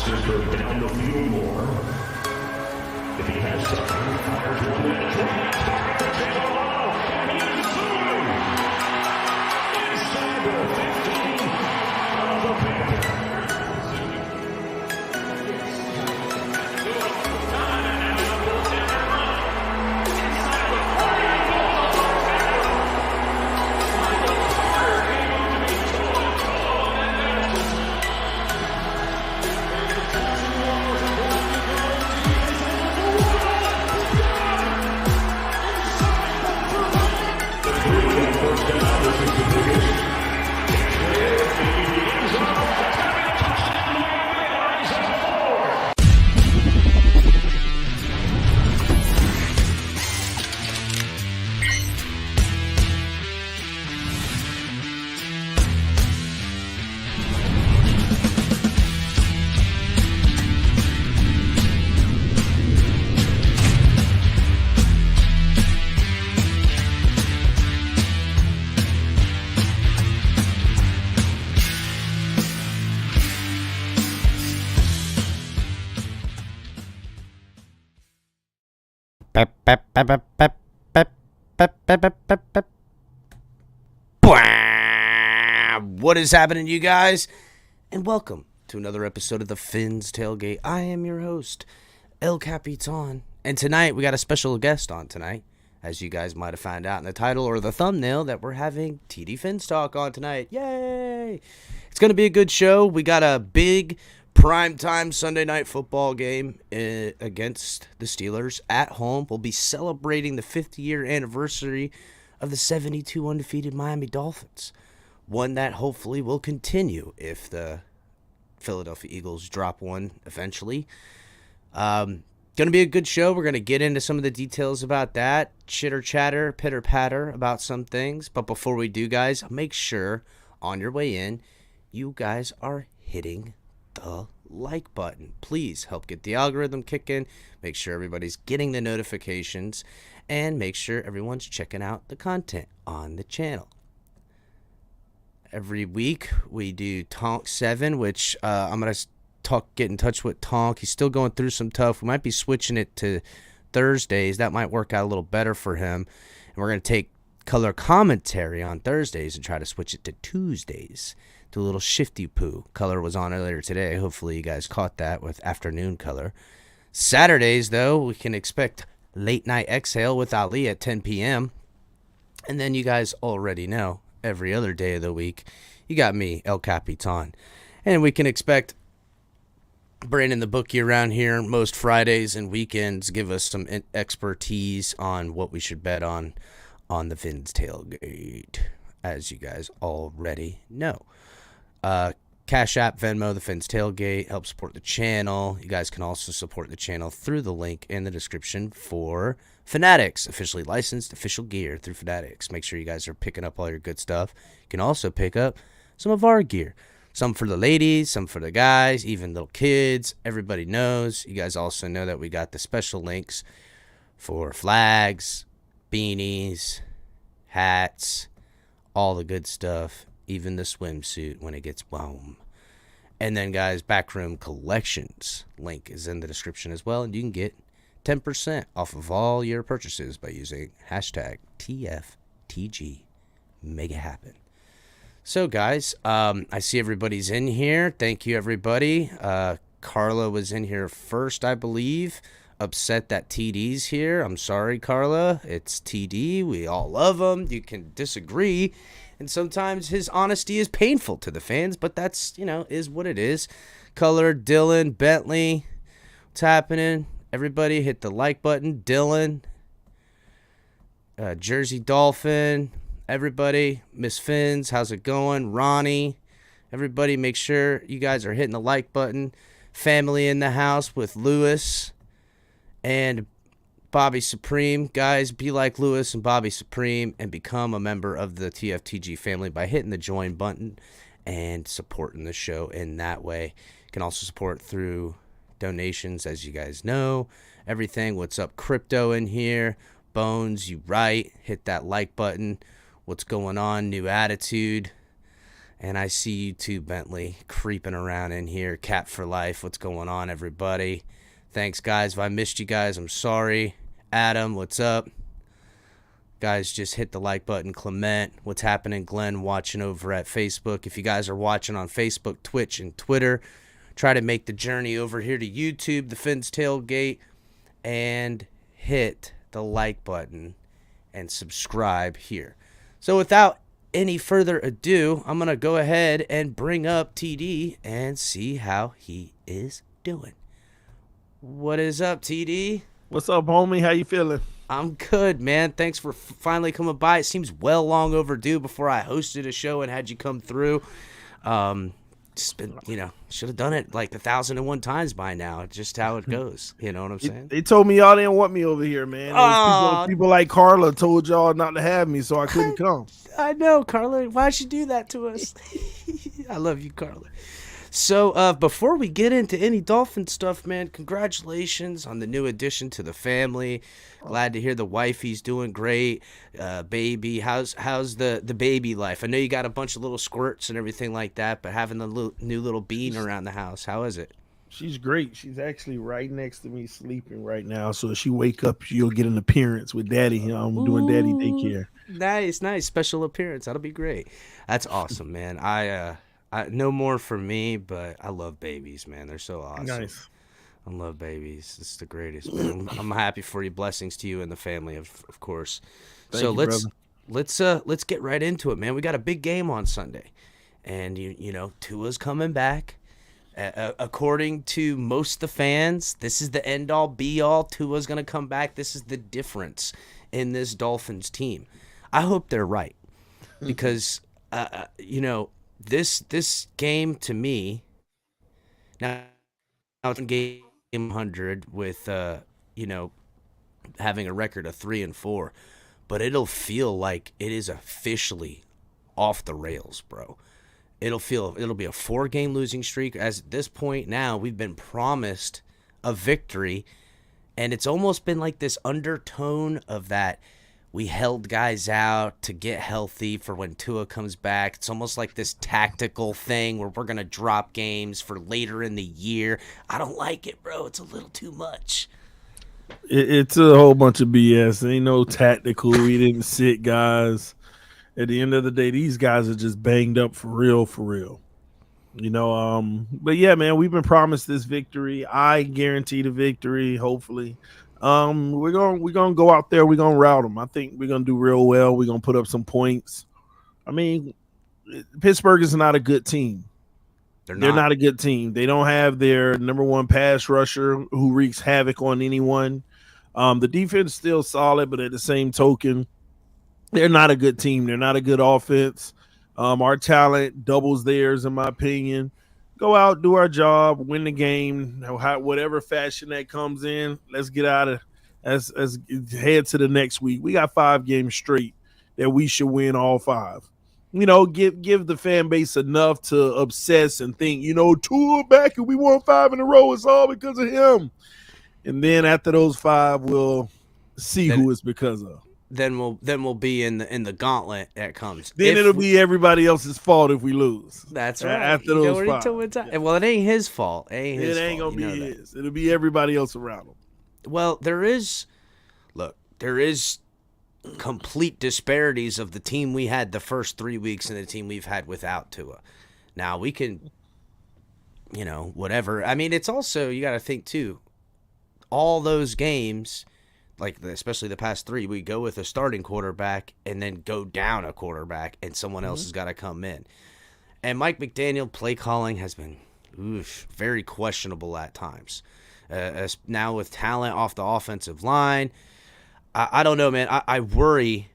Sister down the field more. If he has time, fires one and a drive. And he is through. Inside the 15 of the Banter. What is happening, you guys? And welcome to another episode of the Phins Tailgate. I am your host, El Capitan. And tonight, we got a special guest on tonight. As you guys might have found out in the title or the thumbnail, that we're having TD Phins Talk on tonight. Yay! It's going to be a good show. We got a big primetime Sunday night football game against the Steelers at home. We'll be celebrating the 50-year anniversary of the 72 undefeated Miami Dolphins. One that hopefully will continue if the Philadelphia Eagles drop one eventually. Going to be a good show. We're going to get into some of the details about that. Chitter chatter, pitter patter about some things. But before we do, guys, make sure on your way in, you guys are hitting the like button. Please help get the algorithm kicking. Make sure everybody's getting the notifications. And make sure everyone's checking out the content on the channel. Every week we do Tonk 7, which I'm going to get in touch with Tonk. He's still going through some tough. We might be switching it to Thursdays. That might work out a little better for him. And we're going to take color commentary on Thursdays and try to switch it to Tuesdays. Do a little shifty poo. Color was on earlier today. Hopefully you guys caught that with afternoon color. Saturdays, though, we can expect Late Night Exhale with Ali at 10 p.m. And then you guys already know, every other day of the week, you got me, El Capitan. And we can expect Brandon the Bookie around here most Fridays and weekends give us some expertise on what we should bet on the Phins Tailgate, as you guys already know. Cash App, Venmo, the Phins Tailgate, help support the channel. You guys can also support the channel through the link in the description for Fanatics, officially licensed official gear through Fanatics. Make sure you guys are picking up all your good stuff. You can also pick up some of our gear. Some for the ladies, some for the guys, even little kids. Everybody knows. You guys also know that we got the special links for flags, beanies, hats, all the good stuff. Even the swimsuit when it gets warm. And then, guys, Backroom Collections link is in the description as well. And you can get 10% off of all your purchases by using hashtag TFTG. Make it happen. So, guys, I see everybody's in here. Thank you, everybody. Carla was in here first, I believe. Upset that TD's here. I'm sorry, Carla. It's TD. We all love him. You can disagree. And sometimes his honesty is painful to the fans, but that's, is what it is. Color, Dylan, Bentley. What's happening? Everybody hit the like button. Dylan. Jersey Dolphin. Everybody. Miss Phins, how's it going? Ronnie. Everybody, make sure you guys are hitting the like button. Family in the house with Lewis and Bobby Supreme. Guys, be like Lewis and Bobby Supreme and become a member of the TFTG family by hitting the join button and supporting the show in that way. You can also support through donations, as you guys know. Everything. What's up, crypto in here? Bones, you right. Hit that like button. What's going on? New attitude. And I see you too, Bentley, creeping around in here. Cat for life. What's going on, everybody? Thanks, guys. If I missed you guys, I'm sorry. Adam, what's up? Guys, just hit the like button. Clement, what's happening? Glenn, watching over at Facebook. If you guys are watching on Facebook, Twitch, and Twitter, try to make the journey over here to YouTube, the Phins Tailgate, and hit the like button and subscribe here. So without any further ado, I'm going to go ahead and bring up TD and see how he is doing. What is up, TD? What's up, homie? How you feeling? I'm good, man. Thanks for finally coming by. It seems well long overdue before I hosted a show and had you come through. Just been, should have done it like 1,001 times by now. Just how it goes. You know what I'm saying? They told me y'all didn't want me over here, man. People like Carla told y'all not to have me, so I couldn't come. I know, Carla. Why'd you do that to us? I love you, Carla. So before we get into any Dolphin stuff, man, congratulations on the new addition to the family. Glad to hear the wifey's doing great. Baby, how's the baby life? I know you got a bunch of little squirts and everything like that, but having the new little bean around the house, how is it? She's great. She's actually right next to me sleeping right now. So if she wake up, she'll get an appearance with daddy. I'm doing daddy daycare. Nice. Special appearance. That'll be great. That's awesome, man. I no more for me, but I love babies, man. They're so awesome. Nice. I love babies. It's the greatest, man. I'm happy for you. Blessings to you and the family, of course. Thank you, let's get right into it, man. We got a big game on Sunday, and Tua's coming back. According to most of the fans, this is the end all be all. Tua's gonna come back. This is the difference in this Dolphins team. I hope they're right, because This game to me, now it's game 100 with having a record of 3-4, but it'll feel like it is officially off the rails, bro. It'll be a 4-game losing streak. As at this point now, we've been promised a victory, and it's almost been like this undertone of that. We held guys out to get healthy for when Tua comes back. It's almost like this tactical thing where we're going to drop games for later in the year. I don't like it, bro. It's a little too much. It's a whole bunch of BS. Ain't no tactical. We didn't sit guys. At the end of the day, these guys are just banged up for real. But yeah, man, we've been promised this victory. I guarantee the victory, hopefully. We're gonna go out there. We're gonna rout them. I think we're gonna do real well. We're gonna put up some points. I mean, Pittsburgh is not a good team. They're not a good team. They don't have their number one pass rusher who wreaks havoc on anyone. The defense is still solid, but at the same token, they're not a good team. They're not a good offense. Our talent doubles theirs, in my opinion. Go out, do our job, win the game, whatever fashion that comes in. Let's get out of as head to the next week. We got 5 games straight that we should win all 5. Give the fan base enough to obsess and think, Tua back and we won 5 in a row. It's all because of him. And then after those 5, we'll see who it's because of. Then we'll be in the gauntlet that comes. Then it'll be everybody else's fault if we lose. That's right. After those 5. Yeah. Well, it ain't his fault. It ain't gonna be his. It'll be everybody else around him. Well, there is complete disparities of the team we had the first 3 weeks and the team we've had without Tua. Now we can, whatever. I mean, it's also, you got to think too, all those games, like especially the past 3, we go with a starting quarterback and then go down a quarterback and someone else has got to come in. And Mike McDaniel play calling has been very questionable at times. Now with talent off the offensive line, I don't know, man. I worry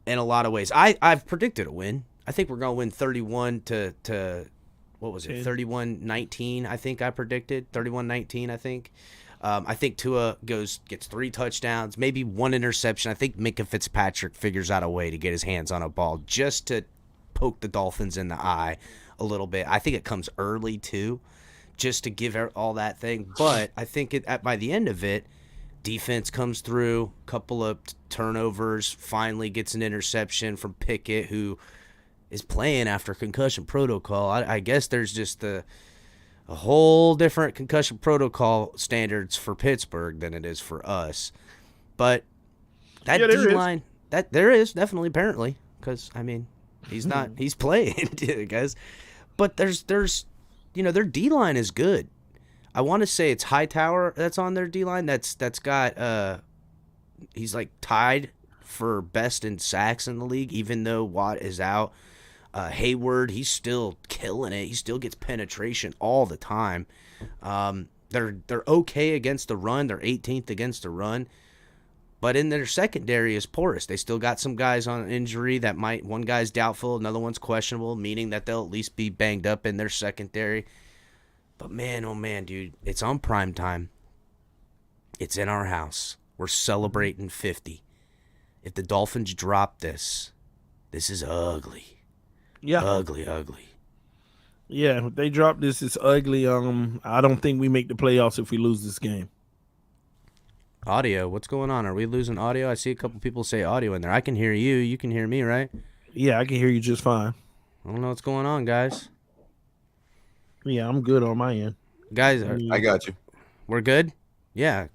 in a lot of ways. I've predicted a win. I think we're going to win 31 to what was it? 31-19, I think I predicted. 31-19, I think. I think Tua gets 3 touchdowns, maybe 1 interception. I think Minkah Fitzpatrick figures out a way to get his hands on a ball just to poke the Dolphins in the eye a little bit. I think it comes early too, just to give all that thing. But I think by the end of it, defense comes through, couple of turnovers, finally gets an interception from Pickett, who is playing after concussion protocol. I guess there's just a whole different concussion protocol standards for Pittsburgh than it is for us. But that D-line, that there is definitely apparently, because I mean he's playing, guys. But there's their D-line is good. I want to say it's Hightower that's on their D-line. That's got he's like tied for best in sacks in the league, even though Watt is out. Hayward, he's still killing it. He still gets penetration all the time. They're okay against the run. They're 18th against the run. But in their secondary is porous. They still got some guys on injury that one guy's doubtful, another one's questionable, meaning that they'll at least be banged up in their secondary. But man, oh man, dude, it's on prime time. It's in our house. We're celebrating 50. If the Dolphins drop this is ugly. Yeah. Ugly. Yeah, if they drop this, it's ugly. I don't think we make the playoffs if we lose this game. Audio, what's going on? Are we losing audio? I see a couple people say audio in there. I can hear you. You can hear me, right? Yeah, I can hear you just fine. I don't know what's going on, guys. Yeah, I'm good on my end. Guys, I got you. We're good? Yeah.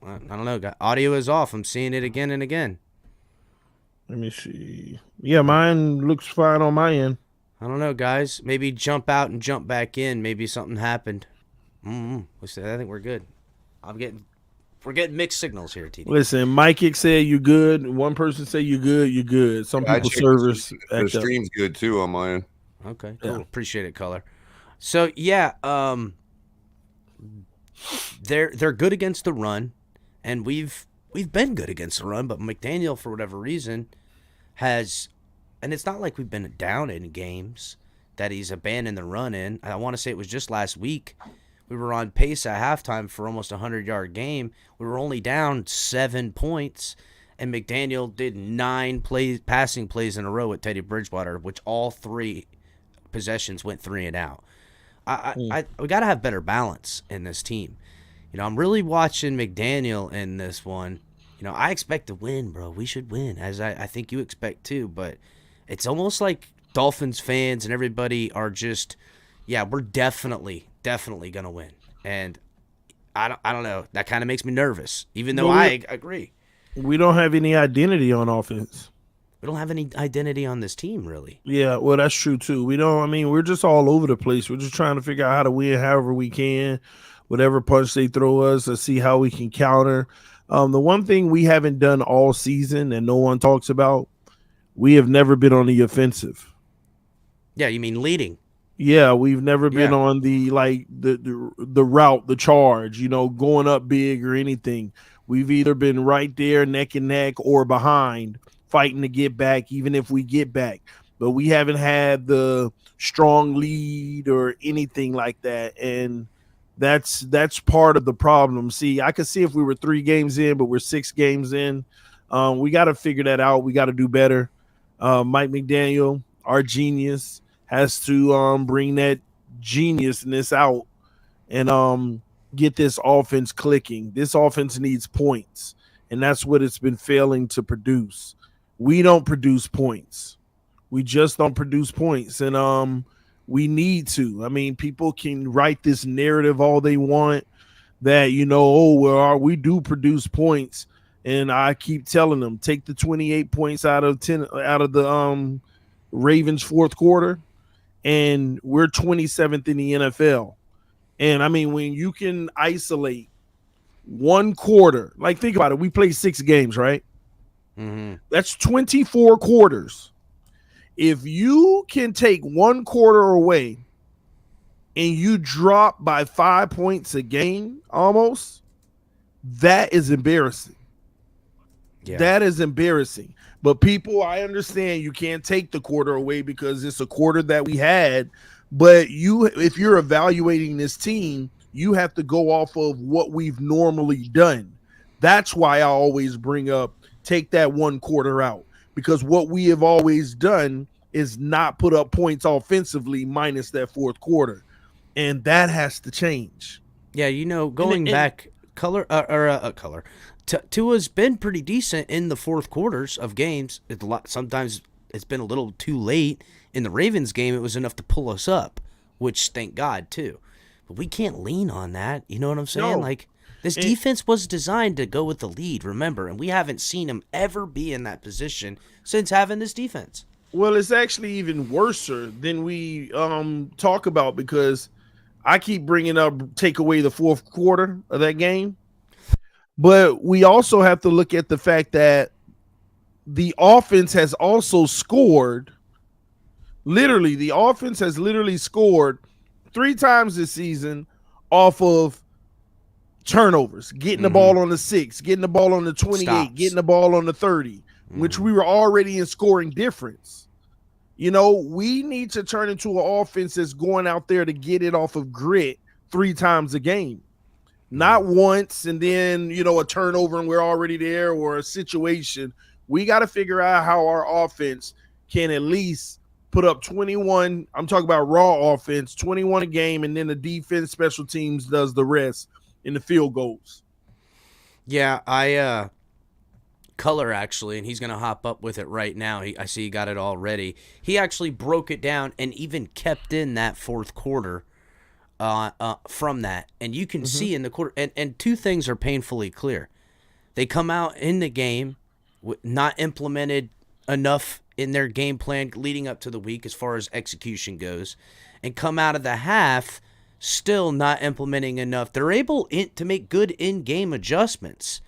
I don't know. Audio is off. I'm seeing it again and again. Let me see. Yeah, mine looks fine on my end. I don't know, guys. Maybe jump out and jump back in. Maybe something happened. I think we're good. We're getting mixed signals here, TD. Listen, Mike said you're good. One person say you're good. You're good. Some people servers. The stream's good too on mine. Okay, cool. Yeah. Appreciate it, Color. So yeah, they're good against the run, and we've been good against the run, but McDaniel, for whatever reason, has, and it's not like we've been down in games that he's abandoned the run in. I want to say it was just last week. We were on pace at halftime for almost a 100-yard game. We were only down 7 points, and McDaniel did 9 passing plays in a row with Teddy Bridgewater, which all 3 possessions went 3 and out. We got to have better balance in this team. I'm really watching McDaniel in this one. I expect to win, bro. We should win, as I think you expect too. But it's almost like Dolphins fans and everybody are just, we're definitely gonna win. And I don't know. That kind of makes me nervous, even though I agree. We don't have any identity on offense. We don't have any identity on this team, really. Yeah, well, that's true too. We're just all over the place. We're just trying to figure out how to win however we can. Whatever punch they throw us, let's see how we can counter. The one thing we haven't done all season and no one talks about, we have never been on the offensive. Yeah, you mean leading? Yeah, we've never been on the route, the charge, going up big or anything. We've either been right there neck and neck or behind, fighting to get back, even if we get back. But we haven't had the strong lead or anything like that. And that's part of the problem. See, I could see if we were 3 games in, but we're 6 games in. We got to figure that out. We got to do better. Mike McDaniel, our genius, has to bring that geniusness out and get this offense clicking. This offense needs points, and that's what it's been failing to produce. We don't produce points. We just don't produce points, and we need to. People can write this narrative all they want that, we do produce points, and I keep telling them, take the 28 points out of the Ravens fourth quarter, and we're 27th in the NFL. And when you can isolate one quarter, like think about it, we play 6 games, right? Mm-hmm. That's 24 quarters. If you can take one quarter away and you drop by 5 points a game, almost, that is embarrassing. Yeah. That is embarrassing. But people, I understand you can't take the quarter away because it's a quarter that we had. But if you're evaluating this team, you have to go off of what we've normally done. That's why I always bring up, take that one quarter out. Because what we have always done is not put up points offensively minus that fourth quarter. And that has to change. Yeah, going back, Tua's been pretty decent in the fourth quarters of games. Sometimes it's been a little too late. In the Ravens game, it was enough to pull us up, which thank God too. But we can't lean on that. You know what I'm saying? No. Like, this defense was designed to go with the lead, remember, and we haven't seen him ever be in that position since having this defense. Well, it's actually even worse than we talk about, because I keep bringing up take away the fourth quarter of that game. But we also have to look at the fact that the offense has also scored. Literally, the offense has literally scored 3 times this season off of turnovers, getting the ball on the 6, getting the ball on the 28, getting the ball on the 30, which we were already in scoring difference. You know, we need to turn into an offense that's going out there to get it off of grit 3 times a game. Not once and then, you know, a turnover and we're already there, or a situation. We got to figure out how our offense can at least put up 21. I'm talking about raw offense, 21 a game, and then the defense, special teams does the rest in the field goals. Yeah, Color actually, and he's going to hop up with it right now. I see he got it all ready. He actually broke it down and even kept in that fourth quarter from that. And you can see in the quarter, and 2 things are painfully clear. They come out in the game not implemented enough in their game plan leading up to the week as far as execution goes, and come out of the half still not implementing enough. They're able to make good in-game adjustments,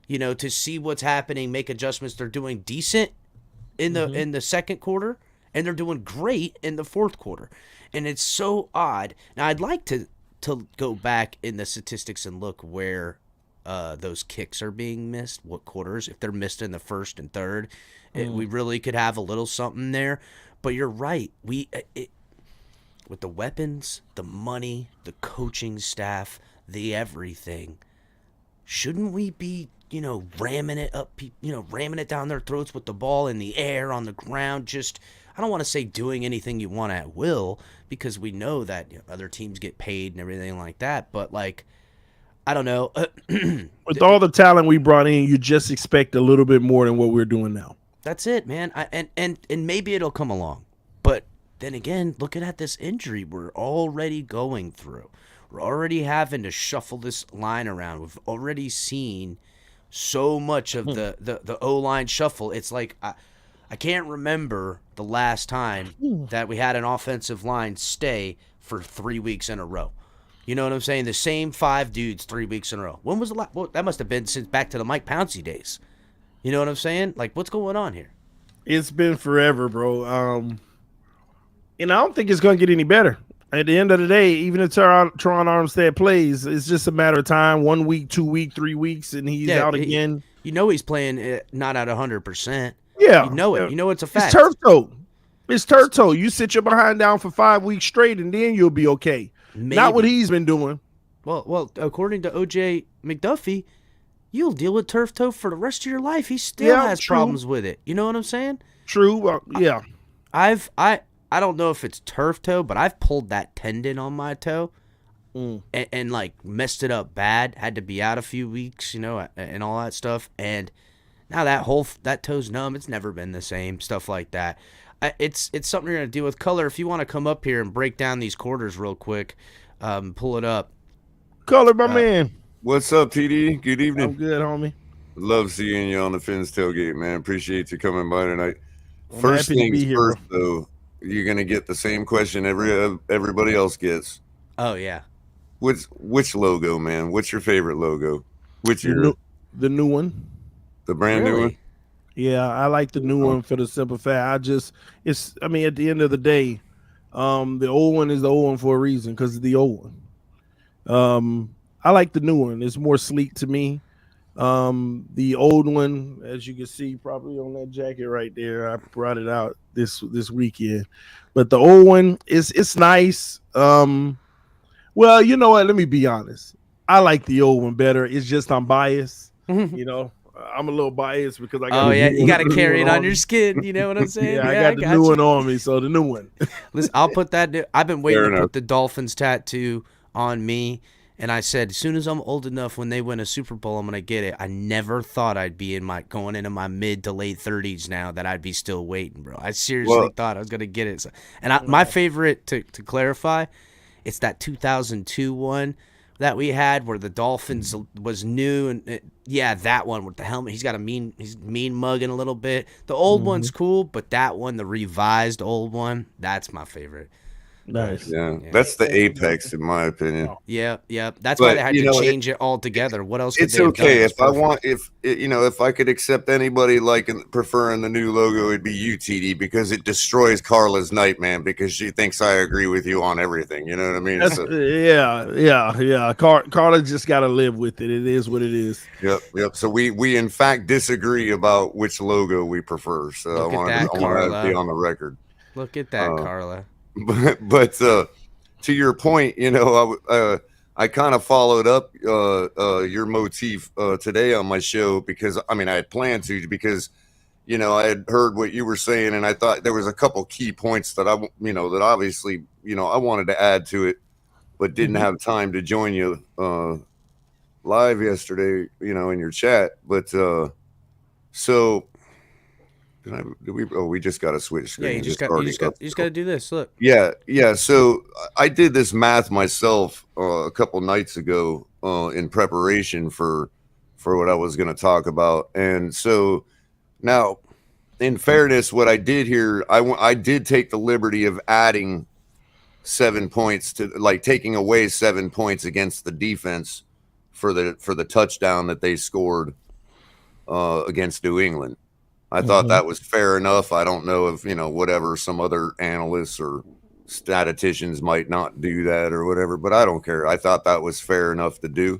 you know, to see what's happening, make adjustments. They're doing decent in the second quarter, and they're doing great in the fourth quarter. And it's so odd. Now, I'd like to go back in the statistics and look where those kicks are being missed, what quarters, if they're missed in the first and third. We really could have a little something there. But you're right. With the weapons, the money, the coaching staff, the everything, shouldn't we be, you know, ramming it up, you know, ramming it down their throats with the ball in the air, on the ground, just, I don't want to say doing anything you want at will, because we know that, you know, other teams get paid and everything like that. But, like, I don't know. With all the talent we brought in, you just expect a little bit more than what we're doing now. That's it, man. And maybe it'll come along. But then again, looking at this injury we're already going through, we're already having to shuffle this line around. We've already seen so much of the O-line shuffle. It's like I can't remember the last time that we had an offensive line stay for 3 weeks in a row. You know what I'm saying? The same 5 dudes 3 weeks in a row. When was the last? Well, that must have been since back to the Mike Pouncey days. You know what I'm saying? Like, what's going on here? It's been forever, bro. And I don't think it's going to get any better. At the end of the day, even if Teron Armstead plays, it's just a matter of time. 1 week, 2 weeks, 3 weeks, and he's out again. You know he's playing not at 100%. Yeah. You know it. You know it's a fact. It's turf toe. It's turf toe. You sit your behind down for 5 weeks straight, and then you'll be okay. Maybe. Not what he's been doing. Well, according to O.J. McDuffie, you'll deal with turf toe for the rest of your life. He still has problems with it. You know what I'm saying? True. Yeah. I don't know if it's turf toe, but I've pulled that tendon on my toe and like messed it up bad. Had to be out a few weeks, you know, and all that stuff. And now that toe's numb. It's never been the same. Stuff like that. It's something you're gonna deal with. Color, if you want to come up here and break down these quarters real quick, pull it up. Color, my man. What's up, TD? Good evening. I'm good, homie. Love seeing you on the Phins tailgate, man. Appreciate you coming by tonight. I'm First happy to things be here, first, though, you're gonna get the same question everybody else gets. Oh yeah. Which logo, man? What's your favorite logo? The new one. The brand new one? Yeah, I like the new one for the simple fact. I mean, at the end of the day, the old one is the old one for a reason, because it's the old one. I like the new one. It's more sleek to me. The old one, as you can see, probably on that jacket right there, I brought it out this weekend. But the old one it's nice. Well, you know what? Let me be honest. I like the old one better. It's just I'm biased. You know, I'm a little biased because I got. You got to carry it on your skin. You know what I'm saying? Yeah, I got the new one on me, so the new one. Listen, I'll put that. I've been waiting to put the Dolphins tattoo on me, And I said, as soon as I'm old enough, when they win a Super Bowl, I'm gonna get it. I never thought I'd be going into my mid to late 30s now that I'd be still waiting, bro. I seriously thought I was gonna get it. And my favorite, to clarify, it's that 2002 one that we had where the Dolphins was new, and that one with the helmet. He's mean mugging a little bit. The old one's cool, but that one, the revised old one, that's my favorite. Nice. Yeah, that's the apex in my opinion. Yeah. That's why they had to change it altogether. What else? It's okay if I could accept anybody preferring the new logo, it'd be UTD, because it destroys Carla's night, man, because she thinks I agree with you on everything. You know what I mean? Yeah. Carla just got to live with it. It is what it is. Yep. So we in fact disagree about which logo we prefer. So I want to be on the record. Look at that, Carla. But to your point, I kind of followed up your motif today on my show, because I had planned to, because I had heard what you were saying, and I thought there was a couple key points that that obviously I wanted to add to it, but didn't have time to join you live yesterday, in your chat. But so. We just got to switch screen. Yeah, you just got to do this. Look. Yeah. So I did this math myself a couple nights ago in preparation for what I was going to talk about. And so now, in fairness, what I did here, I did take the liberty of adding 7 points to, taking away 7 points against the defense for the touchdown that they scored against New England. I thought that was fair enough. I don't know if, whatever, some other analysts or statisticians might not do that or whatever, but I don't care. I thought that was fair enough to do.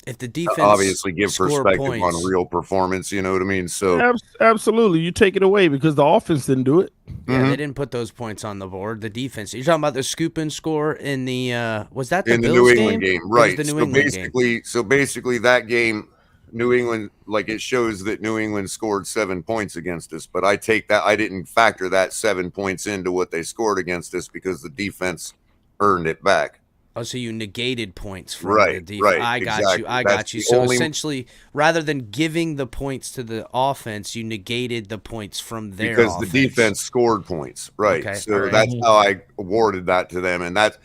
If the defense obviously give perspective points on real performance, you know what I mean? So absolutely, you take it away because the offense didn't do it. Yeah, they didn't put those points on the board. The defense. You're talking about the scoop and score in the was that the Bills New England game, right? The New England game. So basically, that game, New England, it shows that New England scored 7 points against us, but I take that, I didn't factor that 7 points into what they scored against us because the defense earned it back. Oh, so you negated points from the defense. Right. I got Exactly. you. So essentially, rather than giving the points to the offense, you negated the points from their because offense. The defense scored points. Right. Okay. So that's how I awarded that to them. And that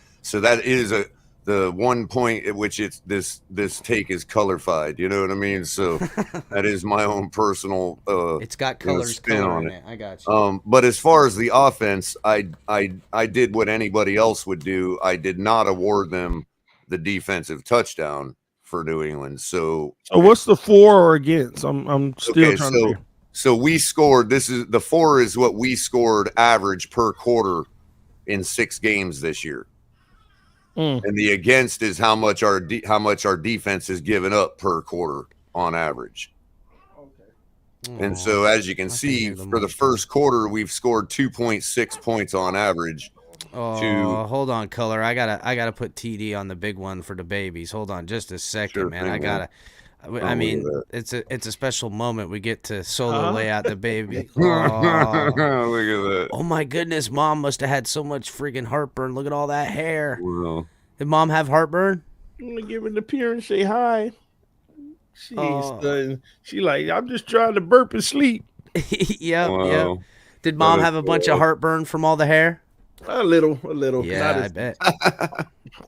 is the 1 point at which this take is colorified. You know what I mean? So that is my own personal it's got colors spin on it. I got you. But as far as the offense, I did what anybody else would do. I did not award them the defensive touchdown for New England. So what's the for or against? I'm still trying to figure. So we scored, the 4 is what we scored average per quarter in 6 games this year. And the against is how much our defense has given up per quarter on average. Okay. And so, as you can see, for the first quarter, we've scored 2.6 points on average. Hold on, Color. I gotta put TD on the big one for the babies. Hold on, just a second, man. I gotta. I mean, it's a special moment. We get to solo lay out the baby. Look at that. Oh my goodness, Mom must have had so much freaking heartburn. Look at all that hair. Well, did Mom have heartburn? I'm gonna give her the peer and say hi. She ain't studying. She like, I'm just trying to burp and sleep. Yep. Did Mom have a bunch of heartburn from all the hair? A little. Yeah, I bet.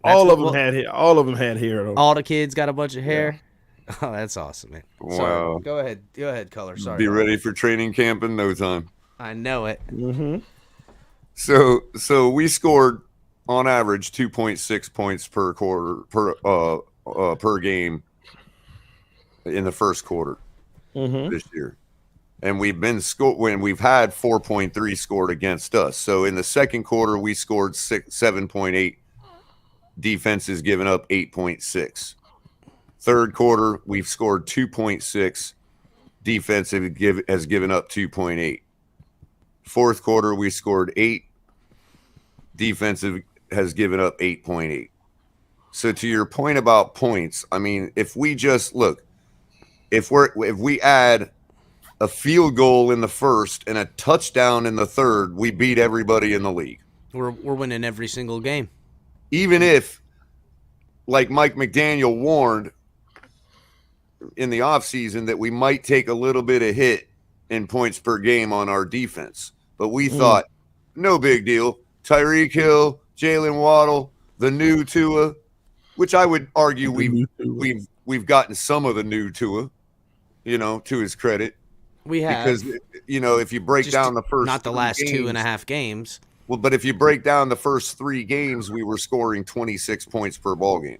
All of them had hair. All of them had hair. Though. All the kids got a bunch of hair. Yeah. Oh, that's awesome, man. Wow. Sorry. Go ahead, Color. Sorry. Be ready for training camp in no time. I know it. Mm-hmm. So we scored on average 2.6 points per quarter per game in the first quarter this year, and we've been when we've had 4.3 scored against us. So in the second quarter, we scored 7.8. Defense has given up 8.6. Third quarter, we've scored 2.6. Defense has given up 2.8. Fourth quarter, we scored 8. Defensive has given up 8.8. So to your point about points, I mean, if we just look, if we add a field goal in the first and a touchdown in the third, we beat everybody in the league. We're winning every single game. Even if like Mike McDaniel warned in the offseason that we might take a little bit of hit in points per game on our defense. But we thought, no big deal. Tyreek Hill, Jalen Waddle, the new Tua, which I would argue we've gotten some of the new Tua, to his credit. We have. Because, if you break down the first not the last games, 2.5 games. Well, but if you break down the first 3 games, we were scoring 26 points per ball game.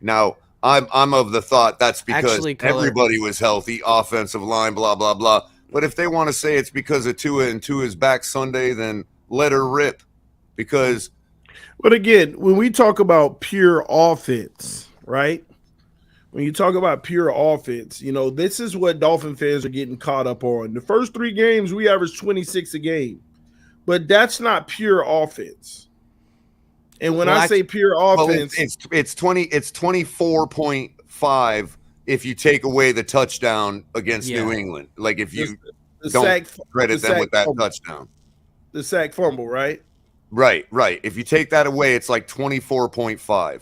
Now, I'm of the thought that's because everybody was healthy, offensive line, blah, blah, blah. But if they want to say it's because of Tua and Tua's back Sunday, then let her rip. Because. But again, when we talk about pure offense, right? When you talk about pure offense, this is what Dolphin fans are getting caught up on. The first 3 games, we averaged 26 a game. But that's not pure offense. And when I say pure offense, it's 24.5 if you take away the touchdown against New England. Like if you don't credit them with that touchdown. The sack fumble, right? Right. If you take that away, it's like 24.5.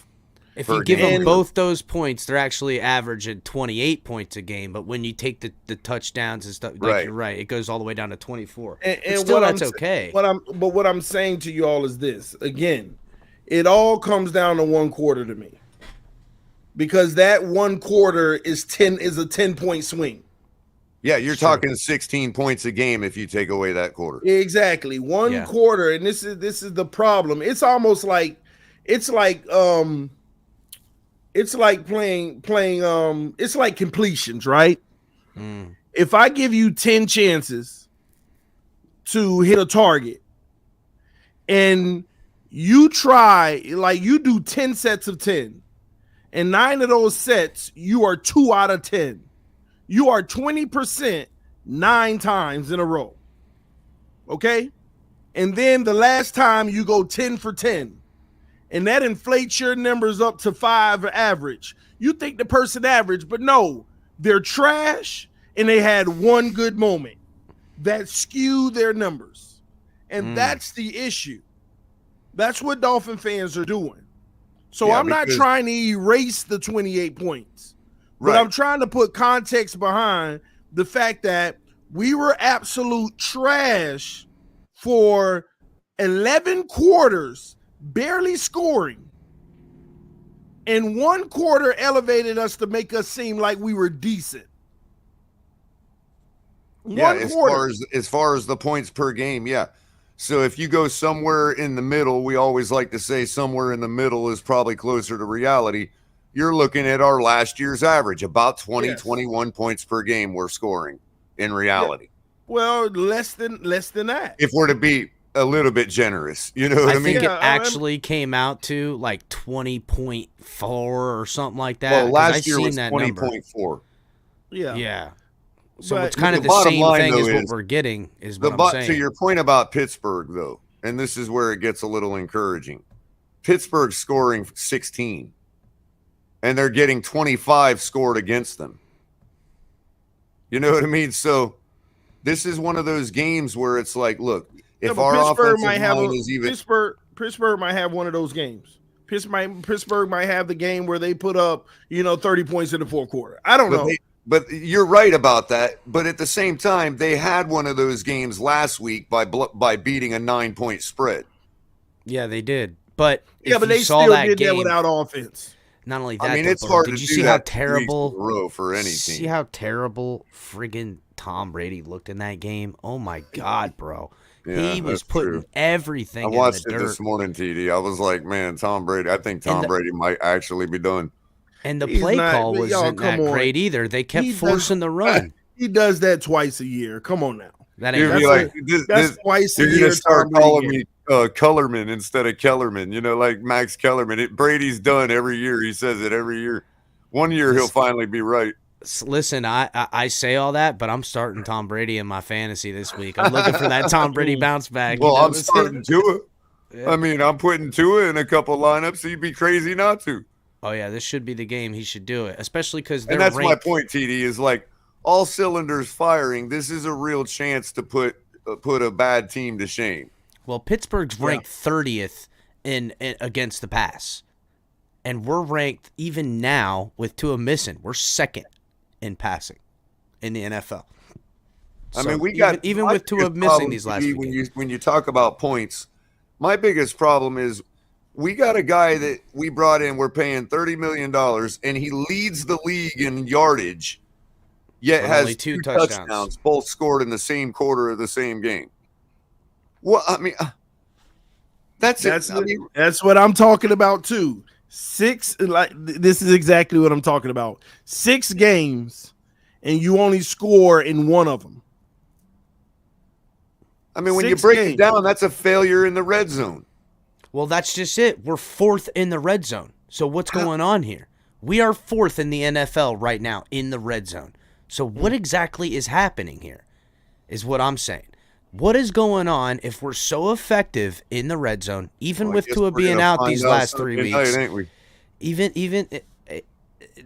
If you give them both those points, they're actually averaging 28 points a game. But when you take the touchdowns and stuff, you're right, it goes all the way down to 24. And still, that's okay. But what I'm saying to you all is this. Again, it all comes down to one quarter to me. Because that one quarter is a 10-point swing. Yeah, you're talking 16 points a game if you take away that quarter. Exactly. One quarter, and this is the problem. It's almost like it's like playing it's like completions, right? If I give you 10 chances to hit a target and you try, like you do 10 sets of 10, and 9 of those sets you are 2 out of 10. You are 20% 9 times in a row. Okay? And then the last time you go 10 for 10. And that inflates your numbers up to 5 average. You think the person average, but no, they're trash and they had one good moment that skewed their numbers. And that's the issue. That's what Dolphin fans are doing. So I'm not trying to erase the 28 points, but I'm trying to put context behind the fact that we were absolute trash for 11 quarters, barely scoring, and one quarter elevated us to make us seem like we were decent. As far as the points per game, so if you go somewhere in the middle, we always like to say somewhere in the middle is probably closer to reality. You're looking at our last year's average, about 21 points per game we're scoring in reality. Well, less than that. If we're to be a little bit generous, you know what I mean? I think it actually came out to like 20.4 or something like that. Well, last year was 20.4. Yeah. So it's kind of the same thing as what we're getting is what I'm saying. To your point about Pittsburgh, though, and this is where it gets a little encouraging. Pittsburgh's scoring 16, and they're getting 25 scored against them. You know what I mean? So this is one of those games where it's like, look, if our offensive line is even Pittsburgh might have one of those games. Pittsburgh might have the game where they put up, 30 points in the fourth quarter. I don't know. But you're right about that. But at the same time, they had one of those games last week by beating a 9-point spread. Yeah, they did. But but they still did that without offense. Not only that, it's hard. Did you see how terrible for any team? See how terrible friggin' Tom Brady looked in that game? Oh my God, bro! Yeah, he was putting everything. I watched it this morning, TD. I was like, man, Tom Brady. I think Tom Brady might actually be done. And the play call wasn't that great either. They kept forcing the run. He does that twice a year. Come on now. That's twice a year. You're going to start calling me Kellerman instead of Kellerman, like Max Kellerman. Brady's done every year. He says it every year. One year he'll finally be right. Listen, I say all that, but I'm starting Tom Brady in my fantasy this week. I'm looking for that Tom Brady bounce back. Well, I'm starting Tua. Yeah. I mean, I'm putting Tua in a couple lineups, so you'd be crazy not to. Oh, yeah, this should be the game he should do it, especially because they're ranked. My point, TD, is like all cylinders firing. This is a real chance to put a bad team to shame. Well, Pittsburgh's ranked 30th in against the pass. and we're ranked even now with Tua missing. We're second in passing in the NFL. I So mean, we got even my with Tua biggest missing problem these to last be few games. when you talk about points, my biggest problem is we got a guy that we brought in. We're paying $30 million, and he leads the league in yardage, yet With has only two two touchdowns, both scored in the same quarter of the same game. Well, I mean, that's what I'm talking about too. This is exactly what I'm talking about. 6 games, and you only score in one of them. I mean, when 6 you break games. it down, that's a failure in the red zone. Well, that's just it. We're 4th in the red zone. So what's going on here? We are 4th in the NFL right now in the red zone. So what exactly is happening here is what I'm saying. What is going on if we're so effective in the red zone, even with Tua being out these last 3 weeks? Night, ain't we? Even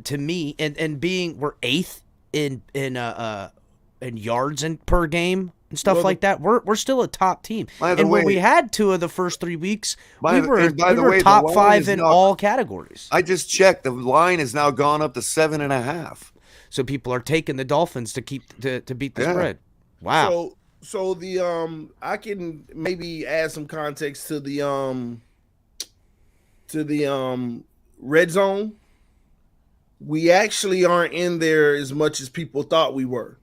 to me, and being we're 8th in yards and per game and stuff like that. We're still a top team. And when we had Tua the first 3 weeks, we were top 5 in all categories. I just checked. The line has now gone up to 7.5. So people are taking the Dolphins to beat the spread. Wow. So the I can maybe add some context to the red zone. We actually aren't in there as much as people thought we were.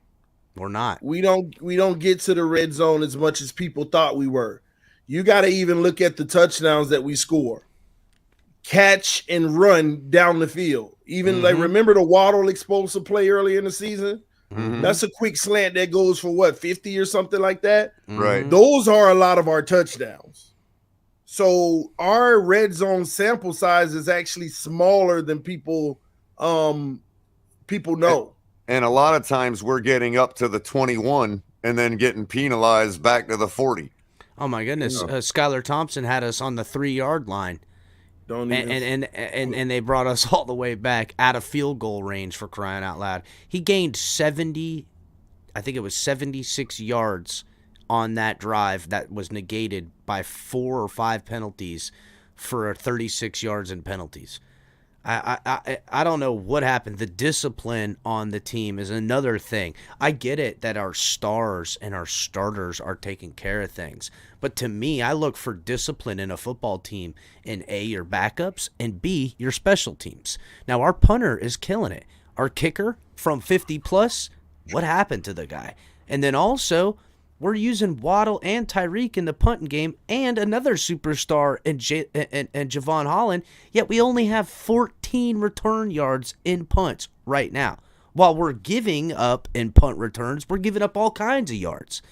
We're not. We don't get to the red zone as much as people thought we were. You got to even look at the touchdowns that we score. Catch and run down the field. Even like remember the Waddle explosive play early in the season? Mm-hmm. That's a quick slant that goes for what, 50 or something like that? Right. Those are a lot of our touchdowns. So our red zone sample size is actually smaller than people know. And a lot of times we're getting up to the 21 and then getting penalized back to the 40. Oh my goodness. Skylar Thompson had us on the 3-yard line. And they brought us all the way back out of field goal range, for crying out loud. He gained 76 yards on that drive that was negated by 4 or 5 penalties for 36 yards in penalties. I don't know what happened. The discipline on the team is another thing. I get it that our stars and our starters are taking care of things. But to me, I look for discipline in a football team in A, your backups, and B, your special teams. Now, our punter is killing it. Our kicker from 50+, what happened to the guy? And then also, we're using Waddle and Tyreek in the punting game and another superstar in Javon Holland, yet we only have 14 return yards in punts right now. While we're giving up in punt returns, we're giving up all kinds of yards.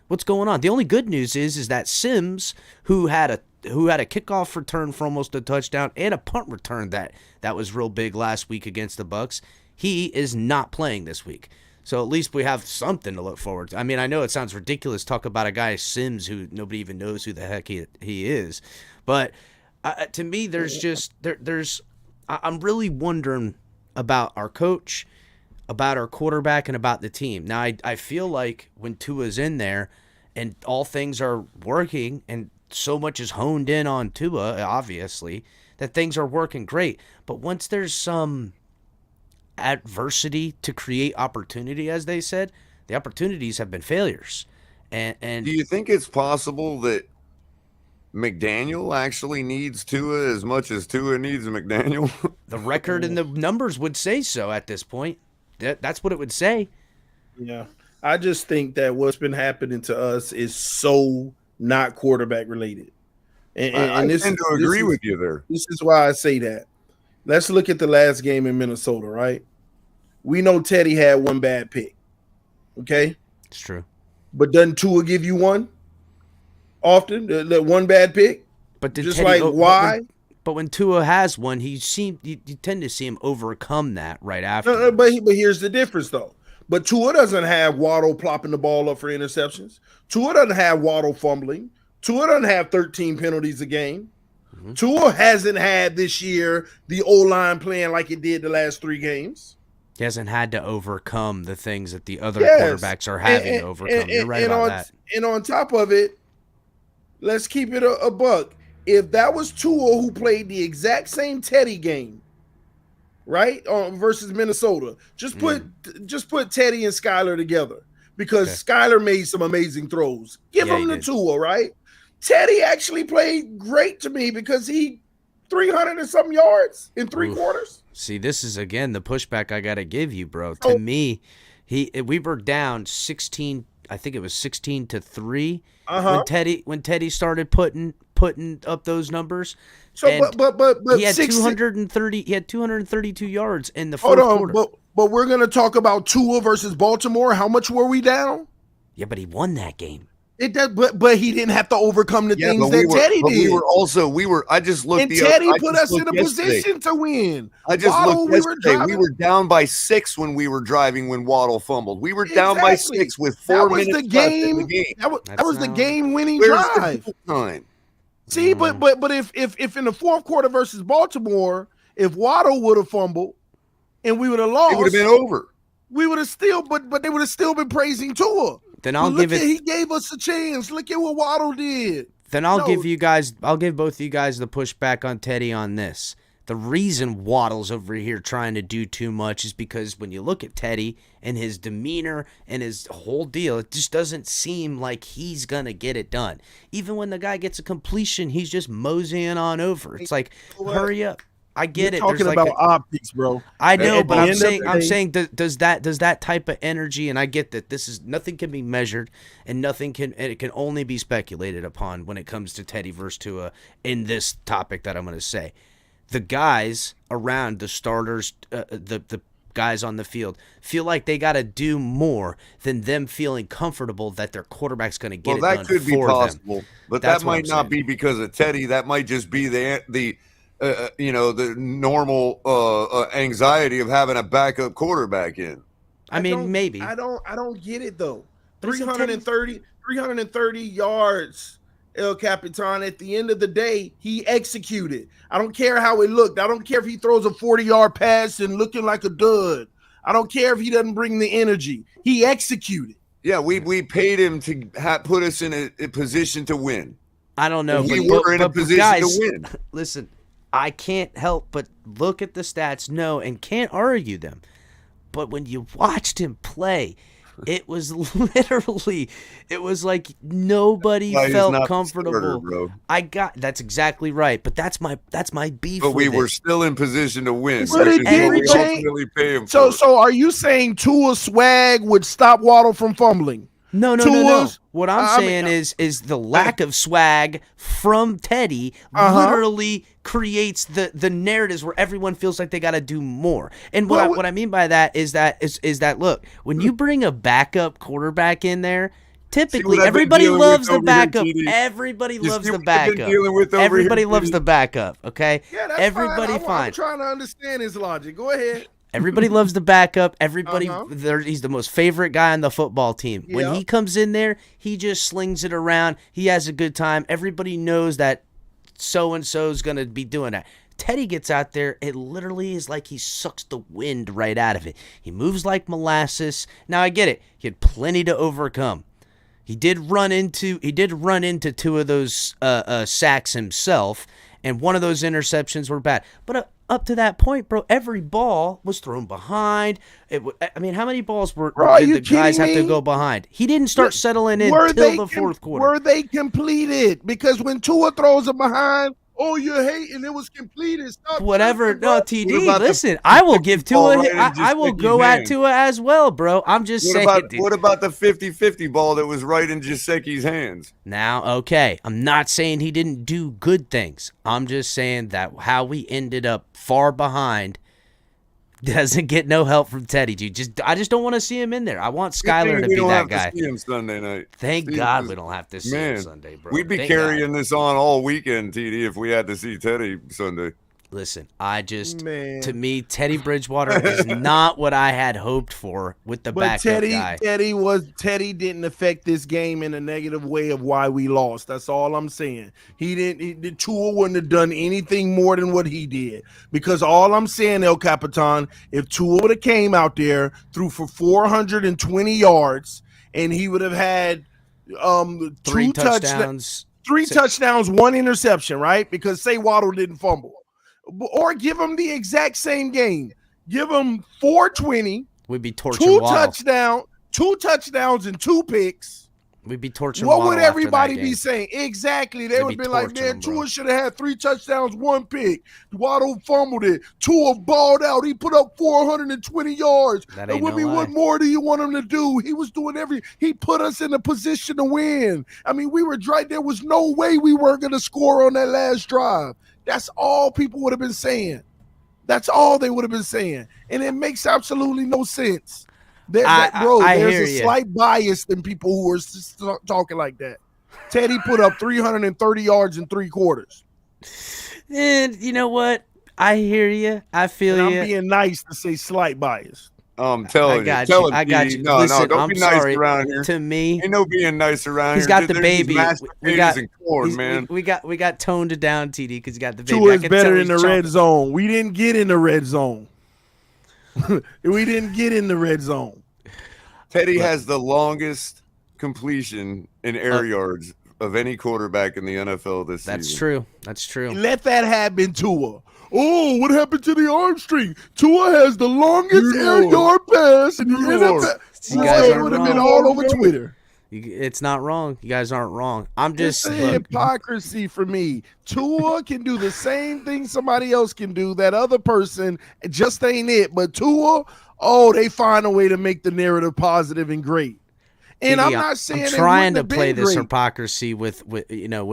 What's going on? The only good news is that Sims, who had a kickoff return for almost a touchdown and a punt return that was real big last week against the Bucs, he is not playing this week. So at least we have something to look forward to. I mean, I know it sounds ridiculous talk about a guy Sims who nobody even knows who the heck he is, but to me, I'm really wondering about our coach, about our quarterback, and about the team. Now, I feel like when Tua's in there and all things are working and so much is honed in on Tua, obviously, that things are working great. But once there's some adversity to create opportunity, as they said, the opportunities have been failures. And do you think it's possible that McDaniel actually needs Tua as much as Tua needs McDaniel? The record and the numbers would say so at this point. That's what it would say. Yeah. I just think that what's been happening to us is so not quarterback related. And I tend to agree with you there. This is why I say that. Let's look at the last game in Minnesota, right? We know Teddy had one bad pick. Okay? It's true. But doesn't Tua give you one often? That one bad pick? But just Teddy, like why? But when Tua has one, you tend to see him overcome that right after. No, but here's the difference, though. But Tua doesn't have Waddle plopping the ball up for interceptions. Tua doesn't have Waddle fumbling. Tua doesn't have 13 penalties a game. Mm-hmm. Tua hasn't had this year the O-line playing like it did the last 3 games. He hasn't had to overcome the things that the other quarterbacks are having to overcome. You're right about that. And on top of it, let's keep it a buck. if that was Tua who played the exact same Teddy game, right, versus Minnesota, just put Teddy and Skylar together because Skylar made some amazing throws. Give him the Tua, right? Teddy actually played great to me because he 300 and something yards in 3 quarters. See, this is again the pushback I got to give you, bro. To me, we were down 16. I think it was 16-3 when Teddy started putting up those numbers. So, but he had 230. He had 232 yards in the fourth quarter. But we're gonna talk about Tua versus Baltimore. How much were we down? Yeah, but he won that game. It does, but he didn't have to overcome the things that Teddy did. I just looked. And Teddy put us in a position to win. I just looked yesterday. We were down by 6 when we were driving when Waddle fumbled. We were down by 6 with 4 minutes left in the game. That was the game-winning drive. Time? See, but if in the fourth quarter versus Baltimore, if Waddle would have fumbled and we would have lost, it would have been over. We would have still, but they would have still been praising Tua. Then I'll give it. He gave us a chance. Look at what Waddle did. Then I'll give both of you guys the pushback on Teddy on this. The reason Waddle's over here trying to do too much is because when you look at Teddy and his demeanor and his whole deal, it just doesn't seem like he's going to get it done. Even when the guy gets a completion, he's just moseying on over. It's like, hurry up. I get You're it. Talking about optics, bro. I know, but I'm saying, does that type of energy, and I get that this is nothing can be measured, and it can only be speculated upon when it comes to Teddy versus Tua in this topic that I'm going to say. The guys around the starters, the guys on the field, feel like they got to do more than them feeling comfortable that their quarterback's going to get it done. Well, that could be possible, but that might not be because of Teddy. That might just be the normal anxiety of having a backup quarterback in. I mean, maybe. I don't get it though. 330 yards, El Capitan. At the end of the day, he executed. I don't care how it looked. I don't care if he throws a 40-yard pass and looking like a dud. I don't care if he doesn't bring the energy. He executed. Yeah, we paid him to put us in a position to win. I don't know. We were in a position to win. Listen. I can't help but look at the stats, and can't argue them. But when you watched him play, it was like nobody felt comfortable. Starter, that's exactly right. But that's my beef. But we were still in position to win. So are you saying Tua swag would stop Waddle from fumbling? No. What I'm saying is the lack of swag from Teddy literally creates the narratives where everyone feels like they got to do more. And what I mean by that is that look, when you bring a backup quarterback in there, typically everybody loves the backup. Everybody loves the backup. Everybody loves the backup. Okay, yeah, that's everybody fine. I'm trying to understand his logic. Go ahead. Everybody loves the backup. Everybody, he's the most favorite guy on the football team. Yep. When he comes in there, he just slings it around. He has a good time. Everybody knows that so-and-so is going to be doing that. Teddy gets out there, it literally is like he sucks the wind right out of it. He moves like molasses. Now, I get it. He had plenty to overcome. He did run into 2 of those sacks himself, and one of those interceptions were bad. But up to that point, bro, every ball was thrown behind. How many balls did the guys have to go behind? He didn't start settling in until the fourth quarter. Were they completed? Because when Tua throws it behind, you're hating. It was completed. Stop. Whatever. No, TD, listen, I will give Tua. I will go at Tua as well, bro. I'm just saying. What about the 50-50 ball that was right in Gesicki's hands? Now, okay, I'm not saying he didn't do good things. I'm just saying that how we ended up far behind doesn't get no help from Teddy, dude. I just don't want to see him in there. I want Skylar to be that guy. See him Sunday night. Thank God we don't have to see him Sunday, bro. We'd be carrying this on all weekend, TD, if we had to see Teddy Sunday. Listen, to me, Teddy Bridgewater is not what I had hoped for with the backup guy. Teddy didn't affect this game in a negative way of why we lost. That's all I'm saying. The Tua wouldn't have done anything more than what he did. Because all I'm saying, El Capitan, if Tua would have came out there, threw for 420 yards, and he would have had 3 touchdowns. 3 touchdowns, 1 interception, right? Because say Waddle didn't fumble. Or give him the exact same game. Give him 420. We'd be torching Waddle. 2 touchdowns and 2 picks. We'd be torching What Waddle would everybody after that be game. saying? Exactly. They would be like, man, him, bro. Tua should have had 3 touchdowns, 1 pick. Waddle fumbled it. Tua balled out. He put up 420 yards. That ain't no lie. What more do you want him to do? He was doing he put us in a position to win. I mean, we were right. There was no way we weren't going to score on that last drive. That's all people would have been saying. That's all they would have been saying. And it makes absolutely no sense. There's a slight bias in people who are talking like that. Teddy put up 330 yards in 3 quarters. And you know what? I hear you. I feel you. I'm being nice to say slight bias. I got you. No, Listen, don't I'm be nice sorry. around here. To me, ain't no being nice around he's here. got the baby. Man. We got toned down, TD, because he got the baby. Tua is better in the red zone. We didn't get in the red zone. Teddy has the longest completion in air yards of any quarterback in the NFL this season. That's true. Let that happen, Tua. Oh, what happened to the arm string? Tua has the longest air yard pass in the NFL. You guys would have been all over Twitter. It's not wrong. You guys aren't wrong. I'm just hypocrisy for me. Tua can do the same thing somebody else can do. That other person just ain't it. But Tua, they find a way to make the narrative positive and great. And I'm not saying I'm trying to play this hypocrisy with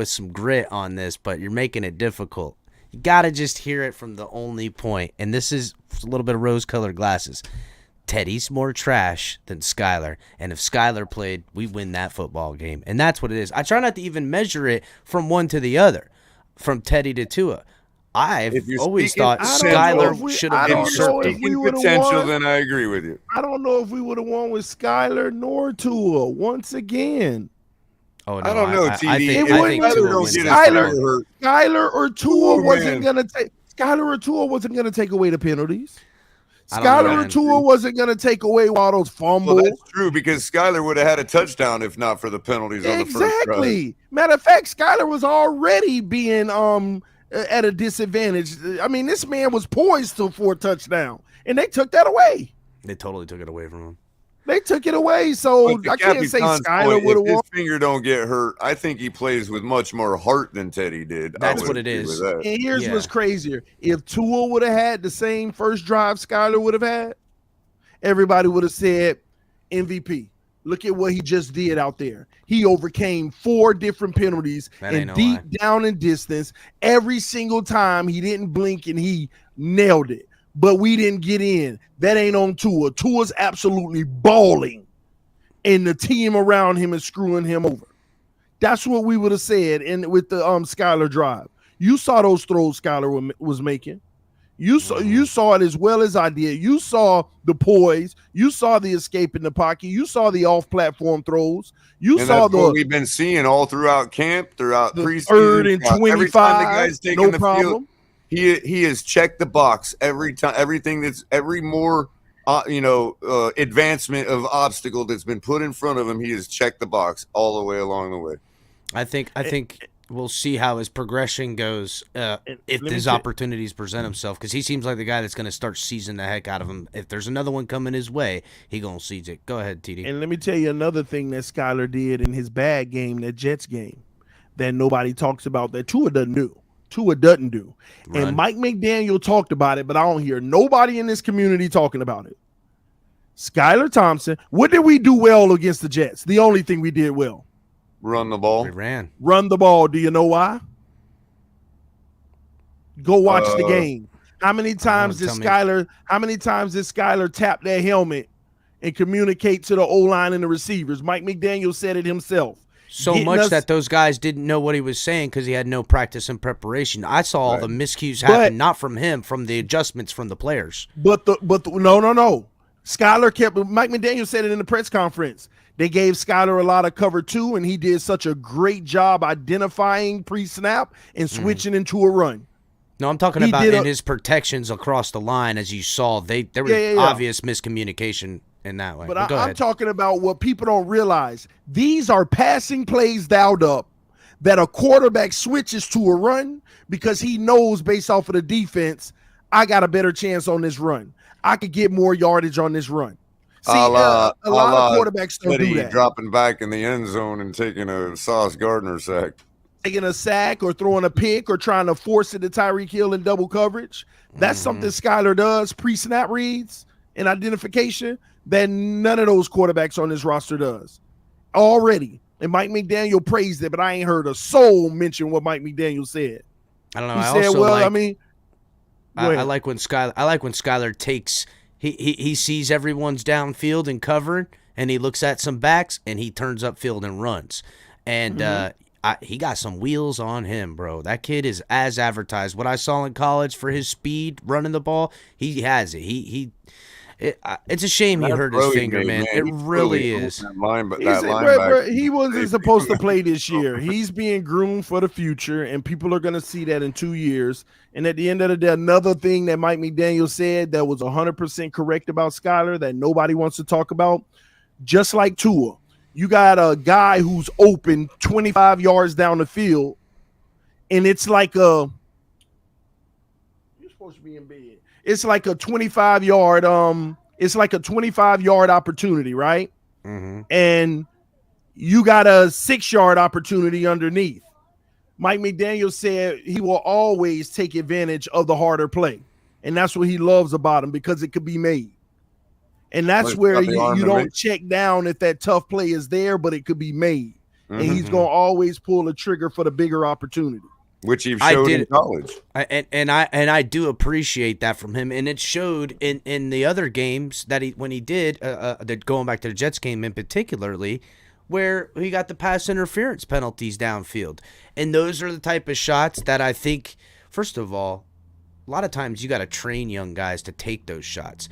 some grit on this, but you're making it difficult. You got to just hear it from the only point, and this is a little bit of rose-colored glasses. Teddy's more trash than Skylar, and if Skylar played, we win that football game, and that's what it is. I try not to even measure it from one to the other, from Teddy to Tua. I've always thought Skylar should have been usurped. Potential, then I agree with you. I don't know if we would have won with Skylar nor Tua once again. Oh, no, I don't know, TD. I think Skylar or Tua wasn't going to take. Skylar or Tua wasn't going to take away the penalties. Skylar or Tua wasn't going to take away Waddle's fumble. Well, that's true, because Skylar would have had a touchdown if not for the penalties on the first drive. Exactly. Matter of fact, Skylar was already being at a disadvantage. I mean, this man was poised for a touchdown, and they took that away. They totally took it away from him. They took it away, so I can't say Skylar would have won. If his finger don't get hurt, I think he plays with much more heart than Teddy did. That's what it is. And here's what's crazier. If Tua would have had the same first drive Skylar would have had, everybody would have said MVP. Look at what he just did out there. He overcame 4 different penalties and down and distance. Every single time he didn't blink and he nailed it. But we didn't get in. That ain't on Tua. Tua's absolutely balling, and the team around him is screwing him over. That's what we would have said with the Skylar drive. You saw those throws Skylar was making. You saw it as well as I did. You saw the poise. You saw the escape in the pocket. You saw the off-platform throws. That's what we've been seeing all throughout camp, throughout the preseason. 3rd and 25. Every time the guy's taking the problem. field. He has checked the box every time. Everything that's more advancement of obstacle that's been put in front of him, he has checked the box all the way along the way. I think we'll see how his progression goes if these opportunities present himself, because he seems like the guy that's going to start seizing the heck out of him. If there's another one coming his way, he going to seize it. Go ahead, TD. And let me tell you another thing that Skylar did in his bad game, that Jets game, that nobody talks about, that Tua doesn't do. And Mike McDaniel talked about it, but I don't hear nobody in this community talking about it. Skylar Thompson, what did we do well against the Jets? The only thing we did well. Run the ball. We ran. Run the ball. Do you know why? Go watch the game. How many times did Skylar tap that helmet and communicate to the O-line and the receivers? Mike McDaniel said it himself. So much that those guys didn't know what he was saying because he had no practice and preparation. I saw all the miscues happen, not from him, from the adjustments from the players. No. Skylar Mike McDaniel said it in the press conference. They gave Skylar a lot of cover too, and he did such a great job identifying pre-snap and switching into a run. No, I'm talking about in his protections across the line, as you saw. There was obvious miscommunication in that way. But I'm talking about what people don't realize. These are passing plays dialed up. that a quarterback switches to a run because he knows based off of the defense, I got a better chance on this run. I could get more yardage on this run. See, a lot of quarterbacks don't do that. Dropping back in the end zone and taking a Sauce Gardner sack. Taking a sack or throwing a pick or trying to force it to Tyreek Hill in double coverage. That's something Skylar does, pre-snap reads and identification, that none of those quarterbacks on this roster does already. And Mike McDaniel praised it, but I ain't heard a soul mention what Mike McDaniel said. I don't know. He said, "Well, I mean, I like when Skylar takes he sees everyone's downfield and covering, and he looks at some backs and he turns upfield and runs. And he got some wheels on him, bro. That kid is as advertised. What I saw in college for his speed running the ball, he has it. It's a shame he hurt his finger, man. It really is. He wasn't supposed to play this year. He's being groomed for the future, and people are going to see that in 2 years. And at the end of the day, another thing that Mike McDaniel said that was 100% correct about Skylar that nobody wants to talk about, just like Tua, you got a guy who's open 25 yards down the field, and it's like you're supposed to be in bed. It's like a 25-yard opportunity, right? Mm-hmm. And you got a 6-yard opportunity underneath. Mike McDaniel said he will always take advantage of the harder play. And that's what he loves about him, because it could be made. And that's where you don't check down if that tough play is there, but it could be made. And he's going to always pull a trigger for the bigger opportunity. Which he showed in college. I do appreciate that from him. And it showed in the other games that when he did, going back to the Jets game in particularly, where he got the pass interference penalties downfield. And those are the type of shots that I think, first of all, a lot of times you got to train young guys to take those shots.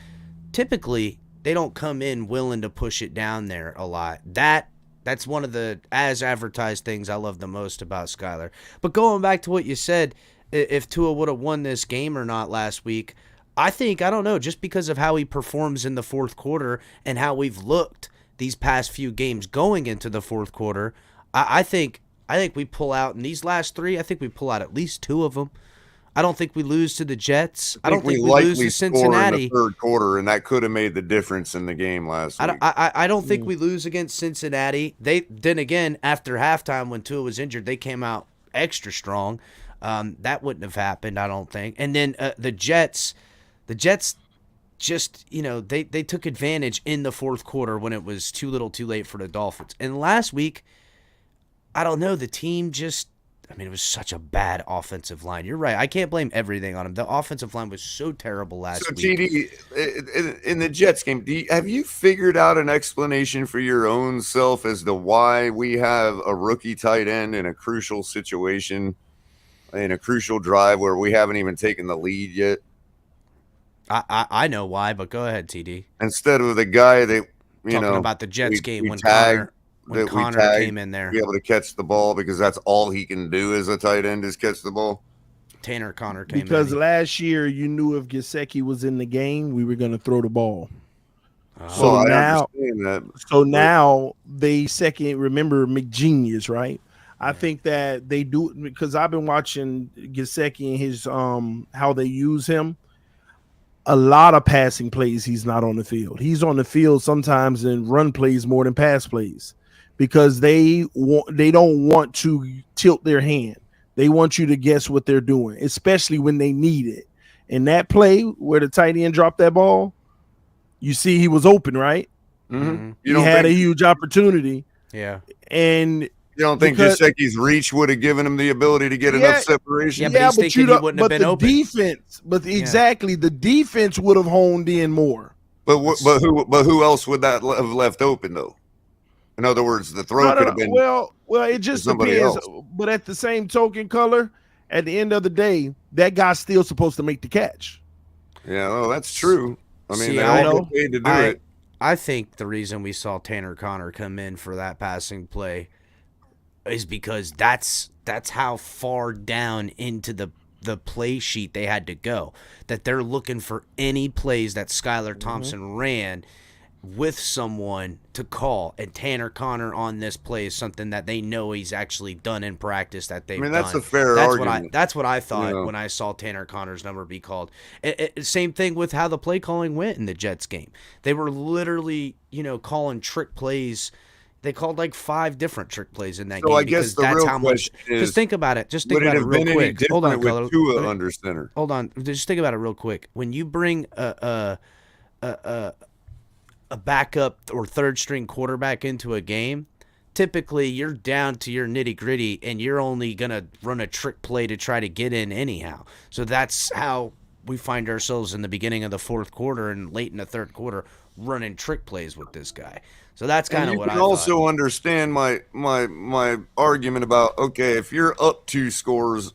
Typically, they don't come in willing to push it down there a lot. That's one of the as advertised things I love the most about Skylar. But going back to what you said, if Tua would have won this game or not last week, I don't know, just because of how he performs in the fourth quarter and how we've looked these past few games going into the fourth quarter, I think we pull out in these last three. I think we pull out at least 2 of them. I don't think we lose to the Jets. I don't think we lose to Cincinnati. In the third quarter, and that could have made the difference in the game last week. I don't think we lose against Cincinnati. Then again, after halftime when Tua was injured, they came out extra strong. That wouldn't have happened, I don't think. And then the Jets just, they took advantage in the fourth quarter when it was too little too late for the Dolphins. And last week, I don't know, the team just, it was such a bad offensive line. You're right. I can't blame everything on him. The offensive line was so terrible last week. So, TD, in the Jets game, have you figured out an explanation for your own self as to why we have a rookie tight end in a crucial situation, in a crucial drive where we haven't even taken the lead yet? I know why, but go ahead, TD. Instead of the guy that, talking about the Jets game when Connor came in there. Be able to catch the ball because that's all he can do as a tight end is catch the ball. Tanner Connor came in. Because last year you knew if Gesicki was in the game, we were going to throw the ball. So now they remember McGenius, right? I think that they do, because I've been watching Gesicki and his how they use him. A lot of passing plays, he's not on the field. He's on the field sometimes in run plays more than pass plays, because they don't want to tilt their hand. They want you to guess what they're doing, especially when they need it. And that play where the tight end dropped that ball, you see he was open, right? Mm-hmm. He had a huge opportunity. Yeah. And you don't think Gesicki's reach would have given him the ability to get enough separation? Yeah, but he wouldn't have been open. The defense would have honed in more. But who else would that have left open though? In other words, the throw could have been. Well, it just depends. But at the same token, Color, at the end of the day, that guy's still supposed to make the catch. Yeah, well, that's true. They all get paid to do it. I think the reason we saw Tanner Connor come in for that passing play is because that's how far down into the play sheet they had to go, that they're looking for any plays that Skylar Thompson ran with someone to call, and Tanner Connor on this play is something that they know he's actually done in practice that they've done. that's a fair argument. That's what I thought when I saw Tanner Connor's number be called. Same thing with how the play calling went in the Jets game. They were literally, calling trick plays. They called like 5 different trick plays in that game. So I guess the real question is, just think about it. Just think would about it it have real been any quick. Hold on, different with Tua under center? Hold on. Just think about it real quick. When you bring a backup or third string quarterback into a game, typically you're down to your nitty gritty and you're only going to run a trick play to try to get in anyhow. So that's how we find ourselves in the beginning of the fourth quarter and late in the third quarter running trick plays with this guy. So that's kind of what I thought. You can also understand my argument about, okay, if you're up 2 scores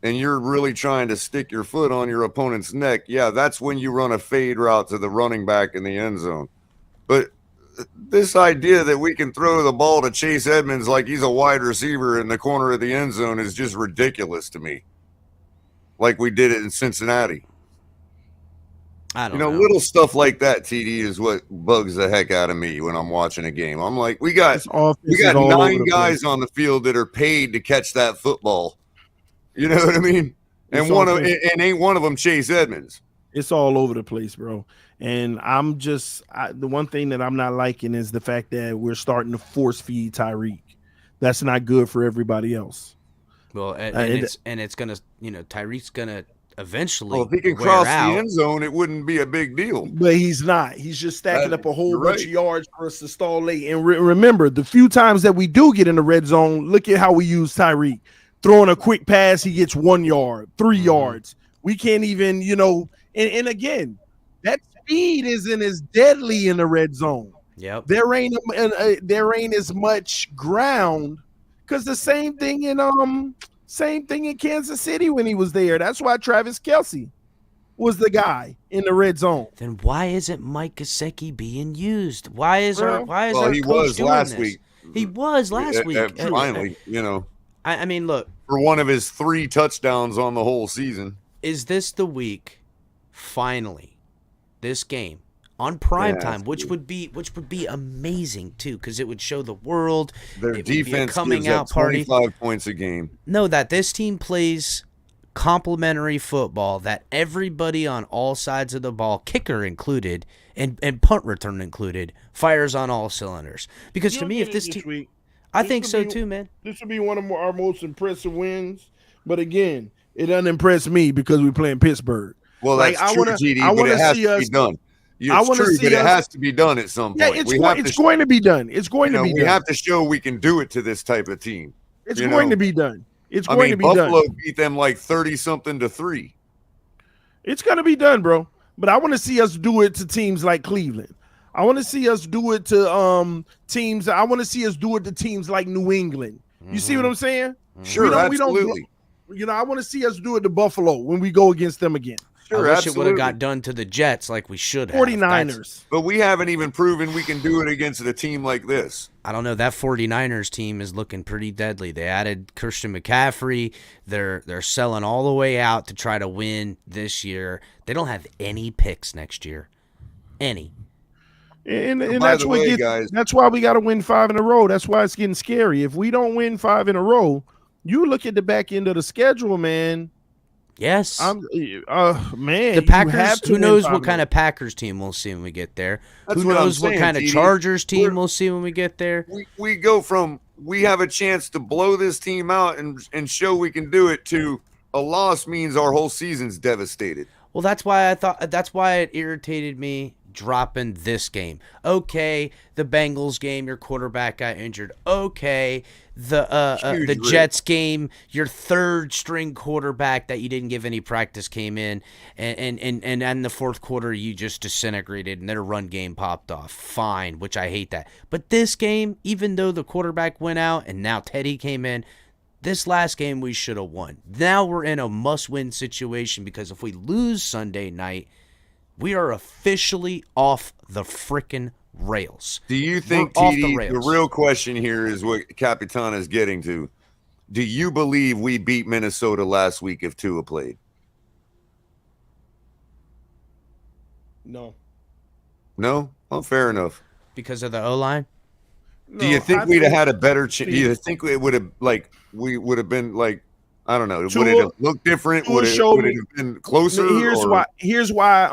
and you're really trying to stick your foot on your opponent's neck, yeah, that's when you run a fade route to the running back in the end zone. But this idea that we can throw the ball to Chase Edmonds like he's a wide receiver in the corner of the end zone is just ridiculous to me. Like we did it in Cincinnati. I don't know. Little stuff like that, TD, is what bugs the heck out of me when I'm watching a game. I'm like, we got 9 guys on the field that are paid to catch that football. You know what I mean? And ain't one of them Chase Edmonds. It's all over the place, bro. And the one thing that I'm not liking is the fact that we're starting to force feed Tyreek. That's not good for everybody else. Well, it's gonna, Tyreek's gonna eventually. Well, if he can cross the end zone, it wouldn't be a big deal. But he's not. He's just stacking up a whole bunch of yards for us to stall late. And remember, the few times that we do get in the red zone, look at how we use Tyreek. Throwing a quick pass, he gets 1 yard, 3 yards. We can't even, and again, that speed isn't as deadly in the red zone. Yep. There ain't as much ground, because the same thing in Kansas City when he was there. That's why Travis Kelce was the guy in the red zone. Then why isn't Mike Gesicki being used? Why is our he coach was doing last this? week. He was last week. Finally, I mean, look. For one of his 3 touchdowns on the whole season. Is this the week, finally, this game on primetime, which would be amazing too, because it would show the world their defense coming gives out party. 25 points a game. No, that this team plays complementary football, that everybody on all sides of the ball, kicker included, and punt return included, fires on all cylinders. Because to me, if this team, I think so too, man. This would be one of our most impressive wins. But again, it doesn't impress me because we're playing Pittsburgh. Well, that's true, GD, but it has to be done. It's true, but it has to be done at some point. Yeah, it's going to be done. It's going to be done. We have to show we can do it to this type of team. It's going to be done. It's going to be done. Buffalo beat them like 30-something to 3. It's going to be done, bro. But I want to see us do it to teams like Cleveland. I want to see us do it to teams. I want to see us do it to teams like New England. You see what I'm saying? Sure, absolutely. I want to see us do it to Buffalo when we go against them again. Sure, I wish it would have got done to the Jets like we should have. 49ers. But we haven't even proven we can do it against a team like this. I don't know. That 49ers team is looking pretty deadly. They added Christian McCaffrey. They're selling all the way out to try to win this year. They don't have any picks next year. Any. And that's that's why we got to win 5 in a row. That's why it's getting scary. If we don't win 5 in a row, you look at the back end of the schedule, man. Yes. Man. The Packers, who knows what kind of Packers team we'll see when we get there. Who knows what kind of Chargers team we'll see when we get there. We go from we have a chance to blow this team out and show we can do it to a loss means our whole season's devastated. Well, that's why it irritated me dropping this game. Okay, the Bengals game, your quarterback got injured. Okay, the Jets game, your third string quarterback that you didn't give any practice came in, and in the fourth quarter you just disintegrated and their run game popped off. Fine, which I hate that. But this game, even though the quarterback went out and now Teddy came in, this last game we should have won. Now we're in a must-win situation because if we lose Sunday night, we are officially off the frickin' rails. Do you think, TD, the real question here is what Capitan is getting to? Do you believe we beat Minnesota last week if Tua played? No. No? Oh, fair enough. Because of the O-line? Do you think we'd have had a better chance? Do you think it would have, like, we would have been, like, I don't know. Would it have looked different? Would it have been closer? Here's why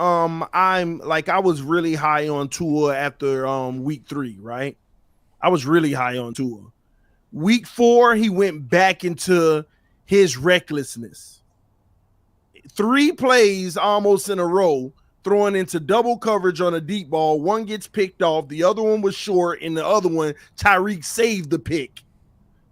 I'm like, I was really high on Tua after week 3, right? I was really high on Tua. Week 4, he went back into his recklessness. 3 plays almost in a row, throwing into double coverage on a deep ball. One gets picked off, the other one was short, and the other one, Tyreek saved the pick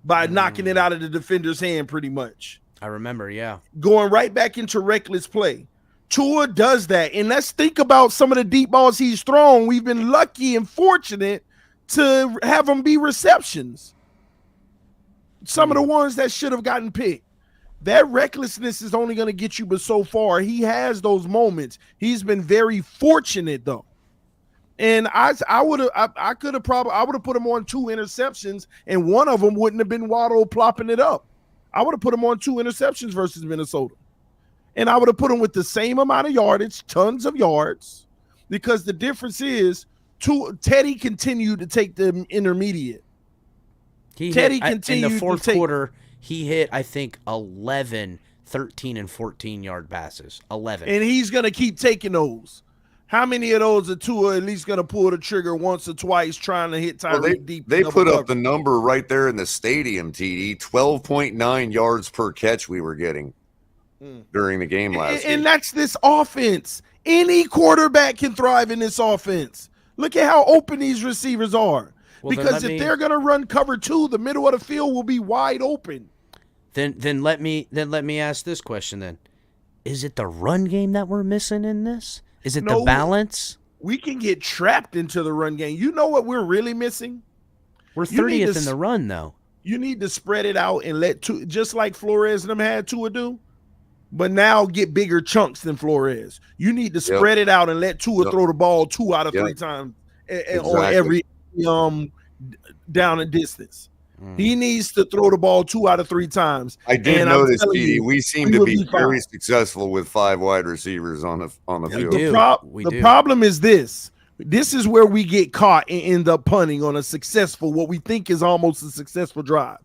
by knocking it out of the defender's hand pretty much. I remember, yeah. Going right back into reckless play. Tua does that. And let's think about some of the deep balls he's thrown. We've been lucky and fortunate to have them be receptions. Some of the ones that should have gotten picked. That recklessness is only going to get you but so far. He has those moments. He's been very fortunate though. And I would have put him on 2 interceptions, and one of them wouldn't have been Waddle plopping it up. I would have put him on 2 interceptions versus Minnesota. And I would have put him with the same amount of yardage, tons of yards, because the difference is Teddy continued to take the intermediate. Teddy continued in the fourth quarter. He hit, I think, 11, 13, and 14-yard passes. 11. And he's going to keep taking those. How many of those are Tua at least going to pull the trigger once or twice trying to hit Tyreek deep? They put up the number right there in the stadium, TD. 12.9 yards per catch we were getting during the game last week. And that's this offense. Any quarterback can thrive in this offense. Look at how open these receivers are. Well, because if they're going to run cover 2, the middle of the field will be wide open. Then let me ask this question then. Is it the run game that we're missing in this? Is it the balance? We can get trapped into the run game. You know what we're really missing? We're 30th in the run, though. You need to spread it out and let Tua, just like Flores and them had Tua do, but now get bigger chunks than Flores. You need to spread it out and let Tua throw the ball 2 out of 3 times on every down and distance. He needs to throw the ball 2 out of 3 times. I did notice, Petey, we seem to be very successful with 5 wide receivers on the field. The problem is this. This is where we get caught and end up punting on a successful, what we think is almost a successful drive.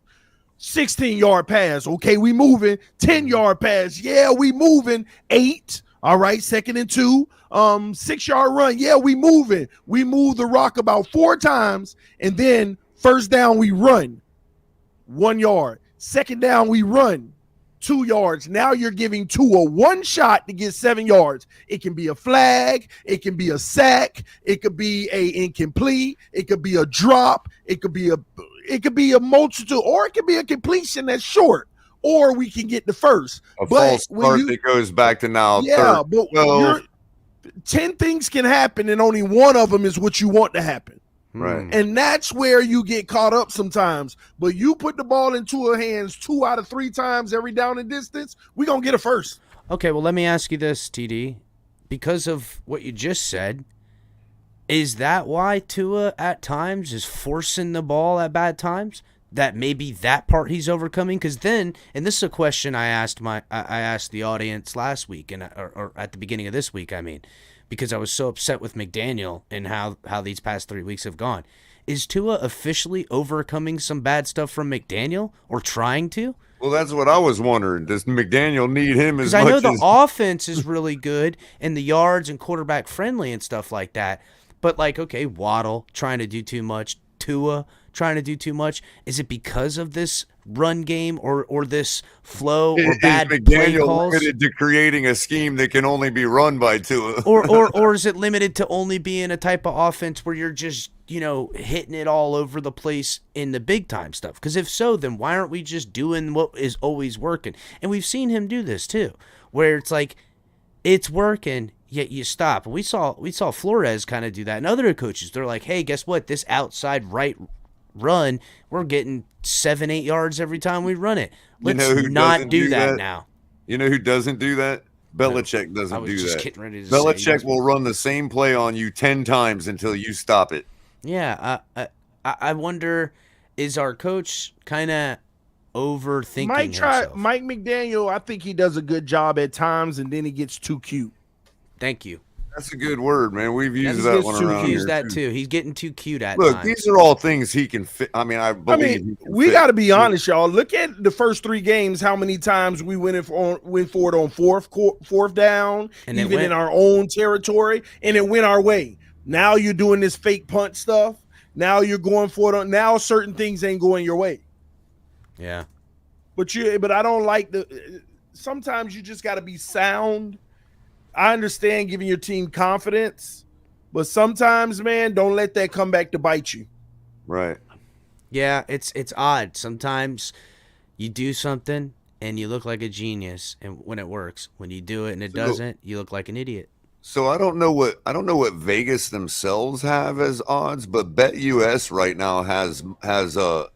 16-yard pass. Okay, we moving. 10-yard pass. Yeah, we moving. 8. All right, 2nd and 2. 6-yard run. Yeah, we moving. We move the rock about 4 times, and then first down we run 1 yard. 2nd down we run 2 yards. Now you're giving Tua 1 shot to get 7 yards. It can be a flag. It can be a sack. It could be a incomplete. It could be a drop. It could be a multitude, or it could be a completion that's short. Or we can get the first. False start that goes back to now. Yeah, but 10 things can happen, and only one of them is what you want to happen. Right. And that's where you get caught up sometimes. But you put the ball into her hands 2 out of 3 times every down and distance, we're going to get a first. Okay, well, let me ask you this, TD. Because of what you just said, is that why Tua at times is forcing the ball at bad times? That maybe that part he's overcoming? Because then, and this is a question I asked the audience last week, or at the beginning of this week, I mean, because I was so upset with McDaniel and how these past 3 weeks have gone. Is Tua officially overcoming some bad stuff from McDaniel, or trying to? Well, that's what I was wondering. Does McDaniel need him as much? Because I know the offense is really good and the yards and quarterback friendly and stuff like that. But like, okay, Waddle trying to do too much, Tua trying to do too much. Is it because of this run game or this flow or bad play calls? Limited to creating a scheme that can only be run by Tua, or is it limited to only being a type of offense where you're just hitting it all over the place in the big time stuff? Because if so, then why aren't we just doing what is always working? And we've seen him do this too, where it's like it's working, yet you stop. We saw Flores kind of do that, and other coaches, they're like, hey, guess what? This outside right run, we're getting 7-8 yards every time we run it. Let's not do that now. You know who doesn't do that? Belichick doesn't do that. Just getting ready to Belichick will run the same play on you 10 times until you stop it. Yeah, I wonder, is our coach kind of overthinking himself? Mike McDaniel, I think he does a good job at times, and then he gets too cute. Thank you. That's a good word, man. We've used He that gets one too around cute. Use here. that too. He's getting too cute at Look, times. these are all things he can fit. I mean, I believe he can we fit. got to be honest, y'all. Look at the first 3 games. How many times we went forward on fourth down, And even in our own territory, and it went our way. Now you're doing this fake punt stuff. Now you're going for it. Now certain things ain't going your way. Yeah. But I don't like sometimes you just got to be sound. I understand giving your team confidence, but sometimes, man, don't let that come back to bite you. Right. Yeah, it's odd. Sometimes you do something and you look like a genius, and when it works, when you do it and it doesn't, you look like an idiot. So I don't know what Vegas themselves have as odds, but BetUS right now has the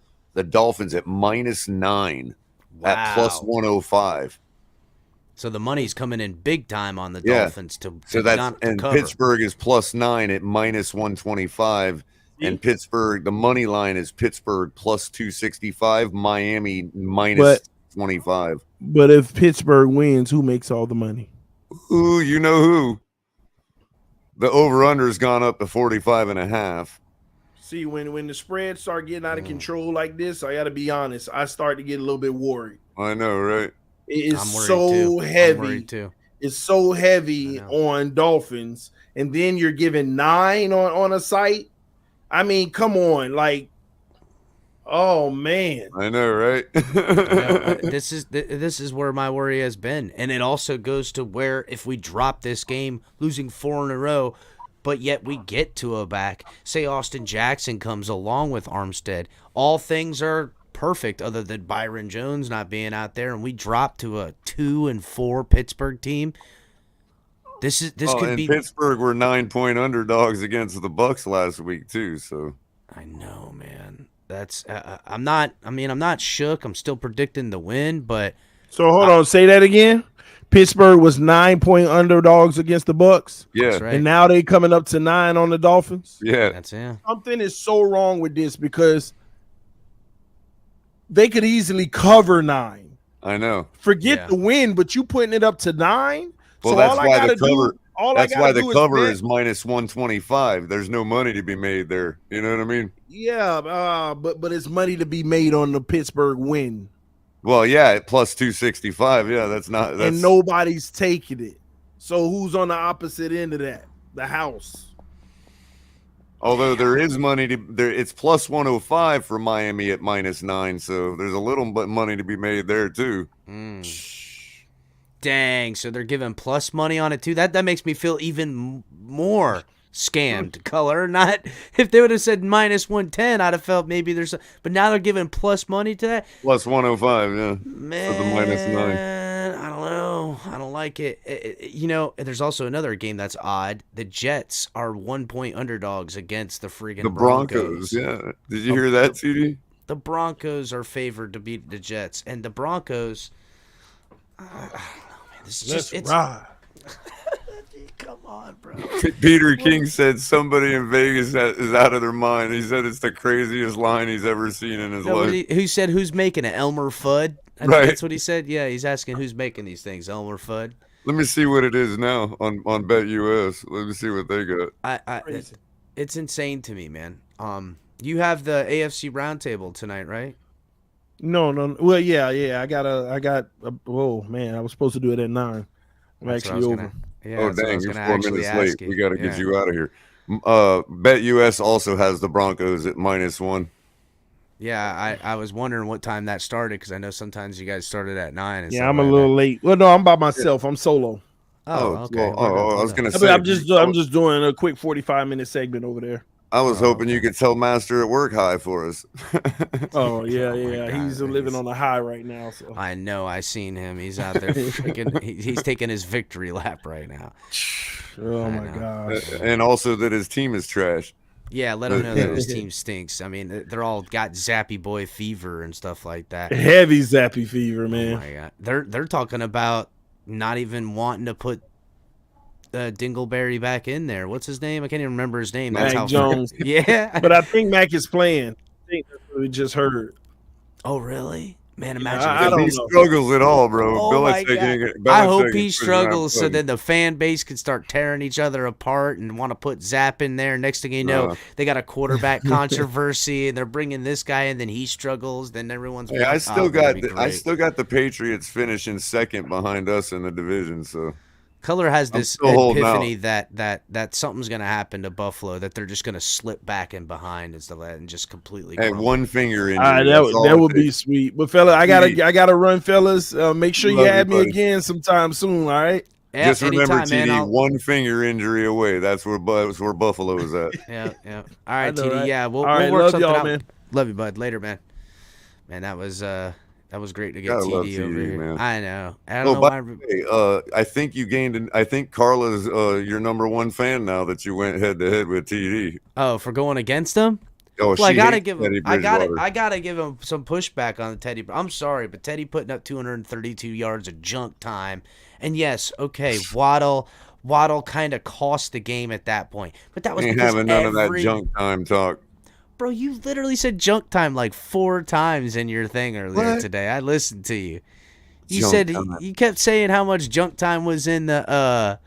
Dolphins at -9 at +105. So the money's coming in big time on the Dolphins to cover. Pittsburgh is +9 at -125, and Pittsburgh, the money line is Pittsburgh +265, Miami -25. But if Pittsburgh wins, who makes all the money? Ooh, you know who? The over/under's gone up to 45.5. See, when the spreads start getting out of control like this, I got to be honest, I start to get a little bit worried. I know, right? It is so heavy. I'm worried too. It's so heavy on Dolphins, and then you're giving 9 on a site. I mean, come on, like, oh man. I know, right? This is where my worry has been, and it also goes to where if we drop this game, losing 4 in a row, but yet we get to a back. Say Austin Jackson comes along with Armstead, all things are perfect other than Byron Jones not being out there, and we drop to a 2-4 Pittsburgh team. This could be Pittsburgh were 9-point underdogs against the Bucks last week too. So I know, man. That's I'm not shook. I'm still predicting the win, but so hold on, say that again. Pittsburgh was 9-point underdogs against the Bucks. Yeah, that's right. And now they coming up to 9 on the Dolphins. Yeah, that's it. Something is so wrong with this because they could easily cover 9. I know. Forget the win, but you putting it up to 9. Well, so that's all I why gotta the cover. do, that's why the cover is -125. There's no money to be made there. You know what I mean? Yeah, but it's money to be made on the Pittsburgh win. Well, yeah, at +265. Yeah, that's and nobody's taking it. So who's on the opposite end of that? The house. Although there is money it's +105 for Miami at -9, so there's a little bit money to be made there too. Dang, so they're giving plus money on it too. That makes me feel even more scammed. Color, not if they would have said -110, I'd have felt maybe there's. But now they're giving plus money to that. +105, yeah. Man, for the -9. I don't know. I don't like it. You know, there's also another game that's odd. The Jets are 1-point underdogs against the freaking Broncos. Yeah, did you hear that, TD? The Broncos are favored to beat the Jets, and the Broncos. I don't know, man. This is Let's just ride. Come on, bro. Peter King said somebody in Vegas is out of their mind. He said it's the craziest line he's ever seen in his life. Who said who's making it? Elmer Fudd? I think that's what he said. Yeah, he's asking who's making these things. Elmer Fudd. Let me see what it is now on BetUS. Let me see what they got. It's insane to me, man. You have the AFC roundtable tonight, right? No. Well, yeah. I got. Oh man, I was supposed to do it at 9. I'm actually over. Oh dang, you're 4 minutes late. We got to get you out of here. BetUS also has the Broncos at -1. Yeah, I was wondering what time that started because I know sometimes you guys started at 9. Yeah, I'm a little late. Well, no, I'm by myself. I'm solo. Oh, okay. I was gonna say. I'm just doing a quick 45-minute segment over there. I was hoping you could tell Master at work hi for us. Oh yeah. God, He's living on a high right now. So I know. I seen him. He's out there. He's taking his victory lap right now. Oh my gosh. And also that his team is trash. Yeah, let him know that his team stinks. I mean, they're all got Zappy Boy fever and stuff like that. Heavy Zappy fever, man. Oh my God. They're talking about not even wanting to put Dingleberry back in there. What's his name? I can't even remember his name. That's Mac Jones. Yeah. But I think Mac is playing. I think that's what we just heard. Oh, really? Man, Yeah, imagine I if If he don't know. struggles at all, bro. Oh my God. Belichick I hope is he pushing struggles that so button. then the fan base can start tearing each other apart and want to put Zap in there. Next thing you know, they got a quarterback controversy and they're bringing this guy and then he struggles. Then everyone's Hey, I still that'd be got I great. still got the Patriots finishing second behind us in the division. So Color has I'm this still holding epiphany out. that something's gonna happen to Buffalo, that they're just gonna slip back in behind and stuff like that and just completely Hey, crumble. one finger All right, injury. That's all that it would be takes. sweet. But fella, I gotta run, fellas. Make sure you Love you, add me buddy. again sometime soon. All right. Yeah, Just remember, anytime, man. TD, one finger injury away. That's where Buffalo is at. Yeah. All right, know, TD. right? Yeah, we'll All right, work love something y'all, out. man. Love you, bud. Later, man. Man, that was great to get Gotta love TD over TD, here. man. I know. I don't Oh, know by why. the way, I think you gained. I think Carla's your number one fan now that you went head to head with TD. Oh, for going against him? Oh, Well, I she gotta hates give Teddy him. Bridgewater. I gotta give him some pushback on Teddy. I'm sorry, but Teddy putting up 232 yards of junk time, and yes, okay, Waddle kind of cost the game at that point, but that was Ain't because having none of that junk time talk. Bro, you literally said junk time like 4 times in your thing earlier What? today. I listened to you. You Junk said time. you kept saying how much junk time was in the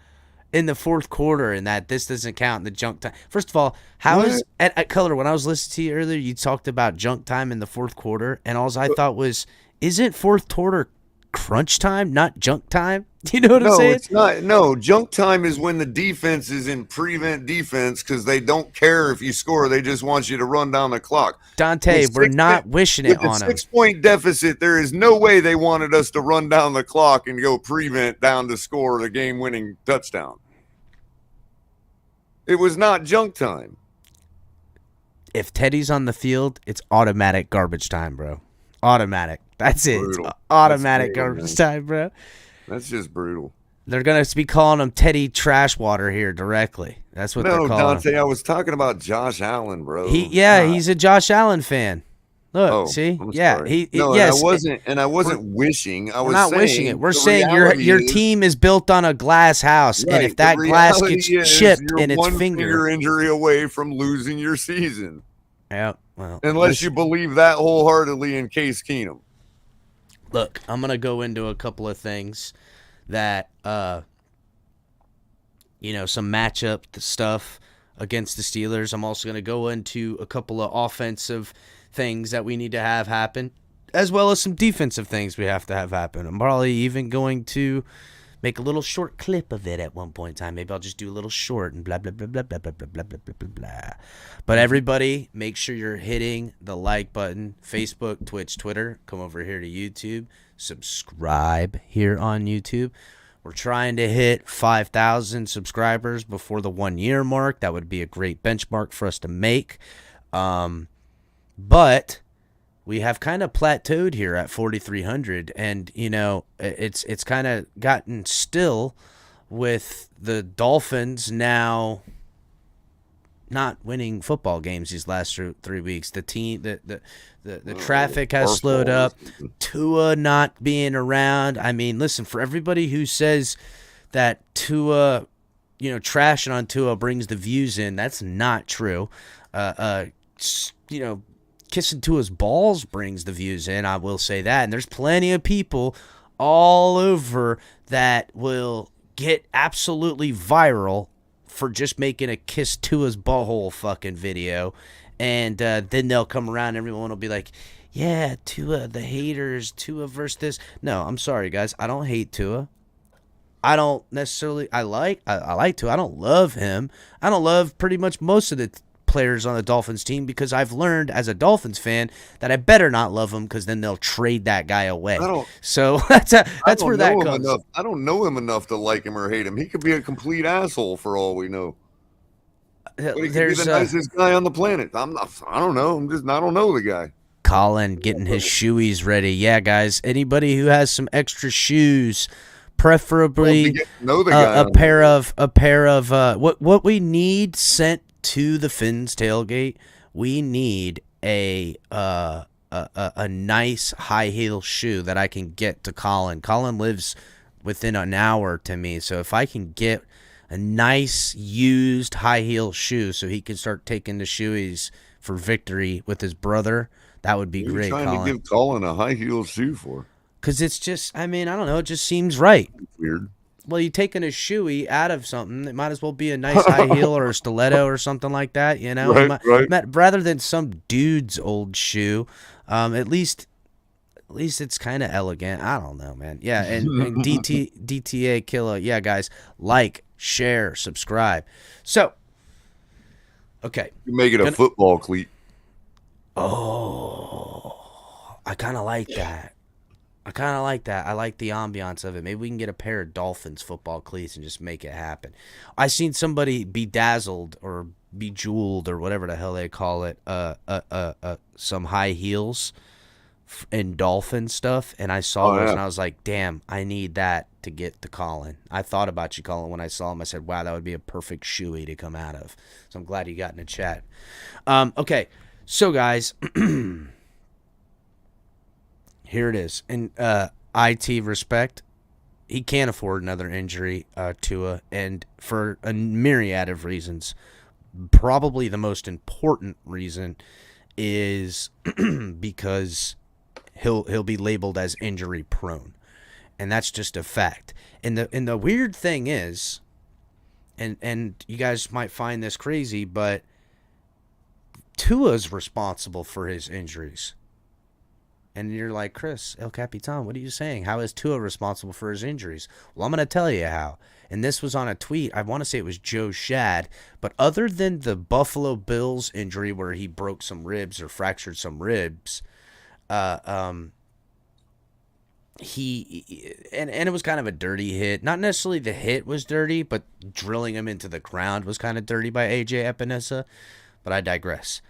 fourth quarter and that this doesn't count in the junk time. First of all, how is at Color, when I was listening to you earlier, you talked about junk time in the fourth quarter, and all I thought was, isn't fourth quarter crunch time, not junk time? You know what I'm No, saying? it's not. No, junk time is when the defense is in prevent defense because they don't care if you score. They just want you to run down the clock. Dante, With we're six- not wishing it With the on them. 6-point deficit, there is no way they wanted us to run down the clock and go prevent down to score the game-winning touchdown. It was not junk time. If Teddy's on the field, it's automatic garbage time, bro. Automatic. That's it. It's Brutal. automatic That's brutal, garbage man. time, bro. That's just brutal. They're going to be calling him Teddy Trashwater here directly. That's what they're No, calling Dante, him. I was talking about Josh Allen, bro. He's a Josh Allen fan. Look, Oh, see? I'm Yeah, sorry. yes. I wasn't wishing. I We're was not saying wishing it. We're the saying reality your is- team is built on a glass house, and Right, if that the glass reality gets is chipped you're in its one finger, injury away from losing your season. yeah. Well, Unless you believe that wholeheartedly in Case Keenum. look, I'm gonna go into a couple of things that some matchup stuff against the Steelers. I'm also gonna go into a couple of offensive things that we need to have happen, as well as some defensive things we have to have happen. I'm probably even going to make a little short clip of it at one point in time. Maybe I'll just do a little short and blah, blah, blah, blah, blah, blah, blah, blah, blah, blah, blah. But everybody, make sure you're hitting the like button. Facebook, Twitch, Twitter. Come over here to YouTube. Subscribe here on YouTube. We're trying to hit 5,000 subscribers before the 1 year mark. That would be a great benchmark for us to make. But we have kind of plateaued here at 4,300, and it's kind of gotten still with the Dolphins now not winning football games these last 3 weeks. The team, the traffic has slowed up. Tua not being around. I mean, listen, for everybody who says that Tua, trashing on Tua brings the views in, that's not true. Kissing Tua's balls brings the views in, I will say that. And there's plenty of people all over that will get absolutely viral for just making a kiss Tua's butthole fucking video. And then they'll come around and everyone will be like, yeah, Tua, the haters, Tua versus this. No, I'm sorry, guys. I don't hate Tua. I don't necessarily, I like Tua. I don't love him. I don't love pretty much most of the players on the Dolphins team because I've learned as a Dolphins fan that I better not love him because then they'll trade that guy away. So that's where that comes. I don't know him enough to like him or hate him. He could be a complete asshole for all we know. But he could be the nicest guy on the planet. I don't know. I don't know the guy. Colin getting his shoeies ready. Yeah, guys. Anybody who has some extra shoes, preferably a pair of what we need sent to the Phins tailgate. We need a nice high heel shoe that I can get to Colin. Colin lives within an hour to me, so if I can get a nice used high heel shoe so he can start taking the shoeies for victory with his brother, That would be What are you great, trying to Colin. give Colin a high heel shoe for? Because it's just, I mean, I don't know. It just seems right. Weird. Well, you're taking a shoey out of something. It might as well be a nice high heel or a stiletto or something like that, you know? Right. Rather than some dude's old shoe. At least it's kind of elegant. I don't know, man. Yeah, and DTA Killer. Yeah, guys, like, share, subscribe. So, okay. You make it a football cleat. Oh, I kind of like that. I like the ambiance of it. Maybe we can get a pair of Dolphins football cleats and just make it happen. I seen somebody bedazzled or bejeweled or whatever the hell they call it, some high heels and Dolphin stuff, and I saw those and I was like, damn, I need that to get to Colin. I thought about you, Colin, when I saw him. I said, wow, that would be a perfect shoey to come out of. So I'm glad you got in the chat. Okay, so guys. Here it is. In IT respect, he can't afford another injury, Tua, and for a myriad of reasons. Probably the most important reason is because he'll be labeled as injury prone, and that's just a fact. And the weird thing is, and you guys might find this crazy, but Tua's responsible for his injuries. And you're like, Chris, El Capitan, what are you saying? How is Tua responsible for his injuries? Well, I'm going to tell you how. And this was on a tweet. I want to say it was Joe Shad. But other than the Buffalo Bills injury where he broke some ribs or fractured some ribs, and it was kind of a dirty hit. Not necessarily the hit was dirty, but drilling him into the ground was kind of dirty by AJ Epinesa. But I digress.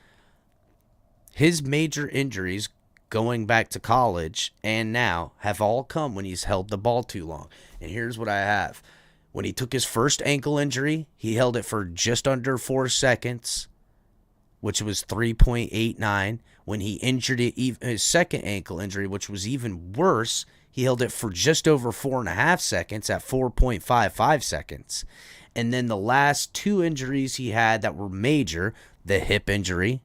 His major injuries going back to college and now have all come when he's held the ball too long. And here's what I have. When he took his first ankle injury, he held it for just under 4 seconds, which was 3.89. When he injured his second ankle injury, which was even worse, he held it for just over 4.5 seconds at 4.55 seconds. And then the last two injuries he had that were major, the hip injury,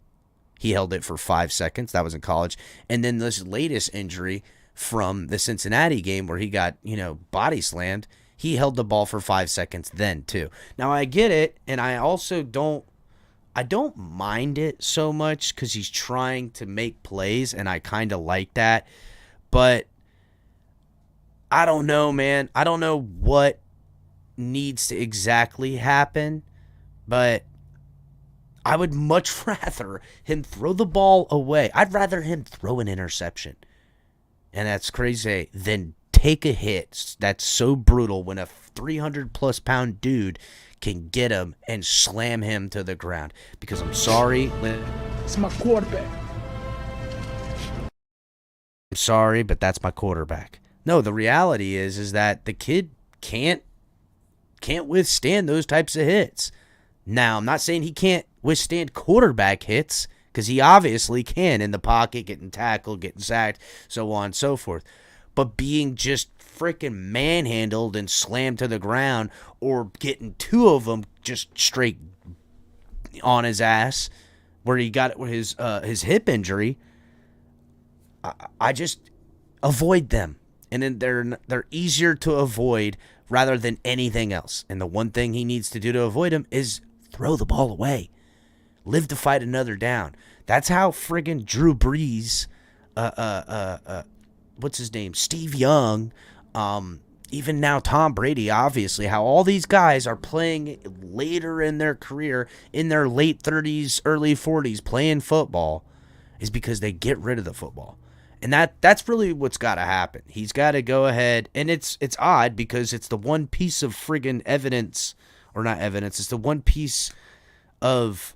he held it for 5 seconds. That was in college. And then this latest injury from the Cincinnati game where he got, body slammed, he held the ball for 5 seconds then too. Now I get it, and I also don't mind it so much because he's trying to make plays, and I kind of like that. But I don't know, man. I don't know what needs to exactly happen, but I would much rather him throw the ball away. I'd rather him throw an interception. And that's crazy. Than take a hit that's so brutal when a 300-plus pound dude can get him and slam him to the ground. Because I'm sorry. It's my quarterback. I'm sorry, but that's my quarterback. No, the reality is that the kid can't withstand those types of hits. Now, I'm not saying he can't withstand quarterback hits, because he obviously can in the pocket, getting tackled, getting sacked, so on and so forth. But being just freaking manhandled and slammed to the ground, or getting two of them just straight on his ass, where he got his hip injury, I just avoid them. And then they're easier to avoid rather than anything else. And the one thing he needs to do to avoid them is throw the ball away. Live to fight another down. That's how friggin' Drew Brees, what's his name? Steve Young, even now Tom Brady, obviously, how all these guys are playing later in their career, in their late 30s, early 40s, playing football, is because they get rid of the football. And that's really what's got to happen. He's got to go ahead, and it's odd because it's the one piece of friggin' evidence, or not evidence, it's the one piece of,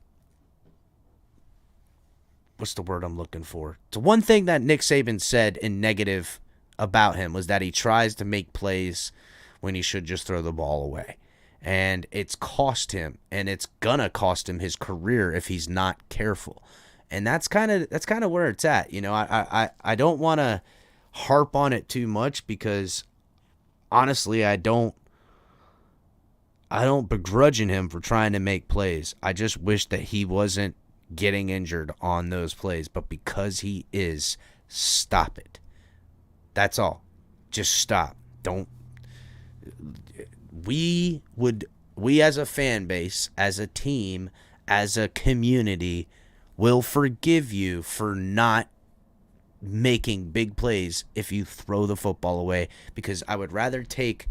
what's the word I'm looking for? The one thing that Nick Saban said in negative about him was that he tries to make plays when he should just throw the ball away. And it's cost him, and it's gonna cost him his career if he's not careful. And that's kind of where it's at. I don't want to harp on it too much because honestly, I don't begrudge him for trying to make plays. I just wish that he wasn't getting injured on those plays, but because he is, stop it. That's all. Just stop. Don't. We as a fan base, as a team, as a community, will forgive you for not making big plays if you throw the football away, because I would rather take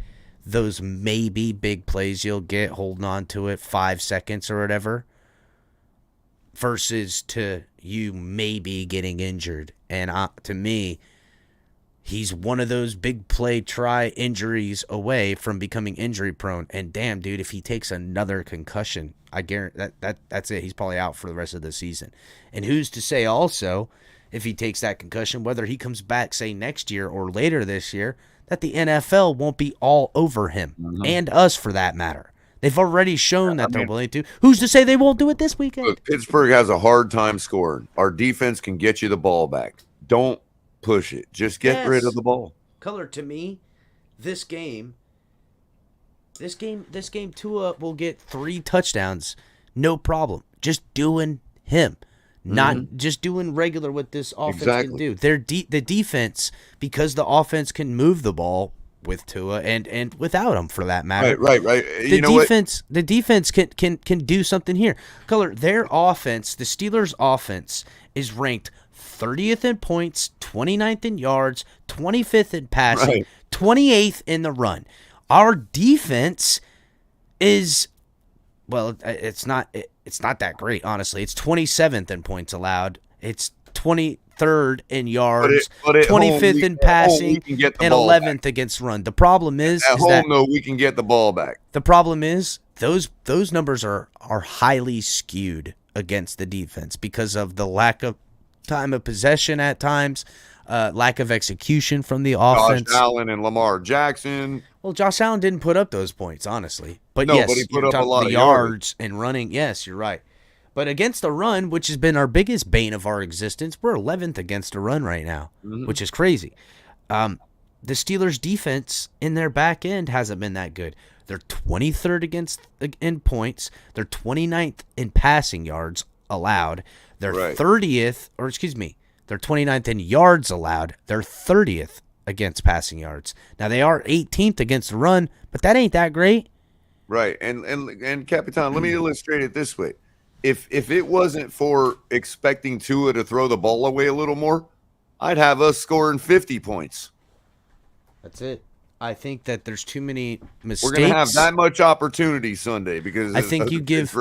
those maybe big plays you'll get holding on to it 5 seconds or whatever versus to you maybe getting injured. And to me, he's one of those big play try injuries away from becoming injury prone. And damn, dude, if he takes another concussion, I guarantee that's it. He's probably out for the rest of the season. And who's to say also, if he takes that concussion, whether he comes back, say, next year or later this year, that the NFL won't be all over him and us for that matter. They've already shown that they're willing to. Who's to say they won't do it this weekend? Look, Pittsburgh has a hard time scoring. Our defense can get you the ball back. Don't push it. Just get rid of the ball. Color, to me, this game, Tua will get 3 touchdowns, no problem. Just doing him. Not just doing regular what this offense can do. The defense, because the offense can move the ball with Tua and without him for that matter. Right. The defense can do something here. Color, their offense, the Steelers' offense, is ranked 30th in points, 29th in yards, 25th in passing, 28th in the run. Our defense is, well, it's not that great, honestly. It's 27th in points allowed. It's 23rd in yards, 25th in passing, and 11th against run. The problem is we can get the ball back. The problem is those numbers are highly skewed against the defense because of the lack of time of possession at times, lack of execution from the offense. Josh Allen and Lamar Jackson. Well, Josh Allen didn't put up those points, honestly. But no, yes, but he put up a lot of yards and running. Yes, you're right. But against the run, which has been our biggest bane of our existence, we're 11th against the run right now, which is crazy. The Steelers' defense in their back end hasn't been that good. They're 23rd in points. They're 29th in passing yards allowed. They're 30th, or excuse me, they're 29th in yards allowed. They're 30th against passing yards. Now, they are 18th against the run, but that ain't that great. Right. And Capitan, let me illustrate it this way. If it wasn't for expecting Tua to throw the ball away a little more, I'd have us scoring 50 points. That's it. I think that there's too many mistakes. We're going to have that much opportunity Sunday because I think you give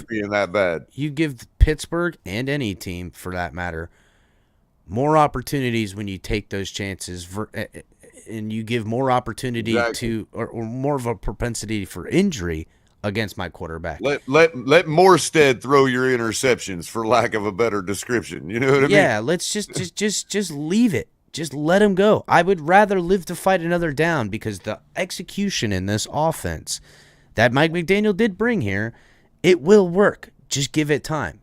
being that bad. You give Pittsburgh and any team for that matter more opportunities when you take those chances and you give more opportunity to or more of a propensity for injury against my quarterback. Let Morstead throw your interceptions, for lack of a better description. You know what I mean? Yeah, let's just leave it. Just let him go. I would rather live to fight another down because the execution in this offense that Mike McDaniel did bring here, it will work. Just give it time.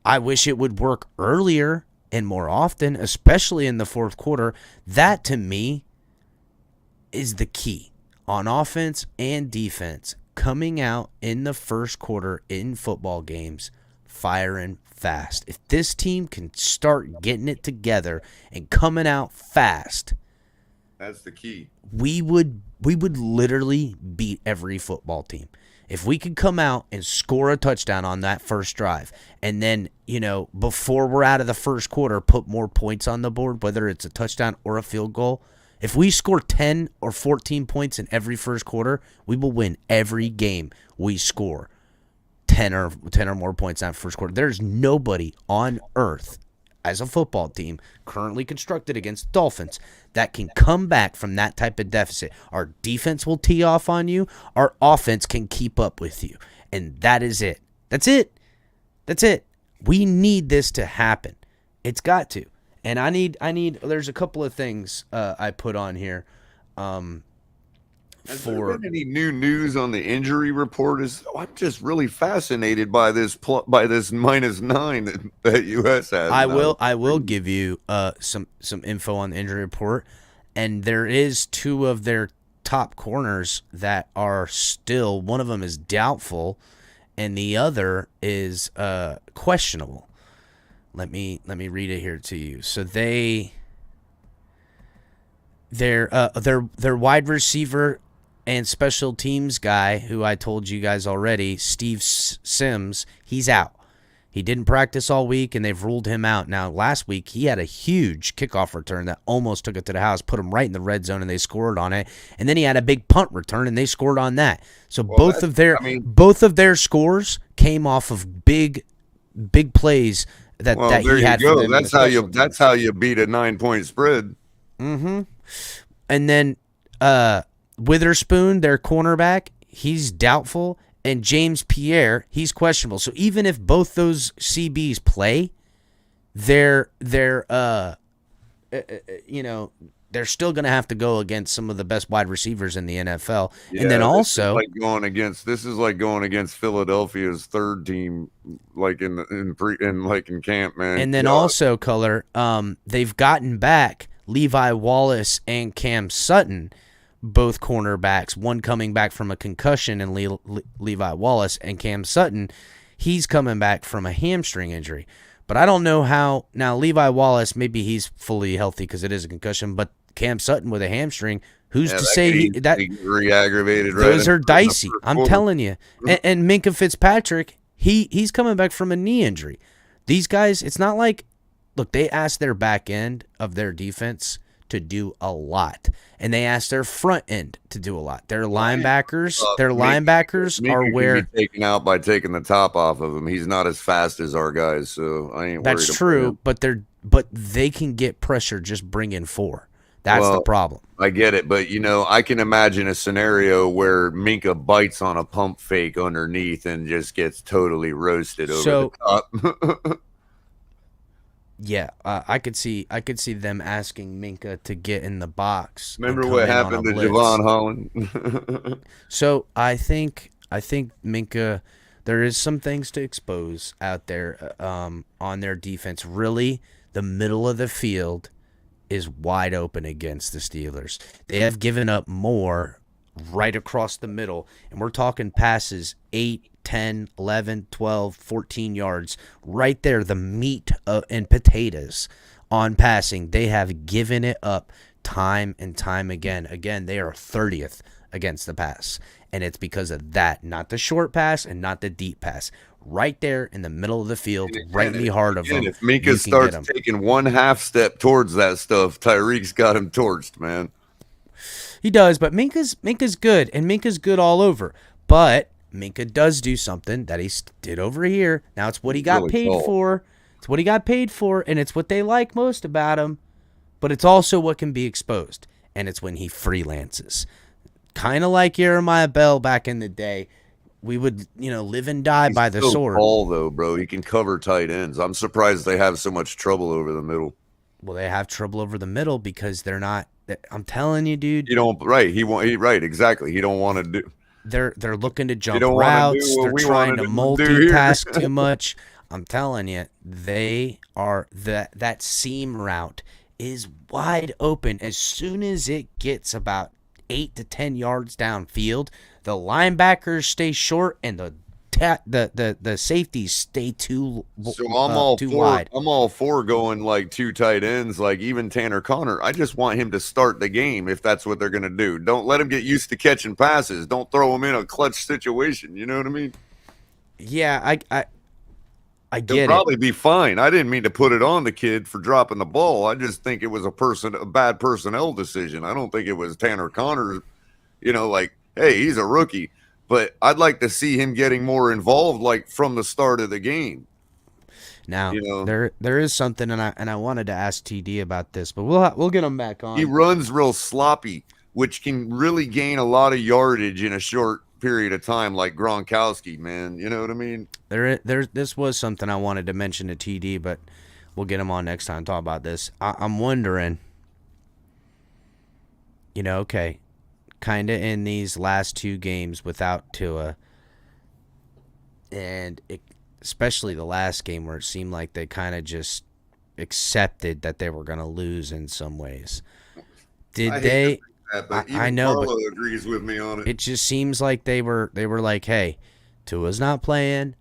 I wish it would work earlier and more often, especially in the fourth quarter. That, to me, is the key on offense and defense. Coming out in the first quarter in football games, firing fast. If this team can start getting it together and coming out fast, that's the key. We would literally beat every football team. If we could come out and score a touchdown on that first drive, and then, before we're out of the first quarter, put more points on the board, whether it's a touchdown or a field goal. If we score 10 or 14 points in every first quarter, we will win every game we score 10 or more points in that first quarter. There's nobody on earth as a football team currently constructed against Dolphins that can come back from that type of deficit. Our defense will tee off on you. Our offense can keep up with you. And that is it. That's it. We need this to happen. It's got to. And I need. There's a couple of things I put on here. Has there been any new news on the injury report? I'm just really fascinated by this -9 that US has. I will give you some info on the injury report, and there is 2 of their top corners that are still. One of them is doubtful, and the other is questionable. Let me read it here to you. So their wide receiver and special teams guy, who I told you guys already, Steve Sims, he's out. He didn't practice all week, and they've ruled him out. Now, last week, he had a huge kickoff return that almost took it to the house, put him right in the red zone, and they scored on it. And then he had a big punt return, and they scored on that. So both of their scores came off of big plays that he had. There you go. That's how you beat a 9-point spread. Mm-hmm. And then Witherspoon, their cornerback, he's doubtful. And James Pierre, he's questionable. So even if both those CBs play, they're still going to have to go against some of the best wide receivers in the NFL. Yeah, and then also this is like going against Philadelphia's third team, like in camp, man. And then also, Color, they've gotten back Levi Wallace and Cam Sutton, both cornerbacks, one coming back from a concussion and Levi Wallace, and Cam Sutton, he's coming back from a hamstring injury. But I don't know how. Now, Levi Wallace, maybe he's fully healthy because it is a concussion, but Cam Sutton with a hamstring, who's to say that re-aggravated? Those are dicey. I'm telling you. And Minkah Fitzpatrick, he's coming back from a knee injury. These guys, it's not like, look, they asked their back end of their defense to do a lot, and they asked their front end to do a lot. Their linebackers, are where taken out by taking the top off of him. He's not as fast as our guys, so I ain't. That's true, but they can get pressure just bringing 4. That's the problem. I get it, but I can imagine a scenario where Minkah bites on a pump fake underneath and just gets totally roasted over the top. Yeah, I could see them asking Minkah to get in the box. Remember what happened to Javon Holland? So I think Minkah, there is some things to expose out there on their defense. Really, the middle of the field is wide open against the Steelers. They have given up more right across the middle, and we're talking passes 8, 10, 11, 12, 14 yards. Right there, the meat and potatoes on passing. They have given it up time and time again. Again, they are 30th against the pass, and it's because of that, not the short pass and not the deep pass. Right there in the middle of the field, right in the heart of them. If Minkah starts taking one half step towards that stuff, Tyreek's got him torched, man. He does, but Minkah's good, and Minkah's good all over. But Minkah does do something that he did over here. Now, it's what he got paid for. It's what he got paid for, and it's what they like most about him. But it's also what can be exposed, and it's when he freelances. Kind of like Jeremiah Bell back in the day. We would, live and die by the sword. He's so tall, though, bro. He can cover tight ends. I'm surprised they have so much trouble over the middle. Well, they have trouble over the middle because they're not. I'm telling you, dude. You don't. Right. Right. Exactly. He don't want to do. They're looking to jump routes. They're trying to multitask too much. I'm telling you, they are that seam route is wide open. As soon as it gets about 8 to 10 yards downfield, the linebackers stay short and the safeties stay too wide. I'm all for going like 2 tight ends, like even Tanner Conner. I just want him to start the game if that's what they're going to do. Don't let him get used to catching passes. Don't throw him in a clutch situation. You know what I mean? Yeah, I get it. He'll probably be fine. I didn't mean to put it on the kid for dropping the ball. I just think it was a bad personnel decision. I don't think it was Tanner Conner, like, hey, he's a rookie. But I'd like to see him getting more involved, like from the start of the game. Now, there is something, and I wanted to ask TD about this, but we'll get him back on. He runs real sloppy, which can really gain a lot of yardage in a short period of time, like Gronkowski, man. You know what I mean? This was something I wanted to mention to TD, but we'll get him on next time to talk about this. I'm wondering, okay. Kind of in these last 2 games without Tua, and especially the last game where it seemed like they kind of just accepted that they were going to lose in some ways. I know, Carlo agrees with me on it. It just seems like they were like, hey, Tua's not playing.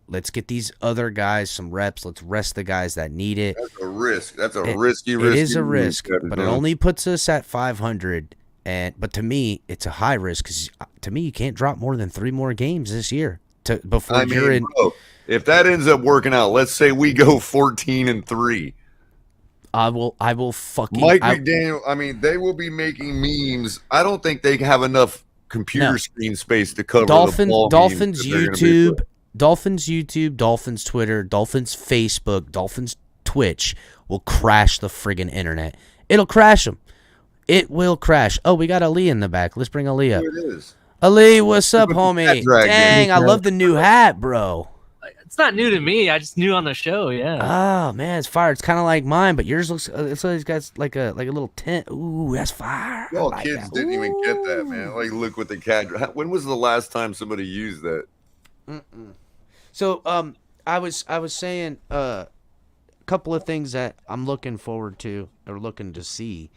Let's get these other guys some reps. Let's rest the guys that need it. That's a risk. That's a risky. It is a risk, but it only puts us at 500. But to me, it's a high risk because to me, you can't drop more than 3 more games this year before you're in. Bro, if that ends up working out, let's say we go 14-3. I will fucking Mike McDaniel. I mean, they will be making memes. I don't think they have enough computer screen space to cover Dolphins YouTube. Dolphins YouTube, Dolphins Twitter, Dolphins Facebook, Dolphins Twitch will crash the friggin' internet. It'll crash them. It will crash. Oh, we got Ali in the back. Let's bring Ali up. Here it is. Ali, what's up, homie? Dragon. Dang, I love the new hat, bro. It's not new to me. I just knew on the show. Yeah. Oh man, it's fire. It's kind of like mine, but yours looks. It's got like a little tint. Ooh, that's fire. Y'all kids didn't even get that, man. Like, look with the cat. When was the last time somebody used that? So, I was saying a couple of things that I'm looking forward to or looking to see,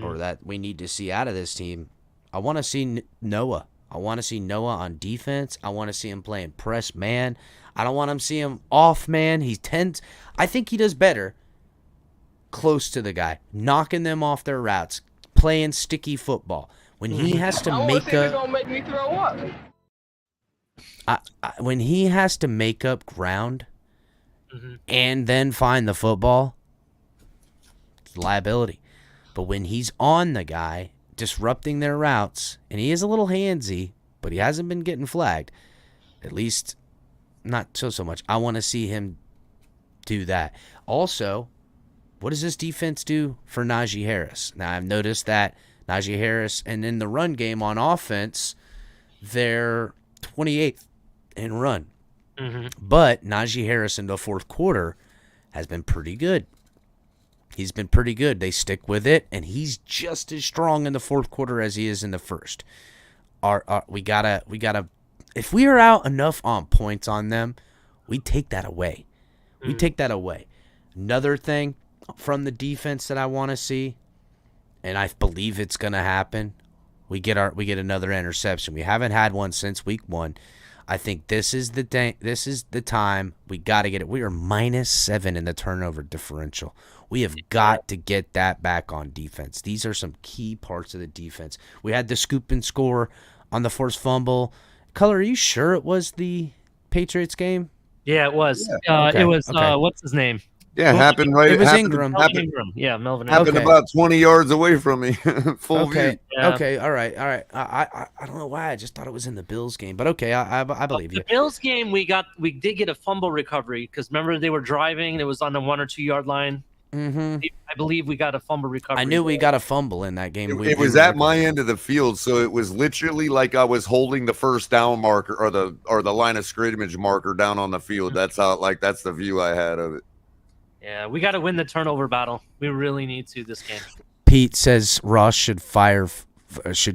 or that we need to see out of this team. I want to see Noah. I want to see Noah on defense. I want to see him playing press man. I don't want him to see him off man. I think he does better close to the guy, knocking them off their routes, playing sticky football. When he has to make me throw up. When he has to make up ground and then find the football, it's a liability. But when he's on the guy, disrupting their routes, and he is a little handsy, but he hasn't been getting flagged, at least not so much. I want to see him do that. Also, what does this defense do for Najee Harris? Now, I've noticed that Najee Harris, and in the run game on offense, they're 28th in run. But Najee Harris in the fourth quarter has been pretty good. He's been pretty good. They stick with it, and he's just as strong in the fourth quarter as he is in the first. We gotta. If we are out enough on points on them, we take that away. We take that away. Another thing from the defense that I want to see, and I believe it's gonna happen, we get another interception. We haven't had one since week 1. I think this is the day. This is the time we got to get it. We are -7 in the turnover differential. We have got to get that back on defense. These are some key parts of the defense. We had the scoop and score on the forced fumble. Color, are you sure it was the Patriots game? Yeah, it was. Okay, It was. okay. What's his name? Yeah, happened right. It was happened, Ingram. Melvin Ingram. Yeah, Melvin Ingram. Happened Okay. about 20 yards away from me. Full view. Yeah. Okay, all right. I don't know why. I just thought it was in the Bills game, but okay, I believe you. The Bills game, we did get a fumble recovery because remember they were driving. It was on the 1 or 2 yard line. Mm-hmm. I believe we got a fumble recovery. I knew we got a fumble in that game. It was at my end of the field, so it was literally like I was holding the first down marker or the line of scrimmage marker down on the field. That's how that's the view I had of it. Yeah, we got to win the turnover battle. We really need to this game. Pete says Ross should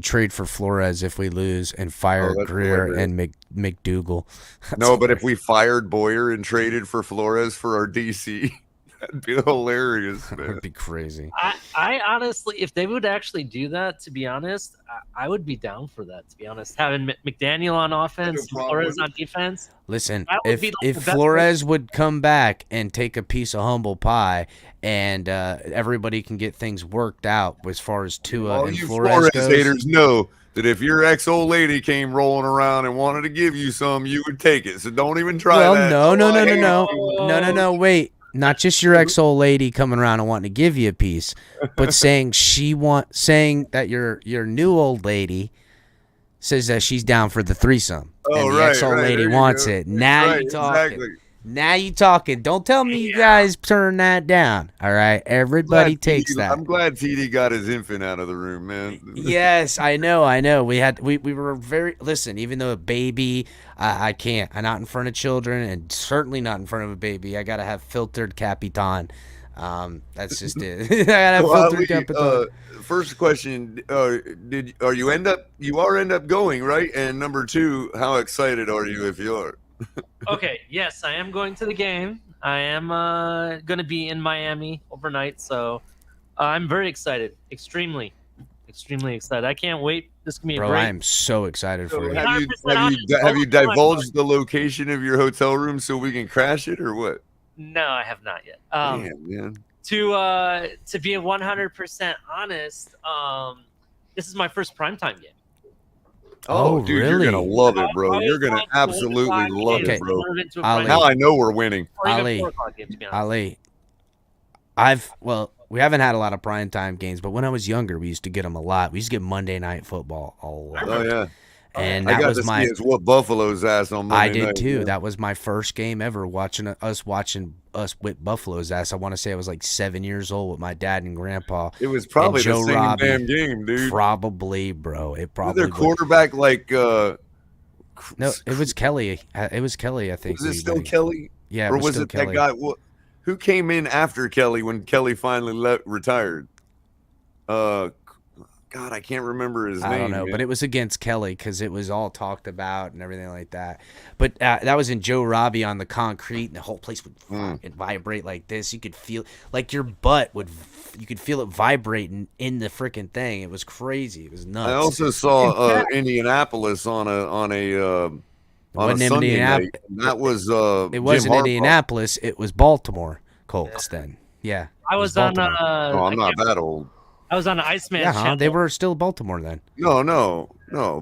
trade for Flores if we lose and fire Greer and McDougal. No, but if we fired Boyer and traded for Flores for our DC, that'd be hilarious, That man. would be crazy. I honestly, if they would actually do that, to be honest, I would be down for that, to be honest. Having McDaniel on offense, and Flores on defense. Listen, That would if be like the best Flores would come back and take a piece of humble pie and everybody can get things worked out as far as Tua All and you Flores Flores goes. haters know that if your ex-old lady came rolling around and wanted to give you some, you would take it. So don't even try Well, that. no, wait. Not just your ex-old lady coming around and wanting to give you a piece, but saying that your new old lady says that she's down for the threesome. And the ex-old lady wants it. Now you talking. Exactly. Now you talking. Don't tell me you guys turn that down. All right, everybody takes that. I'm glad TD got his infant out of the room, man. Yes, I know. We were very listen. Even though a baby, I can't. I'm not in front of children, and certainly not in front of a baby. I gotta have filtered Capitan. That's just it. I gotta have filtered Capitan. First question: you end up going, right? And number 2, how excited are you if you are? Okay, yes, I am going to the game. I am going to be in Miami overnight, so I'm very excited, extremely. extremely excited. I can't wait. This can be a Bro, great. I am so excited for So you. have you 100% honest. have you divulged the location of your hotel room so we can crash it or what? No, I have not yet. Damn, man. To be 100% honest, this is my first primetime game. Oh, dude, really? you're gonna love it, bro. I You're gonna want absolutely 4 to 5 love games it, bro. to turn into a Ali. primetime Now I know we're winning. or even Ali. 4 o'clock game, to be honest. Ali, we haven't had a lot of primetime games, but when I was younger, we used to get them a lot. We used to get Monday Night Football a lot. Oh yeah, And I that got was to my see us whoop Buffalo's ass on Monday I did night, too. man. That was my first game ever watching us whip Buffalo's ass. I want to say I was like 7 years old with my dad and grandpa. It was probably the Joe same Robbie. damn game, dude. Probably, bro. It Was probably their quarterback like No, it was Kelly. It was Kelly, I think. Was it still Kelly? Yeah, Or it was still it Kelly. that guy? Who came in after Kelly when Kelly finally retired? God, I can't remember his name. I don't know, man. but it was against Kelly because it was all talked about and everything like that. But that was in Joe Robbie on the concrete, and the whole place would fucking vibrate like this. You could feel like your butt would. You could feel it vibrating in the freaking thing. It was crazy. It was nuts. I also saw Indianapolis on a wasn't in Sunday Indianapolis. night. That was It wasn't Jim Harbaugh. Indianapolis. It was Baltimore Colts then. Yeah. I it was on. Baltimore. Oh, I'm not that old. I was on the Iceman Yeah, channel. they were still Baltimore then. No.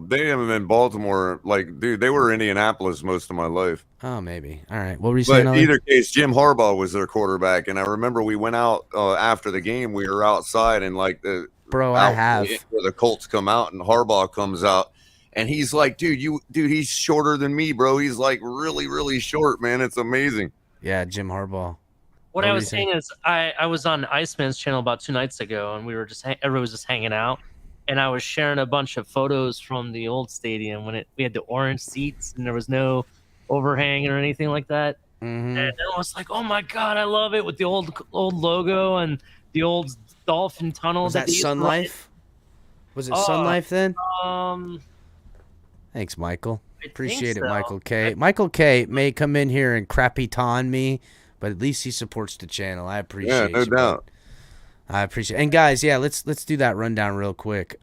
They haven't been Baltimore. Like, dude, they were Indianapolis most of my life. Oh, maybe. All right. What were you But saying? in Ollie? either case, Jim Harbaugh was their quarterback, and I remember we went out after the game. We were outside, and like Bro, I out have. where the Colts come out, and Harbaugh comes out, and he's like, dude, he's shorter than me, bro. He's like really, really short, man. It's amazing. Yeah, Jim Harbaugh. What What I were was you saying? saying is, I was on Iceman's channel about 2 nights ago, and we were just everyone was just hanging out, and I was sharing a bunch of photos from the old stadium when we had the orange seats and there was no overhang or anything like that. Mm-hmm. And I was like, "Oh my god, I love it!" With the old logo and the old dolphin tunnel. Was that they used to Sun run. Life? Was it Sun Life then? Um, Thanks, Michael. think Appreciate it, so. Michael K. Michael K may come in here and Capitan me, but at least he supports the channel. I appreciate Yeah, no you, bro. doubt. I appreciate. And guys, yeah, let's do that rundown real quick.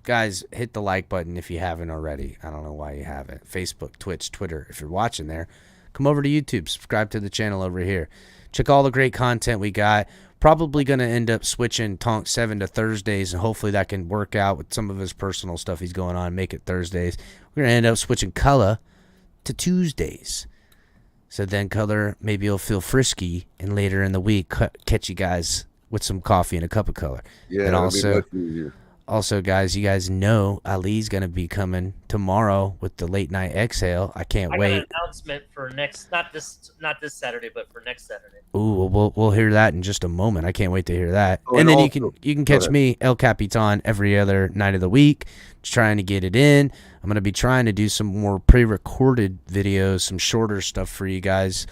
Guys, hit the like button if you haven't already. I don't know why you haven't. Facebook, Twitch, Twitter. If you're watching there, come over to YouTube. Subscribe to the channel over here. Check all the great content we got. Probably going to end up switching Tonk 7 to Thursdays, and hopefully that can work out with some of his personal stuff he's going on. Make it Thursdays. We're going to end up switching Color to Tuesdays. So then Color, maybe he'll feel frisky, and later in the week, catch you guys with some coffee and a cup of Color. Yeah, and that'd be much easier. Also, guys, you guys know Ali's going to be coming tomorrow with the late night exhale. I can't I got wait. an announcement for not this Saturday, but for next Saturday. Ooh, we'll hear that in just a moment. I can't wait to hear that. Oh, and and then also- you can catch ahead. me, El Capitan, every other night of the week, just trying to get it in. I'm going to be trying to do some more pre-recorded videos, some shorter stuff for you guys.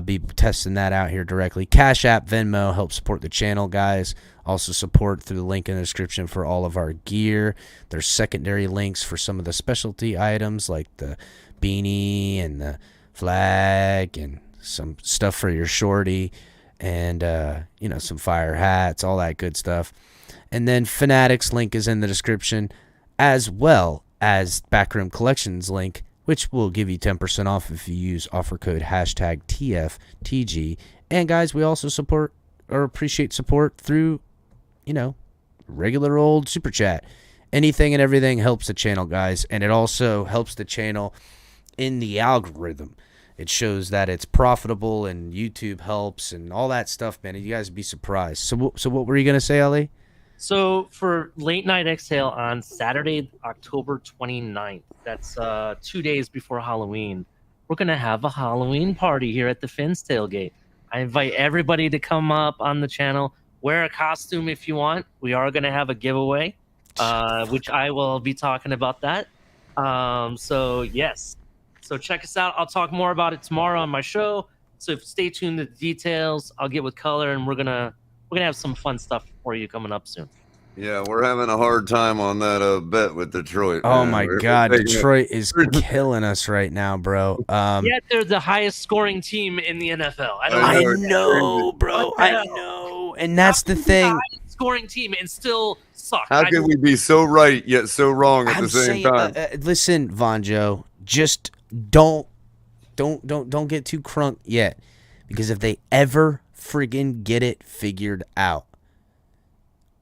Be testing that out here directly. Cash App, Venmo, help support the channel, guys. Also support through the link in the description for all of our gear. There's secondary links for some of the specialty items like the beanie and the flag and some stuff for your shorty and, some fire hats, all that good stuff. And then Fanatics link is in the description, as well as Backroom Collections link, which will give you 10% off if you use offer code hashtag TFTG. And guys, we also support or appreciate support through, regular old super chat. Anything and everything helps the channel, guys. And it also helps the channel in the algorithm. It shows that it's profitable and YouTube helps and all that stuff, man. You guys would be surprised. So what were you going to say, Ali? So for Late Night Exhale on Saturday, October 29th, that's 2 days before Halloween, we're going to have a Halloween party here at the Phins tailgate. I invite everybody to come up on the channel, wear a costume if you want. We are going to have a giveaway, which I will be talking about that. So yes. So check us out. I'll talk more about it tomorrow on my show. So stay tuned to the details. I'll get with Color, and we're gonna have some fun stuff for you coming up soon. Yeah, we're having a hard time on that bet with Detroit. Oh, man. my We're God. taking it- Detroit is killing us right now, bro. Yet they're the highest scoring team in the NFL. I don't I I know. know, bro. I know. And that's the thing. scoring team and still suck. How can we be so right yet so wrong at the same time? Listen, Vonjo, just don't get too crunk yet, because if they ever friggin' get it figured out,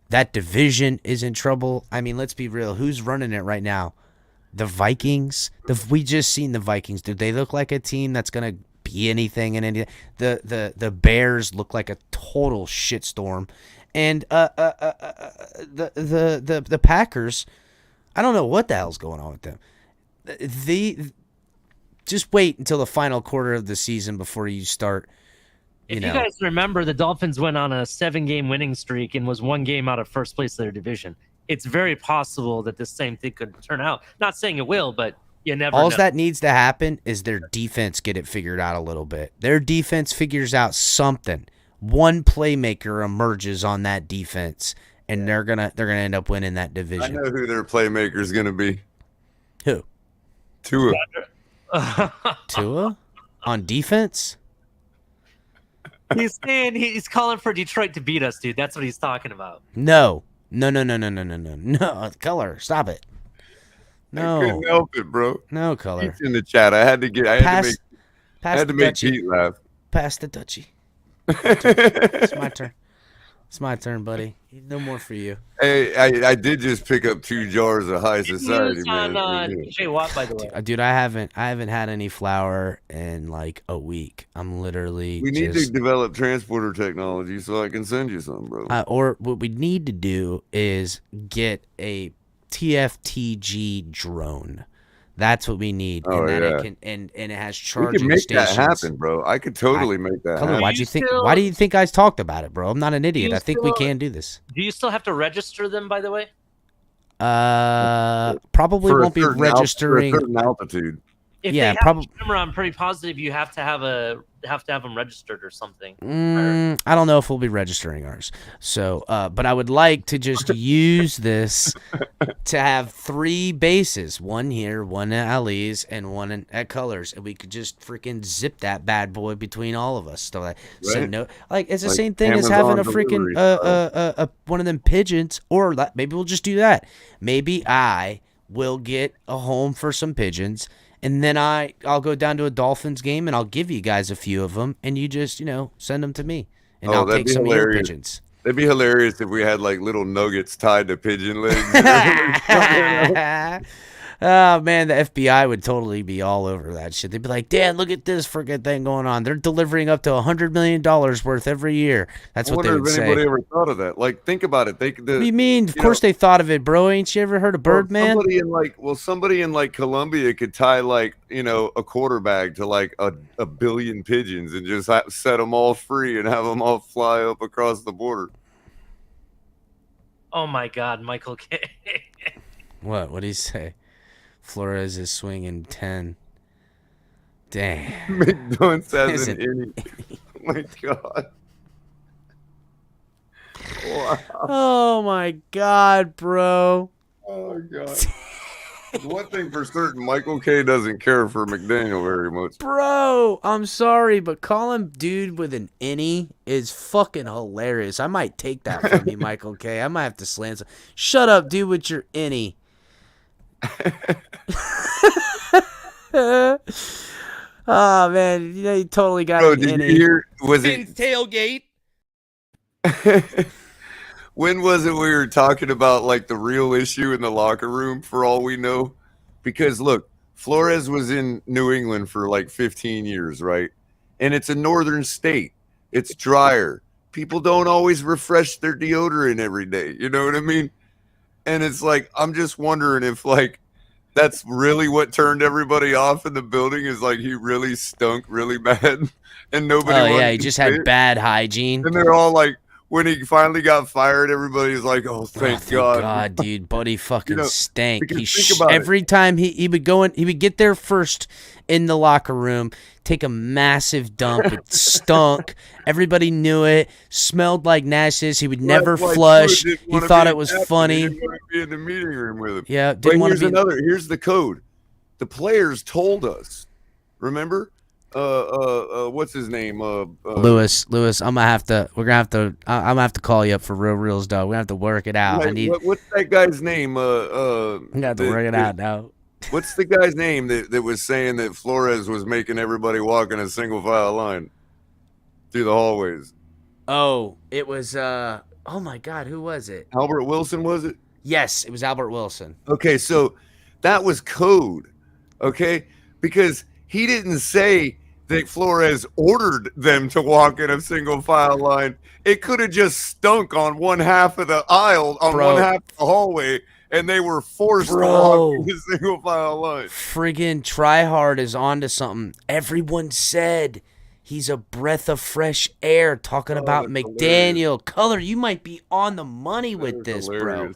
that division is in trouble. I mean, let's be real. Who's running it right now? The Vikings. We just seen the Vikings. Do they look like a team that's gonna be anything in any? The Bears look like a total shitstorm, and the Packers. I don't know what the hell's going on with them. Just wait until the final quarter of the season before you start. If you guys remember, the Dolphins went on a 7-game winning streak and was 1 game out of first place of their division. It's very possible that the same thing could turn out. Not saying it will, but you never know. All that needs to happen is their defense get it figured out a little bit. Their defense figures out something. One playmaker emerges on that defense, and they're gonna end up winning that division. I know who their playmaker is gonna be. Who? Tua. Tua? On defense? He's saying he's calling for Detroit to beat us, dude. That's what he's talking about. No, Color, stop it. No, I couldn't help it, bro. No, Color. It's in the chat. I had to make Pete laugh. Pass the Dutchie. It's my turn. It's my turn, buddy. No more for you. Hey, I did just pick up 2 jars of high society, man. On DJ Watt, by the way. Dude, I haven't had any flour in like a week. I'm literally. We need to develop transporter technology so I can send you some, bro. Or what we need to do is get a TFTG drone. That's what we need. Oh, and yeah. It can, and it has charging we can make stations. that happen, bro. I could totally make that happen. Why do you think I talked about it, bro? I'm not an idiot. I think we can do this. Do you still have to register them, by the way? Probably won't be registering. For a certain altitude. If they have a camera, I'm pretty positive you have to have them registered or something. I don't know if we'll be registering ours. So, but I would like to just use this to have 3 bases, one here, one at Ali's, and one at Colors, and we could just freaking zip that bad boy between all of us. So, it's the same thing as having a freaking one of them pigeons, or maybe we'll just do that. Maybe I will get a home for some pigeons. And then I'll go down to a Dolphins game, and I'll give you guys a few of them, and you just, send them to me. And I'll take some of your pigeons. That'd be hilarious if we had, like, little nuggets tied to pigeon legs. Oh, man, the FBI would totally be all over that shit. They'd be like, Dad, look at this freaking thing going on. They're delivering up to $100 million worth every year. That's what they would say. I wonder if anybody ever thought of that. Like, think about it. What do you mean? Of course they thought of it, bro. Ain't you ever heard of Birdman? Somebody in Colombia could tie, like, a quarterback to, like, a billion pigeons and just set them all free and have them all fly up across the border. Oh, my God, Michael K. What? What did he say? Flores is swinging 10. Damn. McDonald's has an inning. Oh, my God. Wow. Oh, my God, bro. Oh, God. One thing for certain, Michael K doesn't care for McDaniel very much. Bro, I'm sorry, but calling dude with an innie is fucking hilarious. I might take that from you, Michael K. I might have to slant some. Shut up, dude, with your innie. Oh man, you totally got Bro, an did innie. you hear? Was it tailgate? When was it we were talking about like the real issue in the locker room? For all we know, because look, Flores was in New England for like 15 years, right? And it's a northern state. It's drier. People don't always refresh their deodorant every day. You know what I mean? And it's like, I'm just wondering if like that's really what turned everybody off in the building, is like he really stunk really bad and nobody. Oh yeah, he just had bad hygiene. And they're all like, when he finally got fired, everybody's like, "Oh, thank God!" God, dude, buddy, fucking stank. He every time he would go in, he would get there first in the locker room, take a massive dump. It stunk. Everybody knew it. Smelled like nastiness. He would never flush. He thought it was funny. He didn't want to be in the meeting room with him. Yeah, didn't want to be. Here's the code. The players told us. Remember, what's his name? Lewis, I'm gonna have to. I'm gonna have to call you up for reals, dog. We're gonna have to work it out. Like, what's that guy's name? I'm gonna have to work it out now. What's the guy's name that was saying that Flores was making everybody walk in a single file line through the hallways? Oh, it was. Oh my God, who was it? Albert Wilson, was it? Yes, it was Albert Wilson. Okay, so that was code. Okay, because he didn't say that Flores ordered them to walk in a single file line. It could have just stunk on one half of the aisle, on one half of the hallway, and they were forced to walk in a single file line. Friggin' Tryhard is onto something. Everyone said he's a breath of fresh air, talking about McDaniel. Hilarious. Color, you might be on the money with this, hilarious. Bro.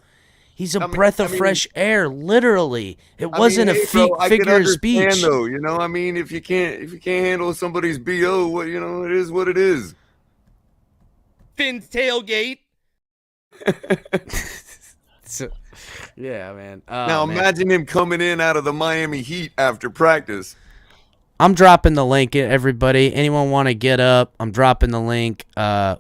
He's a breath of fresh air, literally. It wasn't a figure of speech. Though, you know, I mean, if you can't handle somebody's BO, what, you know, it is what it is. Phins tailgate. So, yeah, man. Now imagine him coming in out of the Miami Heat after practice. I'm dropping the link, everybody. Anyone want to get up? I'm dropping the link.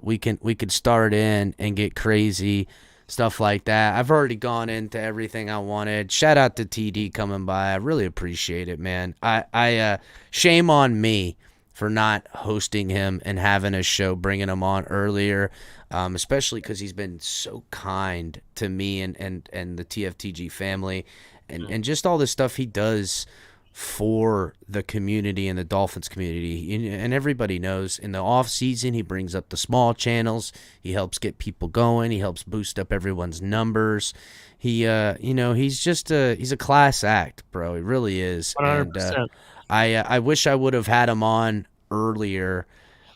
We could start in and get crazy. Stuff like that. I've already gone into everything I wanted. Shout out to TD coming by. I really appreciate it, man. I shame on me for not hosting him and having a show, bringing him on earlier, especially because he's been so kind to me and the TFTG family and just all the stuff he does for the community and the Dolphins community. And everybody knows in the off season, he brings up the small channels. He helps get people going. He helps boost up everyone's numbers. He, he's just he's a class act, bro. He really is. 100%. And I wish I would have had him on earlier.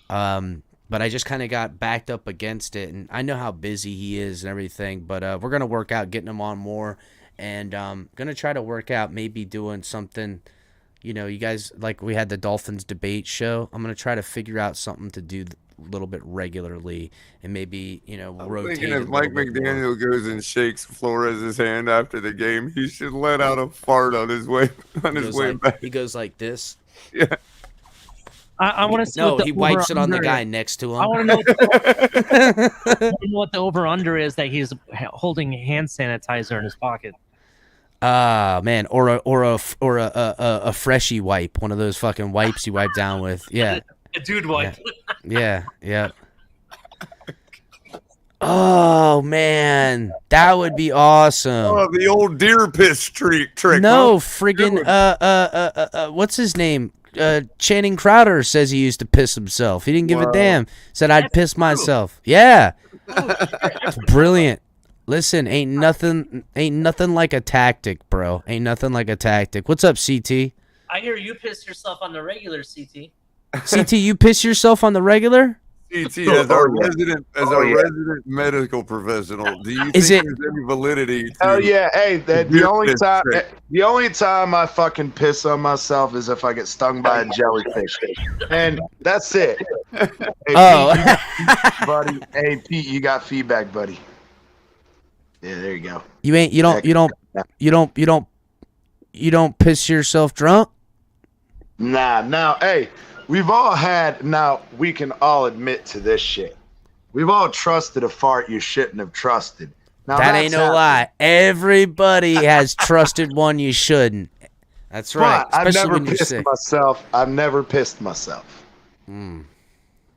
But I just kind of got backed up against it, and I know how busy he is and everything, but we're going to work out getting him on more. And going to try to work out maybe doing something, you know, you guys, like we had the Dolphins debate show. I'm going to try to figure out something to do a little bit regularly and maybe, you know, rotate. Thinking if Mike McDaniel goes and shakes Flores' hand after the game, he should let out a fart on his way back. He goes like this. Yeah. I want to see. No, he wipes it on the guy next to him. I want to know what the over/under is that he's holding hand sanitizer in his pocket. Man, or a freshie wipe, one of those fucking wipes you wipe down with. Yeah, a dude wipe. Yeah. Oh man, that would be awesome. Oh, the old deer piss trick. No, friggin' what's his name? Channing Crowder says he used to piss himself. He didn't give a damn. Said I'd piss myself. Yeah, it's brilliant. Listen, ain't nothing like a tactic, bro. Ain't nothing like a tactic. What's up, CT? I hear you piss yourself on the regular, CT. CT, you piss yourself on the regular? CT, as our resident medical professional, do you think there's any validity to Hell yeah. Hey, the only time I fucking piss on myself is if I get stung by a jellyfish. And that's it. Hey, Pete, buddy. Hey Pete, you got feedback, buddy. Yeah, there you go. You don't piss yourself drunk? Nah, now, hey, we've all had, now we can all admit to this shit. We've all trusted a fart you shouldn't have trusted. Now that ain't no lie. Everybody has trusted one you shouldn't. That's right. I've never pissed myself. I've never pissed myself.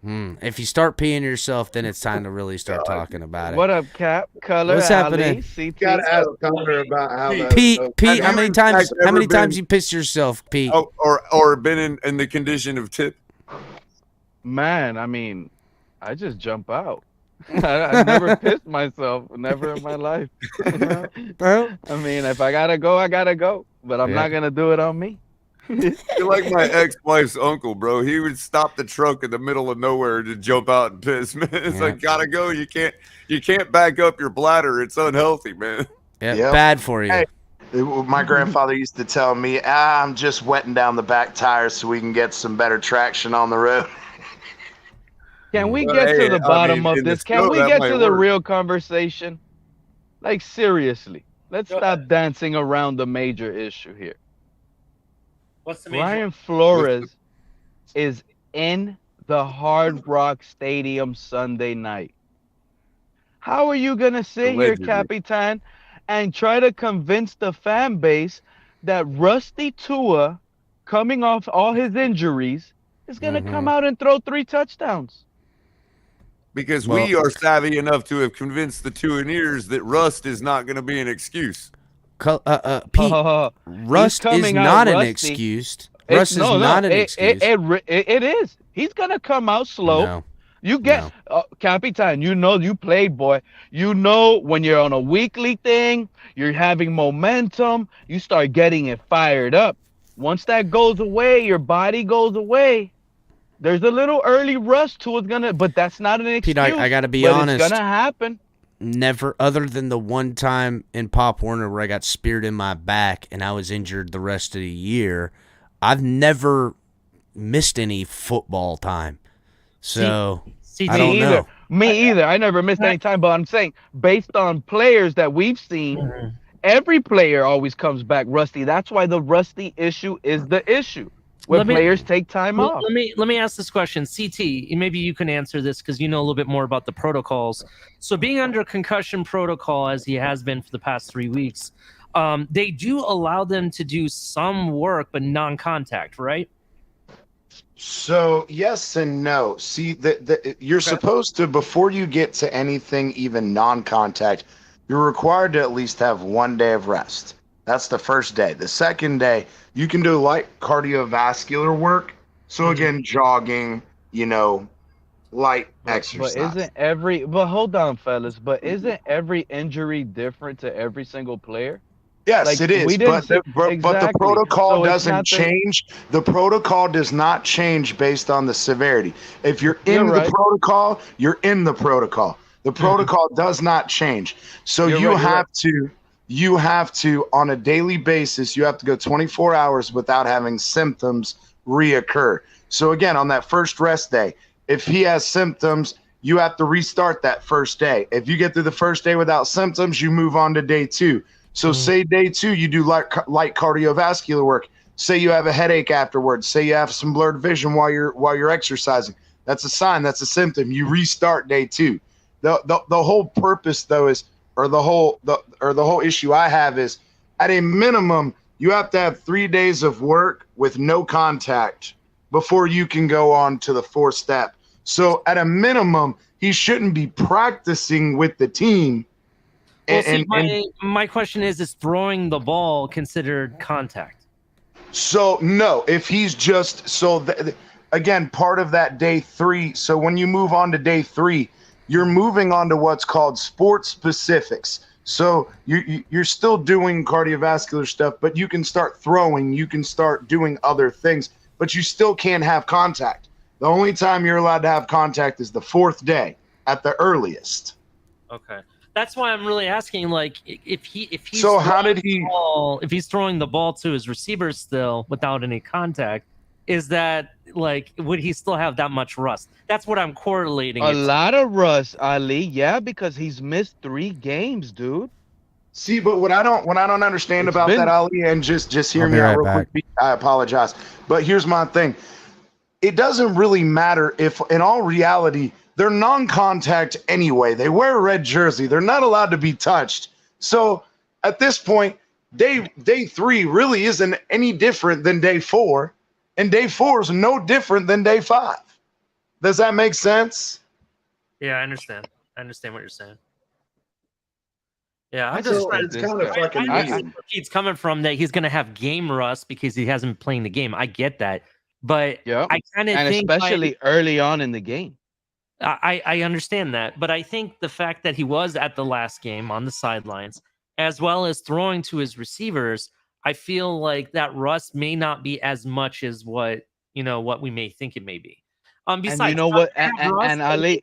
If you start peeing yourself, then it's time to really start talking about it. What up, Cap? Color, what's happening? You gotta ask Color about how Pete, how many times you pissed yourself, Pete? Oh, or been in the condition of tip? Man, I mean, I just jump out. I never pissed myself, never in my life. Bro, I mean, if I gotta go, I gotta go, but I'm not gonna do it on me. You're like my ex-wife's uncle, bro. He would stop the truck in the middle of nowhere to jump out and piss, man. It's like, gotta go. You can't back up your bladder. It's unhealthy, man. Yeah, bad for you. Hey, my grandfather used to tell me, I'm just wetting down the back tires so we can get some better traction on the road. Can we get to the bottom of this? Can we get to the real conversation? Like, seriously, let's stop dancing around the major issue here. What's the major? Brian Flores is in the Hard Rock Stadium Sunday night. How are you going to sit here, Capitan, and try to convince the fan base that Rusty Tua, coming off all his injuries, is going to come out and throw 3 touchdowns? Because we are savvy enough to have convinced the Tuaneers that rust is not going to be an excuse. Pete, rust is not an excuse. Rust is not an excuse. It is. He's going to come out slow. No. You get, Capitan, you know you played, boy. You know when you're on a weekly thing, you're having momentum, you start getting it fired up. Once that goes away, your body goes away. There's a little early rust to it, but that's not an excuse. Pete, I got to be honest. It's going to happen. Never, other than the one time in Pop Warner where I got speared in my back and I was injured the rest of the year, I've never missed any football time. So, I don't know. Me either. I never missed any time, but I'm saying based on players that we've seen, every player always comes back rusty. That's why the rusty issue is the issue. When players take time off. Let me ask this question, CT. Maybe you can answer this because you know a little bit more about the protocols. So being under concussion protocol, as he has been for the past 3 weeks, they do allow them to do some work, but non-contact, right? So yes and no. See, you're supposed to, before you get to anything even non-contact, you're required to at least have 1 day of rest. That's the first day. The second day, you can do light cardiovascular work. So again, jogging, light exercise. But hold on, fellas. But isn't every injury different to every single player? Yes, it is. But the protocol doesn't change. The protocol does not change based on the severity. If you're in the protocol, you're in the protocol. The protocol does not change. So you have to, on a daily basis, you have to go 24 hours without having symptoms reoccur. So again, on that first rest day, if he has symptoms, you have to restart that first day. If you get through the first day without symptoms, you move on to day 2. So say day 2, you do light cardiovascular work. Say you have a headache afterwards. Say you have some blurred vision while you're exercising. That's a sign. That's a symptom. You restart day 2. The whole purpose, though, is the whole issue I have is, at a minimum, you have to have 3 days of work with no contact before you can go on to the 4th step. So at a minimum, he shouldn't be practicing with the team. My question is throwing the ball considered contact? So no, if he's just again, part of that day 3. So when you move on to day 3, you're moving on to what's called sports specifics. So you're still doing cardiovascular stuff, but you can start throwing, you can start doing other things, but you still can't have contact. The only time you're allowed to have contact is the 4th day at the earliest. Okay. That's why I'm really asking, like, if he's throwing the ball to his receiver still without any contact, is that, like, would he still have that much rust? That's what I'm correlating. A lot of rust, Ali. Yeah, because he's missed 3 games, dude. See, but what I don't understand about that, Ali, and just hear me out real quick. I apologize, but here's my thing. It doesn't really matter if, in all reality, they're non-contact anyway. They wear a red jersey. They're not allowed to be touched. So at this point, day 3 really isn't any different than day 4, and day 4 is no different than day 5. Does that make sense? Yeah, I understand. I understand what you're saying. Yeah, it's kind of fucking weird. Where Pete's coming from, that he's going to have game rust because he hasn't been playing the game. I get that, but I kind of think, especially early on in the game. I understand that, but I think the fact that he was at the last game on the sidelines, as well as throwing to his receivers, I feel like that rust may not be as much as what we may think it may be. Besides, and you know what? And Ali,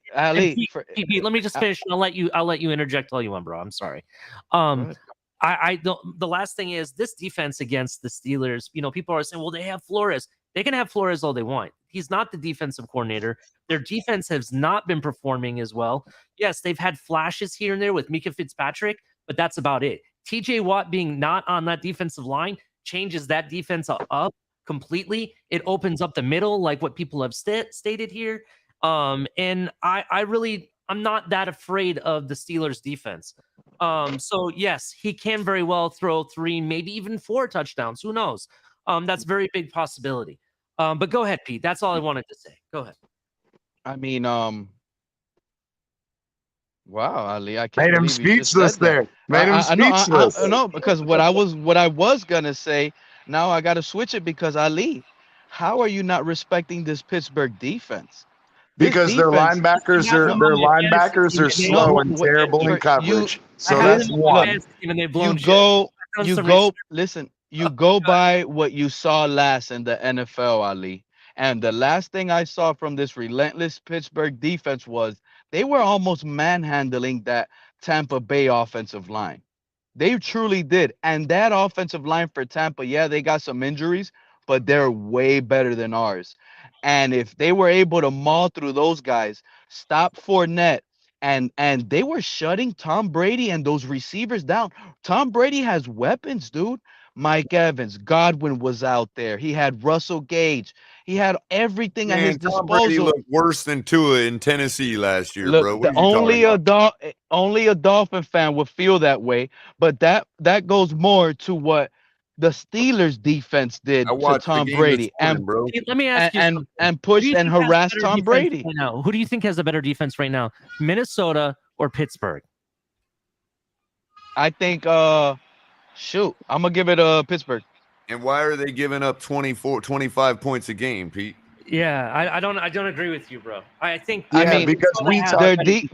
Pete, let me just finish. And I'll let you interject all you want, bro. I'm sorry. The last thing is this defense against the Steelers. People are saying, well, they have Flores. They can have Flores all they want. He's not the defensive coordinator. Their defense has not been performing as well. Yes, they've had flashes here and there with Mika Fitzpatrick, but that's about it. TJ Watt being not on that defensive line changes that defense up completely. It opens up the middle, like what people have stated here. And I'm not that afraid of the Steelers defense. So yes, he can very well throw 3, maybe even 4 touchdowns. Who knows? That's a very big possibility. But go ahead, Pete. That's all I wanted to say. Go ahead. I mean, wow, Ali, I can't Made him believe you just speechless said that. there. Made him speechless. No, because what I was gonna say, now I gotta switch it because Ali, how are you not respecting this Pittsburgh defense? Because their linebackers are slow and terrible in coverage. So that's one. You go by what you saw last in the NFL, Ali. And the last thing I saw from this relentless Pittsburgh defense was they were almost manhandling that Tampa Bay offensive line. They truly did. And that offensive line for Tampa, yeah, they got some injuries, but they're way better than ours. And if they were able to maul through those guys, stop Fournette, and they were shutting Tom Brady and those receivers down. Tom Brady has weapons, dude. Mike Evans, Godwin was out there. He had Russell Gage. He had everything at his disposal. Tom Brady looked worse than Tua in Tennessee last year, Look, bro. only a Dolphin fan would feel that way, but that goes more to what the Steelers defense did to Tom Brady bro. Let me ask you and pushed and harassed Tom Brady. Right now, who do you think has a better defense right now, Minnesota or Pittsburgh? I think I'm gonna give it Pittsburgh. And why are they giving up 25 points a game, Pete? Yeah, I don't agree with you, bro. I think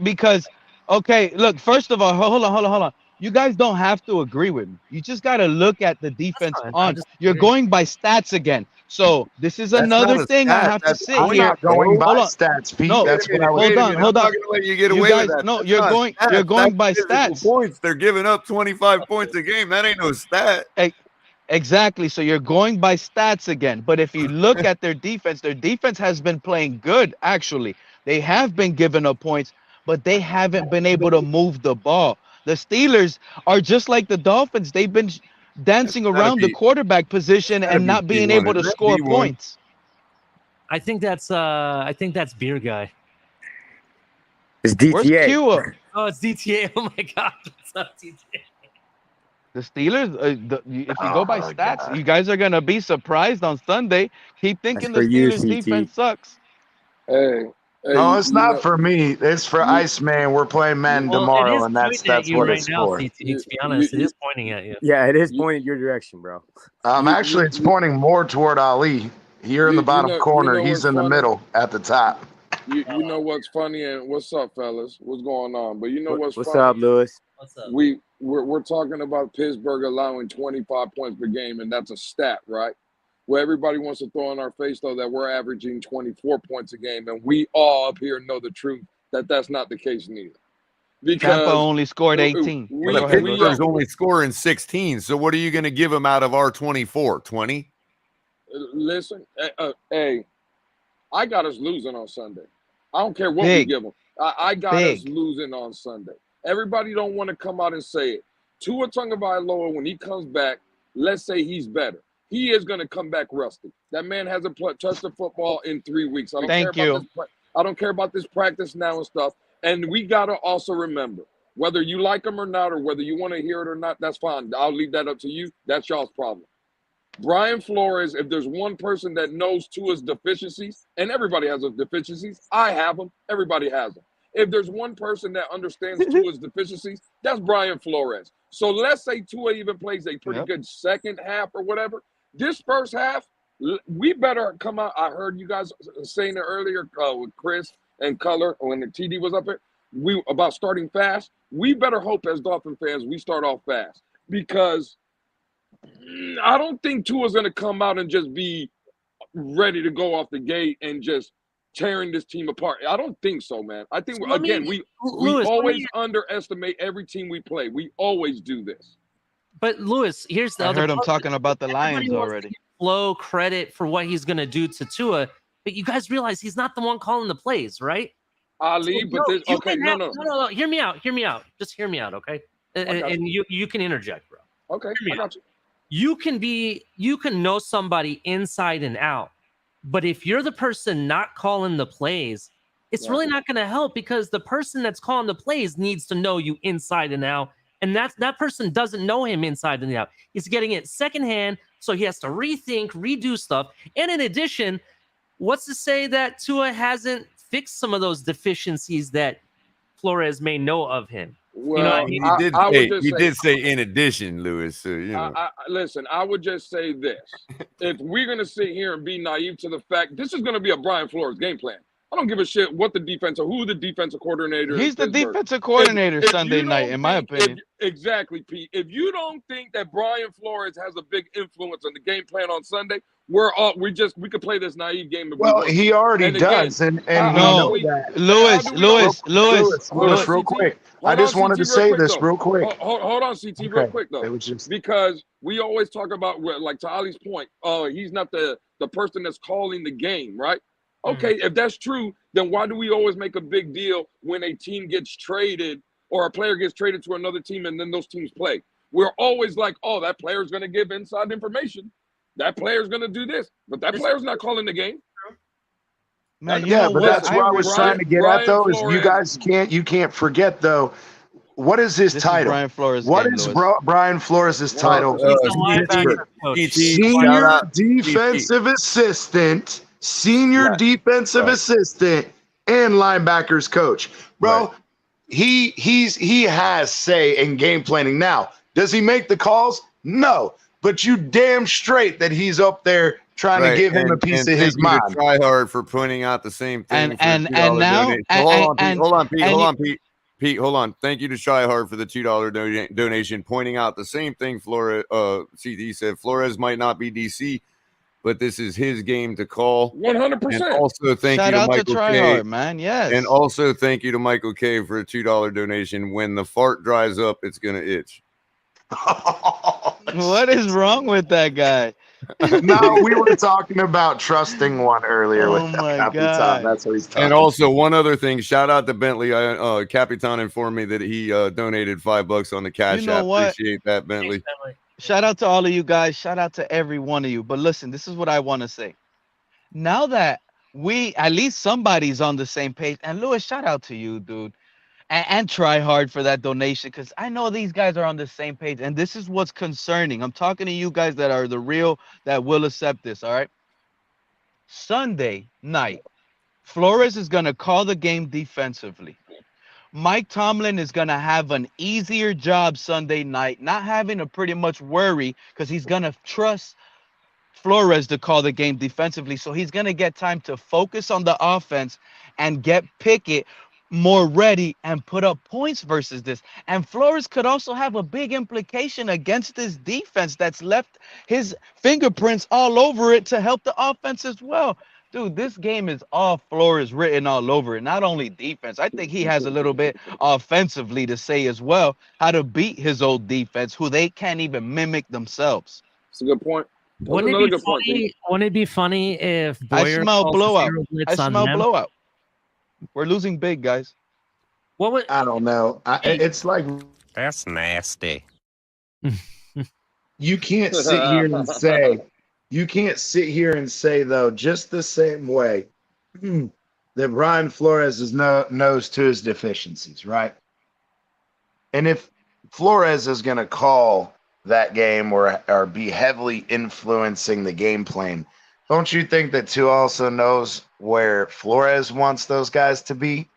because okay, look, first of all, hold on. You guys don't have to agree with me. You just got to look at the defense on. You're going by stats again. So this is another thing I have to sit here. Not going by stats, Pete. No, that's what I hold on. I'm not going to let you get away with that. No, you're going by stats. Points. They're giving up 25 points a game. That ain't no stat. Exactly. So you're going by stats again. But if you look at their defense has been playing good, actually. They have been giving up points, but they haven't been able to move the ball. The Steelers are just like the Dolphins. They've been dancing around the quarterback position and not being able to score points. I think that's Beer Guy. It's DTA. Where's Tua? Oh, it's DTA. Oh my God, it's not DTA. The Steelers, if you go by stats, God. You guys are gonna be surprised on Sunday. Keep thinking the Steelers defense sucks. Hey. No, it's not for me. It's for Iceman. We're playing men tomorrow, and that's what it's for. To be honest, it is pointing at you. Yeah, it is pointing your direction, bro. Actually, it's pointing more toward Ali. Here in the bottom corner, he's in the middle at the top. You know what's funny, and what's up, fellas? What's going on? But you know what's funny? What's up, Lewis? What's up? We're talking about Pittsburgh allowing 25 points per game, and that's a stat, right? Well, everybody wants to throw in our face, though, that we're averaging 24 points a game, and we all up here know the truth that that's not the case neither. Because Tampa only scored 18. Pittsburgh's only scoring 16, so what are you going to give them out of our 24? 20? Listen, hey, I got us losing on Sunday. I don't care what we give them. I got us losing on Sunday. Everybody don't want to come out and say it. Tua Tagovailoa, when he comes back, let's say he's better. He is going to come back rusty. That man hasn't touched the football in 3 weeks. I don't care about this practice now and stuff. And we got to also remember, whether you like him or not, or whether you want to hear it or not, that's fine. I'll leave that up to you. That's y'all's problem. Brian Flores, if there's one person that knows Tua's deficiencies, and everybody has those deficiencies, I have them. Everybody has them. If there's one person that understands Tua's deficiencies, that's Brian Flores. So let's say Tua even plays a pretty good second half or whatever. This first half, we better come out. I heard you guys saying it earlier with Chris and Color when the TD was up here. About starting fast. We better hope as Dolphin fans we start off fast, because I don't think Tua's going to come out and just be ready to go off the gate and just tearing this team apart. I don't think so, man. I think we always underestimate every team we play. We always do this. But Lewis, here's the other. I heard him talking about the Lions already. Flo credit for what he's going to do to Tua, but you guys realize he's not the one calling the plays, right? Ali, but this, okay, no. Hear me out. Just hear me out, okay? And you can interject, bro. Okay, I got you. you can know somebody inside and out, but if you're the person not calling the plays, it's really not going to help, because the person that's calling the plays needs to know you inside and out. And that person doesn't know him inside and out. He's getting it secondhand, so he has to rethink, redo stuff. And in addition, what's to say that Tua hasn't fixed some of those deficiencies that Flores may know of him? Well, you know what I mean? He did say in addition, Lewis. So, you know. Listen, I would just say this. If we're going to sit here and be naive to the fact, this is going to be a Brian Flores game plan. I don't give a shit who the defensive coordinator is. He's the defensive coordinator Sunday night, in my opinion. Exactly, Pete. If you don't think that Brian Flores has a big influence on the game plan on Sunday, we could play this naive game. Well, he already does, and no, Lewis, real quick. I just wanted to say this real quick. Hold on, CT, real quick though. It was just because we always talk about, like to Ali's point, he's not the person that's calling the game, right? Okay, if that's true, then why do we always make a big deal when a team gets traded or a player gets traded to another team and then those teams play? We're always like, oh, that player's going to give inside information. That player's going to do this. But that player's not calling the game. Man, but that's what I was trying to get at, though, is you guys can't forget, though, what is his title? Brian Flores. What is Brian Flores' title? Senior defensive assistant. Senior defensive assistant and linebackers coach, bro. He has say in game planning. Now, does he make the calls? No, but you damn straight that he's up there trying to give him a piece of his mind. Try hard for pointing out the same thing. And now, hold on, Pete. Hold on. Thank you to Try Hard for the $2 donation, pointing out the same thing. Flores, CD said Flores might not be DC, but this is his game to call. 100%. And also thank you to Michael K. Hard, man. Yes. And also thank you to Michael K for a $2 donation. When the fart dries up, it's gonna itch. What is wrong with that guy? No, we were talking about trusting one earlier. Oh my God. That's what he's talking. And also one other thing, shout out to Bentley. Capitan informed me that he donated $5 on the Cash App. Appreciate that, Bentley. Thanks, Bentley. Shout out to all of you guys. Shout out to every one of you. But listen, this is what I want to say. Now that at least somebody's on the same page, and Lewis, shout out to you, dude. And Try Hard for that donation, because I know these guys are on the same page, and this is what's concerning. I'm talking to you guys that are the real, that will accept this, all right? Sunday night, Flores is going to call the game defensively. Mike Tomlin is going to have an easier job Sunday night, not having to pretty much worry, because he's going to trust Flores to call the game defensively. So he's going to get time to focus on the offense and get Pickett more ready and put up points versus this. And Flores could also have a big implication against this defense that's left his fingerprints all over it to help the offense as well. Dude, this game is all Flores written all over it. Not only defense. I think he has a little bit offensively to say as well, how to beat his old defense, who they can't even mimic themselves. That's a good point. Wouldn't it be funny if Boyer I smell blowout. Blowout. We're losing big, guys. I don't know. It's like, that's nasty. You can't sit here and say, though, just the same way that Brian Flores knows to his deficiencies, right? And if Flores is going to call that game or be heavily influencing the game plan, don't you think that Tua also knows where Flores wants those guys to be?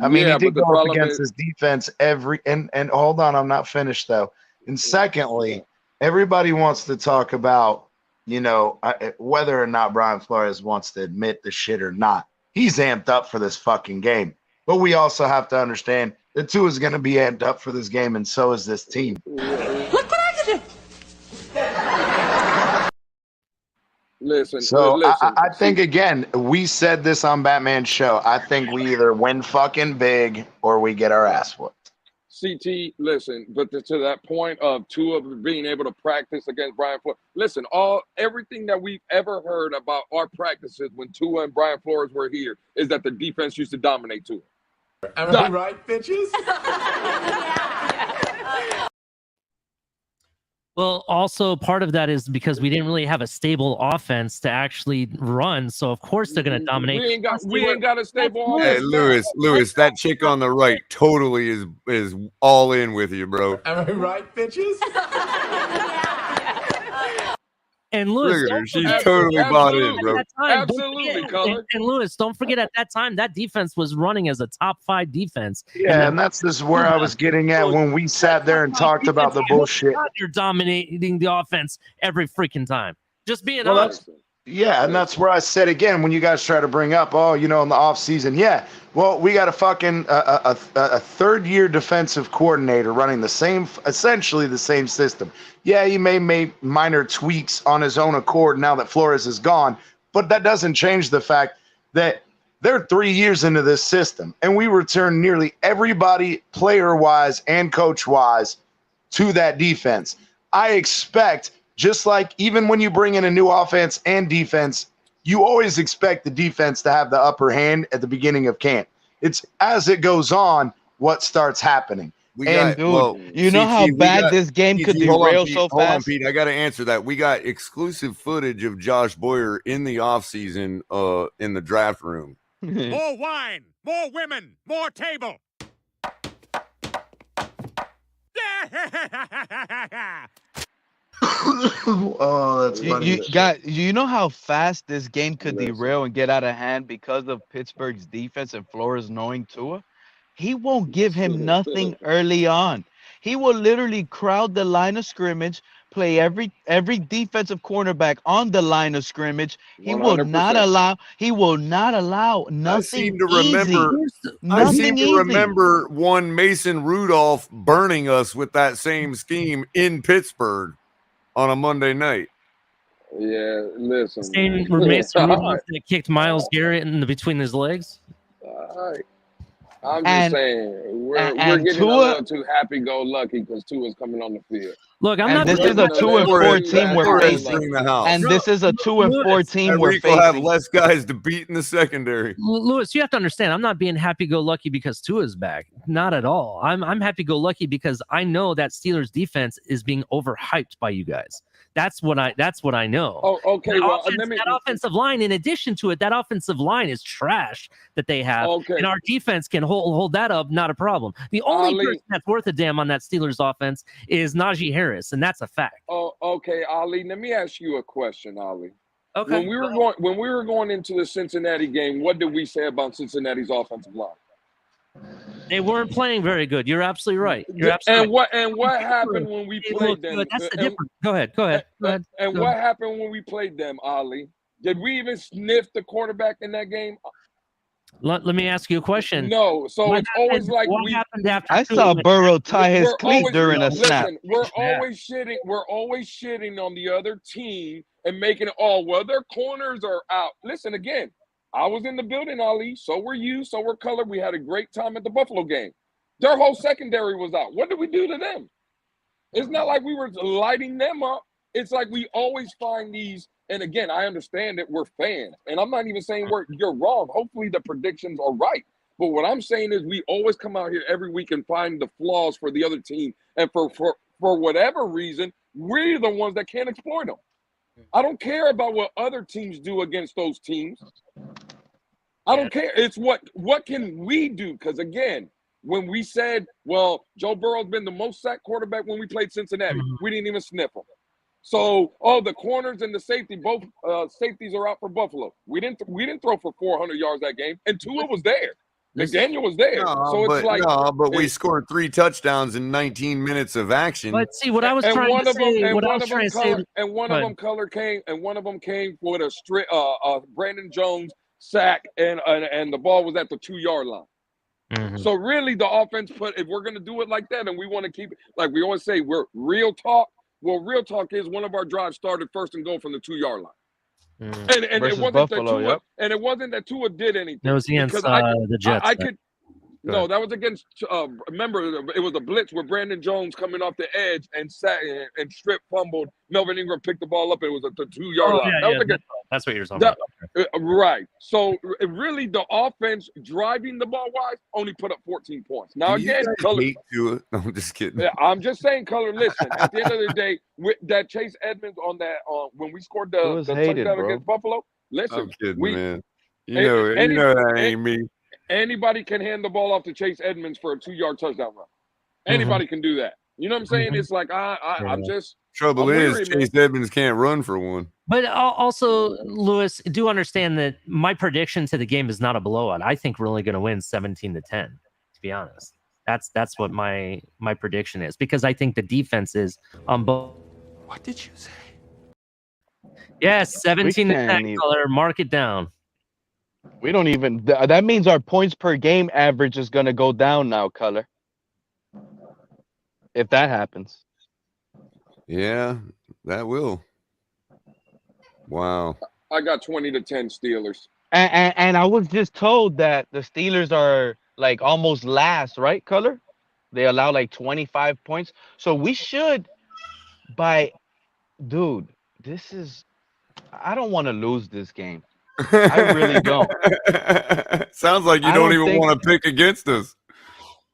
I mean, he did go up against his defense and hold on, I'm not finished though. And secondly, everybody wants to talk about, whether or not Brian Flores wants to admit the shit or not. He's amped up for this fucking game. But we also have to understand that Tua is going to be amped up for this game, and so is this team. Listen. I think, again, we said this on Batman's show. I think we either win fucking big or we get our ass whooped. CT, listen, but to that point of Tua being able to practice against Brian Flores, listen, everything that we've ever heard about our practices when Tua and Brian Flores were here is that the defense used to dominate Tua. Am I right, bitches? Well, also part of that is because we didn't really have a stable offense to actually run. So of course they're going to dominate. We ain't got a stable Hey, offense. Lewis, that chick on the right totally is all in with you, bro. Am I right, bitches? And Lewis, Look at her. She's totally bought in, bro. Absolutely, Color. And Lewis, don't forget at that time that defense was running as a top 5 defense. Yeah, and that's just where I was getting at when we sat there and talked about the bullshit. You're dominating the offense every freaking time. Just being honest. Yeah, and that's where I said again when you guys try to bring up, oh, in the off season, yeah. Well, we got a fucking a third-year defensive coordinator running essentially the same system. Yeah, he may make minor tweaks on his own accord now that Flores is gone, but that doesn't change the fact that they're 3 years into this system, and we return nearly everybody, player-wise and coach-wise, to that defense. I expect, just like even when you bring in a new offense and defense, you always expect the defense to have the upper hand at the beginning of camp. It's as it goes on what starts happening. You know how bad this game could derail so fast? Hold on, Pete. I got to answer that. We got exclusive footage of Josh Boyer in the offseason in the draft room. More wine, more women, more table. Oh, that's funny. You know how fast this game could derail and get out of hand because of Pittsburgh's defense and Flores knowing Tua? He won't give him nothing early on. He will literally crowd the line of scrimmage, play every defensive cornerback on the line of scrimmage. He 100%. will not allow nothing I seem to remember one Mason Rudolph burning us with that same scheme in Pittsburgh on a Monday night. Yeah, listen. Same Mason Rudolph that kicked Miles Garrett between his legs. All right. I'm just saying, we're getting a little too happy-go-lucky because Tua's coming on the field. Look, I'm not. This is a 2-4 team we're facing, and this is a 2-4 team we're facing. We'll have less guys to beat in the secondary. Lewis, you have to understand, I'm not being happy-go-lucky because Tua's back. Not at all. I'm happy-go-lucky because I know that Steelers defense is being overhyped by you guys. That's what I know. Oh, okay. That offensive line, in addition to it, that offensive line is trash that they have. Okay. And our defense can hold that up, not a problem. The only person that's worth a damn on that Steelers offense is Najee Harris, and that's a fact. Oh, okay, Ali. Let me ask you a question, Ali. Okay. When we were going into the Cincinnati game, what did we say about Cincinnati's offensive line? They weren't playing very good. You're absolutely right. What happened when we played them? That's the difference. Go ahead. What happened when we played them, Ali? Did we even sniff the quarterback in that game? Let me ask you a question. No. So it's always like happened after I saw Burrow tie his cleat during a snap. We're always shitting on the other team and making it their corners are out. Listen again. I was in the building, Ali. So were you. So were Color. We had a great time at the Buffalo game. Their whole secondary was out. What did we do to them? It's not like we were lighting them up. It's like we always find these. And again, I understand that we're fans. And I'm not even saying you're wrong. Hopefully the predictions are right. But what I'm saying is we always come out here every week and find the flaws for the other team. And for whatever reason, we're the ones that can't exploit them. I don't care about what other teams do against those teams. I don't care. It's what can we do? Because again, when we said, well, Joe Burrow's been the most sacked quarterback when we played Cincinnati, we didn't even sniff him. So, the corners and the safety, both safeties are out for Buffalo. We didn't throw for 400 yards that game, and Tua was there. McDaniel was there. But we scored 3 touchdowns in 19 minutes of action. Let's see what I was trying to say. And one of them came with a straight Brandon Jones sack, and the ball was at the 2-yard line. Mm-hmm. So really, the offense if we're gonna do it like that, and we want to keep it like we always say, we're real talk. Well, real talk is one of our drives started first and goal from the 2-yard line. And it wasn't Buffalo, and it wasn't that Tua did anything. It was against the Jets. No, that was against. Remember, it was a blitz where Brandon Jones coming off the edge and sat and strip fumbled. Melvin Ingram picked the ball up. It was at the 2-yard line. Yeah, That was against, that's what you're talking about. Right. So really, the offense driving the ball wise only put up 14 points. Now again, Color. No, I'm just kidding. Yeah, I'm just saying, Color. Listen, at the end of the day, with that Chase Edmonds on that when we scored the touchdown against Buffalo. Listen, I'm kidding, man. You know that ain't me. Anybody can hand the ball off to Chase Edmonds for a 2-yard touchdown run. Anybody can do that. You know what I'm saying? It's like I'm just. Trouble is, Chase Edmonds can't run for one. But also, Lewis, do understand that my prediction to the game is not a blowout. I think we're only going to win 17-10. To be honest, that's what my prediction is, because I think the defense is on both. What did you say? Yes, 17-10. Color, mark it down. We don't even. That means our points per game average is going to go down now, Color. If that happens. Yeah, that will. Wow. I got 20-10 Steelers. And I was just told that the Steelers are like almost last, right, Color? They allow like 25 points. So we should dude, this is. I don't want to lose this game. I really don't. Sounds like you don't even want to pick against us.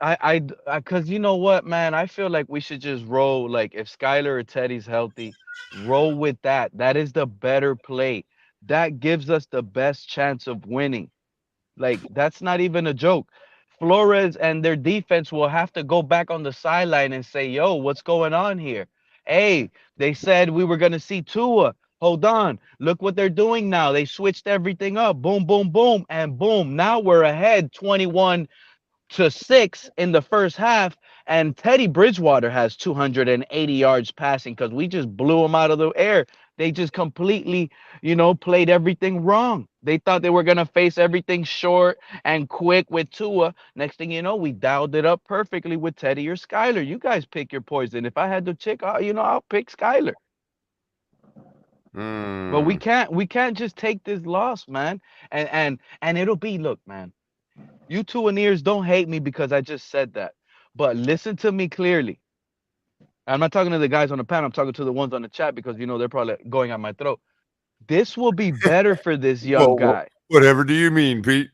Because you know what, man, I feel like we should just roll. Like if Skylar or Teddy's healthy, roll with that. That is the better play. That gives us the best chance of winning. Like that's not even a joke. Flores and their defense will have to go back on the sideline and say, "Yo, what's going on here? Hey, they said we were gonna see Tua. Hold on. Look what they're doing now. They switched everything up. Boom, boom, boom, and boom. Now we're ahead 21-6 in the first half. And Teddy Bridgewater has 280 yards passing because we just blew him out of the air. They just completely, played everything wrong. They thought they were going to face everything short and quick with Tua. Next thing you know, we dialed it up perfectly with Teddy or Skylar. You guys pick your poison. If I had to pick, I'll pick Skylar. But we can't just take this loss, man. And it'll be, look, man, you Tuaneers don't hate me because I just said that. But listen to me clearly. I'm not talking to the guys on the panel. I'm talking to the ones on the chat because, they're probably going at my throat. This will be better for this young guy. Whatever do you mean, Pete?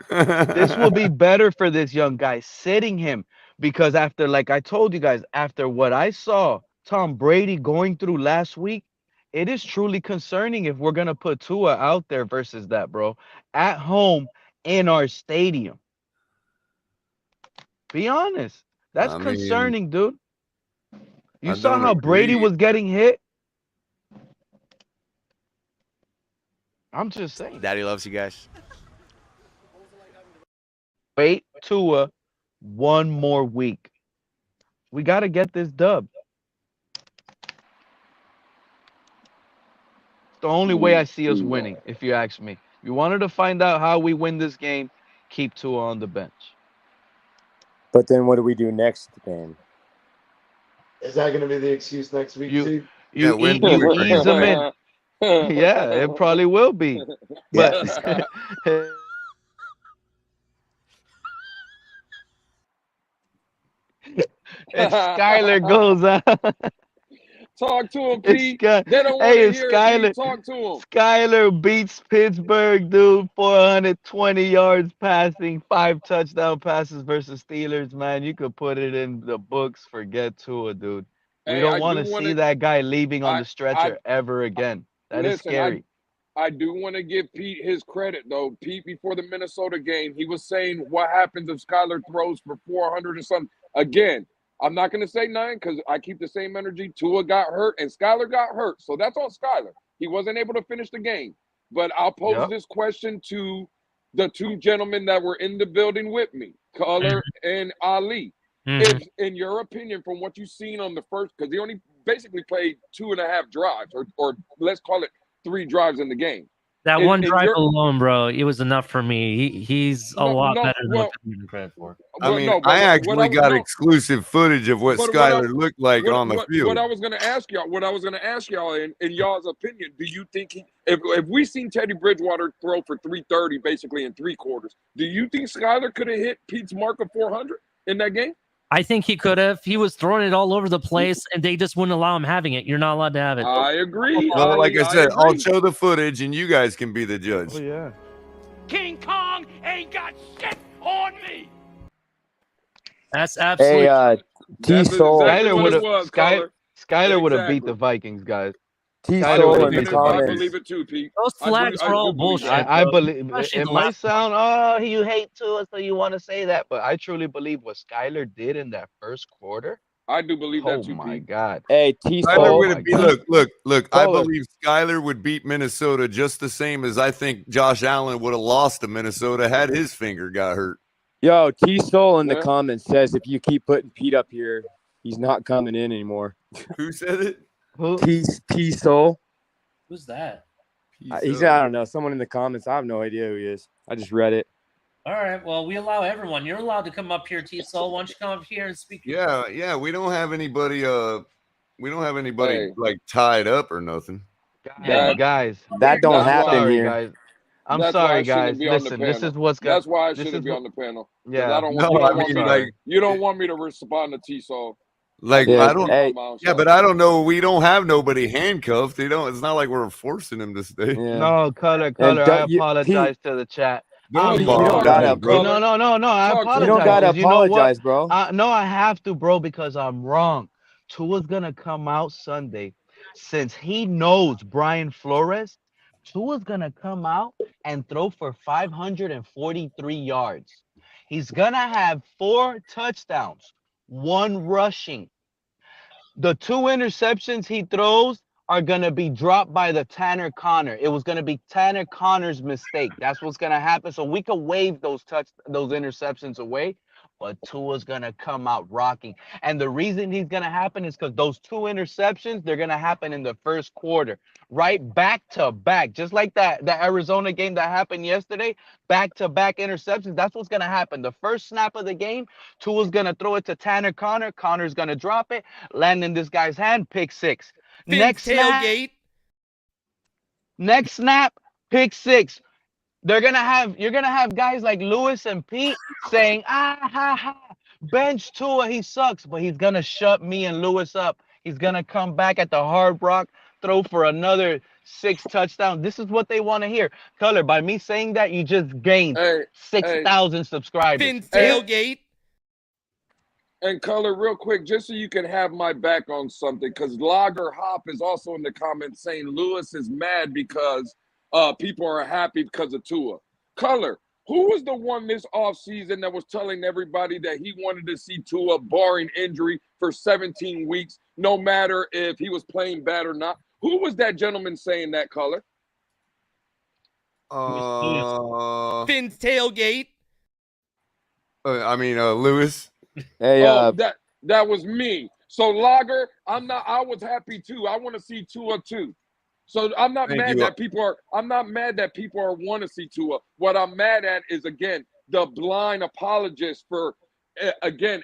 This will be better for this young guy, sitting him. Because after, like I told you guys, after what I saw Tom Brady going through last week, it is truly concerning if we're going to put Tua out there versus that, bro. At home in our stadium. Be honest. That's concerning, dude. You saw how Brady was getting hit? I'm just saying. Daddy loves you guys. Wait, Tua, one more week. We got to get this dub. The only way I see us winning, if you ask me. If you wanted to find out how we win this game, keep Tua on the bench. But then what do we do next game? Is that going to be the excuse next week, too? You ease them in. Yeah, it probably will be. But if Skylar goes out. Talk to him, Pete. They don't want to hear Skylar, it. Talk to him. Skylar beats Pittsburgh, dude. 420 yards passing, 5 touchdown passes versus Steelers, man. You could put it in the books. Forget Tua, dude. We don't want to see that guy leaving on the stretcher ever again. That is scary. I do want to give Pete his credit, though. Pete, before the Minnesota game, he was saying what happens if Skylar throws for 400 or something. Again, I'm not going to say 9 because I keep the same energy. Tua got hurt and Skylar got hurt. So that's on Skylar. He wasn't able to finish the game. But I'll pose this question to the 2 gentlemen that were in the building with me, Color and Ali. If, in your opinion, from what you've seen on the first, because he only basically played 2.5 drives, or let's call it 3 drives in the game. That one drive alone, bro, it was enough for me. He's a lot better than what people give him credit for. I mean, I actually got exclusive footage of what Skylar looked like on the field. What I was going to ask y'all, in y'all's opinion, do you think if we seen Teddy Bridgewater throw for 330 basically in 3 quarters, do you think Skylar could have hit Pete's mark of 400 in that game? I think he could have. He was throwing it all over the place, and they just wouldn't allow him having it. You're not allowed to have it. I agree. Well, like I said, I'll show the footage, and you guys can be the judge. Oh yeah. King Kong ain't got shit on me. That's absolutely. Hey, T-Soul. Skylar would have beat the Vikings, guys. T-Soul in the comments. I believe it too, Pete. Those flags are all bullshit. I believe it might sound, you hate Tua, so you want to say that, but I truly believe what Skylar did in that first quarter. I do believe that too. Oh my God! Hey, T-Soul. Look. I believe Skylar would beat Minnesota just the same as I think Josh Allen would have lost to Minnesota had his finger got hurt. Yo, T-Soul in the comments says if you keep putting Pete up here, he's not coming in anymore. Who said it? T-Soul. Who's that? He's I don't know. Someone in the comments. I have no idea who he is. I just read it. All right. Well, we allow everyone. You're allowed to come up here, T-Soul. Why don't you come up here and speak? Yeah. We don't have anybody. Like tied up or nothing. Guys, that don't happen here. Guys. I'm sorry, guys. Listen, this is what's going. That's why I shouldn't be on the panel. Yeah. I don't want, you don't want me to respond to T-Soul. Like I don't. But I don't know. We don't have nobody handcuffed. It's not like we're forcing him to stay. Yeah. No, color. I apologize to the chat. You don't gotta, bro. No. I apologize. You don't gotta apologize, bro. No, I have to, bro, because I'm wrong. Tua's gonna come out Sunday, since he knows Brian Flores. Tua's gonna come out and throw for 543 yards. He's gonna have 4 touchdowns. 1 rushing. The 2 interceptions he throws are going to be dropped by the Tanner Connor. It was going to be Tanner Connor's mistake. That's what's going to happen. So we could wave those interceptions away, but Tua's going to come out rocking. And the reason he's going to happen is because those 2 interceptions, they're going to happen in the first quarter, right? Back to back, just like that Arizona game that happened yesterday, back-to-back interceptions. That's what's going to happen. The first snap of the game, Tua's going to throw it to Tanner Connor. Connor's going to drop it, land in this guy's hand, pick 6. Next snap, pick 6. You're gonna have guys like Lewis and Pete saying, bench Tua, he sucks, but he's gonna shut me and Lewis up. He's gonna come back at the Hard Rock, throw for another 6 touchdowns. This is what they want to hear. Color, by me saying that, you just gained 6,000 subscribers. Phins tailgate. And Color, real quick, just so you can have my back on something, because Lager Hop is also in the comments saying Lewis is mad because people are happy because of Tua. Color, who was the one this offseason that was telling everybody that he wanted to see Tua, barring injury, for 17 weeks, no matter if he was playing bad or not? Who was that gentleman saying that, Color? Phins tailgate. Lewis. Hey, that was me. So Lager, I was happy too. I want to see Tua too. So I'm not mad that people are want to see Tua. What I'm mad at is, again, the blind apologists for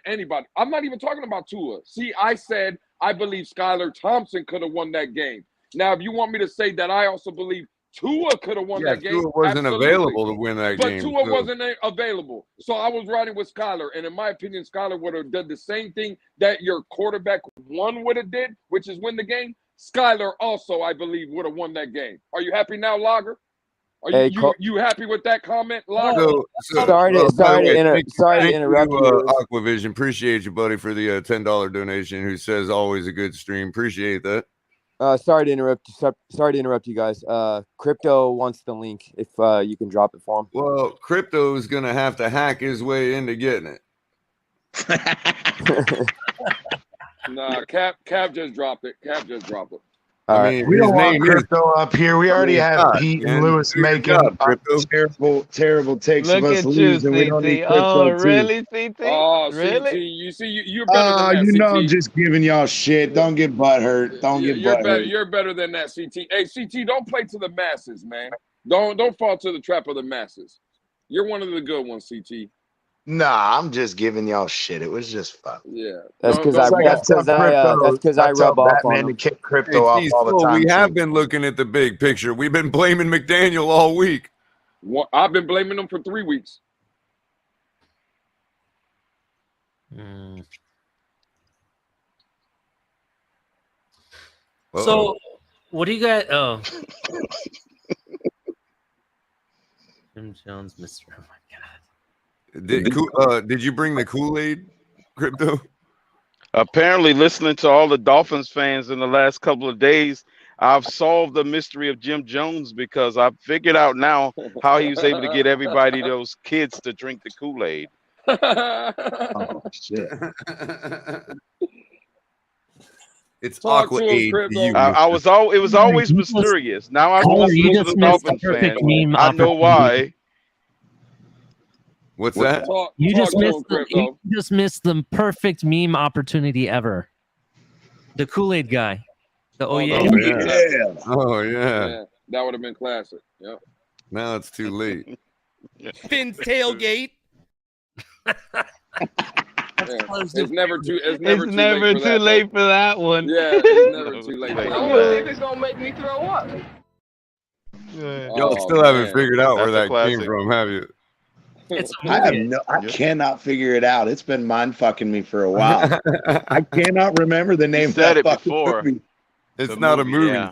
anybody. I'm not even talking about Tua. See, I said I believe Skylar Thompson could have won that game. Now, if you want me to say that I also believe Tua could have won that game. Tua wasn't available to win that game. But Tua wasn't available. So I was riding with Skylar. And in my opinion, Skylar would have done the same thing that your quarterback would have did, which is win the game. Skylar also, I believe, would have won that game. Are you happy now, Lager? Are you happy with that comment, Lager? Sorry to interrupt you. Aquavision, appreciate you, buddy, for the $10 donation. Who says always a good stream. Appreciate that. Sorry to interrupt you guys. Crypto wants the link if you can drop it for him. Well, Crypto is gonna have to hack his way into getting it. Nah, Cap just dropped it. We don't want Crypto up here. We already have Pete and Lewis making terrible takes of us losing. We don't need Crypto really, CT? Oh, really? CT, you see, you're better than that, CT. I'm just giving y'all shit. Don't get butthurt. You're better than that, CT. Hey, CT, don't play to the masses, man. Don't fall to the trap of the masses. You're one of the good ones, CT. Nah, I'm just giving y'all shit. It was just fun. Yeah. That's because I rub off on Batman him. to kick Hey, crypto off all the time. we have too. been looking at the big picture. We've been blaming McDaniel all week. I've been blaming them for 3 weeks. So, what do you got? Oh, Jim Jones, Mr. Oh my God. Did you bring the Kool-Aid, Crypto? Apparently, listening to all the Dolphins fans in the last couple of days, I've solved the mystery of Jim Jones because I've figured out now how he was able to get everybody, those kids, to drink the Kool-Aid. Oh shit! It's Talk to Aqua him, Aid to Crypto. you. It was always mysterious. Now I can listen to the Dolphins fans. I know why. What's that? You just missed the perfect meme opportunity ever. The Kool-Aid guy. Oh yeah. That would have been classic. Yeah. Now it's too late. Phins tailgate. It's never too late for that one. Yeah, it's never too late. I don't think it's gonna make me throw up. Y'all still haven't figured out where that came from, have you? I cannot figure it out. It's been mind fucking me for a while. I cannot remember the name of that fucking movie. It's not a movie. Yeah.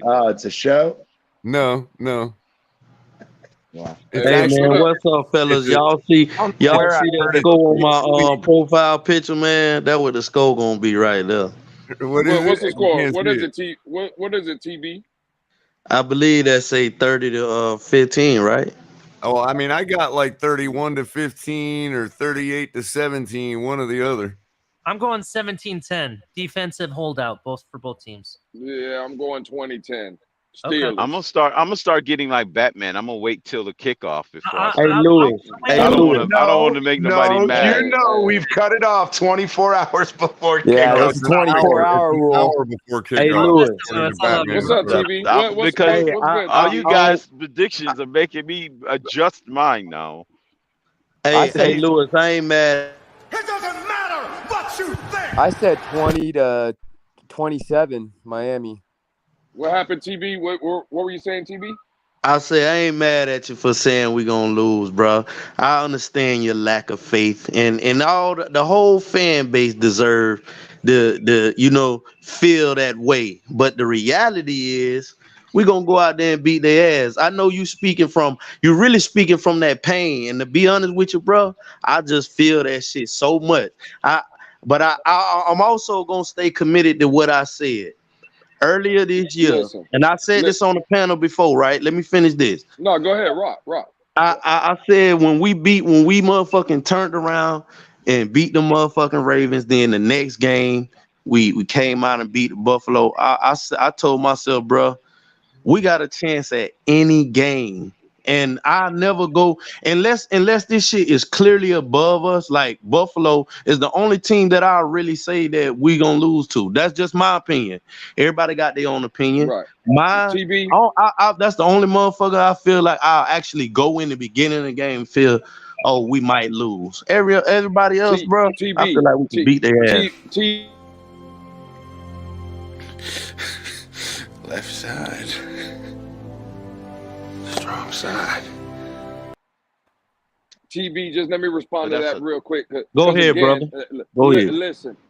Oh, it's a show? No. Wow. Hey man, what's up, fellas? Y'all see that score on my profile picture, man? That what the score gonna be right there. What's the score? What is it? What is it, TB? I believe that say 30 to 15, right? Oh, I mean, I got like 31 to 15 or 38 to 17, one or the other. I'm going 17-10. Defensive holdout, both for both teams. Yeah, I'm going 2010. Okay. I'm gonna start getting like Batman. I'm gonna wait till the kickoff before I Hey, start. Louis. I don't want to make nobody mad. You know we've cut it off 24 hours before Yeah, kickoff. that's 24-hour rule. Hour before kickoff. Hey, Louis. What's up, TV? Because what's good? all you guys' predictions are making me adjust mine now. Hey, Louis, I ain't mad. It doesn't matter what you think. I said 20 to 27, Miami. What happened, TB? What were you saying, TB? I say I ain't mad at you for saying we gonna lose, bro. I understand your lack of faith, and all the whole fan base deserve the feel that way. But the reality is, we gonna go out there and beat their ass. I know you're really speaking from that pain. And to be honest with you, bro, I just feel that shit so much. But I'm also gonna stay committed to what I said earlier this year, and I said this on the panel before, right? Let me finish this. No, go ahead, rock. I said when we motherfucking turned around and beat the motherfucking Ravens, then the next game we came out and beat the Buffalo. I told myself, bro, we got a chance at any game. And I never go unless this shit is clearly above us. Like Buffalo is the only team that I really say that we gonna lose to. That's just my opinion. Everybody got their own opinion. Right. TV. That's the only motherfucker I feel like I'll actually go in the beginning of the game and feel, oh, we might lose. Everybody else, bro, I feel like we can beat their ass. Left side. Strong side. TB, just let me respond to that real quick. Go ahead, brother. Go ahead.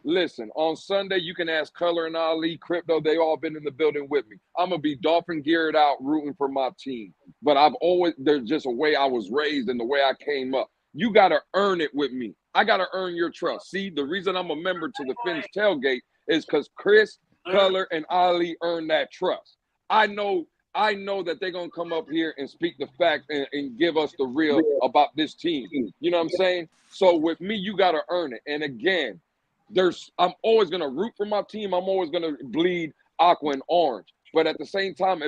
Listen. On Sunday, you can ask Color and Ali, Crypto. They all been in the building with me. I'm gonna be Dolphin geared out, rooting for my team. But there's just a way I was raised and the way I came up. You gotta earn it with me. I gotta earn your trust. See, the reason I'm a member to the Phins tailgate is because Chris, Color, and Ali earned that trust. I know that they're going to come up here and speak the fact and give us the real about this team. You know what I'm saying? So with me, you got to earn it. And again, I'm always going to root for my team. I'm always going to bleed aqua and orange. But at the same time,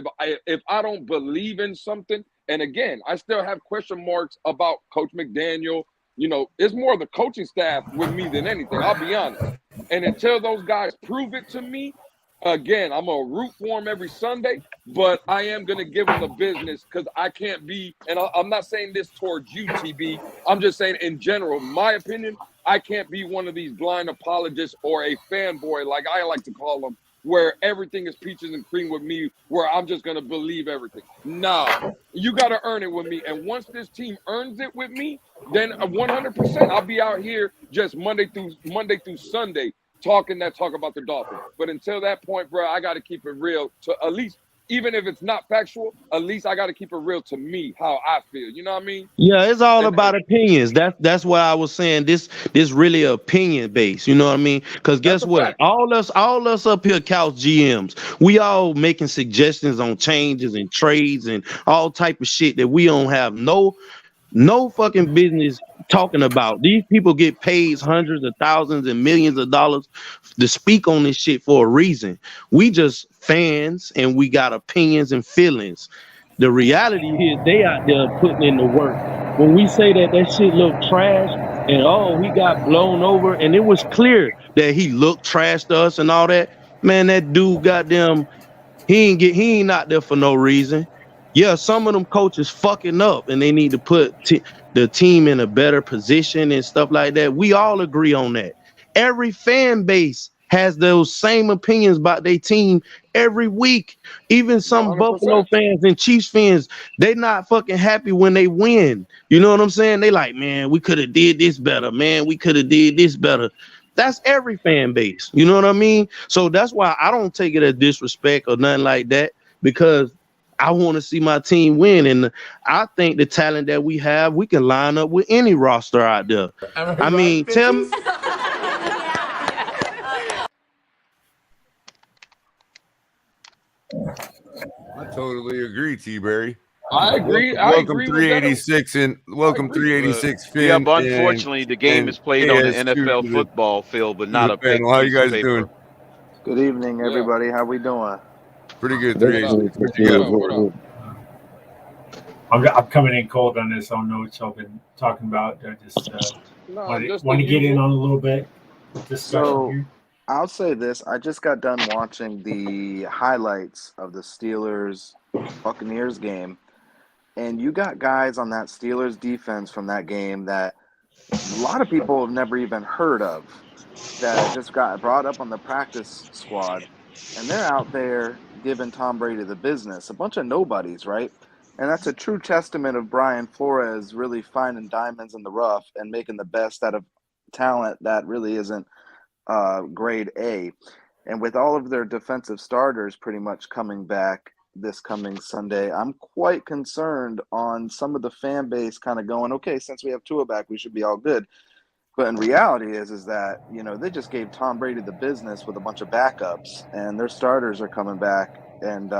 if I don't believe in something, and again, I still have question marks about Coach McDaniel. It's more the coaching staff with me than anything. I'll be honest. And until those guys prove it to me, Again, I'm going to root for him every Sunday, but I am going to give him the business because I can't be, and I'm not saying this towards you, TB. I'm just saying in general, my opinion, I can't be one of these blind apologists or a fanboy, like I like to call them, where everything is peaches and cream with me, where I'm just going to believe everything. No, you got to earn it with me. And once this team earns it with me, then 100% I'll be out here just Monday through Sunday talk about the Dolphins. But until that point, bro, I got to keep it real to at least, even if it's not factual, at least I got to keep it real to me, how I feel. You know what I mean? Yeah, it's all about opinions. That's why I was saying this really opinion based. You know what I mean? Because guess what? All us up here, couch GMs, we all making suggestions on changes and trades and all type of shit that we don't have no fucking business talking about. These people get paid hundreds of thousands and millions of dollars to speak on this shit for a reason. We just fans and we got opinions and feelings. The reality is they out there putting in the work. When we say that shit look trash and he got blown over, and it was clear that he looked trash to us and all that, man, that dude goddamn, he ain't out there for no reason. Yeah, some of them coaches fucking up and they need to put the team in a better position and stuff like that. We all agree on that. Every fan base has those same opinions about their team every week. Even some 100%. Buffalo fans and Chiefs fans, they not fucking happy when they win. You know what I'm saying? They like, man, we could have did this better. Man, we could have did this better. That's every fan base. You know what I mean? So that's why I don't take it as disrespect or nothing like that, because I want to see my team win. And I think the talent that we have, we can line up with any roster out there. I mean, tell me. I totally agree, T-Berry. I agree. Welcome 386 and welcome 386. Finn, yeah, but unfortunately, the game is played on an NFL football field, but not a big How you guys doing? Good evening, everybody. How we doing? Pretty good. 386. I'm coming in cold on this. I don't know what y'all been talking about. I just want to get in on a little bit discussion here. I'll say this. I just got done watching the highlights of the Steelers-Buccaneers game, and you got guys on that Steelers defense from that game that a lot of people have never even heard of that just got brought up on the practice squad, and they're out there giving Tom Brady the business. A bunch of nobodies, right? And that's a true testament of Brian Flores really finding diamonds in the rough and making the best out of talent that really isn't grade A. And with all of their defensive starters pretty much coming back this coming Sunday, I'm quite concerned on some of the fan base kind of going, okay, since we have Tua back, we should be all good. But in reality is that, you know, they just gave Tom Brady the business with a bunch of backups, and their starters are coming back. And,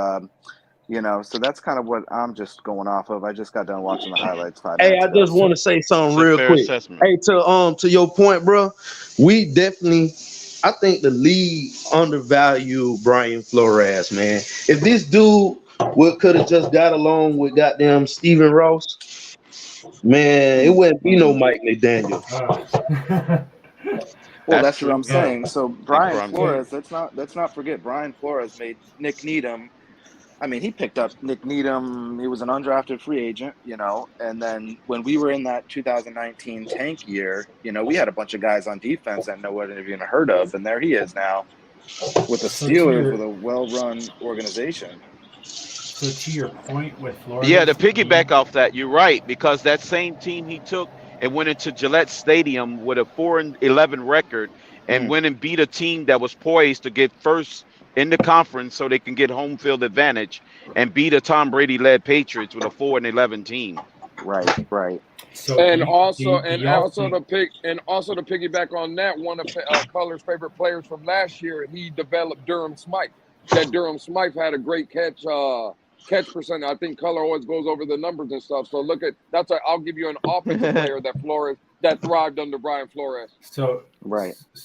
you know, so that's kind of what I'm just going off of. I just got done watching the highlights 5 minutes ago. I just want to say something real quick. Assessment. Hey, to your point, bro, we definitely, I think the league undervalued Brian Flores, man. If this dude could have just got along with goddamn Stephen Ross, man, it wouldn't be no Mike McDaniel. Well, that's what I'm saying. So Brian Flores, let's not forget Brian Flores made Nick Needham. I mean, he picked up Nick Needham. He was an undrafted free agent, you know. And then when we were in that 2019 tank year, you know, we had a bunch of guys on defense that no one had even heard of. And there he is now with the Steelers with a well-run organization. So to your point with Flores. Yeah, to piggyback off that, you're right, because that same team he took and went into Gillette Stadium with a 4-11 record and went and beat a team that was poised to get first in the conference so they can get home field advantage and beat a Tom Brady-led Patriots with a 4-11 team. Right. So also to piggyback on that, one of Color's favorite players from last year, he developed Durham Smythe. That Durham Smythe had a great catch percentage. I think Color always goes over the numbers and stuff. So look at that's. I'll give you an offensive player that thrived under Brian Flores. So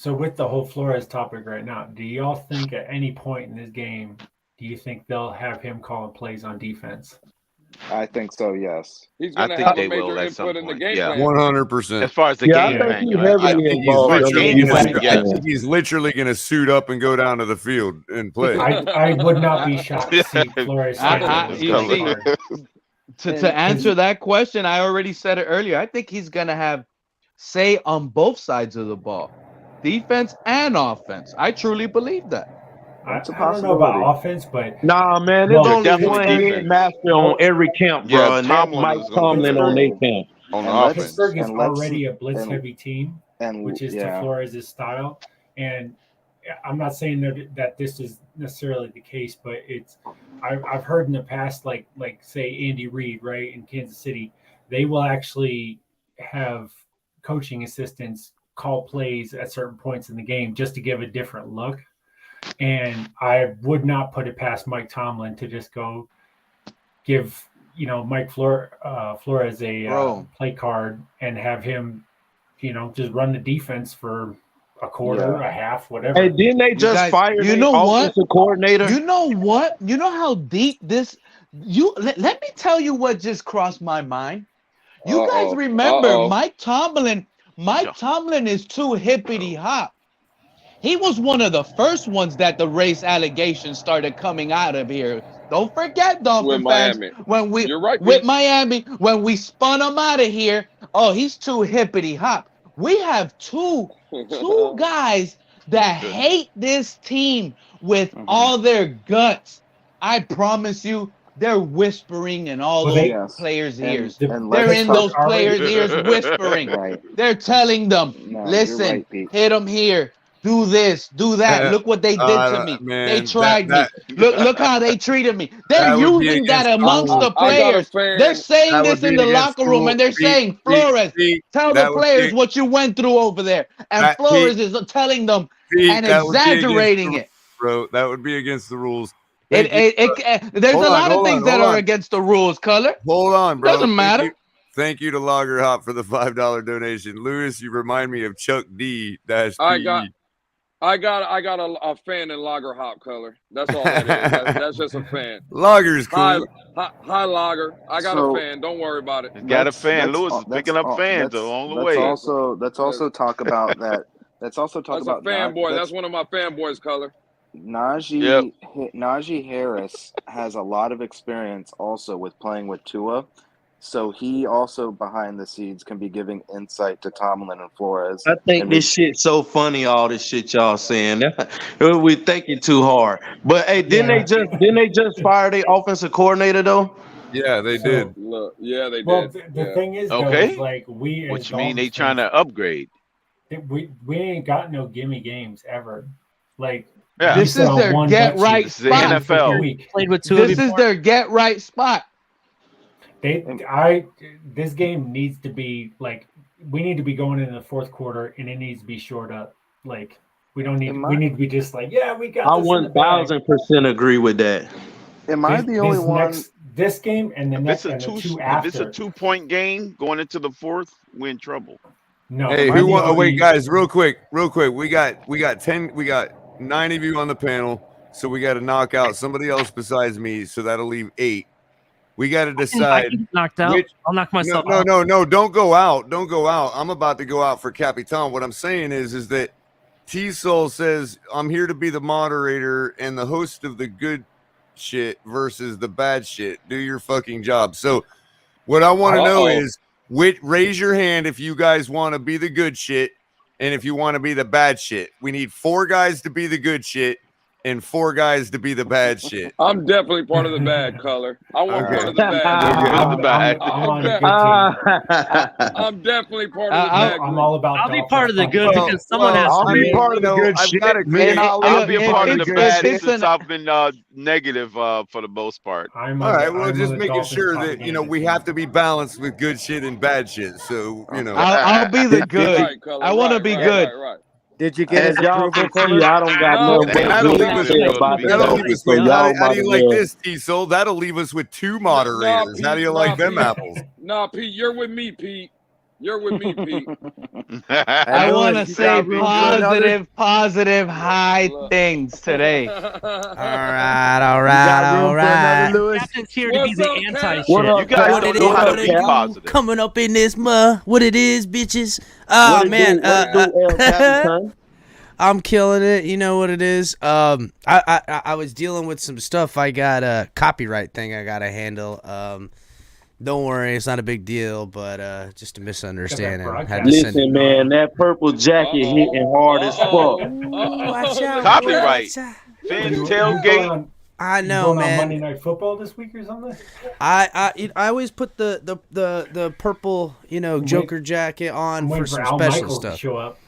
with the whole Flores topic right now, do y'all think at any point in this game, do you think they'll have him calling plays on defense? I think so. Yes. He's I going to think have they a major will at some input in the point. game Yeah, plan. 100%. as far as the Yeah, I game think plan he's goes, I heavily think involved. for game plan, I yes. think he's literally going to suit up and go down to the field and play. I would not be shocked to see Flores. To answer that question, I already said it earlier. I think he's gonna have say on both sides of the ball, defense and offense. I truly believe that. I don't know about offense, but Nah, man, there's only one head master on every camp, bro, and that's Mike Tomlin on their camp. On the offense. offense. Pittsburgh is already a blitz-heavy team, which is to yeah. Flores' style. And I'm not saying that this is necessarily the case, but I've heard in the past, like say Andy Reid, right, in Kansas City, they will actually have coaching assistants call plays at certain points in the game just to give a different look. And I would not put it past Mike Tomlin to just go give Mike Flores a play card and have him just run the defense for a quarter, a half, whatever. Hey, didn't they just fire their offensive coordinator? You know what? You know how deep this let me tell you what just crossed my mind. You guys remember Mike Tomlin is too hippity hop. He was one of the first ones that the race allegations started coming out of here. Don't forget, Dolphin fans, when we with Miami, when we spun him out of here. Oh, he's too hippity hop. We have two guys that hate this team with all their guts. I promise you, they're whispering in all those players' ears. They're in those players' ears whispering. They're telling them, listen, hit them here. Do this, do that. Look what they did to me. They tried me. Look how they treated me. They're using that amongst the players. They're saying this in the locker room, and they're saying, Flores, tell the players what you went through over there. And Flores is telling them and exaggerating it. Bro, that would be against the rules. There's a lot of things that are against the rules, Color. Hold on, bro. Doesn't matter. Thank you to Lager Hop for the $5 donation. Lewis, you remind me of Chuck D. I got a fan in Lager Hop Color. That's all that is. That's just a fan. Lager's cool. Hi, Lager. I got a fan. Don't worry about it. Got a fan. Lewis is picking up fans along the way. Let's also talk about that. Let's also talk about a fanboy. That's one of my fanboys, Color. Najee Harris has a lot of experience also with playing with Tua. So he also behind the scenes can be giving insight to Tomlin and Flores. I think this shit's so funny, all this shit y'all saying. We're thinking too hard. But hey, didn't they just fire their offensive coordinator though? Yeah, they did. Look, yeah, they did. The thing is, okay, though, is like what you mean they trying to upgrade? We ain't got no gimme games ever. Like this is their get right spot. This is their get right spot. This game needs to be like we need to be going into the fourth quarter and it needs to be shored up. Like we need to be just like we got. I 1000% agree with that. Am I the only one? This game and the next and the two after. If it's a 2-point game going into the fourth, we're in trouble. No. Hey, wait, guys, real quick. We got 9 of you on the panel, so we got to knock out somebody else besides me. So that'll leave 8. We got to decide. I can get knocked out. I'll knock myself out. No, don't go out. Don't go out. I'm about to go out for Capitan. What I'm saying is that T-Soul says, I'm here to be the moderator and the host of the good shit versus the bad shit. Do your fucking job. So what I want to know is, raise your hand if you guys want to be the good shit and if you want to be the bad shit. We need 4 guys to be the good shit and 4 guys to be the bad shit. I'm definitely part of the bad, Color. I want part of the bad. I'm definitely part of the bad. I'm all about. I'll be part of the good because someone has to. I'll be part of the good shit. I'll be a part of the bad since I've been negative for the most part. All right, well, just making sure that we have to be balanced with good shit and bad shit. So I'll be the good. I want to be good. Right. Did you get his approval? I don't got no How do you like this, T-Soul? That'll leave us with 2 moderators. How do you like them apples? Nah, Pete, you're with me, Pete. You're with me, Pete. I want to say positive, high things today. All right. Captain's here to be the anti-shit. You guys don't know how to be positive. Coming up in this what it is, bitches. What Oh it man, do, Captain? I'm killing it. You know what it is. I was dealing with some stuff. I got a copyright thing I gotta handle. Don't worry, it's not a big deal, but just a misunderstanding. Listen, man, that purple jacket hitting hard as fuck. Watch out. Copyright. Fins tailgate. I know, man. On Monday Night Football this week or something? I always put the purple, Joker jacket on for some special stuff. Show up.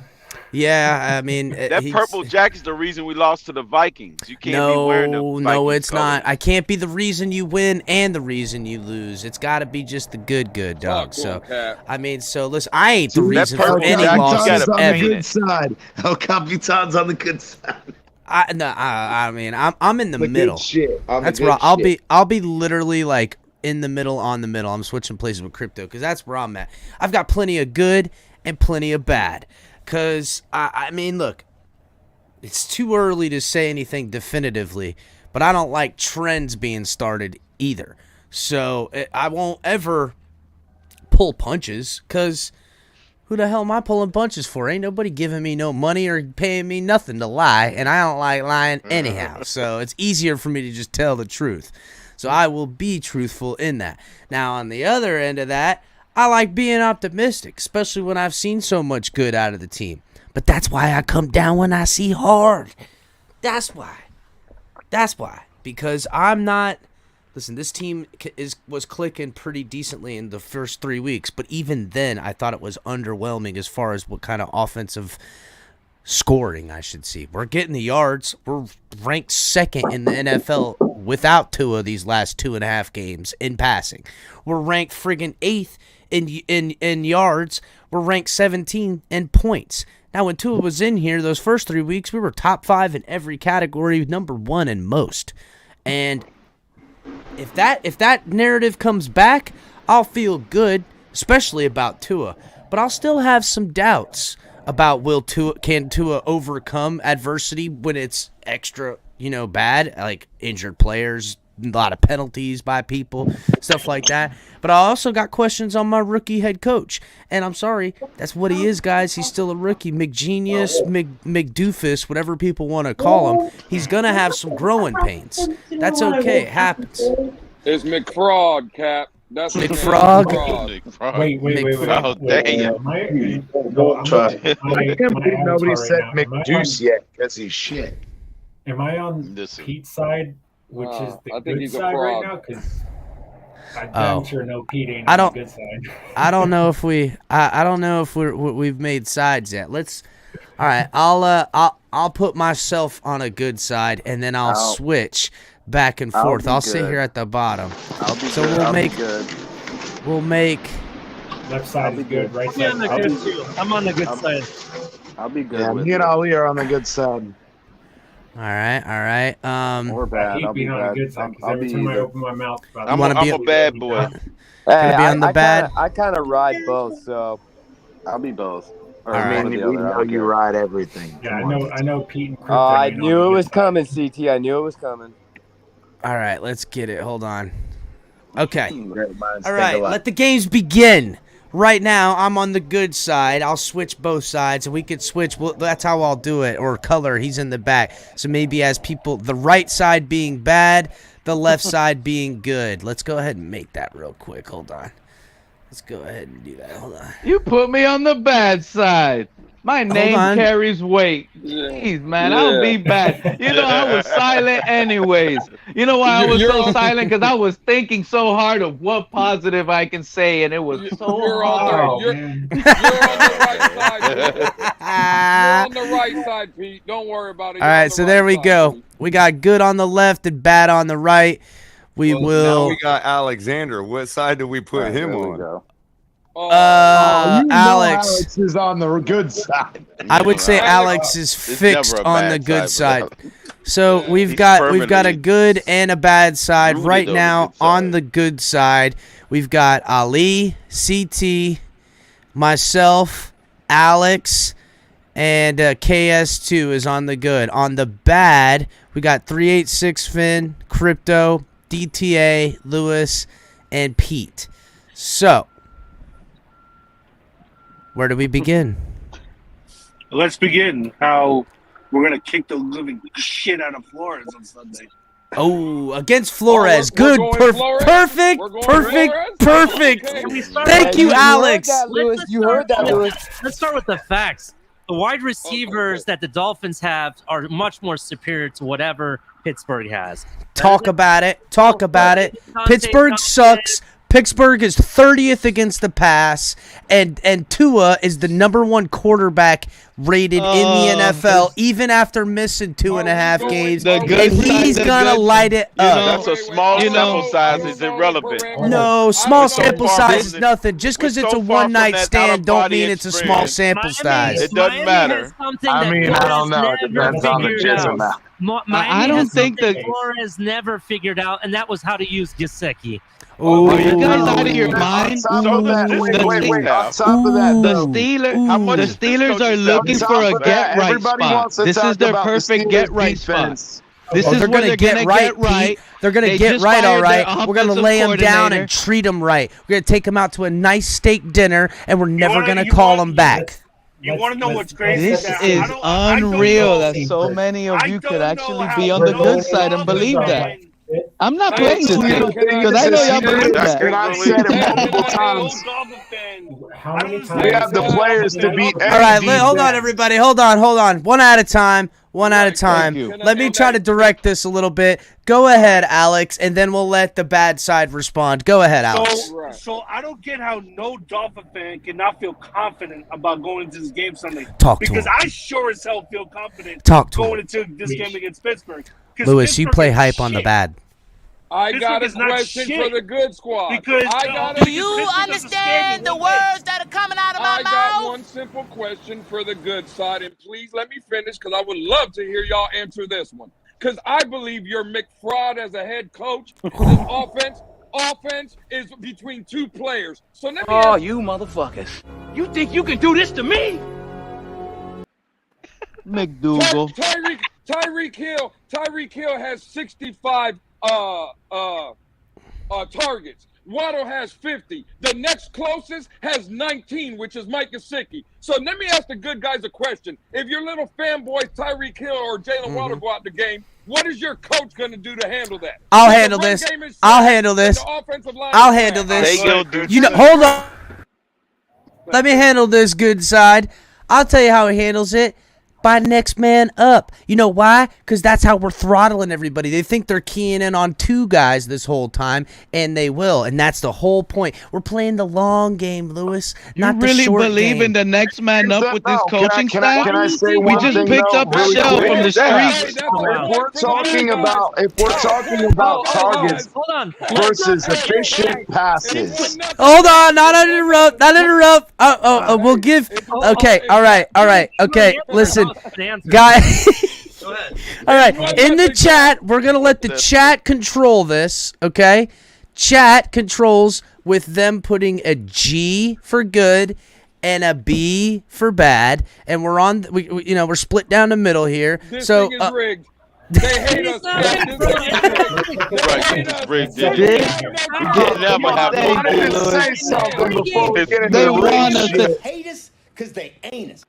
Yeah, I mean that purple jacket's the reason we lost to the Vikings. You can't be wearing the Vikings No, it's colors. not. I can't be the reason you win and the reason you lose. It's got to be just the good, dog. So, I mean, listen, I ain't the reason for any losses on ever. the good side. El Capitan's on the good side. I mean, I'm in the middle. Good shit. That's where I'll be literally like in the middle, on the middle. I'm switching places with crypto because that's where I'm at. I've got plenty of good and plenty of bad. Because, I mean, look, it's too early to say anything definitively, but I don't like trends being started either. So I won't ever pull punches because who the hell am I pulling punches for? Ain't nobody giving me no money or paying me nothing to lie, and I don't like lying anyhow. So it's easier for me to just tell the truth. So I will be truthful in that. Now, on the other end of that, I like being optimistic, especially when I've seen so much good out of the team. But that's why I come down when I see hard. That's why. Because I'm not... Listen, this team was clicking pretty decently in the first 3 weeks, but even then I thought it was underwhelming as far as what kind of offensive scoring I should see. We're getting the yards. We're ranked second in the NFL without Tua these last 2.5 games in passing. We're ranked friggin' 8th in yards. We're ranked 17 in points. Now, when Tua was in here those first 3 weeks, we were top 5 in every category, number 1 in most. And if that narrative comes back, I'll feel good, especially about Tua. But I'll still have some doubts about can Tua overcome adversity when it's extra, bad, like injured players, a lot of penalties by people, stuff like that. But I also got questions on my rookie head coach. And I'm sorry, that's what he is, guys. He's still a rookie. McGenius, McDoofus, whatever people want to call him. He's going to have some growing pains. That's okay. It happens. It's McFraud, Cap. That's McFrog. Wait. Oh, damn. I can't believe nobody said McDuce yet because he's shit. Am I on Pete's side, which is the good side right now? Because I'm sure no Pete ain't on the good side. I don't know if we've made sides yet. All right. I'll put myself on a good side, and then I'll switch back and forth. I'll sit here at the bottom. So we'll make left side is good, right side. I'm on the good side. I'll be good. Yeah, me and Ali are on the good side. All right. Or bad. I'll be on bad. the good side because every time I open my mouth, I'm a bad boy. Hey, be on the bad? I kind of ride both, so I'll be both. Or I mean, we know you ride everything. Yeah, I know Pete and Chris. I knew it was coming, CT. I knew it was coming. All right, let's get it. Hold on. Okay. All right, let the games begin. Right now, I'm on the good side. I'll switch both sides, and we could switch. Well, that's how I'll do it. Or color, he's in the back. So maybe as people, the right side being bad, the left side being good. Let's go ahead and make that real quick. Hold on. Let's go ahead and do that. Hold on. You put me on the bad side. My name carries weight. Jeez, man, I'll be bad. I was silent anyways. You know why I was so silent? Because I was thinking so hard of what positive I can say, and it was so hard. You're on the right side. You're on the right side, Pete. Don't worry about it. All right, so there we go. We got good on the left and bad on the right. Now we got Alexander. What side do we put him on? Alex is on the good side. I would say Alex is fixed on the good side. So we've got a good and a bad side right now. On the good side, we've got Ali, CT, myself, Alex, and KS2 is on the good. On the bad, we got 386 Finn, Crypto, DTA, Lewis, and Pete. So, where do we begin? Let's begin how we're going to kick the living shit out of Flores on Sunday. Oh, against Flores. we're Good. Flores? Perfect. Perfect. Okay. Thank you, Alex. You heard that, Lewis. Let's start with the facts. The wide receivers that the Dolphins have are much more superior to whatever Pittsburgh has. Talk about it. Pittsburgh sucks. Pittsburgh is 30th against the pass, and Tua is the #1 quarterback rated in the NFL, even after missing 2.5 games. And he's gonna light it up. That's a small sample size. Is irrelevant. No, small sample size is nothing. Just because it's a one-night stand, don't mean it's a small sample size. It doesn't matter. I mean, I don't know. It depends on the jizz amount. I don't think that Flores never figured out, and that was how to use Gesicki. Are you guys out of your mind? Wait. On top of that, the Steelers are looking for a get-right spot. This is their perfect get-right spot. This is where they're going to get right. They're going to get right, all right. We're going to lay them down and treat them right. We're going to take them out to a nice steak dinner, and we're never going to call them back. You want to know what's crazy? This is unreal that so many of you could actually be on the good side and believe that. I'm not playing this game because I know y'all believe that. And I've said it multiple times. How many times? We have the players to beat. All right, hold on, everybody. Hold on. One at a time. Let me try to direct this a little bit. Go ahead, Alex, and then we'll let the bad side respond. Go ahead, Alex. So I don't get how no Dolphin fan cannot feel confident about going into this game Sunday. Talk to because him. I sure as hell feel confident going into this game against Pittsburgh. Lewis, you play hype on the bad. I got a question for the good squad. Because do you understand the words that are coming out of my mouth? I got one simple question for the good side, and please let me finish because I would love to hear y'all answer this one. Because I believe you're McFraud as a head coach. This offense is between two players. So let me ask you motherfuckers. You think you can do this to me? McDougal. Tyreek Hill has 65 targets. Waddle has 50. The next closest has 19, which is Mike Gesicki. So let me ask the good guys a question. If your little fanboys Tyreek Hill or Jalen Waddle go out the game, what is your coach going to do to handle that? I'll handle this. Hold on. Let me handle this good side. I'll tell you how he handles it. By next man up. You know why? Because that's how we're throttling everybody. They think they're keying in on two guys this whole time, and they will. And that's the whole point. We're playing the long game, Lewis, not the short game. You really believe in the next man up with this coaching staff? Can I say we just picked up a shell from the streets. If we're talking about targets versus efficient passes. Hold on, not interrupt. We'll give. Okay, all right. Okay, listen. Guys, all right, in the chat, we're going to let the chat control this, okay? Chat controls with them putting a G for good and a B for bad, and we're split down the middle here. This so thing is rigged. They hate us. They want us to hate us because they ain't us.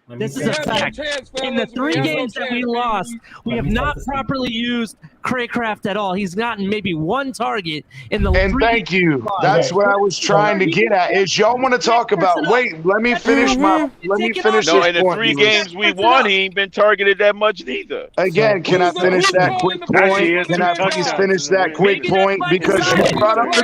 This is a fact. In the 3 games that we lost, we have not properly used Craycraft at all. He's gotten maybe 1 target in the. And thank you. That's what I was trying to get at. Is y'all want to talk about? Wait, let me finish No, in the 3 games we won, he ain't been targeted that much neither. Again, can I finish that quick point? Can I please finish that quick point? Because you brought up the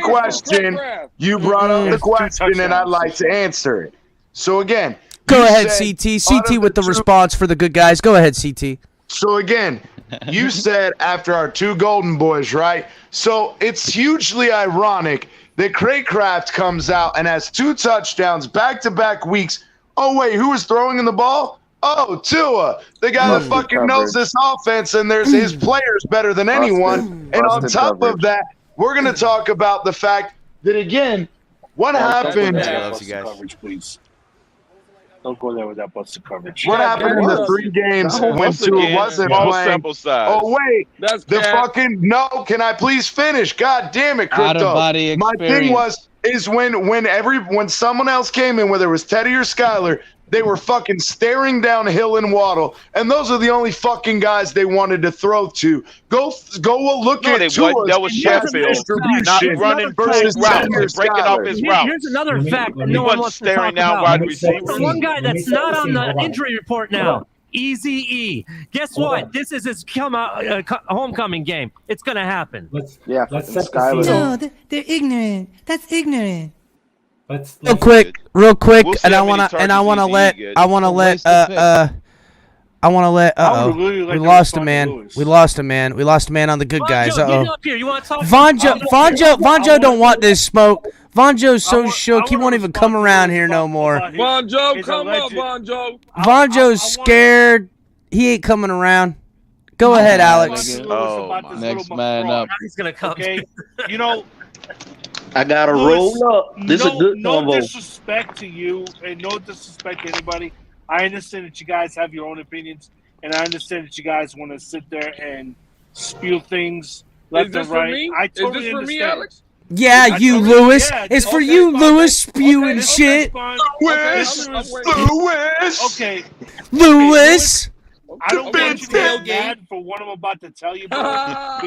question. And I'd like to answer it. So again. Go ahead, CT. CT with the response for the good guys. Go ahead, CT. So again, you said after our 2 Golden Boys, right? So it's hugely ironic that Craycraft comes out and has 2 touchdowns back-to-back weeks. Oh, wait, who was throwing in the ball? Oh, Tua, the guy that fucking knows this offense, and there's his players better than anyone. And on top of that, we're going to talk about the fact that, again, What happened? Loves you guys. Coverage, please. Don't go there with that busted coverage. What happened in the 3 games when Tua wasn't playing? Oh wait, no. Can I please finish? God damn it, Crypto. Out-of-body My thing is when someone else came in, whether it was Teddy or Skylar, they were fucking staring down Hill and Waddle, and those are the only fucking guys they wanted to throw to. Go look at Tua. That was Sheffield not running versus routes, breaking off his routes. Here's another fact that He no one wasn't wants to staring talk down about. wide receivers. One guy that's not on the injury report now. Easy E. Guess what? This is his homecoming game. It's going to happen. Let's No, they're ignorant. That's ignorant. Real quick, We'll see and I how wanna many and I wanna targets let he I wanna let really like we to lost a respond to man. Lewis. We lost a man. We lost a man on the good guys. Get up here. You want to talk? Vonjo don't want this smoke. Vonjo's so shook he won't even come around here no more. Vonjo, come up, Vonjo. Vonjo's scared. He ain't coming around. Go ahead, Alex. Next man up. He's gonna come. Okay, you know. I gotta roll up. This is a good no combo. disrespect to you and no disrespect to anybody. I understand that you guys have your own opinions, and I understand that you guys want to sit there and spew things left and right. I totally Is this for me, understand. Alex? Yeah, you Lewis. It's for you, Lewis, spewing shit. Lewis. Okay. Lewis. I don't want you to get mad for what I'm about to tell you, bro,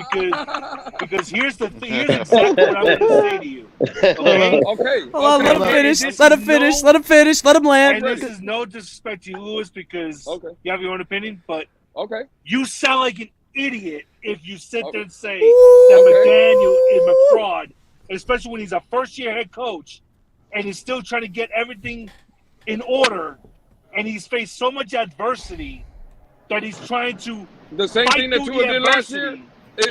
because here's exactly what I'm going to say to you. Okay. Okay. Hold on, let him finish. Let him finish. Let him finish. Let him land. And this is no disrespect to you, Lewis, because you have your own opinion, but you sound like an idiot if you sit there and say that McDaniel is a fraud, especially when he's a first-year head coach and he's still trying to get everything in order, and he's faced so much adversity that he's trying to the same thing that Tua did last year.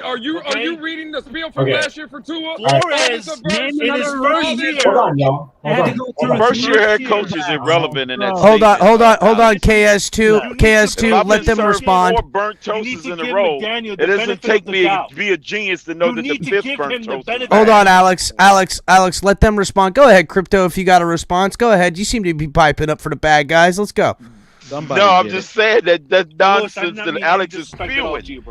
Are you reading the spiel from last year for Tua? Flores in his first year. Hold on, y'all. Hold on. First-year head coach is irrelevant in that. Hold on. KS2. Let them respond. 4 burnt toasters in a row. It doesn't take me to be a genius to know that the 5th burnt toaster. Hold on, Alex. Let them respond. Go ahead, Crypto. If you got a response, go ahead. You seem to be piping up for the bad guys. Let's go. I'm just saying that's nonsense that Alex is spewing.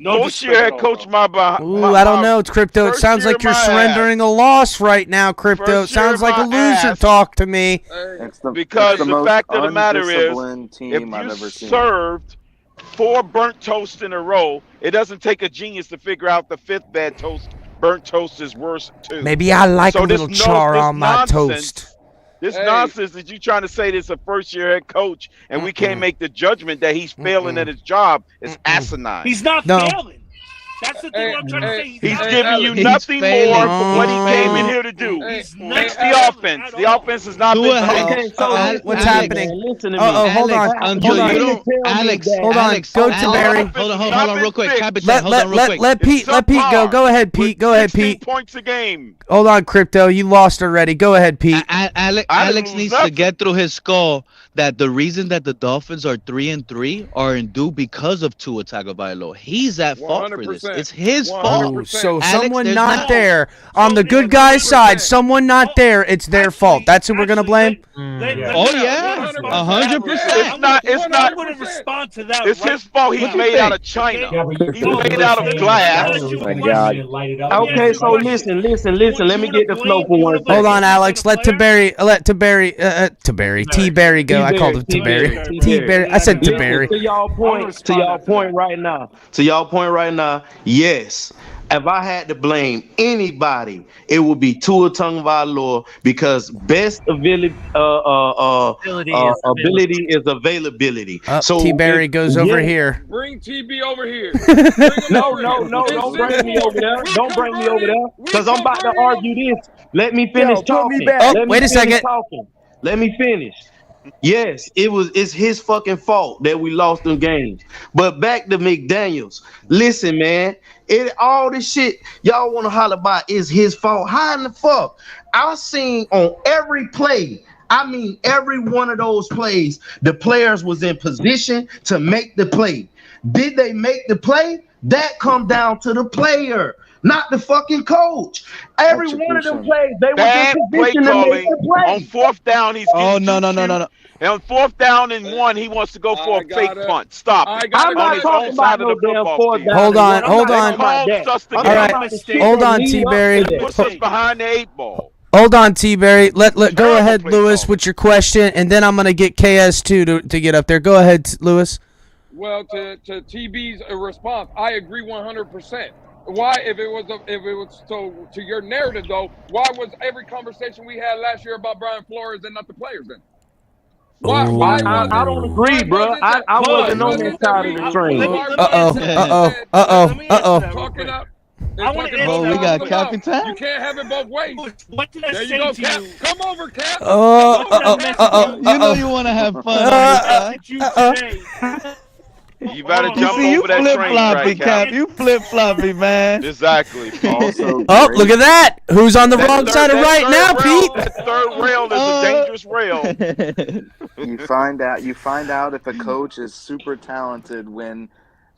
First-year head coach, I don't know. It's Crypto. It sounds like you're surrendering a loss right now, Crypto. It sounds like a loser talk to me. Because the fact of the matter is, if you served 4 burnt toast in a row, it doesn't take a genius to figure out the 5th burnt toast is worse too. Maybe I like a little char on my toast. This nonsense that you trying to say this is a first-year head coach and we can't make the judgment that he's failing at his job is asinine. He's not failing. That's the thing I'm trying to say. He's giving you nothing more from what he came in here to do. Fix the offense. The offense is not been what's happening? Listen to me. Hold on. Alex. Go to Barry. Hold on, real quick. Capitan, hold on, real quick. Let Pete go. Go ahead, Pete. Go ahead, Pete. 16 points a game. Hold on, Crypto. You lost already. Go ahead, Pete. Alex needs to get through his skull that the reason that the Dolphins are 3-3 are due because of Tua Tagovailoa. He's at fault for this. It's his fault. So someone not there on the good guy's side, someone not there, it's their fault. That's who we're gonna blame. Oh yeah, 100%. It's not. going to respond to that. It's his fault. He's made out of China. He's made out of glass. Oh my God. Okay, so listen. Let me get the flow for one second. Hold on, Alex. Let T-Berry go. I called him T-Berry. T-Berry. I said T-Berry. To y'all point right now. Yes. If I had to blame anybody, it would be Tua Tagovailoa because best ability is availability. So T-Berry goes over here. Bring TB over here. No, don't bring me over there. Don't bring me over there because I'm about to argue this. Let me finish talking. Wait a second. Let me finish. Yes, it's his fucking fault that we lost them games. But back to McDaniels. Listen, man, all this shit y'all want to holler about is his fault. How in the fuck? I seen on every play, I mean every one of those plays, the players was in position to make the play. Did they make the play? That come down to the player. not the fucking coach. Every one of them plays, they were Bad in play position to make calling. the play. On fourth down, he's Oh, getting no. And on fourth down and 1, he wants to go for a fake punt. Stop it. I'm not talking about no damn fourth down. Hold on. All right. Hold on, T-Berry. Puts us behind the 8 ball. Hold on, T-Berry. Let go ahead, Lewis, with your question, and then I'm gonna get KS2 to get up there. Go ahead, Lewis. Well, to TB's response, I agree 100%. Why, if it was so to your narrative though, why was every conversation we had last year about Brian Flores and not the players then? Why I don't agree, bro. I wasn't on that side of the train. Oh, we got Capitan. You can't have it both ways. What did I There say you go, to Cap. you? Come over, Cap. You know you want to have fun. You better You jump see, you over that flip train floppy, track, Cap. You flip floppy, man. Exactly. Also, Oh, look at that! Who's on the wrong That side of right now, rail, Pete? That third rail is a dangerous rail. you find out if a coach is super talented when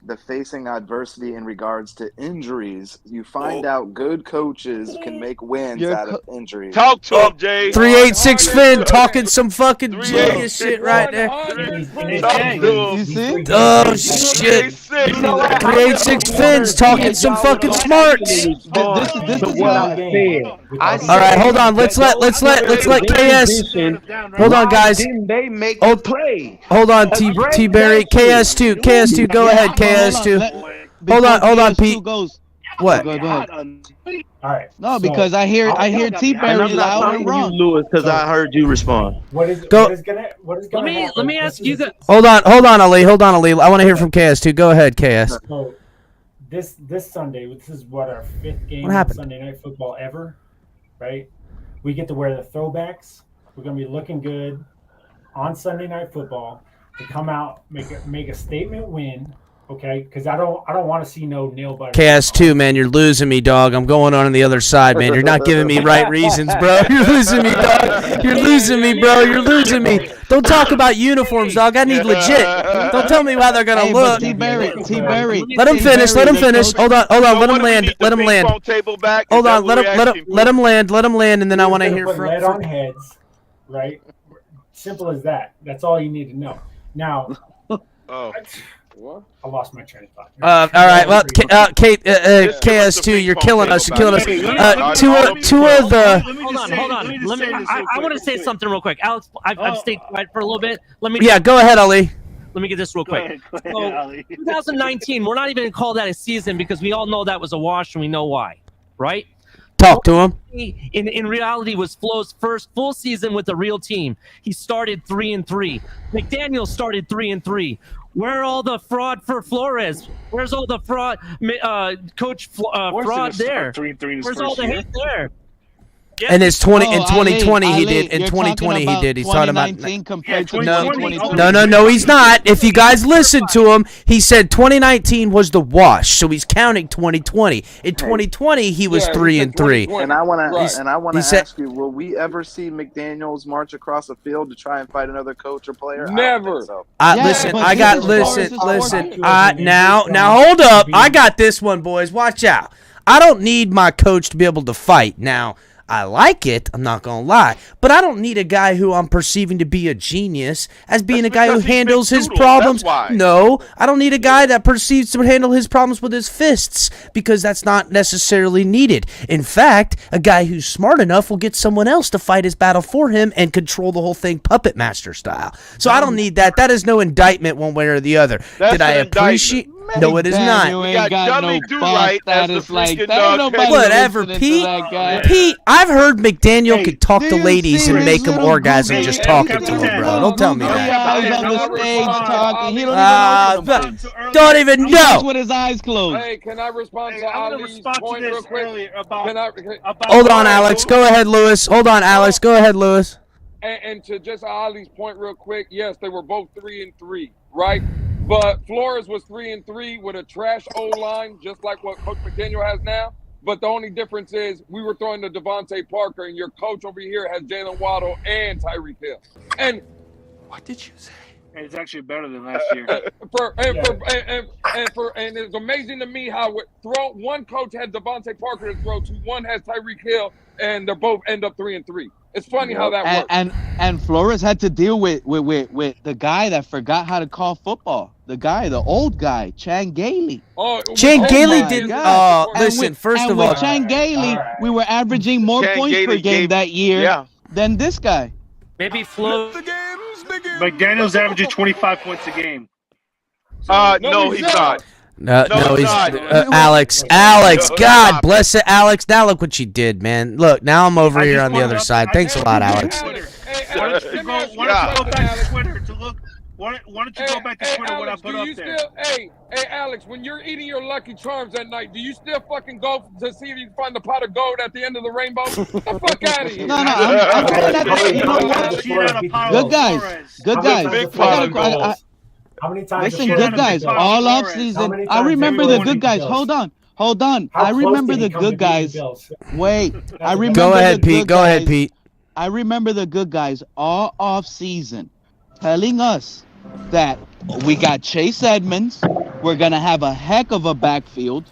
the facing adversity in regards to injuries. You find out good coaches can make wins out of injuries. Talk to him, Jay. 386 Finn talking some fucking genius shit right there. You see? Oh shit! 386 Finn's talking some fucking smarts. This is what I said. All right, hold on. Let's let KS. Hold on, guys. Didn't they make the play? Hold on, T Berry. KS2. Go ahead, KS2. Hold on, Pete. What? Go ahead. All right. No, because I hear T-Berry loud and wrong. Lewis, because I heard you respond. What is Go. gonna happen? Let me ask you guys. Hold on, Ali. I want to hear from KS2. Go ahead, KS. So this Sunday, this is what our 5th game What of happened? Sunday Night Football ever, right? We get to wear the throwbacks. We're gonna be looking good on Sunday Night Football to come out, make a statement win. Okay, because I don't want to see no nail biter. KS2, man, you're losing me, dog. I'm going on the other side, man. You're not giving me right reasons, bro. You're losing me, dog. You're losing me, bro. You're losing me. Don't talk about uniforms, dog. I need legit. Don't tell me how they're gonna look. T-Berry. Let him finish. Hold on. Let him land. Hold on. Let him land, and then I want to hear lead from. on heads, right? Simple as that. That's all you need to know. Now, I lost my train of thought. All right. Well, Kate, KS2, you're killing us. Two of the. Hold on. I want to say something real quick. Alex, I've stayed quiet for a little bit. Yeah, go ahead, Ali. Let me get this real quick. Go ahead, 2019, we're not even going to call that a season because we all know that was a wash and we know why, right? Talk to him. In reality, was Flo's first full season with the real team. He started 3-3. McDaniel started 3-3. Where are all the fraud for Flores? Where's all the fraud, Coach fraud there? Where's all the hate there? Yeah. And it's 2020 he did. In 2020 he did. He's talking about compared to No, he's not. If you guys listen to him, he said 2019 was the wash, so he's counting 2020. In 2020 he was 3-3. And I want to ask you: will we ever see McDaniels march across the field to try and fight another coach or player? Never. Listen. Now hold up. I got this one, boys. Watch out. I don't need my coach to be able to fight now. I like it, I'm not going to lie, but I don't need a guy who I'm perceiving to be a genius as being a guy who handles his problems. No, I don't need a guy that perceives to handle his problems with his fists because that's not necessarily needed. In fact, a guy who's smart enough will get someone else to fight his battle for him and control the whole thing puppet master style. So I don't need that. That is no indictment one way or the other. Did I appreciate... No, it is not. You ain't got no boss status like that. Whatever, Pete. Pete, I've heard McDaniel could talk to ladies and make them orgasm just talking to them, bro. Don't tell me that. He's on the stage talking. He don't don't even know. With his eyes closed. Hey, can I respond to Ali's point real quick? Hold on, Alex. Go ahead, Lewis. And to just Ali's point real quick, yes, they were both 3-3, right? But Flores was 3-3 with a trash O-line, just like what Coach McDaniel has now. But the only difference is we were throwing to Devontae Parker, and your coach over here has Jalen Waddle and Tyreek Hill. And what did you say? And it's actually better than last year. And it's amazing to me how one coach had Devontae Parker to throw to, one has Tyreek Hill, and they both end up 3-3. It's funny how that works. And Flores had to deal with the guy that forgot how to call football. The old guy, Chan Gailey. Chan Gailey didn't. Listen, first of all, with Chan Gailey, we were averaging more points per game that year than this guy. Maybe Flo. McDaniel's averaging 25 points a game. No, he's not. No, he's Alex. God bless it, Alex. Now look what you did, man. Look, now I'm over here on the other side. Thanks a lot, Alex. Why don't you go back to Twitter to look? Why don't you go back to Twitter what I put up there? Hey, Alex, when you're eating your Lucky Charms at night, do you still fucking go to see if you can find the pot of gold at the end of the rainbow? Get the fuck out of here. No, Good guys. Big pot of gold. How many times? Listen, good guys. All off season. I remember the good guys. Hold on. I remember the good guys. Wait. I remember. Go ahead, Pete. Go ahead, Pete. I remember the good guys all off season telling us that we got Chase Edmonds. We're gonna have a heck of a backfield.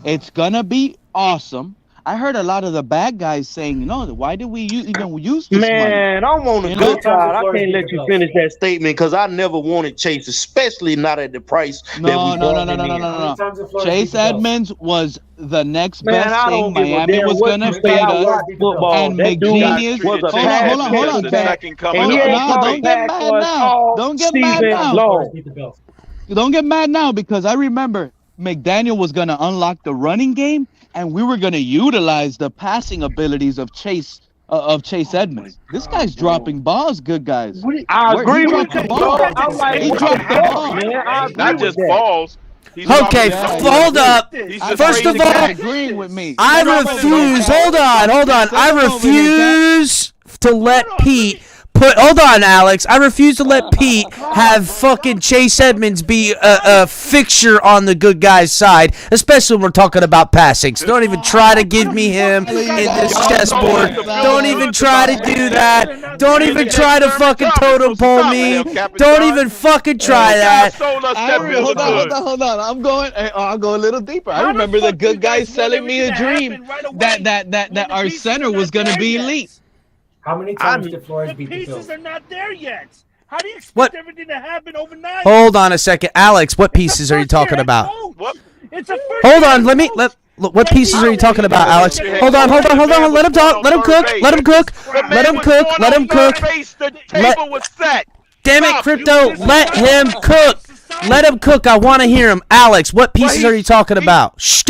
It's gonna be awesome. I heard a lot of the bad guys saying, "No, why did we even use this money?" Man, I'm on the good side. I can't let you finish that statement because I never wanted Chase, especially not at the price that we bought him in. No. Chase Edmonds was the next best thing. Miami was gonna feed us, and McGenius. Hold on, don't get mad now. Don't get mad now. Don't get mad now because I remember McDaniel was gonna unlock the running game. And we were going to utilize the passing abilities of Chase Edmonds. This guy's dropping balls, good guys. I agree with you. He dropped the ball. Man, not just balls. Okay, hold up. First of all, agreeing with me. I refuse. Hold on. I refuse to let Pete hold on, Alex. I refuse to let Pete have fucking Chase Edmonds be a fixture on the good guy's side, especially when we're talking about passing. So don't even try to give me him in this chessboard. Don't even try to do that. Don't even try to fucking totem pole me. Don't even fucking try that. Hold on. I'll go a little deeper. I remember the good guys selling me a dream that our center was going to be elite. How many times did Flores beat the Bills? The pieces are not there yet. How do you expect everything to happen overnight? Hold on a second, Alex. What pieces are you talking about? Hold on. What pieces are you talking about, Alex? Hold on. Let him talk. Let him cook. Damn it, Crypto. Let him cook. Let him cook. I want to hear him. Alex, what pieces are you talking about? Shh.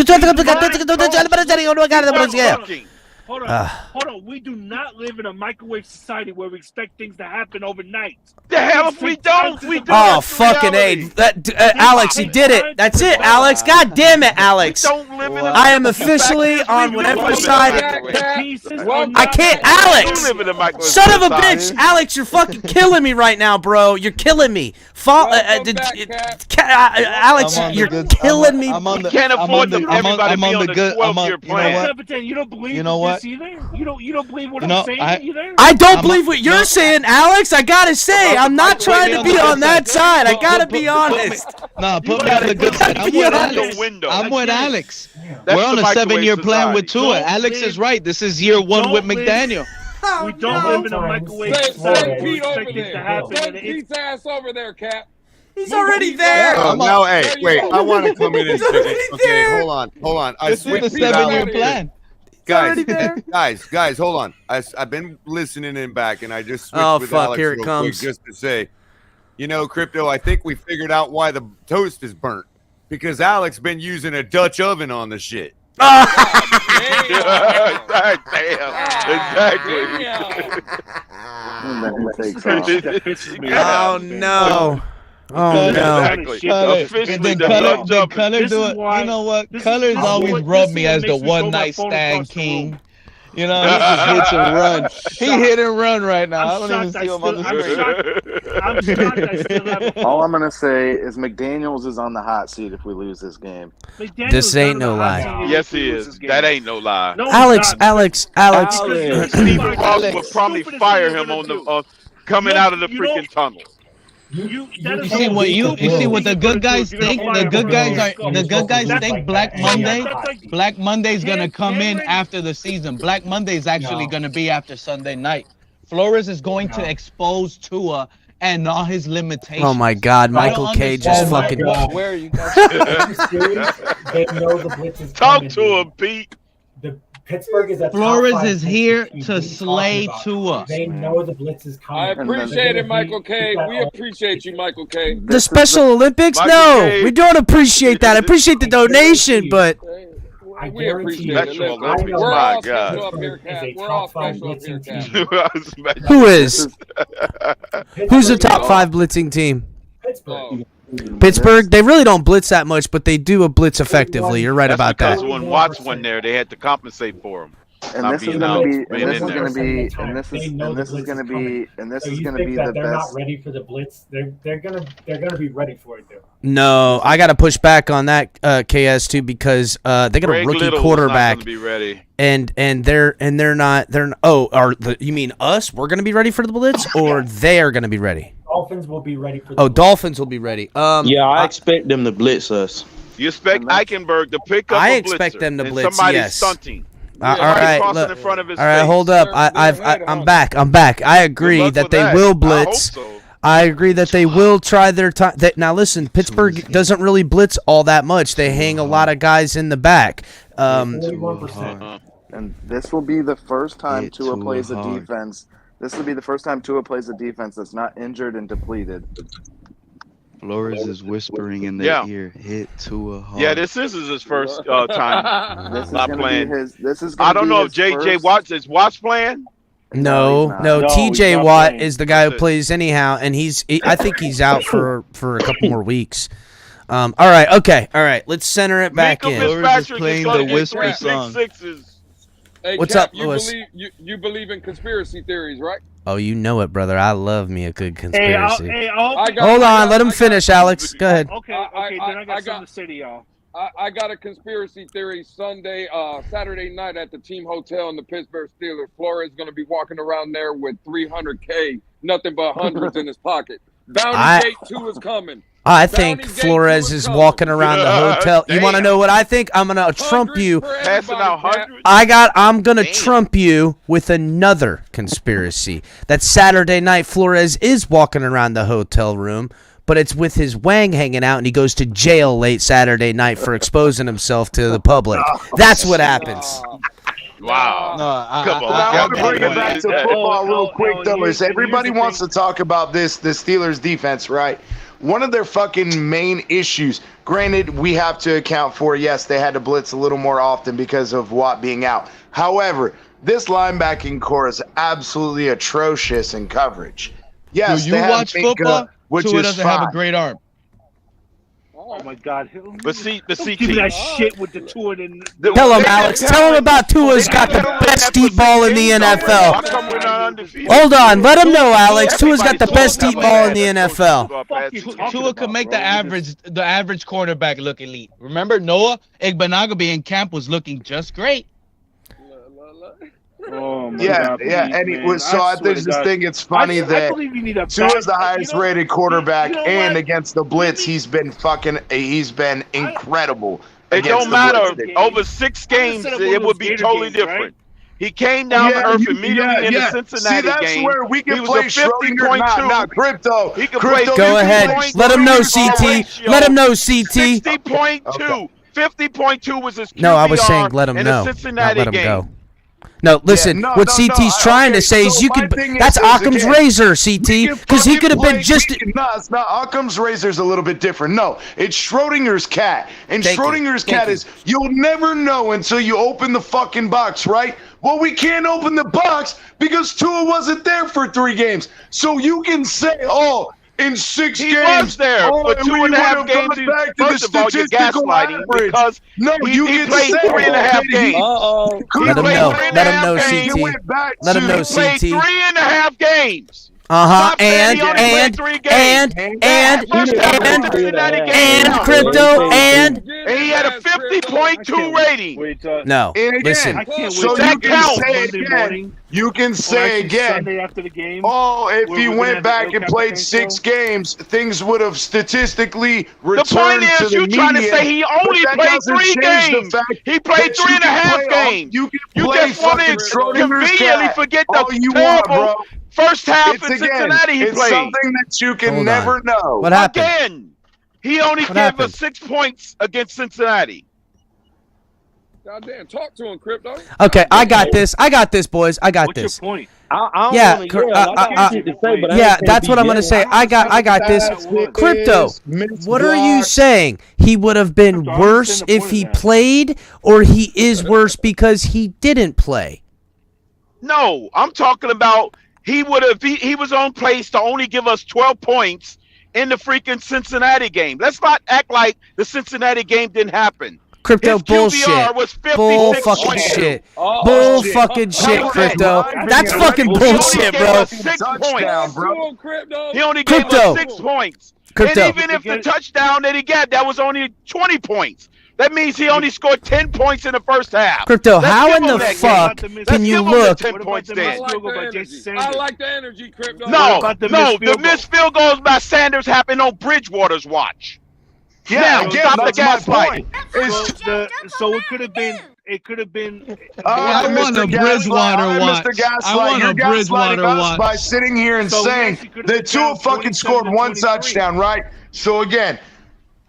Hold on. We do not live in a microwave society where we expect things to happen overnight. The hell if we don't? Oh, fucking A. Alex, he did it. That's it, Alex. God damn it, Alex. I am officially on whatever side. I can't. Alex! Son of a bitch. Alex, you're fucking killing me right now, bro. You're killing me. Alex, you're killing me. We can't afford everybody to be on the 12-year plan. You don't believe you know what? Either? You don't believe what I'm saying either? I don't believe what you're saying, Alex. I gotta say, I'm not trying to be on that side. I gotta be honest. No, put me on the good side. I'm with Alex. We're on a 7-year plan with Tua. Alex is right. This is year 1 with McDaniel. We don't live in a microwave society. Send Pete's ass over there, Cap. He's already there. No, hey, wait. I want to come in and say, okay, hold on. This is the 7-year plan. Guys, hold on. I've been listening in back, and I just switched with Alex here it real comes. quick just to say, Crypto, I think we figured out why the toast is burnt. Because Alex been using a Dutch oven on the shit. Exactly. Oh, no. Oh no! Color do it. You know what? Color's always rubbed me as the one night stand king. You know, he just hits and run. He hit and run right now. I don't even see him on the screen. All I'm gonna say is McDaniels is on the hot seat if we lose this game. This ain't no lie. Yes, he is. That ain't no lie. Alex. Steve Ross would probably fire him on the coming out of the freaking tunnel. You see what the good guys think? The good guys think Black Monday's gonna come in after the season. Black Monday's actually gonna be after Sunday night. Flores is going to expose Tua and all his limitations. Oh my God, Michael K just fucking. Where are you guys? They know the blitz is Talk coming. to him, Pete. Pittsburgh is a Flores top 5 is here team to slay Tua. They know the blitz is coming. I appreciate it, Michael K. We appreciate you, Michael K. The Special Olympics? Michael No, K. we don't appreciate that. I appreciate the donation, but We appreciate it. Special Listen, Olympics, we're my all God. special up here, Cap. We're all special up here, Cap. who is? Who's the top 5 blitzing team? Pittsburgh. They really don't blitz that much, but they do a blitz effectively. You're right That's about that. because when Watts went there, they had to compensate for him. And this is going to be, and this is going to be, They and this know the is blitz going to is be, coming. and this So is you going to think be that the they're best. not ready for the blitz. They're gonna be ready for it though. No, I got to push back on that KS too because they got Greg a rookie Little's quarterback, not gonna be ready. and they're not. You mean us? We're gonna be ready for the blitz, or they are gonna be ready? Dolphins will be ready for the blitz. Dolphins will be ready. Yeah, I expect them to blitz us. You expect Eichenberg to pick up I a expect blitzer them to and blitz, somebody yes. stunting. All Somebody right, crossing look. in front of his All right, face. hold up. I'm back. I agree luck that with they that. will I blitz. hope so. I agree that they will try their time. Now listen, Pittsburgh doesn't really blitz all that much. They hang a lot of guys in the back. 41%. And this will be the first time Tua plays a defense. This will be the first time Tua plays a defense that's not injured and depleted. Flores is whispering in their ear, hit Tua hard. Yeah, this is his first time This is not gonna playing. be his. This is. I Gonna don't be know if his JJ first- Watts is Watts playing. No, he's TJ not Watt playing. is the guy who plays anyhow, and I think he's out for a couple more weeks. All right, okay, all right. Let's center it back in. Fitzpatrick playing is gonna the get whisper 3 song. 6-6s. Hey, What's Cap, up, Lewis? You believe in conspiracy theories, right? Oh, you know it, brother. I love me a good conspiracy. I got- Hold I on, got- let him I got- finish, Alex. Go ahead. Okay, then I got something to say to y'all. I got a conspiracy theory Saturday night at the team hotel in the Pittsburgh Steelers. Flores is going to be walking around there with $300K, nothing but hundreds in his pocket. Bounty Gate 2 is coming. I think Flores is walking around the hotel. You want to know what I think? I'm gonna trump you. Passing out hundreds. I'm gonna trump you with another conspiracy. That Saturday night Flores is walking around the hotel room, but it's with his wang hanging out, and he goes to jail late Saturday night for exposing himself to the public. That's what happens. Wow. Come on. I want to bring it back to that. football real quick, though. Is everybody wants to talk about the Steelers defense, right? One of their fucking main issues, granted, we have to account for, yes, they had to blitz a little more often because of Watt being out. However, this linebacking core is absolutely atrocious in coverage. Yes, Do you they have watch Minka, football? which Tua is doesn't fine. have a great arm. Oh my God! But see, Don't give me that shit with the two and Tell him, Alex. Tell him about Tua's got the best deep ball in the NFL. Hold on. Let him know, Alex. Tua's got the best deep ball in the NFL. Tua could make the average quarterback look elite. Remember, Noah Igbenogany in camp was looking just great. Oh my Yeah, God, yeah, please, and man. so I swear to just God. think it's funny I that believe you need a Tua's the back- highest you know- rated quarterback, you know and what? against the blitz, he's been incredible. It against don't the matter. blitz. Over 6 games, set up one of it those would be Gator totally games, right? different. He came down to earth immediately in the Cincinnati See, that's game. where we can He was play a 50.2. Schrodinger's not crypto. He could Crypto, play Go ahead. 50.2 Let him know, ratio. CT. Let him know, CT. 60.2. 50.2 was his QBR No, I was saying let him in know, the not Cincinnati let him game. go. No, listen. no, what no, CT's no, trying to okay, say is so you my could. thing That's is, Occam's again, razor, CT, because he could have been just. No, it's not. Occam's razor's a little bit different. No, it's Schrodinger's cat. And Thank you. Schrodinger's Thank cat you. is you'll never know until you open the fucking box, right? Well, we can't open the box because Tua wasn't there for 3 games. So you can say, oh, in 6 He games, was there oh, for and 2.5 we would've games. gone back to First of all, you're statistical gaslighting average. because No, you he can played say 3.5 games. Let him know. Let him know, games. CT. Let him know, He played CT. 3.5 games. Crypto, and he had a 50.2 rating. No, listen. So you can say again. Sunday after the game. Oh, if he went back and played 6 games, things would have statistically returned the point is, to the you're trying to say he only played 3 games. He played 3.5 games. You just want to conveniently forget the terrible first half in Cincinnati he played. It's something that you can never know. What happened? Again, he only gave us 6 points against Cincinnati. Goddamn, talk to him, Crypto. Okay, I got this, boys. I got this. What's your point? That's what I'm gonna say. I got this. Crypto, what are you saying? He would have been worse if he played, or he is worse because he didn't play? No, I'm talking about he would have. He was on pace to only give us 12 points in the freaking Cincinnati game. Let's not act like the Cincinnati game didn't happen. Crypto bullshit. Bull fucking points. shit. Bull fucking shit, Crypto. That's fucking bullshit, bro. 6 points. Bro. Crypto. He only gave us 6 points. Crypto. And even if the touchdown that he got, that was only 20 points. That means he only scored 10 points in the first half. Crypto, how in the fuck can you look? 10 points then. I like the energy, Crypto. No, the missed field goals by Sanders happened on Bridgewater's watch. Yeah, again, that's my point. So it could have been. It could have been. I want a Bridgewater watch. I want a Bridgewater watch by sitting here and saying that Tua fucking scored 1 touchdown, right? So again,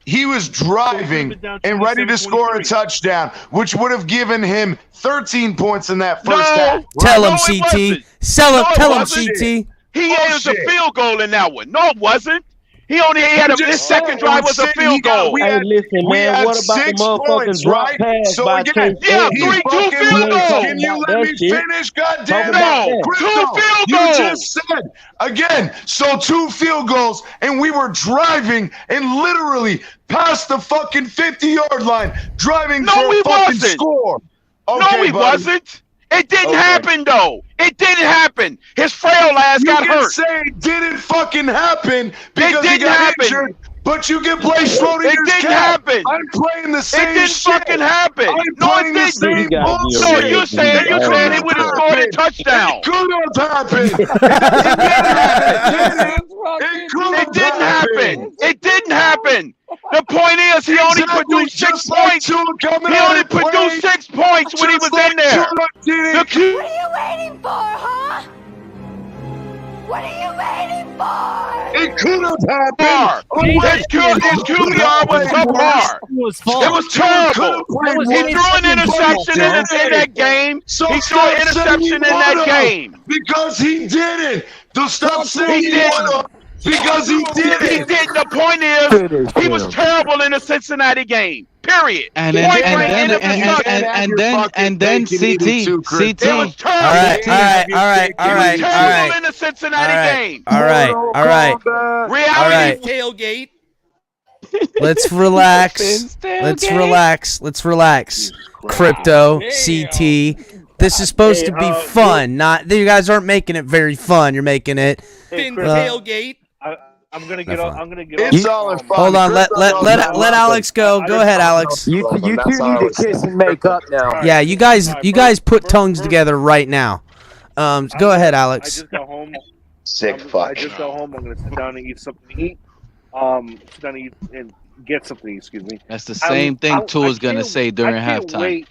he was driving and ready to score a touchdown, which would have given him 13 points in that first half. Tell him, CT. Tell him, CT. He had a field goal in that one. No, it wasn't. He only had his second drive was a field goal. Hey, listen, man. What about the motherfucking drop pass by Chase? Yeah, 3-2 field goals. Can you let me finish? Goddamn no, 2 field goals. You just said again. So 2 field goals, and we were driving and literally past the fucking 50-yard line, driving for a fucking score. Okay, no, he wasn't. It didn't happen, though. It didn't happen. His frail ass got hurt. You can say it didn't fucking happen because he got injured, but you can play Schrodinger's It didn't happen. I'm playing the same shit. It didn't fucking happen. No, it didn't. No, you're saying he would have scored a touchdown. It could have happened. It didn't happen. It didn't happen. The point is, he only produced 6 points. He only produced 6 points when he was in there. What are you waiting for, huh? What are you waiting for? It could have happened. His QBR was subpar. It was terrible. He threw an interception in that game. He threw an interception in that game. Because he didn't. Stop saying he didn't. Because he did. He did. The point is, he was terrible in the Cincinnati game. Period. And then CT. It was terrible. All right. Terrible in the Cincinnati game. All right. Reality tailgate. Let's relax. Let's relax. Crypto, CT. This is supposed to be fun. Not you guys aren't making it very fun. You're making it. Tailgate. I'm gonna get off. It's all in fun. Hold on. Let Alex go. Go ahead, Alex. You two need to kiss and make up now. Yeah, you guys put tongues together right now. Go ahead, Alex. I just got home. Sick fuck. I just got home. I'm gonna sit down and eat something to eat. Sit down and eat and get something to eat. Excuse me. That's the same thing Tua's gonna say during halftime.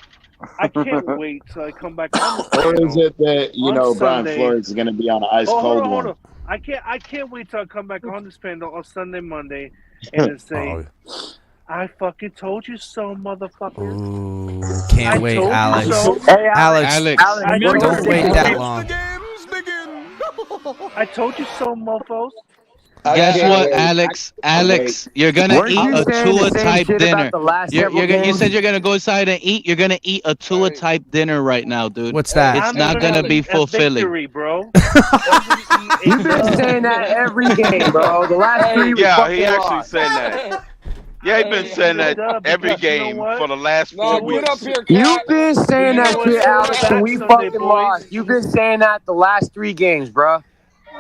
I can't wait till I come back on. Or is it that Brian Flores is gonna be on an ice cold one? I can't wait till I come back on this panel on Sunday, Monday, and then say, "I fucking told you so, motherfucker." Ooh, can't wait, Alex. So. Hey, Alex, don't wait that long. I told you so, mofos. Guess what, Alex? You're gonna eat a Tua type dinner. You said you're gonna go inside and eat. You're gonna eat a Tua type dinner right now, dude. What's that? It's not gonna be fulfilling. Victory, bro. You've been saying that every game, bro. The last 3 he actually said that. Yeah, he's been saying that every game for the last 4 weeks. You've been saying that shit, Alex, and we fucking lost. You've been saying that the last 3 games, bro.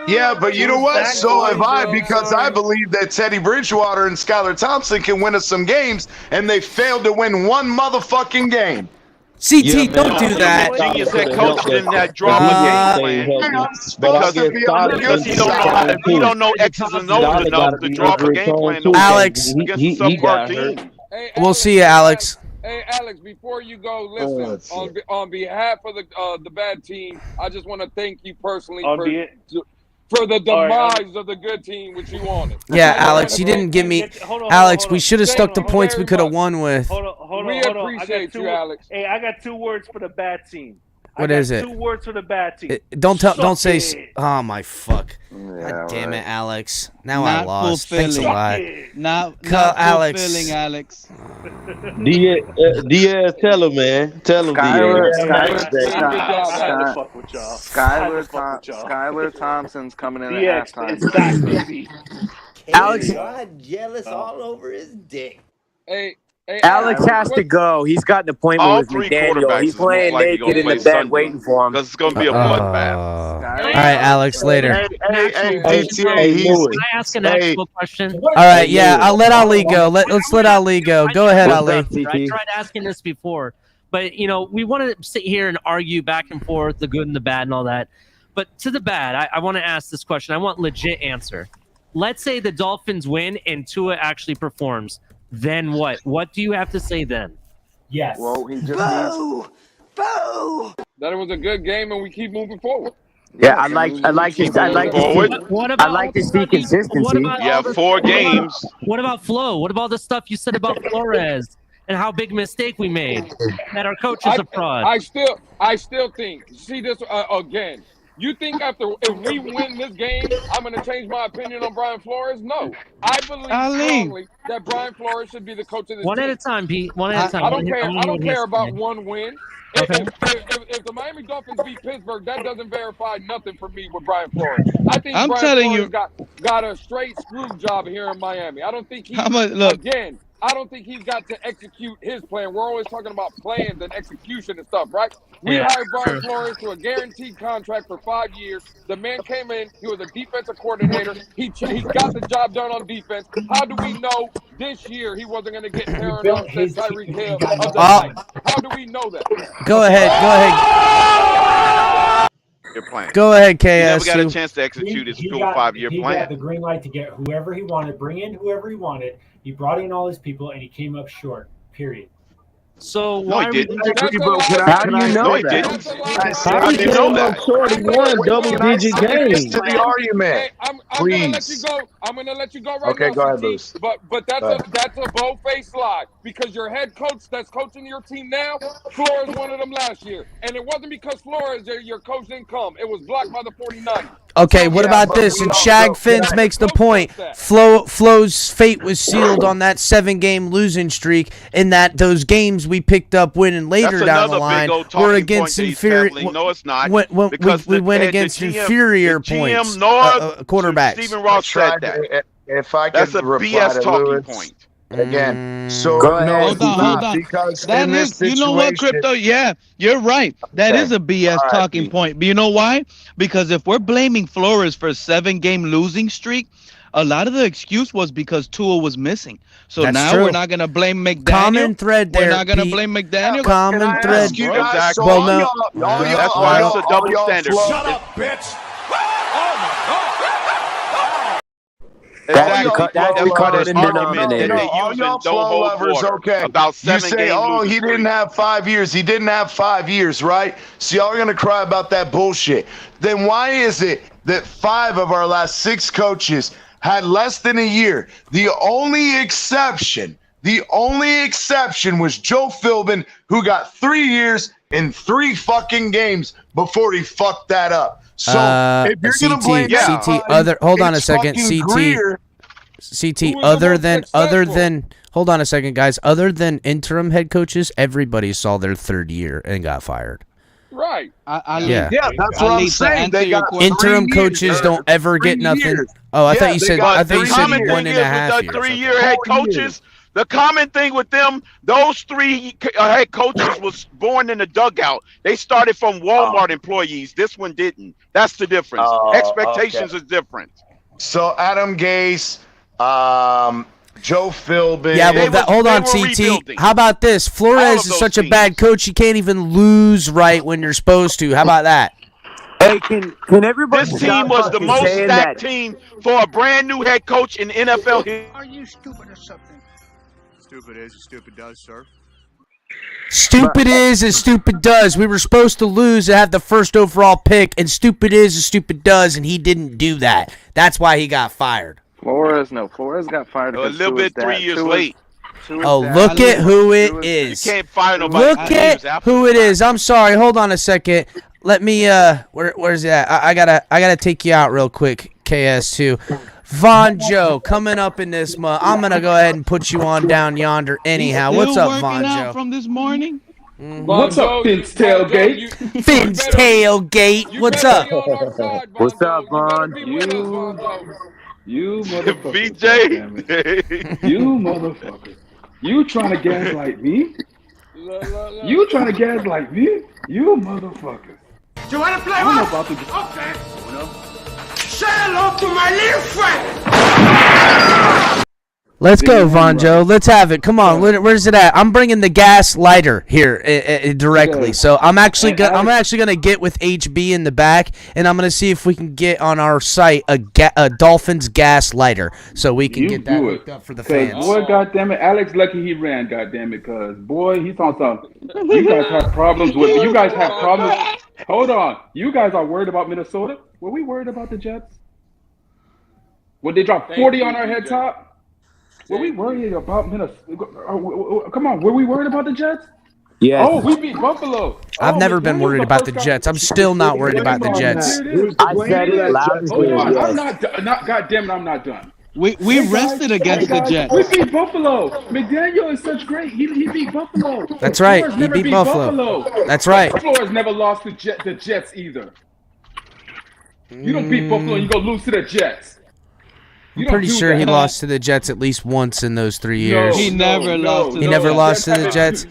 Yeah, but you know what? So have I, because I believe that Teddy Bridgewater and Skylar Thompson can win us some games, and they failed to win one motherfucking game. CT, don't do that. Genius head coach didn't have draw up a game plan because he don't know X's and O's enough to draw up a game plan. Alex, against a subpar team. We'll see you, Alex. Hey, Alex, before you go, listen, on behalf of the bad team, I just want to thank you personally for the demise of the good team, which you wanted. Yeah, Alex, you didn't give me. Alex, we should have stuck the points we could have won with. Hold on. We appreciate you, Alex. Hey, I got 2 words for the bad team. What is it? 2 words for the bad team. Don't say. Oh my fuck! God damn it, Alex! Now I lost. Thanks a lot. Not Alex. fulfilling, Alex. Diaz, tell him, man. Tell him, Skylar Thompson's coming in at halftime. Alex got jealous all over his dick. Hey, Alex has to go. He's got an appointment with McDaniel. He's laying naked in the bed waiting for him. Because it's going to be a bloodbath. All right, Alex, later. Can I ask an actual question? All right, yeah, I'll let Ali go. Let's let Ali go. Go ahead, Ali. I tried asking this before, but we want to sit here and argue back and forth, the good and the bad and all that. But to the bad, I want to ask this question. I want legit answer. Let's say the Dolphins win and Tua actually performs. Then what? What do you have to say then? Yes. Well, he just Boo! That it was a good game, and we keep moving forward. Yeah, I like to see consistency. You have 4 games. What about Flo? What about the stuff you said about Flores and how big a mistake we made? That our coach is a fraud. I still think. See this again. You think if we win this game, I'm going to change my opinion on Brian Flores? No. I believe strongly that Brian Flores should be the coach of this team. One at a time, Pete. One at a time. I don't care about one win. Okay. If the Miami Dolphins beat Pittsburgh, that doesn't verify nothing for me with Brian Flores. I think Brian Flores got a straight screw job here in Miami. I don't think I don't think he's got to execute his plan. We're always talking about plans and execution and stuff, right? We hired Brian Flores to a guaranteed contract for 5 years. The man came in. He was a defensive coordinator. He's got the job done on defense. How do we know this year he wasn't going to get Parallel and Tyreek Hill of the night? How do we know that? Go ahead. Your plan. Go ahead, KS. He never got a chance to execute his full 5-year plan. He got the green light to get whoever he wanted, bring in whoever he wanted. He brought in all his people, and he came up short. Period. So why? No, he didn't. How do you know that? How do you know that? Short won double-digit games. To the argument, please. I'm gonna let you go right now. Okay, go ahead, Bruce. But that's a bold-faced lie because your head coach that's coaching your team now, Flores wanted him last year, and it wasn't because Flores your coach didn't come. It was blocked by the 49ers. Okay, what about this? And Shag Phins makes the point. Flo's fate was sealed on that 7-game losing streak, in that those games we picked up winning later down the line were against inferior. No, it's not. We went against inferior points. Quarterbacks. Stephen Ross said that. If I That's a BS talking Lewis, point. Again, so hold on. Because that is, you know what, Crypto? Yeah, you're right. That is a BS talking point. But you know why? Because if we're blaming Flores for a 7-game losing streak, a lot of the excuse was because Tua was missing. So now we're not going to blame McDaniel. Common thread there. We're not going to blame McDaniel. Common thread. Exactly. Well, no. That's why it's a double standard. Shut up, bitch. About 7 games. He didn't have 5 years. He didn't have 5 years, right? So y'all are gonna cry about that bullshit. Then why is it that 5 of our last 6 coaches had less than a year? The only exception was Joe Philbin, who got 3 years and 3 fucking games before he fucked that up. So if you're gonna blame hold on a second, CT, other than hold on a second, guys. Other than interim head coaches, everybody saw their 3rd year and got fired. Right. Yeah, that's what I'm saying. They got interim coaches don't ever get nothing. Oh, I thought you said 1.5 years. The 3-year head coaches The common thing with them, those three head coaches was born in the dugout. They started from Walmart employees. This one didn't. That's the difference. Expectations is different. So Adam Gase, Joe Philbin. Yeah, well, hold on, CT. How about this? Flores is such a bad coach, you can't even lose right when you're supposed to. How about that? Hey, can everybody? This team was the most stacked team for a brand new head coach in NFL. Are you stupid or something? Stupid is and stupid does, sir. Stupid is and stupid does. We were supposed to lose and have the first overall pick, and stupid is and stupid does, and he didn't do that. That's why he got fired. Flores got fired a little bit 3 years late. Oh, look at who it is. You can't fire nobody. Look at who it is. I'm sorry. Hold on a second. Let me where's that? I gotta take you out real quick, KS2. Von Joe coming up in this month. I'm gonna go ahead and put you on down yonder anyhow. What's up, Von Joe? From this morning. What's up, Phins tailgate? Phins tailgate. What's up? What's up, Von? You motherfucker. BJ. You motherfucker. You trying to gaslight me? You trying to gaslight me? You motherfucker. Do you want to play I'm what? about to. Okay. Say hello to my little friend. Let's go, Von Joe. Let's have it. Come on. Where's it at? I'm bringing the gas lighter here directly. So I'm actually gonna get with HB in the back, and I'm gonna see if we can get on our site a Dolphins gas lighter, so we can get that hooked up for the fans. Boy, goddamn it, Alex lucky he ran. Goddamn it, cause boy, he's on something. You guys have problems with. You guys have problems. Hold on. You guys are worried about Minnesota. Were we worried about the Jets? Would they drop 40 on our head top? Were we worried about Minnesota? Come on, were we worried about the Jets? Yeah. Oh, we beat Buffalo. I've never been worried about the Jets. I'm still not worried about the Jets. I said it loud and clear. I'm not goddamn it, I'm not done. We rested against the Jets. We beat Buffalo. McDaniel is such great. He beat Buffalo. That's right. Flores He never beat Buffalo. That's right. Flores never lost to the Jets either. You don't beat Buffalo and you go lose to the Jets. I'm pretty sure he lost to the Jets at least once in those 3 years. He never lost. He never lost to the Jets.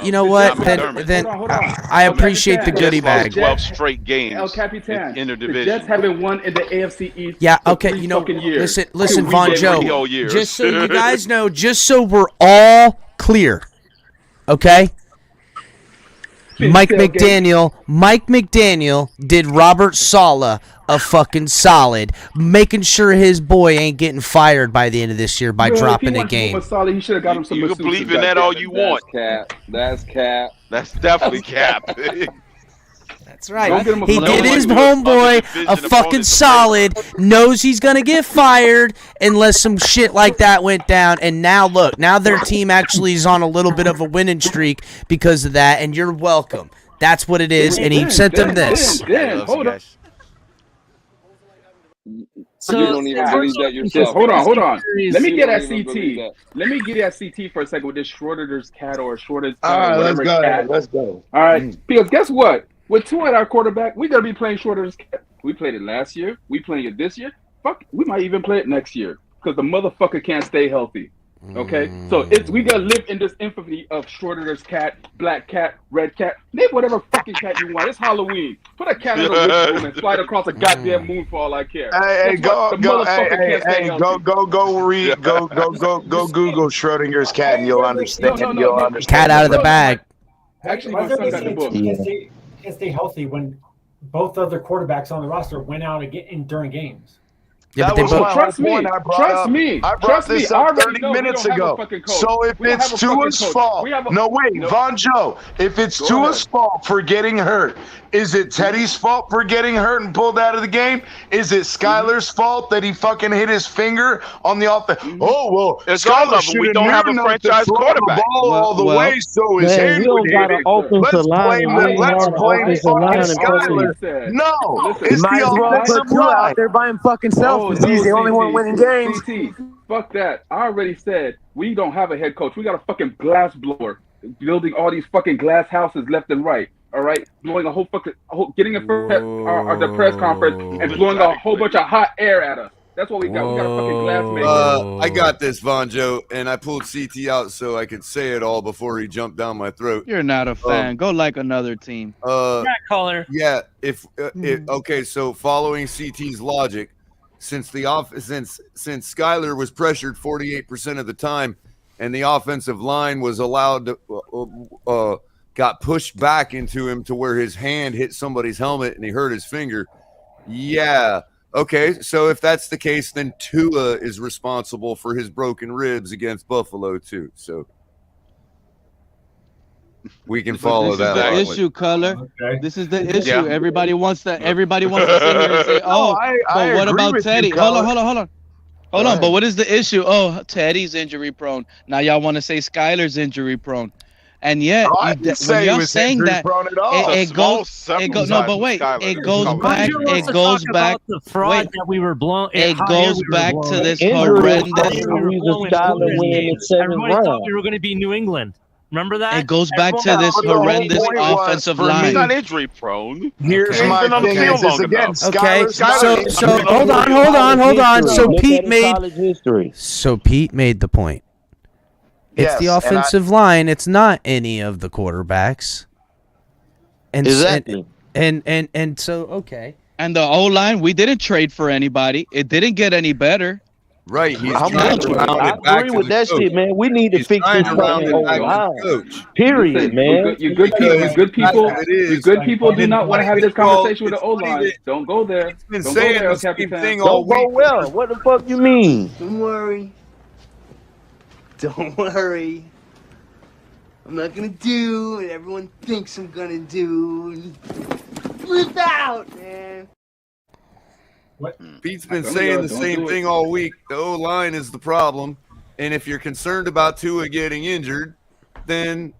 You know what? Then I appreciate the goodie bag. 12 straight games. El Capitan. In the The division. Jets haven't won in the AFC East. Yeah. for Okay. 3 You know. fucking years. Listen, Von Joe. years. Just so you guys know, just so we're all clear, okay? Mike McDaniel did Robert Saleh a fucking solid, making sure his boy ain't getting fired by the end of this year by dropping a game. He should have got him some. You can believe in that all you want. That's cap. That's definitely cap. That's right. He did his homeboy a fucking solid, knows he's going to get fired unless some shit like that went down. And now, look, now their team actually is on a little bit of a winning streak because of that, and you're welcome. That's what it is, and he sent them this. Hold on. So you don't even believe that yourself. Hold on. Let me get at CT. Let me get at CT for a second with this Schroeder's cat or Schroeder's All right, whatever cat. let's go. All right, because guess what? With Tua at our quarterback, we're gonna be playing Schroeder's cat. We played it last year. We playing it this year. Fuck, we might even play it next year because the motherfucker can't stay healthy. Okay, so we gotta live in this infamy of Schroeder's cat, black cat, red cat. Name whatever fucking cat you want. It's Halloween. Put a cat in a witch room and slide across a goddamn moon for all I care. Hey, Guess what? go, The motherfucker can't stay healthy. go Google Schrodinger's cat and you'll understand. You'll understand. Cat out of the bag. Actually, Why my does son got they the book. can't stay healthy when both other quarterbacks on the roster went out again during games? Yeah, That but they was both. my Trust whole me. point I brought Trust up. me. I brought Trust me. this I up already 30 know we minutes don't have a ago. fucking coach. So if We don't it's have a fucking Tua's coach. fault, We have a- no wait, No. Von Joe, if it's Go Tua's ahead. fault for getting hurt, is it Teddy's fault for getting hurt and pulled out of the game? Is it Skylar's fault that he fucking hit his finger on the offense? Oh well, It's all of them. We don't have a franchise quarterback. The ball all the way, so his Man, hand we don't would got hit an it. offensive line. Let's blame offensive line fucking and Skylar. coaching. No, Listen, it's You might the as well offensive put Tua line. out there by him fucking self because he's the only one winning games. CT, fuck that. I already said we don't have a head coach. We got a fucking glass blower building all these fucking glass houses left and right. All right, blowing a whole fucking, getting in the press conference and blowing a whole bunch of hot air at us. That's what we got. We got a fucking glass maker. I got this, Vonjo, and I pulled CT out so I could say it all before he jumped down my throat. You're not a fan. Go like another team. Caller. Yeah. Okay. So following CT's logic, since Skylar was pressured 48% of the time, and the offensive line was allowed to got pushed back into him to where his hand hit somebody's helmet and he hurt his finger. Yeah. Okay, so if that's the case, then Tua is responsible for his broken ribs against Buffalo too. So we can follow that. This is the issue, Color. Okay. This is the issue. Yeah. Everybody wants to sit here and say, "Oh, but what about Teddy?" Hold on. But what is the issue? Oh, Teddy's injury prone. Now y'all want to say Skylar's injury prone. And yet, when you're saying that, it goes. No, but wait, it goes back. It goes back. The fraud that we were blown. It goes back to this horrendous. Everybody thought we were going to be New England. Remember that? It goes back to this horrendous offensive line. He's not injury prone. Here's my thing is again. Okay, so hold on. So Pete made the point. It's the offensive line. It's not any of the quarterbacks. And exactly. And so okay. And the O-line, we didn't trade for anybody. It didn't get any better. Right. I agree with that shit, man. We need to fix this fucking O-line. Period, man. You good people do not want to have this conversation with the O-line. Don't go there. Don't go there, Capitan. Don't go well. What the fuck you mean? Don't worry. Don't worry. I'm not gonna do what everyone thinks I'm gonna do. Flip out, man. What? Pete's been saying the same thing all week. The O-line is the problem. And if you're concerned about Tua getting injured, then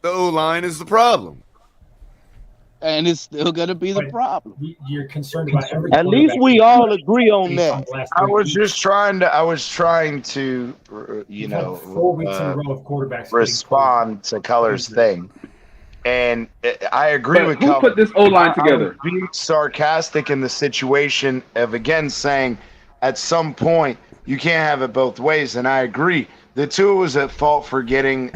the O-line is the problem. And it's still going to be the problem. You're concerned about every. At least we all agree on that. I was trying to, 4 weeks in a row of quarterbacks respond to Color's thing, and I agree with Color. Who put this O-line together? I was being sarcastic in the situation of again saying, at some point you can't have it both ways, and I agree. The Tua was at fault for getting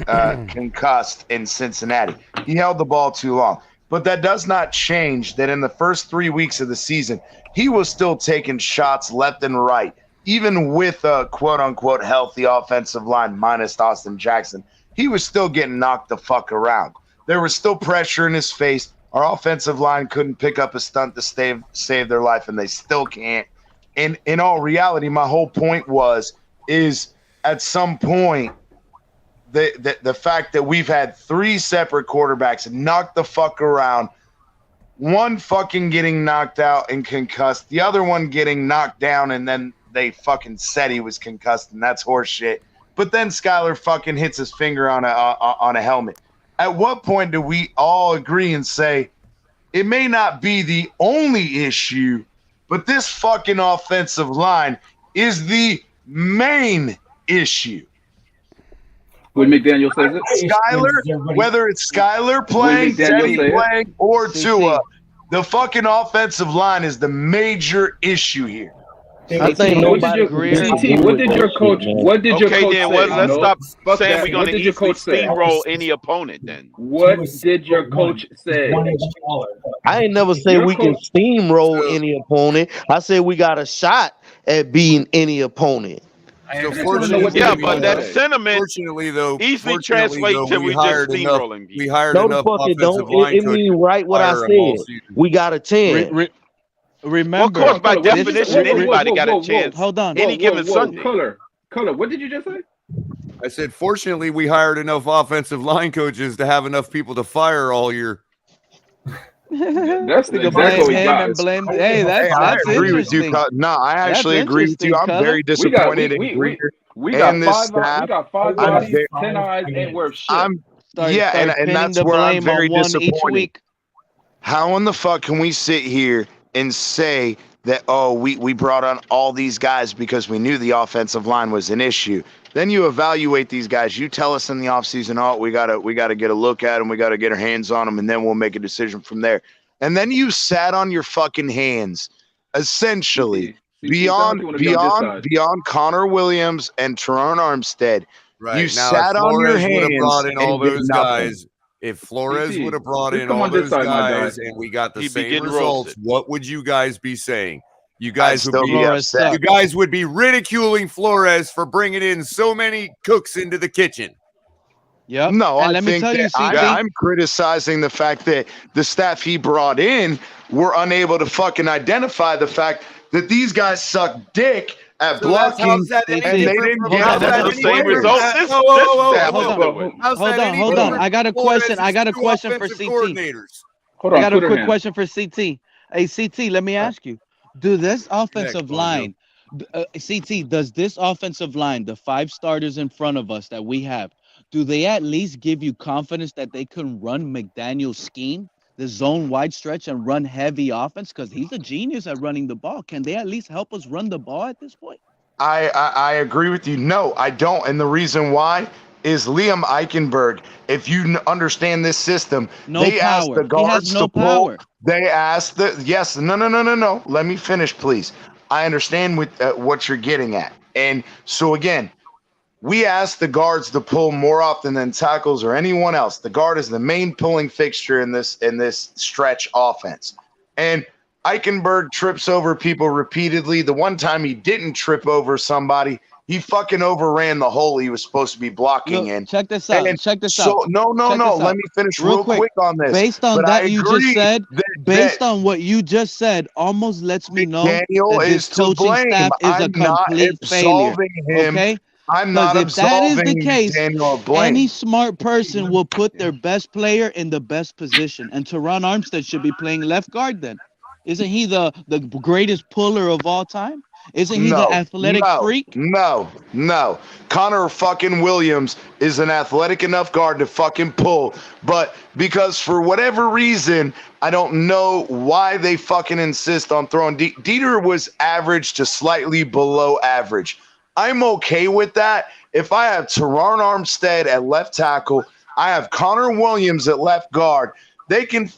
concussed in Cincinnati. He held the ball too long. But that does not change that in the first 3 weeks of the season, he was still taking shots left and right, even with a quote-unquote healthy offensive line minus Austin Jackson. He was still getting knocked the fuck around. There was still pressure in his face. Our offensive line couldn't pick up a stunt to save their life, and they still can't. And in all reality, my whole point is at some point, the fact that we've had 3 separate quarterbacks knock the fuck around, one fucking getting knocked out and concussed, the other one getting knocked down, and then they fucking said he was concussed, and that's horseshit. But then Skylar fucking hits his finger on a helmet. At what point do we all agree and say it may not be the only issue, but this fucking offensive line is the main issue? When McDaniel says it, Skylar, whether it's Skylar playing, Teddy playing, or Tua, the fucking offensive line is the major issue here. I think nobody agrees. What did your coach? What did your coach say? Okay, then let's stop saying we're going to easily steamroll any opponent. Then what did your coach say? I ain't never say we can steamroll any opponent. I said we got a shot at beating any opponent. So but that sentiment easily translates to we just steamrolling. We hired enough offensive line coaches. It mean right what I said. We got a chance. Well, Remember, of course, by definition, anybody got a chance. Hold on. Any given Sunday. Color. What did you just say? I said, fortunately, we hired enough offensive line coaches to have enough people to fire all year. That's the exactly Hey, that's agree with you. No, I actually agree with you. I'm very disappointed in Greener. We got 5 bodies, 10 eyes, ain't worth shit. And that's where I'm very disappointed. How in the fuck can we sit here and say that, we brought on all these guys because we knew the offensive line was an issue? Then you evaluate these guys. You tell us in the offseason, we gotta get a look at them, we gotta get our hands on them, and then we'll make a decision from there. And then you sat on your fucking hands, essentially, beyond Connor Williams and Teron Armstead, Right. you Now, sat if on your Flores would have brought hands in all and did those nothing. guys, if Flores CT, would have brought just in come all on this those side, my guys guy. and we got the He'd be same getting results, roasted. what would you guys be saying? You guys would still be be upset. You guys would be ridiculing Flores for bringing in so many cooks into the kitchen. Yep. No, And I let me think tell you, that CT. I'm criticizing the fact that the staff he brought in were unable to fucking identify the fact that these guys suck dick at blocking, how's that and any they different didn't from get how's that the any same different from result that- this- whoa, whoa, this whoa, whoa, staff whoa, is whoa. doing. How's that any Hold on. different I got a from question. Flores' I got a two question for offensive CT. coordinators? Hold I on, got a Twitter quick hand. question for CT. Hey, CT, let me ask you: do this offensive Bonjour. line, CT, does this offensive line, the 5 starters in front of us that we have, do they at least give you confidence that they can run McDaniel's scheme, the zone wide stretch, and run heavy offense? Because he's a genius at running the ball. Can they at least help us run the ball at this point? I agree with you. No, I don't. And the reason why is Liam Eichenberg. If you understand this system, they asked the guards to pull. They asked no. Let me finish, please. I understand what you're getting at. And so again, we asked the guards to pull more often than tackles or anyone else. The guard is the main pulling fixture in this stretch offense. And Eichenberg trips over people repeatedly. The one time he didn't trip over somebody, he fucking overran the hole he was supposed to be blocking in. Check this out. And Check this so, out. No. Let me finish real quick on this. Based on But that I you agree just said, that based on what you just said, almost lets me know Daniel that is this to coaching blame. staff is a I'm not complete failure. absolving him. Okay? I'm not Because if that is the absolving case, Daniel of blame. any smart person will put their best player in the best position. And Teron Armstead should be playing left guard then. Isn't he the greatest puller of all time? Isn't he the athletic freak? No. Connor fucking Williams is an athletic enough guard to fucking pull. But because for whatever reason, I don't know why they fucking insist on throwing. Dieter was average to slightly below average. I'm okay with that. If I have Teron Armstead at left tackle, I have Connor Williams at left guard. They can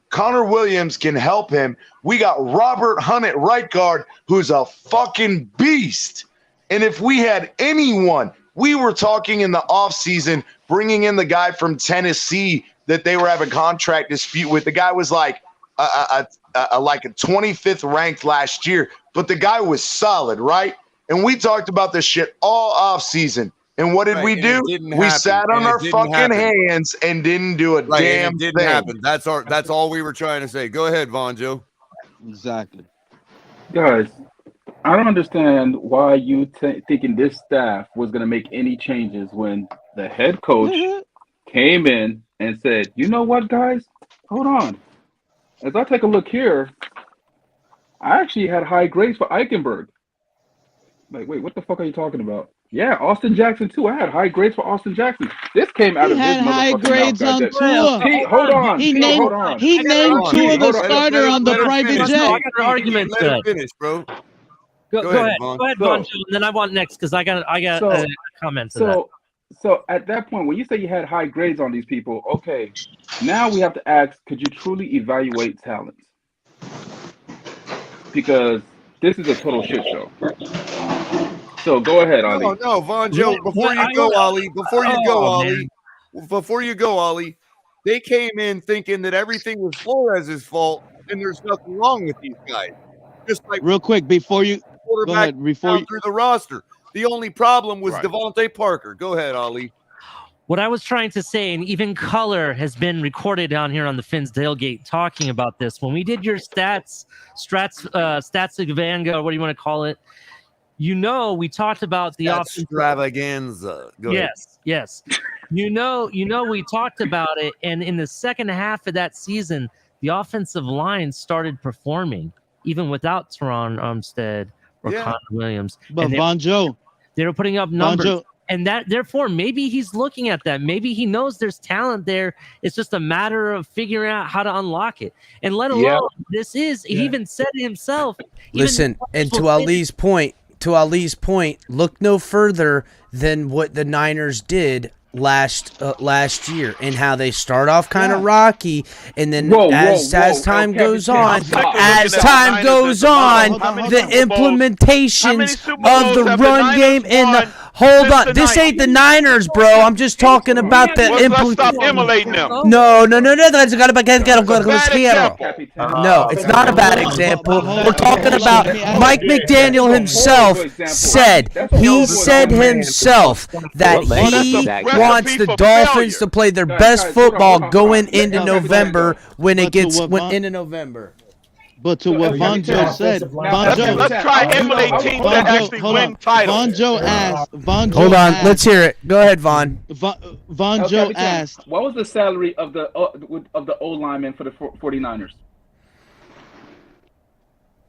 Connor Williams can help him. We got Robert Hunt at right guard, who's a fucking beast. And if we had anyone, we were talking in the offseason, bringing in the guy from Tennessee that they were having contract dispute with. The guy was like a 25th ranked last year, but the guy was solid, right? And we talked about this shit all offseason. And what did we do? We sat on our fucking hands and didn't do a damn thing. happen. That's all we were trying to say. Go ahead, Von Joe. Exactly. Guys, I don't understand why you thinking this staff was going to make any changes when the head coach came in and said, you know what, guys? Hold on. As I take a look here, I actually had high grades for Eichenberg. Like, wait, what the fuck are you talking about? Yeah, Austin Jackson too. I had high grades for Austin Jackson. This came out of his high grades on Tua. Hold on. He named Tua the starter on the private jet. Arguments good. Finish, bro. Go ahead, Von, and then I want next because I got a comment to that. So at that point, when you say you had high grades on these people, okay, now we have to ask: could you truly evaluate talent? Because this is a total shit show. So go ahead, Ali. No, Von Joe. Before you go, Ollie. They came in thinking that everything was Flores' fault, and there's nothing wrong with these guys. Just like real quick before you go ahead, through the roster. The only problem was Devontae Parker. Go ahead, Ollie. What I was trying to say, and even color has been recorded down here on the Phins tailgate talking about this. When we did your stats extravaganza, what do you want to call it? We talked about the extravaganza. Yes. We talked about it, and in the second half of that season, the offensive line started performing, even without Teron Armstead or Connor Williams. But Von Joe, they were putting up numbers. And that, therefore, maybe he's looking at that. Maybe he knows there's talent there. It's just a matter of figuring out how to unlock it. And let alone, he even said it himself. Listen, and to Ali's point, look no further than what the Niners did last year, and how they start off kind of rocky, and then as time goes on, the implementation of the run game and the hold on. This ain't the Niners, bro. I'm just talking about the emulating them. No. That's got No, it's not a bad example. We're talking about Mike McDaniel himself said himself that he wants the Dolphins to play their best football going into November when it gets into November. But to what Von Joe said, let's try emulate teams that actually win titles. Von Joe asked. Hold on, let's hear it. Go ahead, Von. Von Joe asked. What was the salary of the O lineman for the 49ers?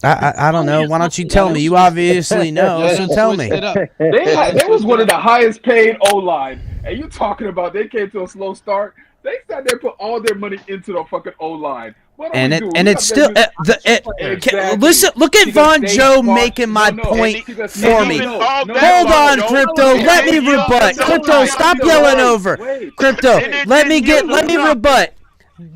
I don't know. Why don't you tell me? You obviously know, so tell me. They was one of the highest paid O line, and you talking about they came to a slow start. They sat there, put all their money into the fucking O line. And it's still listen. Look at Von Joe making my point for me. Hold on, Crypto. Let me rebut. Crypto, stop yelling over. Crypto, let me rebut.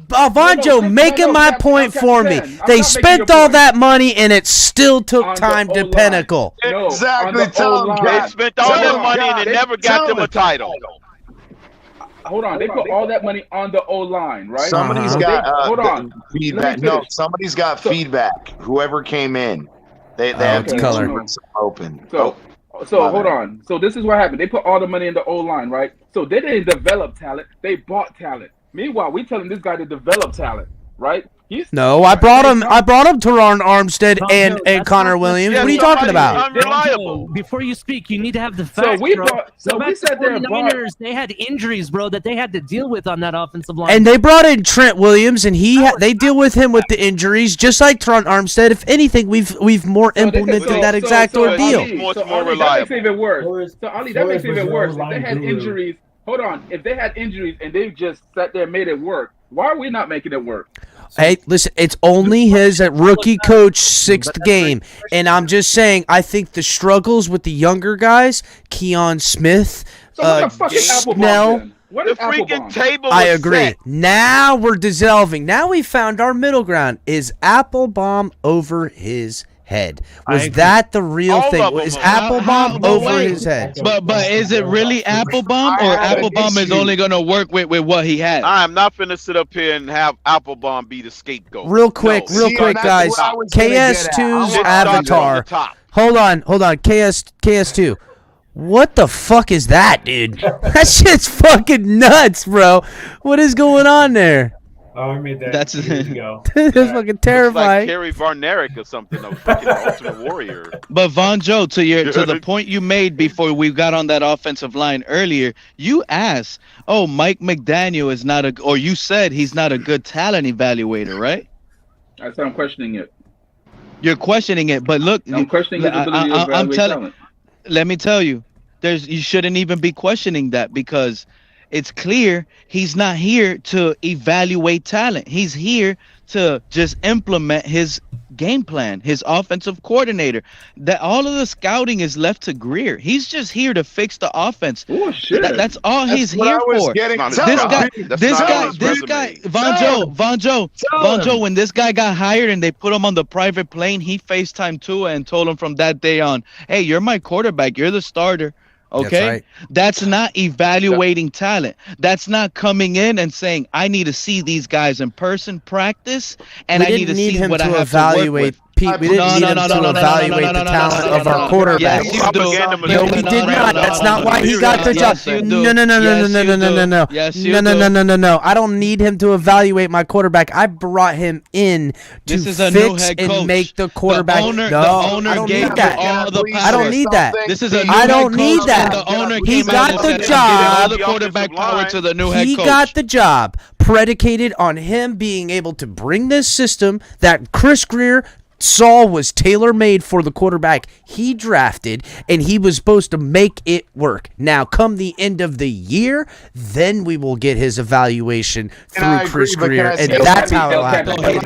Von Joe making my point for me. They spent all that money and it still took time to pinnacle. Exactly. They spent all that money and it never got them a title. Hold on, they put all that money on the O line, right? Somebody's got feedback. No, somebody's got feedback. Whoever came in, they have to open. So hold on. So this is what happened. They put all the money in the O line, right? So they didn't develop talent. They bought talent. Meanwhile, we telling this guy to develop talent, right? No, I brought him Teron Armstead and Connor Williams. What are you talking about? Before you speak, you need to have the facts, bro. We said the 49ers, they had injuries, bro, that they had to deal with on that offensive line. And they brought in Trent Williams, and they deal with him with the injuries, just like Teron Armstead. If anything, we've more implemented that exact ordeal. That makes it even worse. So Ali, that makes it even worse. If they had injuries, hold on. If they had injuries and they just sat there and made it work, why are we not making it work? Hey, listen, it's only his rookie coach 6th game. And I'm just saying, I think the struggles with the younger guys, Keon Smith, Snell. What is freaking table I agree. Now we're dissolving. Now we found our middle ground. Is Applebaum over his head? Was that the real thing? Is Applebaum over his head? But is it really Applebaum, or Applebaum is only going to work with what he has? I am not finna sit up here and have Applebaum be the scapegoat. Real quick, guys. KS2's avatar. Hold on. KS2. What the fuck is that, dude? That shit's fucking nuts, bro. What is going on there? Oh, I made that. That's years ago. That's fucking terrifying. Like Kerry Varnerick or something, a fucking Ultimate Warrior. But Von Joe, to the point you made before we got on that offensive line earlier, you asked, "Oh, Mike McDaniel is not or you said he's not a good talent evaluator, right?" I said I'm questioning it. You're questioning it, but look, I'm questioning his ability to evaluate talent. Let me tell you, you shouldn't even be questioning that, because it's clear he's not here to evaluate talent. He's here to just implement his game plan, his offensive coordinator. That all of the scouting is left to Greer. He's just here to fix the offense. Oh shit! That's all he's here for. This guy, Von Joe. When this guy got hired and they put him on the private plane, he FaceTimed Tua and told him from that day on, "Hey, you're my quarterback. You're the starter." Okay, that's not evaluating talent. That's not coming in and saying, "I need to see these guys in person practice, and I need to see what I have to work with." Pete, we didn't need him to evaluate the talent of our quarterback. No, we did not. That's not why he got the job. No. I don't need him to evaluate my quarterback. I brought him in to fix and make the quarterback. No, I don't need that. I don't need that. This is a new I don't need that. He got the job. All the quarterback power to the new head coach. He got the job predicated on him being able to bring this system that Chris Greer saw was tailor-made for the quarterback he drafted, and he was supposed to make it work. Now, come the end of the year, then we will get his evaluation through Chris Greer, and that's how it'll happen. El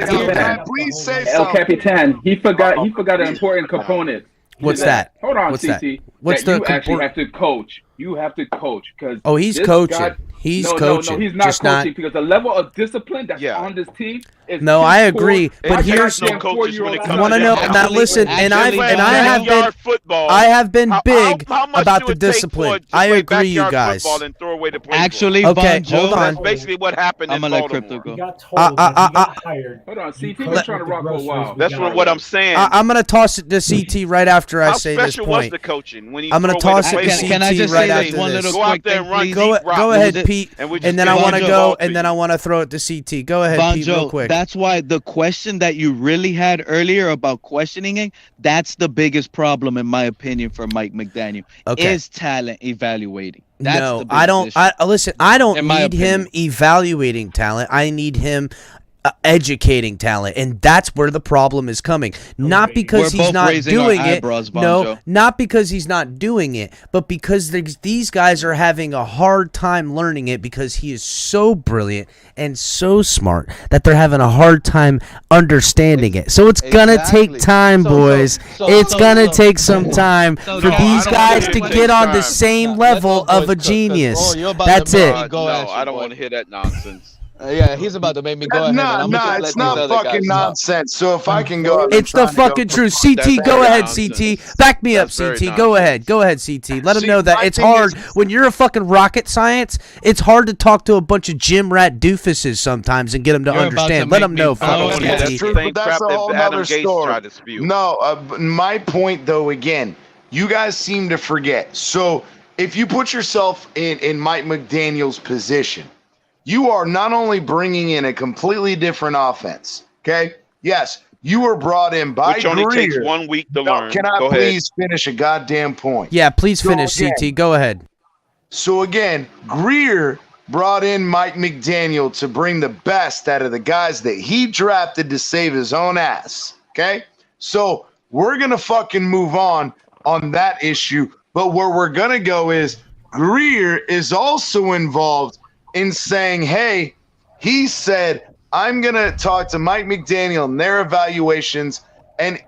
Capitan, he forgot an important component. What's that? Hold on, What's CT. that? What's that the you actually have to coach. You have to coach because he's coaching. He's coaching. No, he's not just coaching because the level of discipline that's on this team is. No, I agree, but here's here's no coaches when it comes want to know. Now listen, and I have been big about the discipline. I agree, you guys. Actually, okay, hold on. That's basically what happened. I'm in gonna let Baltimore. Crypto go. He got told when he got hired. Hold on, CT was trying to rock for a while. That's what I'm saying. I'm gonna toss it to CT right after I say this special was point. the coaching when he I'm gonna throw away toss the it to playbook? Can I CT just right say after one this. little Go out quick there thing, and run please? Go ahead, Pete, and then I want to go, and then I want to throw it to CT. Go ahead, Pete, real quick. That's why the question that you really had earlier about questioning it, that's the biggest problem in my opinion for Mike McDaniel. Okay. Is talent evaluating. That's No, the I don't. biggest issue. Listen, I don't In my need him evaluating talent. I need him educating talent, and that's where the problem is coming. Not because We're he's both not raising our doing it. eyebrows, No, Bonjo. not because he's not doing it, but because these guys are having a hard time learning it because he is so brilliant and so smart that they're having a hard time understanding it. So it's gonna take time, boys. It's gonna take some time for these guys to get on the same level of a genius. That's it. No, I don't want to hear that nonsense. Yeah, he's about to make me go ahead. No, it's not fucking nonsense. So if I can go, It's the fucking truth. CT, go ahead, CT. Back me up, CT. Go ahead. Go ahead, CT. Let them know that it's hard. When you're a fucking rocket science, it's hard to talk to a bunch of gym rat doofuses sometimes and get them to understand. Let them know, fucking CT. That's true, but that's a whole other story. No, my point, though, again, you guys seem to forget. So if you put yourself in Mike McDaniel's position, you are not only bringing in a completely different offense, okay? Yes, you were brought in by Which only Greer. takes 1 week to learn. Can I Go please finish a goddamn point? Yeah, please finish, So again- CT. Go ahead. So again, Greer brought in Mike McDaniel to bring the best out of the guys that he drafted to save his own ass, okay? So we're going to fucking move on that issue, but where we're going to go is Greer is also involved in saying, hey, he said, I'm going to talk to Mike McDaniel and their evaluations. And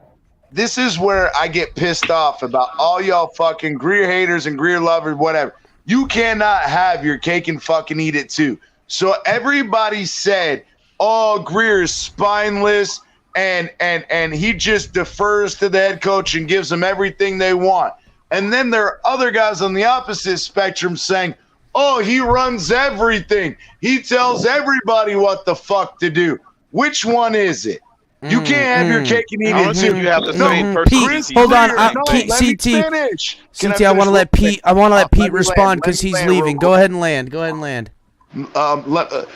this is where I get pissed off about all y'all fucking Greer haters and Greer lovers, whatever. You cannot have your cake and fucking eat it too. So everybody said, oh, Greer is spineless and he just defers to the head coach and gives them everything they want. And then there are other guys on the opposite spectrum saying, oh, he runs everything. He tells everybody what the fuck to do. Which one is it? You can't have your cake and eat it too. You have the No, same person. Chris Hold on, Greer, let me CT. CT, I want to let Pete. I want to let Pete respond because he's leaving. Go ahead and land. Go ahead and land.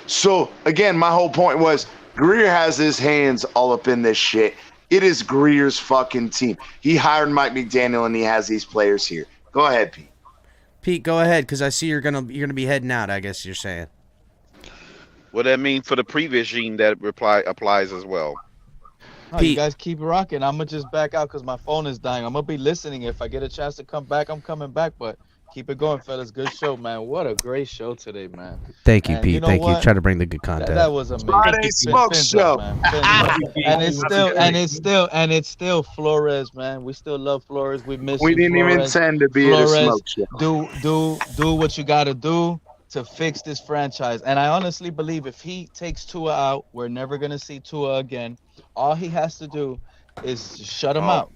So again, my whole point was Greer has his hands all up in this shit. It is Greer's fucking team. He hired Mike McDaniel and he has these players here. Go ahead, Pete. Pete, go ahead because I see you're gonna be heading out. I guess you're saying. What that mean for the previous regime that applies as well. No, you guys keep rocking. I'm gonna just back out because my phone is dying. I'm gonna be listening. If I get a chance to come back, I'm coming back. But keep it going, fellas. Good show, man. What a great show today, man. Thank you, And Pete. you know Thank you. what? Try to bring the good content. That was amazing. Friday smoke show. Man. And it's still Flores, man. We still love Flores. We miss We you, didn't even Flores. intend to be Flores, at a smoke show. do what you gotta do to fix this franchise. And I honestly believe if he takes Tua out, we're never gonna see Tua again. All he has to do is shut him out.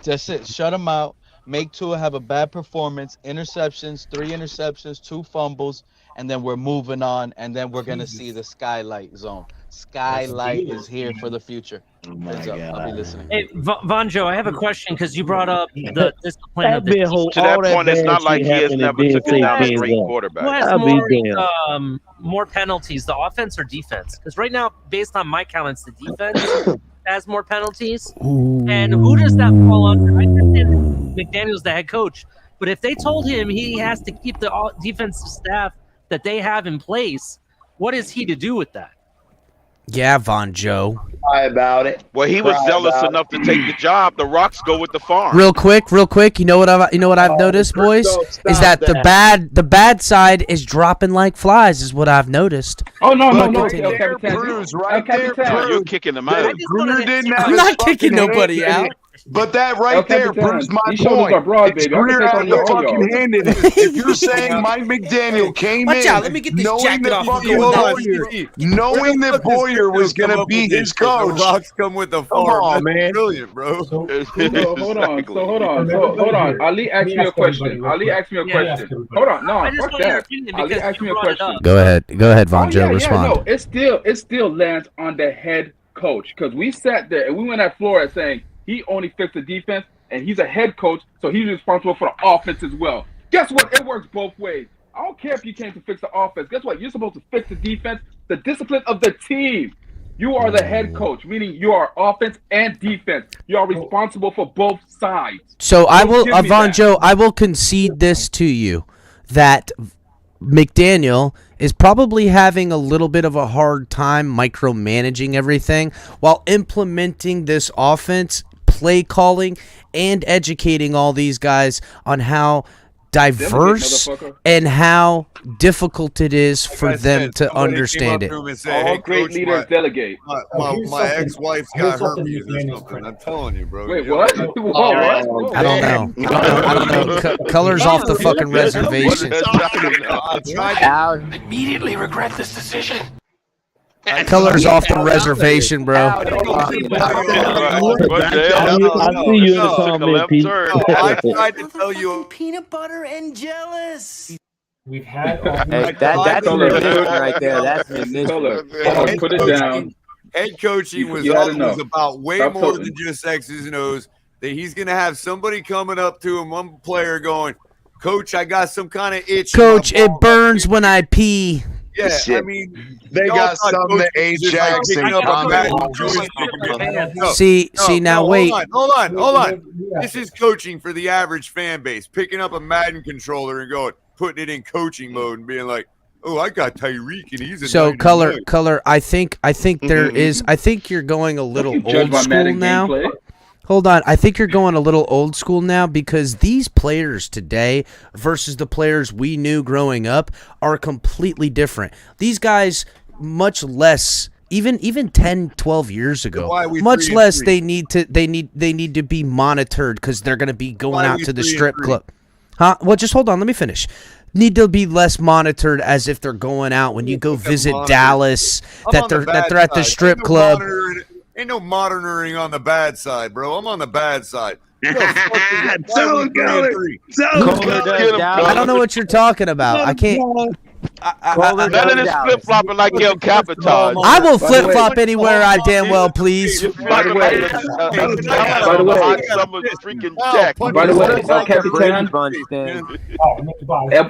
That's it. Shut him out. Make Tua have a bad performance, interceptions, 3 interceptions, 2 fumbles, and then we're moving on, and then we're gonna see the skylight zone. Skylight is here for the future. Heads up. I'll be listening. Hey, Vonjo, I have a question because you brought up the discipline of the team. To that point, it's not like he has never taken down a great quarterback. Who has more penalties, the offense or defense? Because right now, based on my count, it's the defense has more penalties. And who does that fall under? I understand McDaniel's the head coach, but if they told him he has to keep the defensive staff that they have in place, what is he to do with that? Yeah, Von Joe. Cry about it. Well, he was zealous enough to take the job. The Rocks go with the farm. Real quick. You know what I've noticed, boys, is that the bad side is dropping like flies. Is what I've noticed. Oh no. Proves right there. You're kicking them out. Greer didn't have I'm his not kicking fucking nobody hand. out. But that right there proves my These shoulders point. are broad, It's baby. I can clear take out on of the all fucking y'all. handed. If you're saying Mike McDaniel came Watch in out, let me get this knowing jacket that off fucking before that. knowing that Boyer was going to be his coach. The rocks come with the Come farm. on, That's man. brilliant, bro. So hold on. Ali asked me a question. Hold on. No, I just fuck want your that. opinion Ali because asked you me a brought it question. up. Go ahead, Vonjo. Respond. No, it still lands on the head coach because we sat there and we went at Flores saying he only fixed the defense and he's a head coach, so he's responsible for the offense as well. Guess what? It works both ways. I don't care if you came to fix the offense. Guess what? You're supposed to fix the defense, the discipline of the team. You are the head coach, meaning you are offense and defense. You are responsible for both sides. So I will, give me Vonjo, I will concede this to you that McDaniel is probably having a little bit of a hard time micromanaging everything while implementing this offense, play calling, and educating all these guys on how diverse and how difficult it is for them to understand it. All great leaders delegate. My ex-wife's got herpes or something. I'm telling you, bro. Wait, what? I don't know. Colors off the fucking reservation. I immediately regret this decision. Colors off the reservation, bro. I see you in the comment, Pete. I tried to tell you. Peanut butter and jealous. We've had that's an admission right there. That's an admission. Put it down. Head coaching was about way more than just X's and O's. That he's going to have somebody coming up to him, one player going, "Coach, I got some kind of itch. Coach, it burns when I pee." Yeah, Shit. I mean, They got some that Ajax and Hold on. This is coaching for the average fan base. Picking up a Madden controller and putting it in coaching mode and being like, "Oh, I got Tyreek and he's a so color. I think there is. I think you're going a little old school now. Hold on. I think you're going a little old school now because these players today versus the players we knew growing up are completely different. These guys, much less, even 10, 12 years ago, much less they need to be monitored because they're going to be going out to the strip club. Huh? Well, just hold on. Let me finish. Need to be less monitored as if they're going out when you go visit Dallas, that they're at the strip club. Ain't no monitoring on the bad side, bro. I'm on the bad side. I don't know what you're talking about. I can't. None of this flip flopping like El Capitan. I will flip flop anywhere I damn well please. By the way,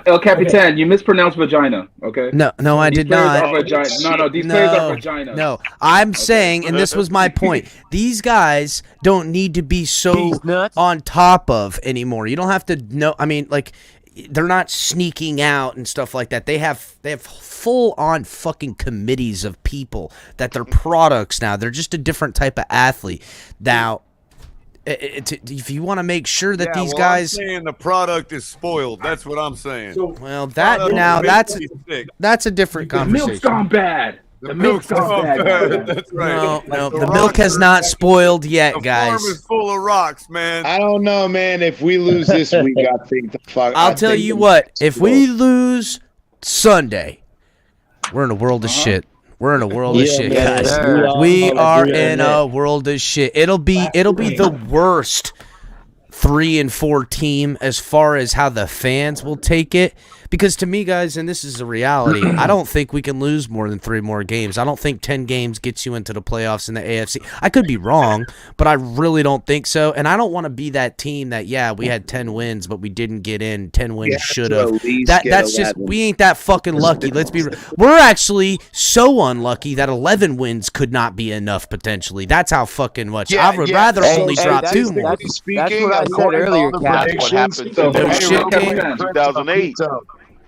El Capitan, you mispronounced vagina. Okay. No, I did not. These players are vagina. No, I'm saying, and this was my point. These guys don't need to be so on top of anymore. You don't have to know. I mean, like, they're not sneaking out and stuff like that. They have full on fucking committees of people that they're products now. They're just a different type of athlete. Now, if you want to make sure that these guys, I'm saying the product is spoiled. That's what I'm saying. Well, that's a different conversation. The milk's gone bad. The milk's gone bad. That's right. No, the milk has not spoiled yet, guys. The farm is full of rocks, man. I don't know, man. If we lose this week, I think the fuck. I'll tell you what. If we lose Sunday, we're in a world of shit. We're in a world of shit, guys. We are in a world of shit. It'll be the worst 3-4 team as far as how the fans will take it. Because to me, guys, and this is a reality, I don't think we can lose more than 3 more games. I don't think 10 games gets you into the playoffs in the AFC. I could be wrong, but I really don't think so. And I don't want to be that team that, we had 10 wins, but we didn't get in. 10 wins should have. That's just, we ain't that fucking lucky. Let's be real. We're actually so unlucky that 11 wins could not be enough potentially. That's how fucking much. I would rather only drop 2 more. That's what I said earlier, Cap. What happened to 2008.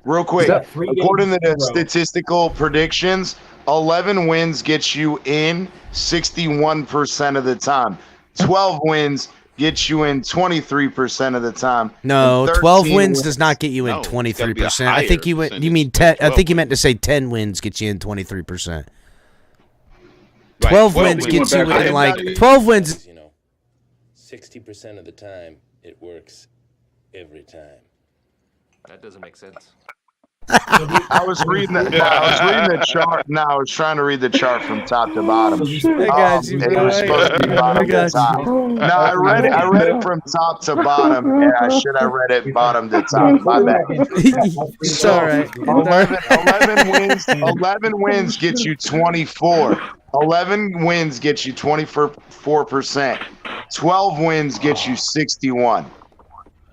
Real quick, according to the statistical predictions, 11 wins gets you in 61% of the time. 12 wins gets you in 23% of the time. No, 12 wins does not get you in 23%. I think you mean 10. I think you meant to say 10 wins get you in 23%. 12 wins gets you in 12 wins. 60% of the time, it works every time. That doesn't make sense. I was reading the chart. No, I was trying to read the chart from top to bottom. I got you, It bro. was supposed to be bottom to top. No, I read it from top to bottom, and I should have read it bottom to top. My bad. It's all right. 11 wins get you 24. 11 wins get you 24%. 12 wins get you 61.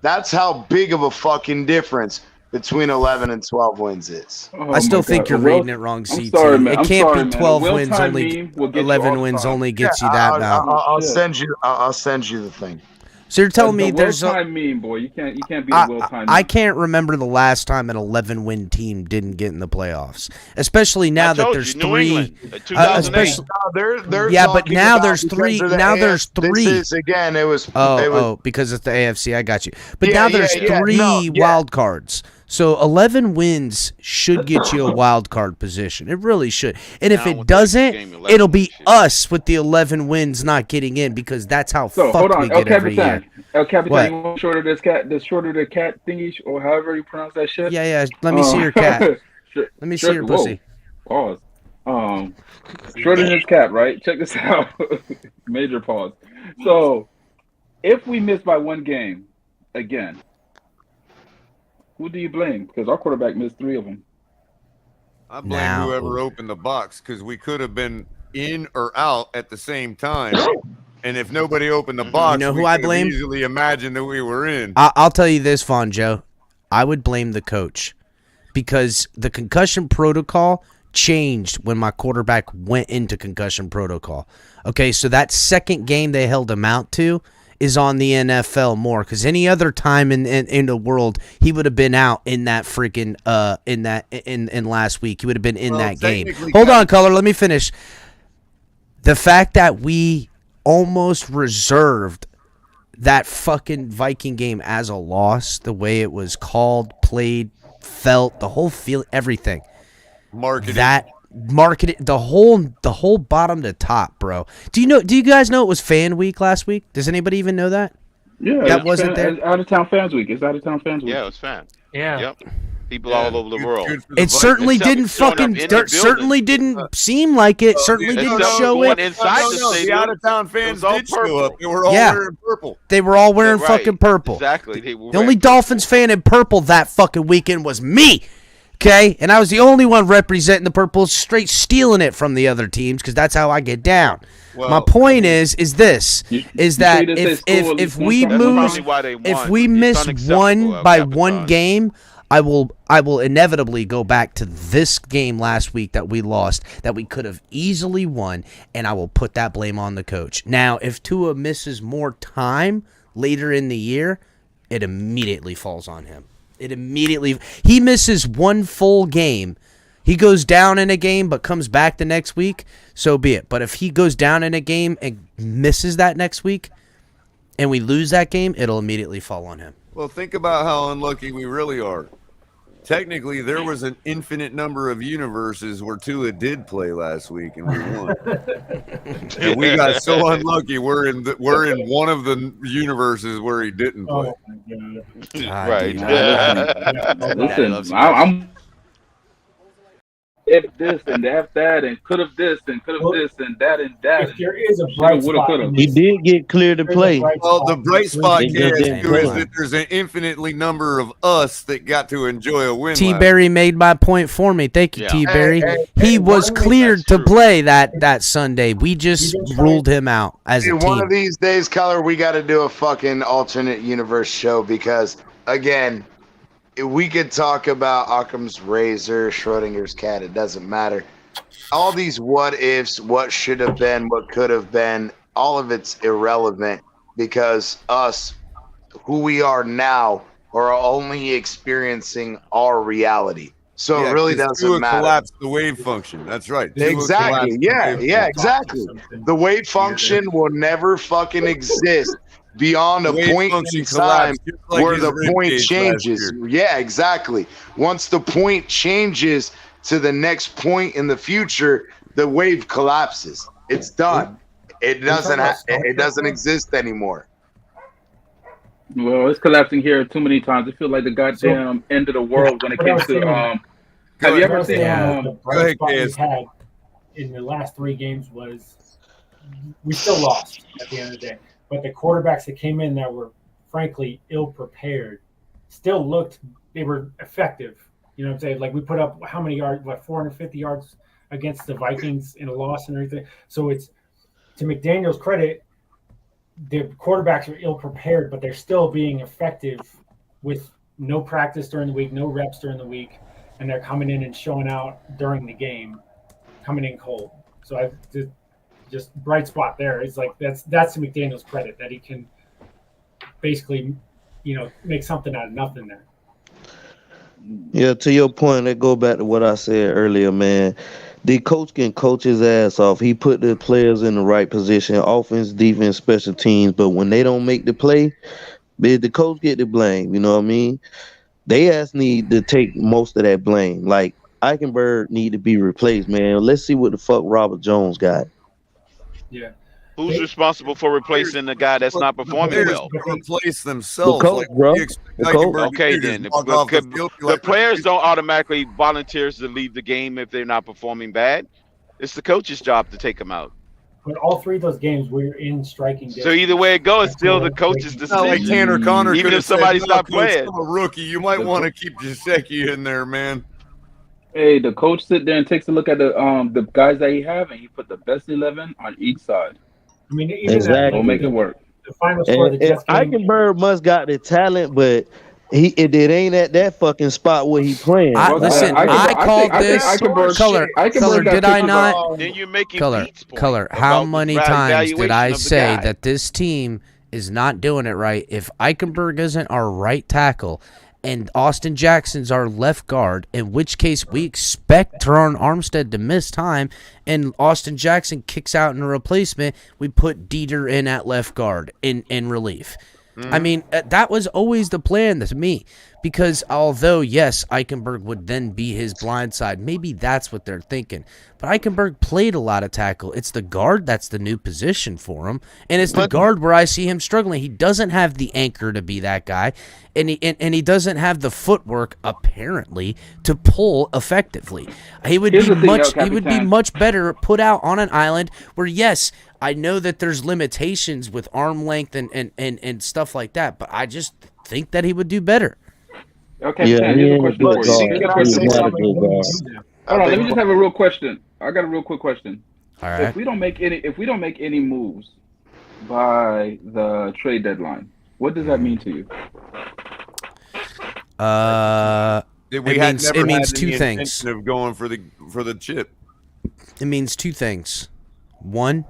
That's how big of a fucking difference between 11 and 12 wins is. I still think you're reading it wrong, CT. It can't be 12 wins only. 11 wins only gets you that now. I'll send you the thing. So you're telling me there's a meme, boy. You can't be a Will time. I can't remember the last time an 11-win team didn't get in the playoffs, especially now that there's three. Especially, but now there's three. Now there's three. This is, again, it was. Because it's the AFC. I got you. But now there's three wild cards. So 11 wins should get you a wild card position. It really should. And if it doesn't, it'll be us with the 11 wins not getting in because that's how fucked we get every year. El Capitan, you want shorter the cat thingy, or however you pronounce that shit? Yeah. Let me see your cat. Let me see your pussy. Pause. Shorter than his cat, right? Check this out. Major pause. So, if we miss by one game, again, who do you blame? Because our quarterback missed 3 of them. I blame whoever opened the box because we could have been in or out at the same time. And if nobody opened the box, you know who I blame? Easily imagine that we were in. I'll tell you this, Vaughn Joe. I would blame the coach because the concussion protocol changed when my quarterback went into concussion protocol. Okay, so that second game they held him out to is on the NFL more because any other time in the world he would have been out in that freaking in last week. He would have been in that game. Hold on, Color. Let me finish. The fact that we almost reserved that fucking Viking game as a loss, the way it was called, played, felt, the whole feel, everything. Marketed the whole bottom to top, bro. Do you guys know it was Fan Week last week? Does anybody even know that? Yeah, that wasn't there. Out of town fans week. It's out of town fans week. Yeah, it was fan. Yeah. Yep. People all over the world. It certainly didn't certainly didn't seem like it. Certainly didn't show it. Inside the stadium, the out-of-town fans did show up. They were all wearing purple. They were all wearing fucking purple. Exactly. The only Dolphins fan in purple that fucking weekend was me. Okay? And I was the only one representing the purple, straight stealing it from the other teams because that's how I get down. Well, my point is that if we miss one by one game, I will inevitably go back to this game last week that we lost that we could have easily won, and I will put that blame on the coach. Now, if Tua misses more time later in the year, it immediately falls on him. He misses one full game. He goes down in a game but comes back the next week, so be it. But if he goes down in a game and misses that next week and we lose that game, it'll immediately fall on him. Well, think about how unlucky we really are. Technically, there was an infinite number of universes where Tua did play last week and we won. And we got so unlucky. We're in one of the universes where he didn't play. Oh my God. Right. Listen, I'm if this and if that and could have this and could have this and that and that. If there is a bright spot, he did get clear to play. Well, the bright spot is that there's an infinitely number of us that got to enjoy a win. T. Berry made my point for me. Thank you, T. Berry. He was cleared to play that Sunday. We just ruled him out as a team. One of these days, Color, we got to do a fucking alternate universe show because, again, we could talk about Occam's razor, Schrodinger's cat. It doesn't matter. All these what ifs, what should have been, what could have been, all of it's irrelevant because us, who we are now, are only experiencing our reality. So it really doesn't matter. Collapse the wave function. That's right. Exactly. Yeah, exactly. The wave function will never fucking exist beyond a point in time where the point changes. Yeah, exactly. Once the point changes to the next point in the future, the wave collapses. It's done. It doesn't exist anymore. Well, it's collapsing here too many times. I feel like the goddamn end of the world when it came to Have you ever seen the bright spot we had in the last 3 games was we still lost at the end of the day, but the quarterbacks that came in that were frankly ill prepared still they were effective. You know what I'm saying? Like we put up how many yards? 450 yards against the Vikings in a loss and everything. So it's to McDaniel's credit, the quarterbacks are ill prepared, but they're still being effective with no practice during the week, no reps during the week, and they're coming in and showing out during the game, coming in cold. So I just bright spot there. It's like that's to McDaniel's credit that he can basically, make something out of nothing there. Yeah, to your point, that go back to what I said earlier, man. The coach can coach his ass off. He put the players in the right position, offense, defense, special teams. But when they don't make the play, the coach get the blame. You know what I mean? They ass need to take most of that blame. Like Eichenberg need to be replaced, man. Let's see what the fuck Robert Jones got. Yeah. Who's responsible for replacing the guy that's not performing well? Replace themselves. The coach, bro. Okay, then. The players don't automatically volunteer to leave the game if they're not performing bad. It's the coach's job to take them out. But all 3 of those games, we're in striking distance. So either way it goes, it's still the coach's decision. Not like Tanner Connor. Even if somebody's not playing. A rookie, you might want to keep Gesicki in there, man. Hey, the coach sit there and takes a look at the guys that he have, and he put the best 11 on each side. I mean, even Exactly. We'll make it work. The final score of the Jets game. Eichenberg must got the talent, but it ain't at that fucking spot where he playing. I called this color. Did I not? Then you're making color. How many times did I say that this team is not doing it right? If Eichenberg isn't our right tackle and Austin Jackson's our left guard, in which case we expect Teron Armstead to miss time, and Austin Jackson kicks out in a replacement, we put Dieter in at left guard in relief. I mean, that was always the plan to me, because although, yes, Eichenberg would then be his blind side, maybe that's what they're thinking. But Eichenberg played a lot of tackle. It's the guard that's the new position for him, and it's the guard where I see him struggling. He doesn't have the anchor to be that guy, and he doesn't have the footwork, apparently, to pull effectively. He would be much better put out on an island where, yes, I know that there's limitations with arm length and stuff like that, but I just think that he would do better. Okay, here's a question for you. Hold on, let me just have a real question. I got a real quick question. All right. If we don't make any moves by the trade deadline, what does that mean to you? It means 2 things. Of going for the chip. It means 2 things. One,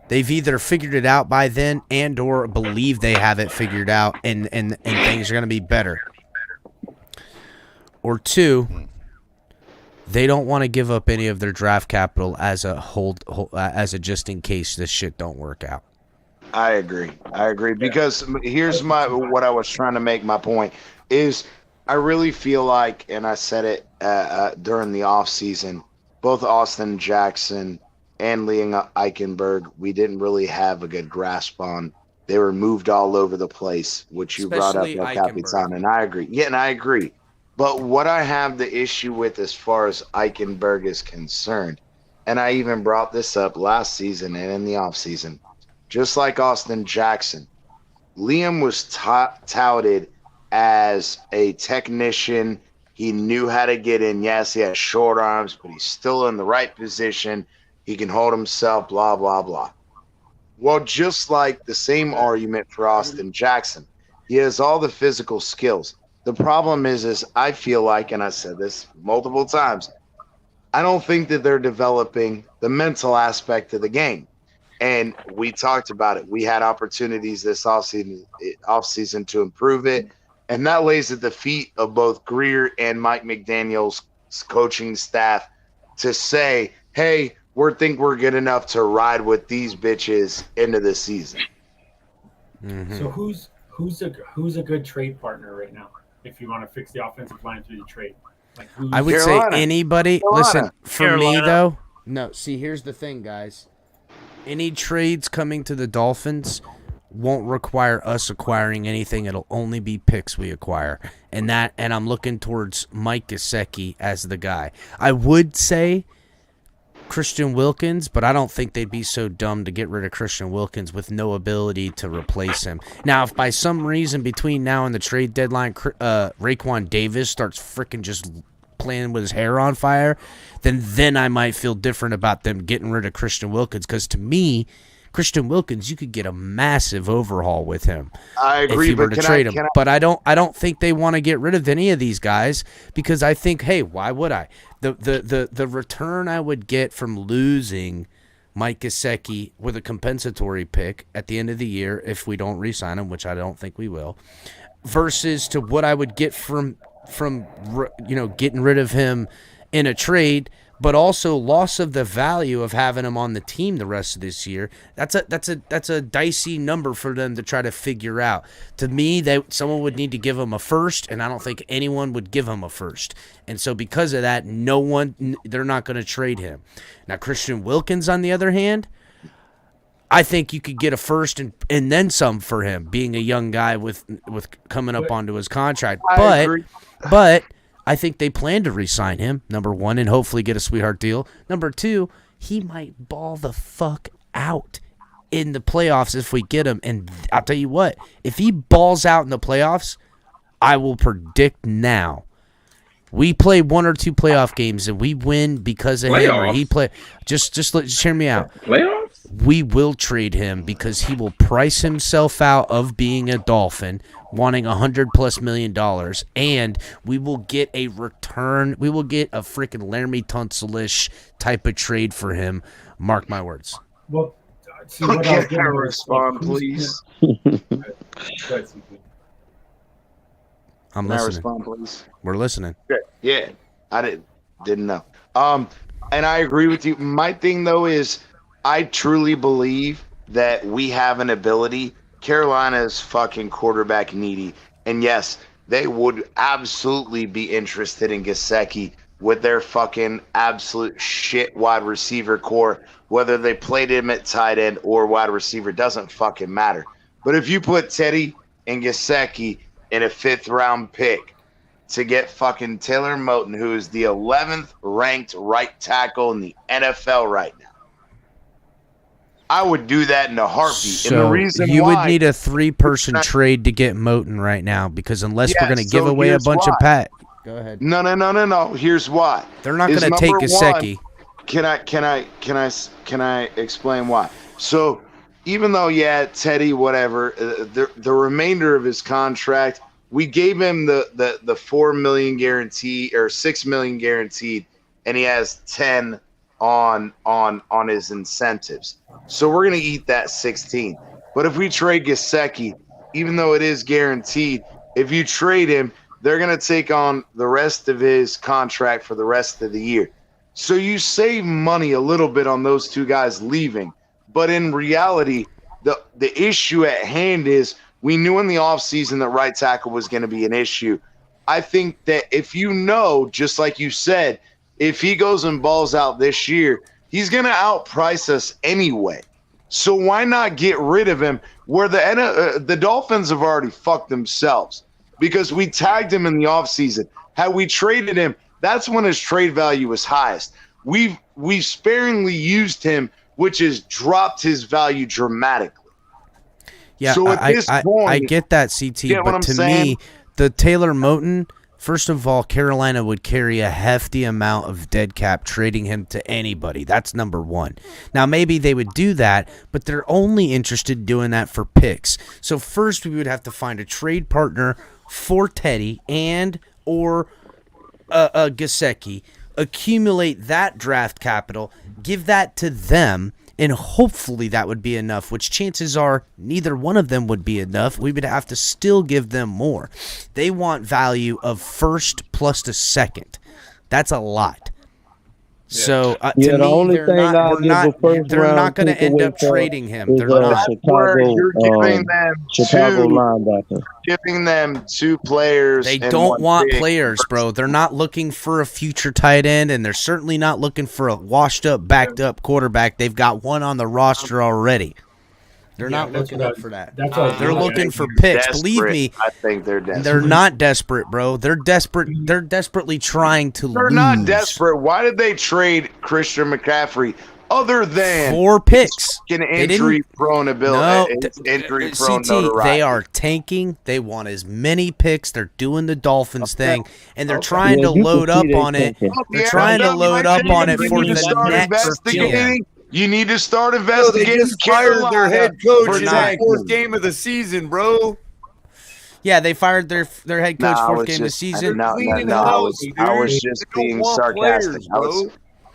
they've either figured it out by then and or believe they have it figured out and things are going to be better. Or 2, they don't want to give up any of their draft capital as a just in case this shit don't work out. I agree because here's what I was trying to make my point is I really feel like, and I said it during the offseason, both Austin Jackson and Liam Eichenberg, we didn't really have a good grasp on. They were moved all over the place, which you Especially brought up, Capitan, and I agree. Yeah, and I agree. But what I have the issue with as far as Eichenberg is concerned, and I even brought this up last season and in the offseason, just like Austin Jackson, Liam was touted as a technician. He knew how to get in. Yes, he has short arms, but he's still in the right position. He can hold himself, blah, blah, blah. Well, just like the same argument for Austin Jackson, he has all the physical skills. The problem is I feel like, and I said this multiple times, I don't think that they're developing the mental aspect of the game. And we talked about it. We had opportunities this offseason to improve it. And that lays at the feet of both Greer and Mike McDaniel's coaching staff to say, hey, think we're good enough to ride with these bitches into the season. Mm-hmm. So who's a good trade partner right now if you want to fix the offensive line through the trade? Like I would say anybody. Listen, for me though, no. See, here's the thing, guys. Any trades coming to the Dolphins won't require us acquiring anything. It'll only be picks we acquire. And I'm looking towards Mike Gesicki as the guy. I would say Christian Wilkins, but I don't think they'd be so dumb to get rid of Christian Wilkins with no ability to replace him. Now, if by some reason between now and the trade deadline, Raekwon Davis starts freaking just playing with his hair on fire, then I might feel different about them getting rid of Christian Wilkins, because to me, Christian Wilkins, you could get a massive overhaul with him. I agree, if you were but to trade him. But I don't think they want to get rid of any of these guys, because I think, hey, why would I? The return I would get from losing Mike Gesicki with a compensatory pick at the end of the year, if we don't re-sign him, which I don't think we will, versus to what I would get from getting rid of him in a trade, but also loss of the value of having him on the team the rest of this year. That's a dicey number for them to try to figure out. To me, someone would need to give him a first, and I don't think anyone would give him a first. And so because of that, they're not going to trade him. Now, Christian Wilkins, on the other hand, I think you could get a first and then some for him, being a young guy with coming up onto his contract. But I think they plan to re-sign him, number one, and hopefully get a sweetheart deal. Number two, he might ball the fuck out in the playoffs if we get him. And I'll tell you what, if he balls out in the playoffs, I will predict now, we play one or two playoff games and we win because of him. Or he play. Just hear me out. Playoffs? We will trade him because he will price himself out of being a Dolphin, wanting $100+ million, and we will get a return. We will get a freaking Laramie Tunsil-ish type of trade for him. Mark my words. Well, Can I respond, please? I'm Can I listening. respond, please? We're listening. Yeah, I didn't know. And I agree with you. My thing though is, I truly believe that we have an ability. Carolina's fucking quarterback needy, and yes, they would absolutely be interested in Gesicki with their fucking absolute shit wide receiver core. Whether they played him at tight end or wide receiver doesn't fucking matter. But if you put Teddy and Gesicki in a 5th round pick to get fucking Taylor Moton, who is the 11th ranked right tackle in the NFL right now, I would do that in a heartbeat. So and the reason you why, would need a 3-person trade to get Moton right now, because unless we're going to give away a bunch of Pat. Go ahead. No. Here's why. They're not going to take Gesicki. Can I explain why? So even though Teddy, whatever, the remainder of his contract, we gave him the $4 million guarantee or $6 million guaranteed, and he has 10 on his incentives. So we're gonna eat that 16. But if we trade Gesicki, even though it is guaranteed, if you trade him, they're gonna take on the rest of his contract for the rest of the year. So you save money a little bit on those two guys leaving. But in reality, the issue at hand is we knew in the offseason that right tackle was going to be an issue. I think that if just like you said, if he goes and balls out this year, he's going to outprice us anyway. So why not get rid of him where the Dolphins have already fucked themselves, because we tagged him in the offseason. Had we traded him, that's when his trade value was highest. We've sparingly used him, which has dropped his value dramatically. Yeah, so at this point, I get that, CT, but to me, the Taylor Moton, first of all, Carolina would carry a hefty amount of dead cap trading him to anybody. That's number one. Now, maybe they would do that, but they're only interested in doing that for picks. So first, we would have to find a trade partner for Teddy or Gesicki, accumulate that draft capital, give that to them, and hopefully that would be enough, which chances are neither one of them would be enough. We would have to still give them more. They want value of first plus the second. That's a lot. So to me, they're not going to end up trading him. They're not. You're giving them two players. They don't want players, bro. They're not looking for a future tight end, and they're certainly not looking for a washed-up, backed-up quarterback. They've got one on the roster already. They're not looking up for that. That's what they're looking for picks. Believe me, I think they're desperate. They're not desperate, bro. They're desperate. They're desperately trying to They're lose. not desperate. Why did they trade Christian McCaffrey other than 4 picks? Injury-prone ability. Injury-prone CT, they are tanking. They want as many picks. They're doing the Dolphins thing, and they're trying to load up on it. They're trying to load up on it for the next game. You need to start investigating. They just fired their head coach in the 4th game of the season, bro. Yeah, they fired their head coach 4th game of the season. I was just being sarcastic.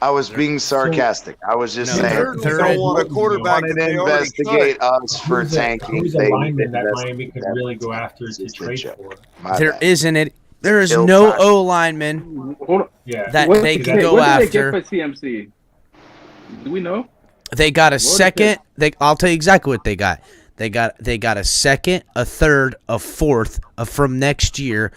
I was being sarcastic. I was just saying. They don't want a quarterback to they investigate us for tanking. Who's a lineman that Miami could really go after to trade for? There isn't it. There is no O lineman that they can go after. What did they get for CMC? Do we know? They got a second. I'll tell you exactly what they got. They got a second, a third, a fourth from next year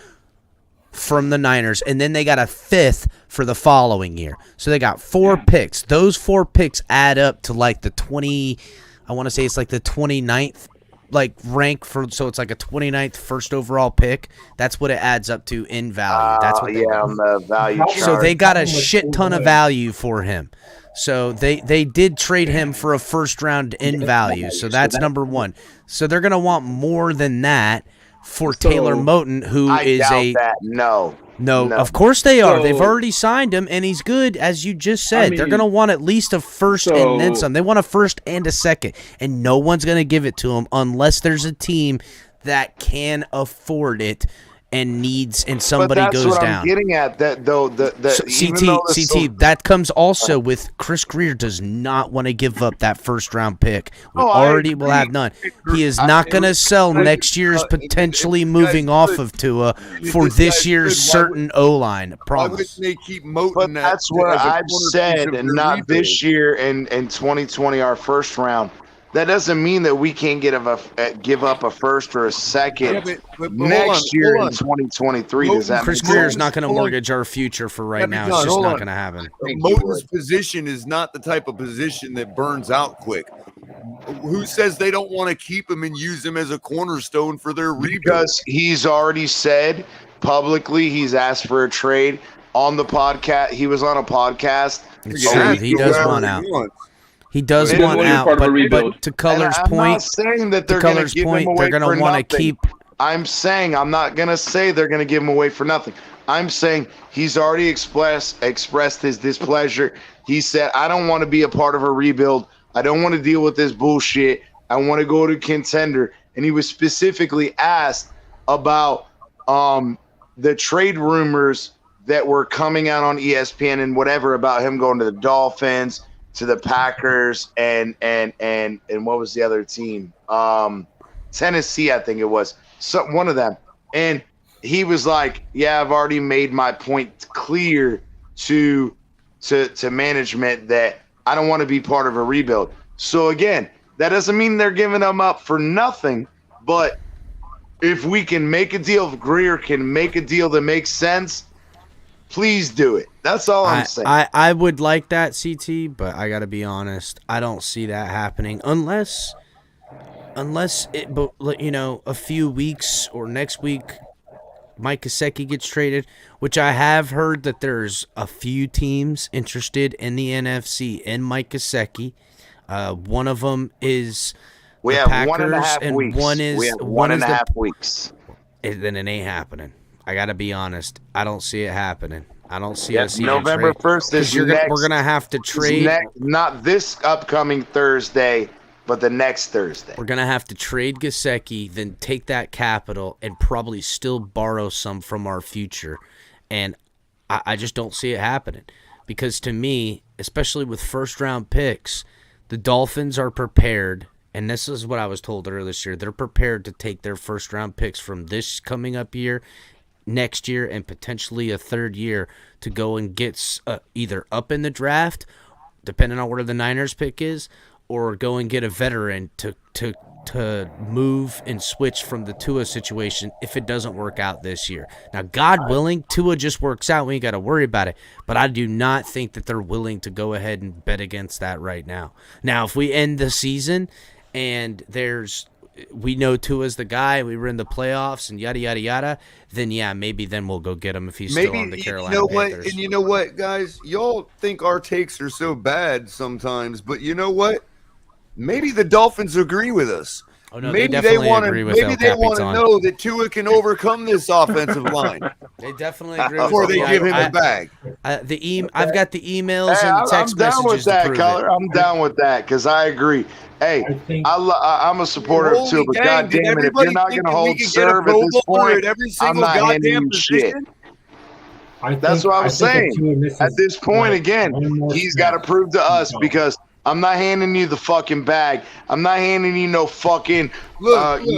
from the Niners, and then they got a 5th for the following year. So they got 4 picks. Those 4 picks add up to like the 20. I want to say it's like the 29th rank for. So it's like a 29th first overall pick. That's what it adds up to in value. That's what on the value chart. So they got a shit ton of value for him. So they did trade him for a first round in value. So that's number 1. So they're gonna want more than that for Taylor Moton, who is No, of course they are. They've already signed him, and he's good, as you just said. They're gonna want at least a first and then some. They want a first and a second, and no one's gonna give it to them unless there's a team that can afford it and somebody goes what down. I'm getting at that though. CT, that comes also with Chris Greer does not want to give up that first round pick. We already will have none. He is not going to sell next year's potentially moving off of Tua for this year's certain O line. Promise. They keep Moton. But that's what I've said, and not this year in 2020, our first round. That doesn't mean that we can't give up a first or a second next year in 2023. Does that Chris Greer is not going to mortgage our future for right now. It's just not going to happen. Moton's position is not the type of position that burns out quick. Who says they don't want to keep him and use him as a cornerstone for their rebuild? Because he's already said publicly he's asked for a trade on the podcast. He was on a podcast. He does want out. He does want out, but to Color's point, I'm not saying that they're going to give him away for nothing. Want to keep. I'm saying I'm not going to say they're going to give him away for nothing. I'm saying he's already expressed his displeasure. He said, "I don't want to be a part of a rebuild. I don't want to deal with this bullshit. I want to go to contender." And he was specifically asked about the trade rumors that were coming out on ESPN and whatever about him going to the Dolphins, to the Packers, and what was the other team? Tennessee, I think it was. One of them. And he was like, "Yeah, I've already made my point clear to management that I don't want to be part of a rebuild." So again, that doesn't mean they're giving them up for nothing, but if we can make a deal, if Greer can make a deal that makes sense, please do it. That's all I'm saying. I would like that, CT, but I got to be honest. I don't see that happening unless a few weeks or next week Mike Gesicki gets traded, which I have heard that there's a few teams interested in the NFC in Mike Gesicki. One of them is we the have Packers, 1.5 weeks. One is we have 1.5 weeks. Then it ain't happening. I got to be honest. I don't see it happening. I don't see us even November 1st is we're gonna have to trade. Not this upcoming Thursday, but the next Thursday. We're gonna have to trade Gesicki, then take that capital and probably still borrow some from our future. And I just don't see it happening because to me, especially with first round picks, the Dolphins are prepared. And this is what I was told earlier this year. They're prepared to take their first round picks from this coming up year, next year, and potentially a third year to go and get either up in the draft, depending on where the Niners pick is, or go and get a veteran to move and switch from the Tua situation if it doesn't work out this year. Now, God willing, Tua just works out. We ain't got to worry about it. But I do not think that they're willing to go ahead and bet against that right now. Now, if we end the season and we know Tua's the guy, we were in the playoffs and yada yada yada, then maybe then we'll go get him if he's still on the Carolina Panthers. And you know what, guys? Y'all think our takes are so bad sometimes, but you know what? Maybe the Dolphins agree with us. Oh, no, maybe they want to know that Tua can overcome this offensive line. They definitely agree with before they give him a bag. I've got the emails and the text I'm down messages with that, to prove Color. I'm down with that because I agree. Hey, I'm a supporter of Tua, but goddamn it, if you're not going to hold serve at this point, I'm not handing you shit. That's what I was saying. At this point, again, he's got to prove to us because I'm not handing you the fucking bag. I'm not handing you no fucking, Kyler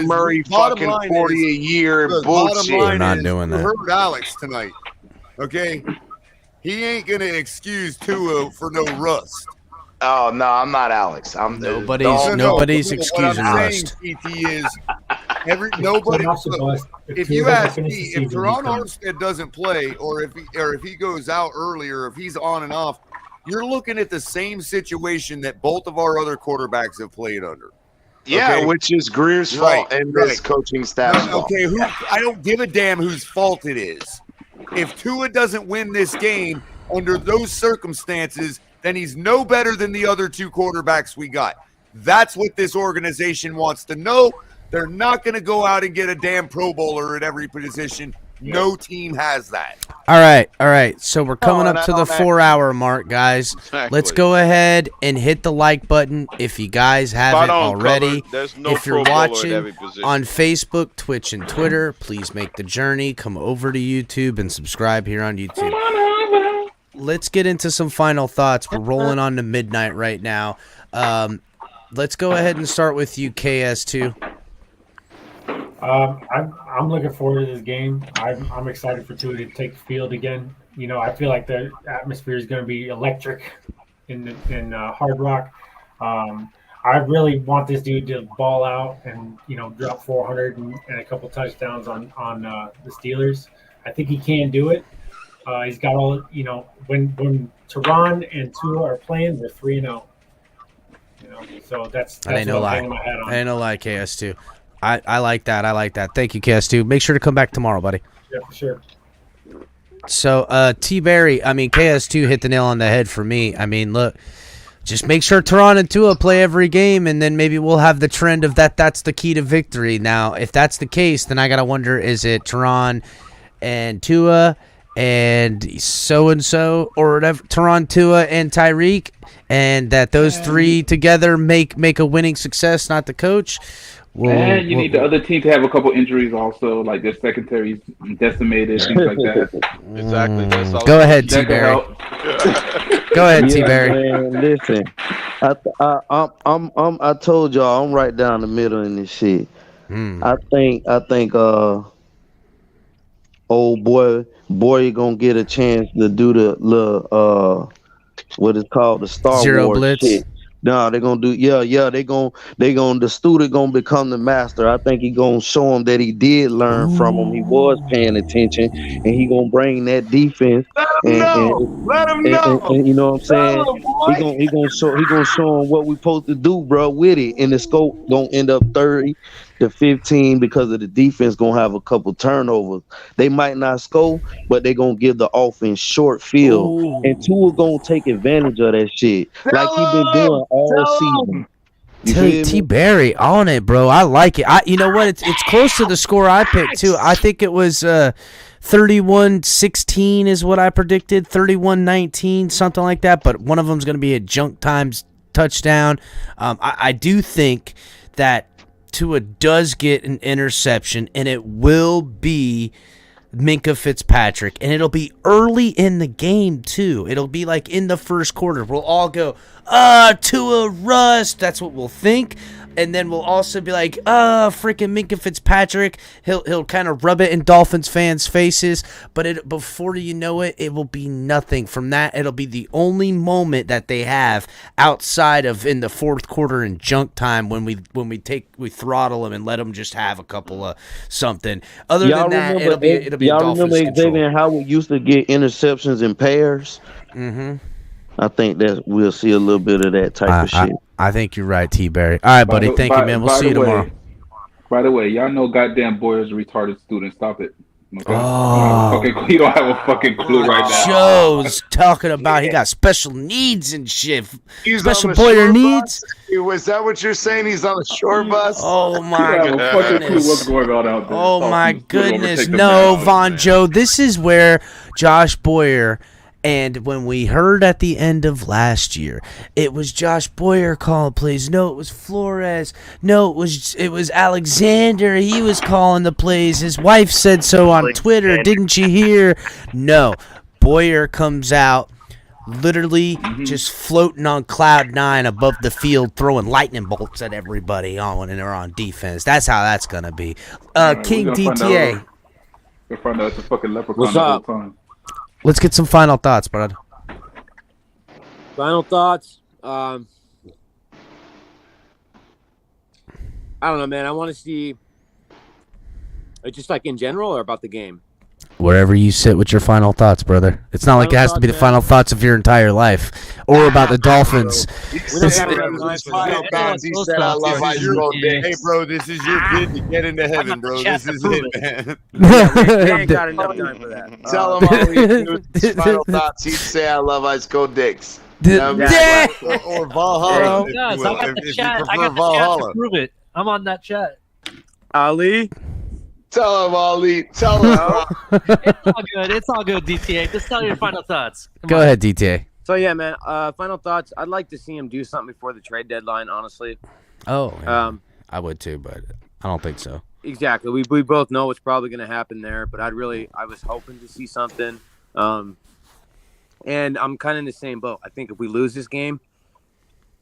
Murray fucking 40 a year and bullshit. We're not doing that. You heard Alex tonight, okay? He ain't gonna excuse Tua for no rust. Oh no, I'm not Alex. Nobody's excusing rust. Is nobody. If you ask me, if Teron Armstead doesn't play, or if he goes out earlier, if he's on and off, you're looking at the same situation that both of our other quarterbacks have played under. Yeah, okay? which is Greer's fault and this coaching staff's fault. Okay, I don't give a damn whose fault it is. If Tua doesn't win this game under those circumstances, then he's no better than the other two quarterbacks we got. That's what this organization wants to know. They're not going to go out and get a damn Pro Bowler at every position. No team has that. All right. So we're coming up to the 4-hour mark, guys. Exactly. Let's go ahead and hit the like button if you guys haven't already. If you're watching on Facebook, Twitch, and Twitter, please make the journey. Come over to YouTube and subscribe here on YouTube. Let's get into some final thoughts. We're rolling on to midnight right now. Let's go ahead and start with you, KS2. I'm looking forward to this game. I'm excited for Tua to take the field again. You know, I feel like the atmosphere is going to be electric in Hard Rock. I really want this dude to ball out and drop 400 and a couple touchdowns on the Steelers. I think he can do it. He's got all when Teron and Tua are playing, they're 3-0. So that's I ain't no what lie. I'm hanging my hat on. I ain't no lie, KS2. I like that. Thank you, KS2. Make sure to come back tomorrow, buddy. Yeah, for sure. So, T-Berry, KS2 hit the nail on the head for me. Look, just make sure Teron and Tua play every game, and then maybe we'll have the trend of that's the key to victory. Now, if that's the case, then I got to wonder, is it Teron and Tua and so-and-so or whatever, Teron, Tua, and Tyreek, and that those three together make a winning success, not the coach? And you need the other team to have a couple injuries also, like their secondary's decimated, things like that. Exactly. Go ahead, T-Berry. Go ahead, T-Berry. Man, listen, I told y'all I'm right down the middle in this shit. I think old boy gonna get a chance to do the little what is called the Star Zero Wars Blitz. shit. No, they're gonna do the student gonna become the master. I think he gonna show him that he did learn from him. He was paying attention, and he gonna bring that defense. Let him know. And you know what I'm saying? He gonna show him what we supposed to do, bro, with it. And the scope gonna end up 30-15 because of the defense gonna have a couple turnovers. They might not score, but they gonna give the offense short field. Ooh. And Tua gonna take advantage of that shit like he been doing all season. T-Berry on it, bro. I like it. You know what? It's close to the score I picked too. I think it was 31-16 is what I predicted. 31-19, something like that. But one of them's going to be a junk times touchdown. I do think that Tua does get an interception, and it will be Minkah Fitzpatrick, and it'll be early in the game too. It'll be like in the first quarter. We'll all go, Tua rust. That's what we'll think. And then we'll also be like, freaking Minkah Fitzpatrick. He'll kind of rub it in Dolphins fans' faces, but before you know it, it will be nothing from that. It'll be the only moment that they have outside of in the fourth quarter and junk time when we throttle them and let them just have a couple of something. Other than that, it'll be y'all Dolphins remember control. Xavier Howard used to get interceptions in pairs? Mm-hmm. I think that we'll see a little bit of that type of shit. I think you're right, T-Berry. All right, buddy. Thank you, man. We'll see you tomorrow. By the way, y'all know goddamn Boyer's a retarded student. Stop it. Okay? Oh. You don't have a fucking clue right now. Joe's talking about he got special needs and shit. He's Special on the Boyer shore needs. bus? Was that what you're saying? He's on the shore bus? Oh my You don't have a fucking clue what's going on out there. Oh my Dolphins could goodness. overtake the No, Browns, Von man. Joe. This is where Josh Boyer, and when we heard at the end of last year, it was Josh Boyer calling plays. No, it was Flores. No, it was Alexander. He was calling the plays. His wife said so on Twitter. Didn't you hear? No. Boyer comes out literally just floating on cloud 9 above the field, throwing lightning bolts at everybody when they're on defense. That's how that's going to be. King DTA. We'll find out it's a fucking leprechaun What's the whole up? time. Let's get some final thoughts, bud. Final thoughts. I don't know, man. I want to see. Just like in general, or about the game. Wherever you sit with your final thoughts, brother. It's not like it has to be the final thoughts of your entire life or about the Dolphins. He said I love ice cold dicks. Hey, bro, this is your kid to get into heaven, bro. This is it, man. We ain't got enough time for that. Tell him all his final thoughts. He'd say, I love ice cold dicks. Hey, Or guys, Valhalla. I got the chat. I got the chat to prove it. I'm on that chat. Ali? Tell him, Ali. Tell him. It's all good, DTA. Just tell your final thoughts. Go ahead, DTA. So, yeah, man, final thoughts. I'd like to see him do something before the trade deadline, honestly. Oh, yeah. I would too, but I don't think so. Exactly. We both know what's probably going to happen there, but I was hoping to see something. And I'm kind of in the same boat. I think if we lose this game,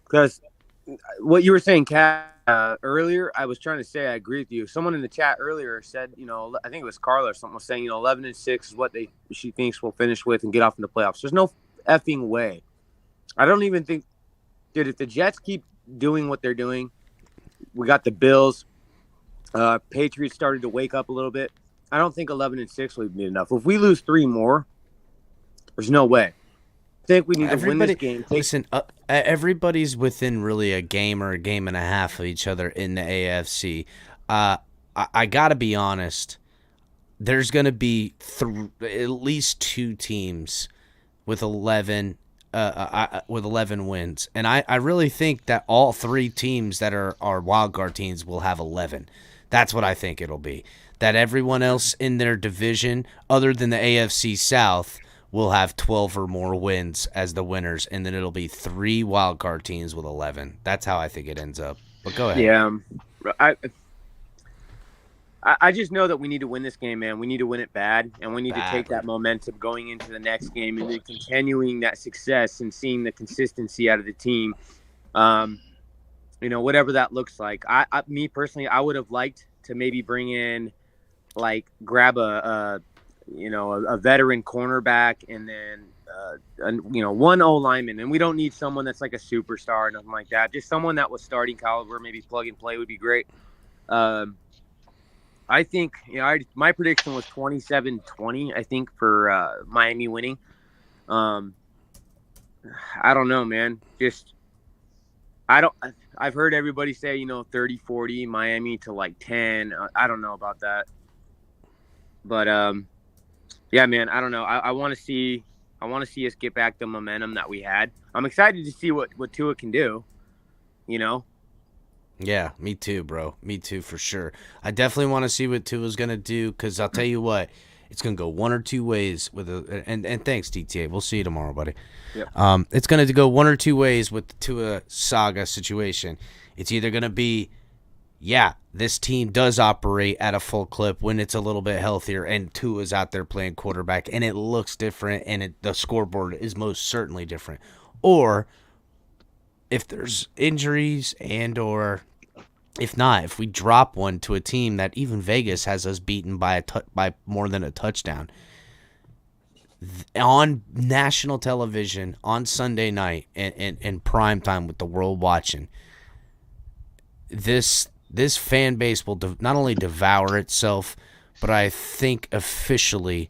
because what you were saying, Kat, earlier, I was trying to say I agree with you. Someone in the chat earlier said, I think it was Carla or something was saying, 11-6 is what she thinks we'll finish with and get off in the playoffs. There's no effing way. I don't even think, dude, if the Jets keep doing what they're doing, we got the Bills. Patriots started to wake up a little bit. I don't think 11-6 would be enough. If we lose 3 more, there's no way. I think we need to win this game. Listen, everybody's within really a game or a game and a half of each other in the AFC. I got to be honest. There's going to be at least 2 teams with 11 wins. And I really think that all 3 teams that are our wild card teams will have 11. That's what I think it'll be. That everyone else in their division, other than the AFC South, will have 12 or more wins as the winners, and then it'll be 3 wild card teams with 11. That's how I think it ends up. But go ahead. Yeah, I just know that we need to win this game, man. We need to win it bad, and we need to take that momentum going into the next game and then continuing that success and seeing the consistency out of the team. Whatever that looks like. Me personally, I would have liked to maybe bring in, grab a veteran cornerback and then, one O lineman. And we don't need someone that's like a superstar or nothing like that. Just someone that was starting caliber, maybe plug and play would be great. I think, my prediction was 27-20, I think, for Miami winning. I don't know, man. I've heard everybody say, 30-40 Miami to 10. I don't know about that. But, yeah, man, I don't know. I want to see us get back the momentum that we had. I'm excited to see what Tua can do, Yeah, me too, bro. Me too, for sure. I definitely want to see what Tua's going to do, because I'll tell you what, it's going to go one or two ways with and thanks, DTA. We'll see you tomorrow, buddy. Yep. It's going to go one or two ways with the Tua saga situation. It's either going to be, yeah, this team does operate at a full clip when it's a little bit healthier and Tua's out there playing quarterback and it looks different and the scoreboard is most certainly different. Or if there's injuries and or if not, if we drop one to a team that even Vegas has us beaten by by more than a touchdown on national television on Sunday night and prime time with the world watching, this fan base will not only devour itself, but I think officially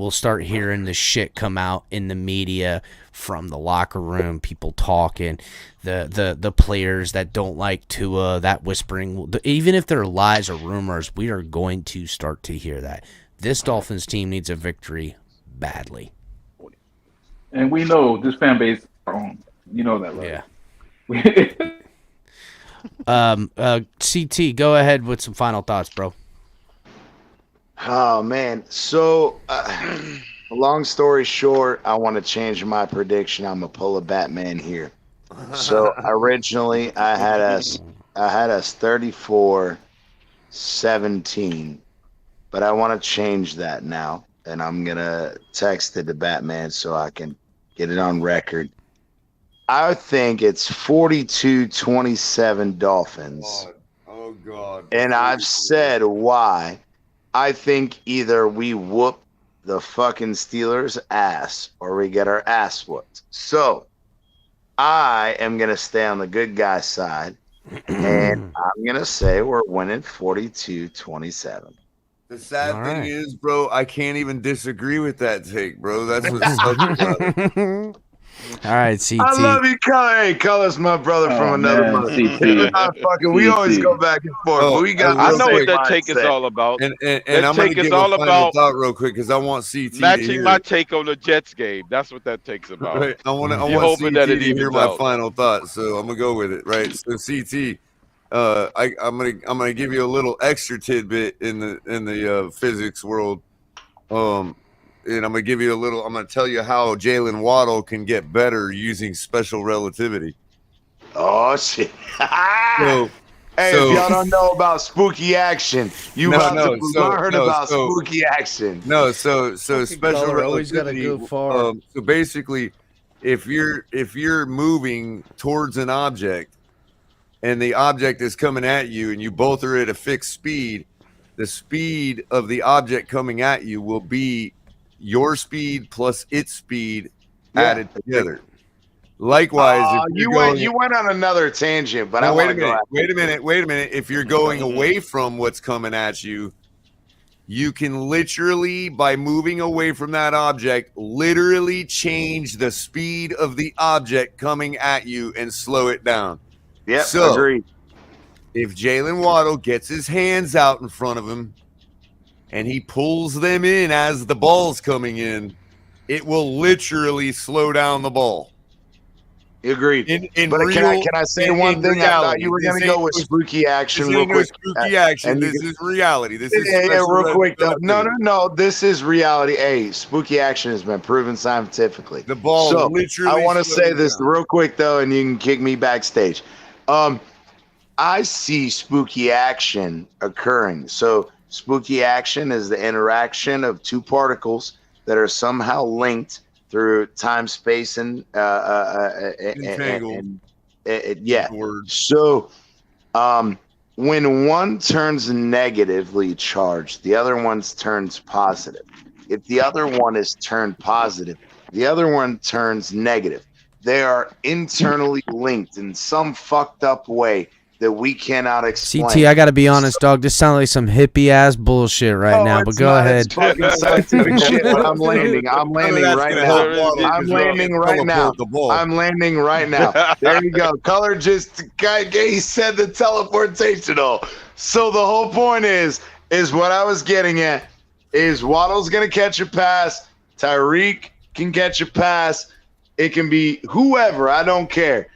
we'll start hearing the shit come out in the media from the locker room, people talking, the players that don't like Tua, that whispering. Even if they're lies or rumors, we are going to start to hear that. This Dolphins team needs a victory badly. And we know this fan base, you know that, right? Yeah. CT, go ahead with some final thoughts, bro. Oh man, so long story short, I want to change my prediction. I'm gonna pull a Batman here. So originally I had us 34-17, but I want to change that now, and I'm gonna text it to Batman so I can get it on record. I think it's 42-27 Dolphins. Oh God. And I've said why. I think either we whoop the fucking Steelers' ass or we get our ass whooped. So I am going to stay on the good guy side, and I'm going to say we're winning 42-27. The sad thing is, bro, I can't even disagree with that take, bro. That's what's such about it. All right, CT. I love you, Color. Hey, Color's my brother from another mother. We always go back and forth. But we got. I know what that take is all about. And that I'm take gonna is give all a final about thought real quick because I want CT matching my take on the Jets game. That's what that take's about. Right. I want You're hoping CT that it to hear evens my out. final thought, so I'm gonna go with it. Right. So CT, I'm gonna give you a little extra tidbit in the physics world. And I'm gonna give you I'm gonna tell you how Jalen Waddle can get better using special relativity. Oh shit! So if y'all don't know about spooky action, you learn about so spooky action. No, so special color, always gotta relativity. go far. So basically, if you're moving towards an object, and the object is coming at you, and you both are at a fixed speed, the speed of the object coming at you will be your speed plus its speed added together. Likewise, if you went on another tangent, but wait a minute. If you're going away from what's coming at you, you can literally, by moving away from that object, literally change the speed of the object coming at you and slow it down. Yep, so, agreed. If Jalen Waddle gets his hands out in front of him and he pulls them in as the ball's coming in, it will literally slow down the ball. Agreed. Can I say one thing? Reality. I thought you were going to go with spooky action real quick. Spooky action. This is reality. This is real quick. No. This is reality. Hey, spooky action has been proven scientifically. The ball literally. I want to say this real quick though, and you can kick me backstage. I see spooky action occurring. So spooky action is the interaction of two particles that are somehow linked through time, space, and So when one turns negatively charged, the other one turns positive. If the other one is turned positive, the other one turns negative. They are internally linked in some fucked up way that we cannot explain. CT, I gotta be honest, dog. This sounds like some hippie ass bullshit right now. But go ahead. It's fucking scientific shit. But I'm landing right now. I'm landing right now. There you go. Color he said the teleportational. So the whole point is what I was getting at is Waddle's gonna catch a pass. Tyreek can catch a pass. It can be whoever. I don't care.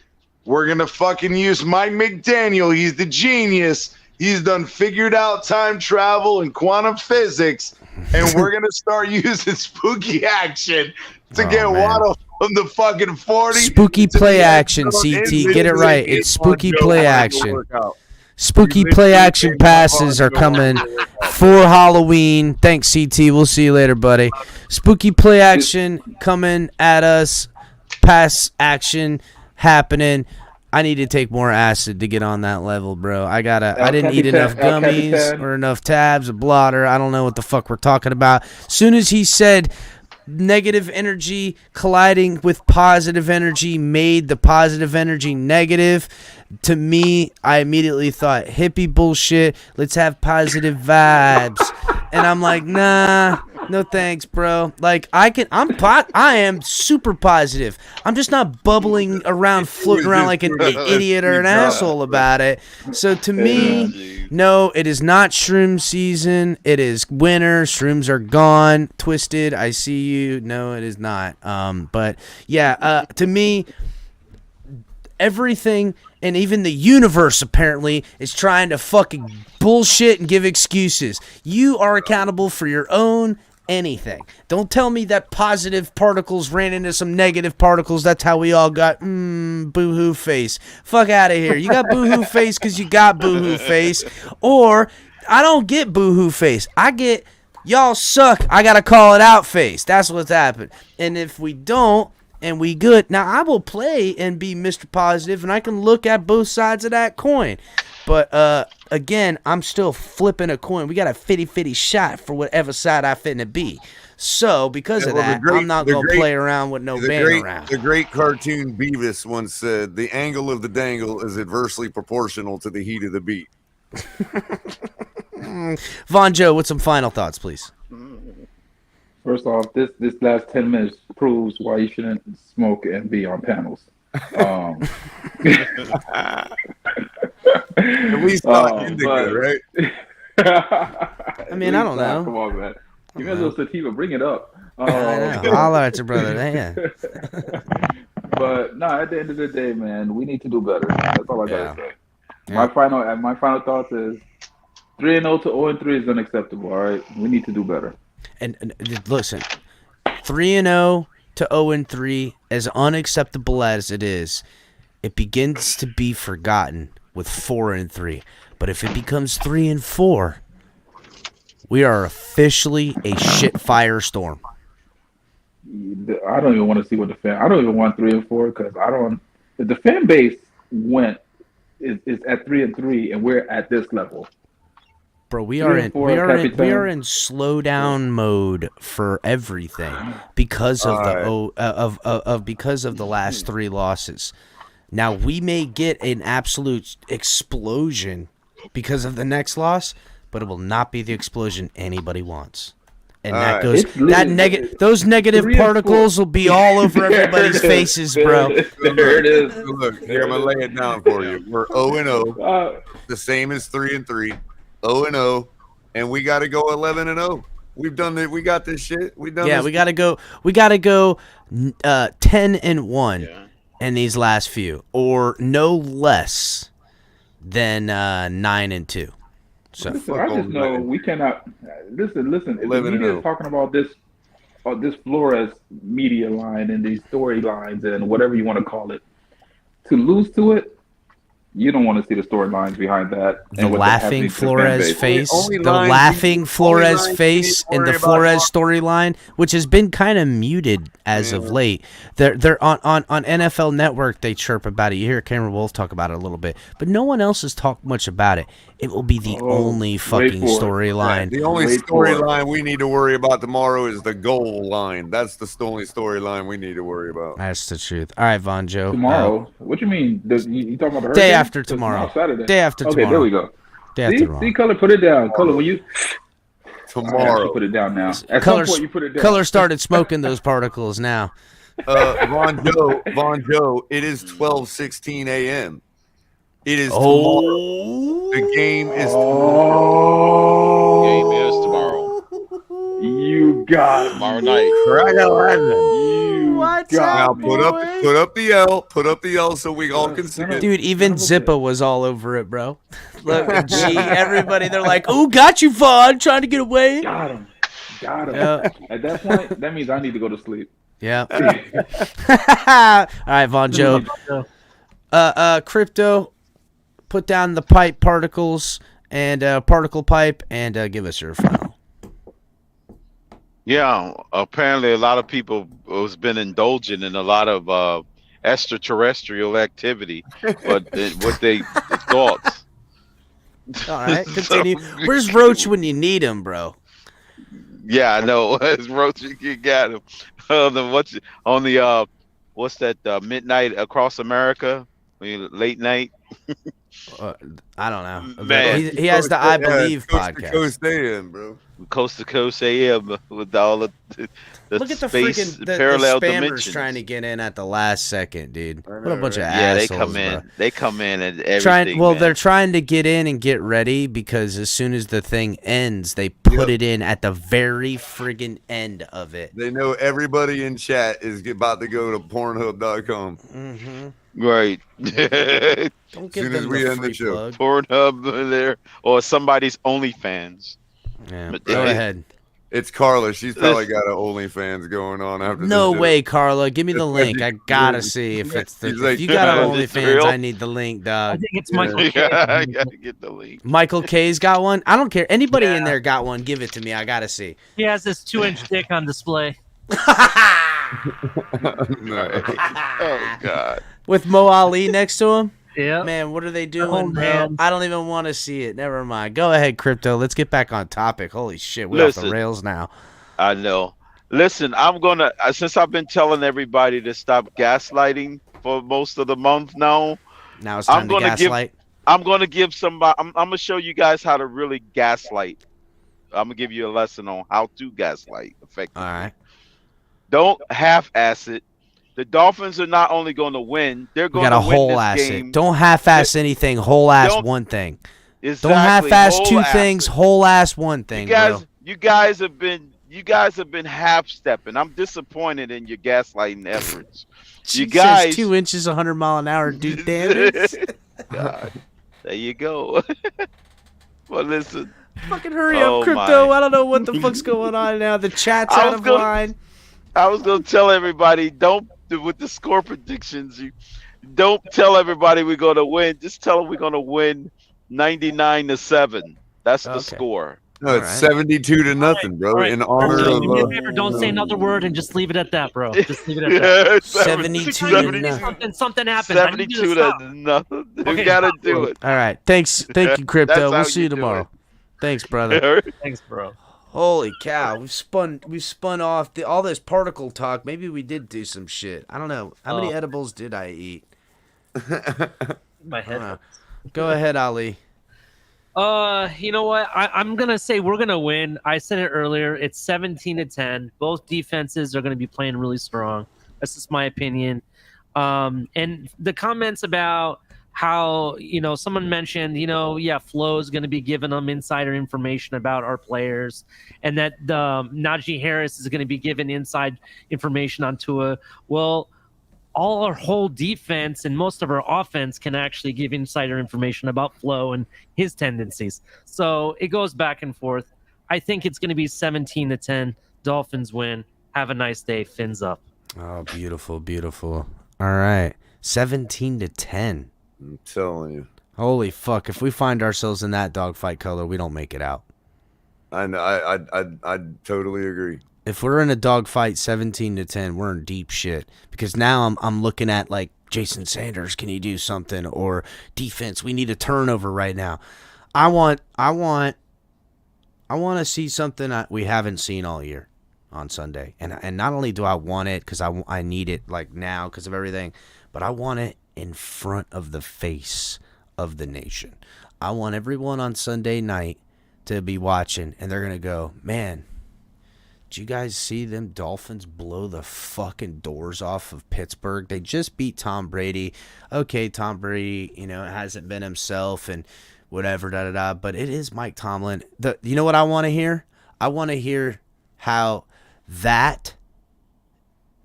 We're going to fucking use Mike McDaniel. He's the genius. He's done figured out time travel and quantum physics. And we're going to start using spooky action to get Waddle from the fucking 40. Spooky play action, CT. Get it right. It's spooky play action. Spooky play action passes are coming for Halloween. Thanks, CT. We'll see you later, buddy. Spooky play action coming at us. Pass action happening. I need to take more acid to get on that level, bro. I didn't eat enough gummies or enough tabs, a blotter. I don't know what the fuck we're talking about. Soon as he said negative energy colliding with positive energy made the positive energy negative, to me, I immediately thought hippie bullshit. Let's have positive vibes. And I'm like, nah, No thanks, bro. Like I am super positive. I'm just not bubbling around, floating around like an idiot or an asshole about it. So to me, no, it is not shroom season. It is winter. Shrooms are gone. Twisted, I see you. No, it is not. But yeah, to me, everything and even the universe apparently is trying to fucking bullshit and give excuses. You are accountable for your own anything. Don't tell me that positive particles ran into some negative particles. That's how we all got boo-hoo face. Fuck out of here. You got boo-hoo face because you got boo-hoo face. Or I don't get boo-hoo face. I get y'all suck. I got to call it out face. That's what's happened. And if we don't, and we good. Now, I will play and be Mr. Positive, and I can look at both sides of that coin. But, again, I'm still flipping a coin. We got a 50-50 shot for whatever side I finna be. So, because of that, I'm not going to play around with no band around. The great cartoon Beavis once said, the angle of the dangle is adversely proportional to the heat of the beat. Von Joe, what's some final thoughts, please? First off, this last 10 minutes proves why you shouldn't smoke and be on panels. At least not indigo, right? I mean, I don't know. Come on, man. You guys are sativa, bring it up. I know. Holler at your brother. Yeah. But no, at the end of the day, man, we need to do better. That's all I gotta say. Yeah. My final thoughts is 3-0 to 0-3 is unacceptable. All right, we need to do better. And listen, 3-0 to 0-3, as unacceptable as it is, it begins to be forgotten with 4-3. But if it becomes 3-4, we are officially a shit firestorm. I don't even want to see what I don't even want 3-4 because I don't. If the fan base is at 3-3 and we're at this level. Bro, we are in slow down mode for everything because of because of the last 3 losses. Now we may get an absolute explosion because of the next loss, but it will not be the explosion anybody wants. And that goes those negative particles will be all over everybody's faces, bro. There it is. Look, here I'm gonna lay it down for you. We're 0-0, the same as 3-3. 0-0, and we got to go 11-0. We've done it. We got this shit. We done. Yeah, we got to go. We got to go 10-1 in these last few, or no less than 9-2. So I just know we cannot. Listen. If the media is talking about this Flores media line and these storylines and whatever you want to call it, to lose to it. You don't want to see the storylines behind that. The laughing Flores face, the laughing Flores face in the Flores storyline, which has been kind of muted as of late. They're on NFL Network. They chirp about it. You hear Cameron Wolf talk about it a little bit, but no one else has talked much about it. It will be the only fucking storyline. The only storyline we need to worry about tomorrow is the goal line. That's the only storyline we need to worry about. That's the truth. All right, Von Joe. Tomorrow? What you mean? You talking about the day after tomorrow? Saturday. Day after tomorrow. Okay, there we go. Day after tomorrow. See, Color, put it down. Color, when you tomorrow, put it down now. At Color, some point, you put it down. Color started smoking those particles now. Von Joe, it is 12:16 a.m. It is tomorrow. The game is tomorrow. Game is tomorrow. You got tomorrow night. Right 11. What's now put up the L. Put up the L so we all can see it. Dude, even Zippa was all over it, bro. Look, everybody, they're like, "Oh, got you, Vaughn, trying to get away." Got him. Yeah. At that point, that means I need to go to sleep. Yeah. All right, Von Joe. Crypto, put down the pipe particles and particle pipe and give us your final. Yeah, apparently a lot of people has been indulging in a lot of extraterrestrial activity, but what they thoughts. All right, continue. Where's Roach when you need him, bro? Yeah, I know. It's Roach, you got him. What's that? Midnight Across America, late night. I don't know. Man. He has the I Believe Coast podcast. To Coast AM, bro. Coast to Coast AM with all the Look at the space freaking parallel the spammers dimensions. trying to get in at the last second, dude. What a bunch of Yeah, assholes, they come in. bro. They come in and everything. Well, man. they're trying to get in and get ready because as soon as the thing ends, they put it in at the very friggin' end of it. They know everybody in chat is about to go to Pornhub.com. Mm-hmm. Right. Don't give them the free plug. Pornhub there or somebody's OnlyFans. Yeah. But Go they- ahead. It's Carla. She's probably got an OnlyFans going on after No this. way, Carla. Give me the link. I gotta see if it's the. He's If like, you got an "Is this OnlyFans, real?" I need the link, dog. I think it's Michael K. Yeah, I gotta get the link. Michael K's got one. I don't care. Anybody in there got one? Give it to me. I gotta see. He has this 2-inch dick on display. Oh God. With Mo Ali next to him. Yeah. Man, what are they doing, Oh, bro? man. I don't even want to see it. Never mind. Go ahead, Crypto. Let's get back on topic. Holy shit, we're off the Listen. rails now. I know. Listen, I'm gonna since I've been telling everybody to stop gaslighting for most of the month now. Now it's time to gaslight. I'm gonna give somebody. I'm gonna show you guys how to really gaslight. I'm gonna give you a lesson on how to gaslight effectively. All right. Don't half-ass it. The Dolphins are not only going to win; they're We going got to to win whole this ass game. it. Don't half ass anything. Whole ass Don't- one thing. Exactly, Don't half ass two whole-ass things. it. Whole ass one thing, bro. You guys have been half stepping. I'm disappointed in your gaslighting efforts. You She guys, says 2 inches, 100 mile an hour, dude. Damn it. God, there you go. Well, listen. Fucking hurry Oh, up, Crypto. my. I don't know what the fuck's going on now. The chat's I out was of gonna- line. I was gonna tell everybody, don't with the score predictions. You don't tell everybody we're gonna win. Just tell them we're gonna win 99-7. That's the score. No, it's 72-0, bro. In honor Do of. me a favor, don't say another word and just leave it at that, bro. Just leave it at that. 72 to nothing. Something happens. I need you to 72 stop. to nothing. Okay, You gotta stop. do it. All right. Thanks. Thank you, Crypto. That's We'll how see you you do tomorrow. it. Thanks, brother. Thanks, bro. Holy cow. We've spun off all this particle talk. Maybe we did do some shit. I don't know. How many edibles did I eat? My head. Go ahead, Ali. You know what? I'm gonna say we're gonna win. I said it earlier. It's 17-10. Both defenses are gonna be playing really strong. That's just my opinion. And the comments about how someone mentioned Flo is going to be giving them insider information about our players, and that Najee Harris is going to be giving inside information on Tua. Well, all our whole defense and most of our offense can actually give insider information about Flo and his tendencies. So it goes back and forth. I think it's going to be 17-10. Dolphins win. Have a nice day. Fins up. Oh, beautiful, beautiful. All right. 17-10. I'm telling you. Holy fuck. If we find ourselves in that dogfight color, we don't make it out. I know. I totally agree. If we're in a dogfight 17-10, we're in deep shit. Because now I'm looking at like Jason Sanders, can he do something? Or defense, we need a turnover right now. I want to see something that we haven't seen all year on Sunday. And not only do I want it because I need it like now because of everything, but I want it in front of the face of the nation. I want everyone on Sunday night to be watching, and they're going to go, man, did you guys see them Dolphins blow the fucking doors off of Pittsburgh? They just beat Tom Brady. Okay, Tom Brady, hasn't been himself and whatever, da-da-da, but it is Mike Tomlin. You know what I want to hear? I want to hear how that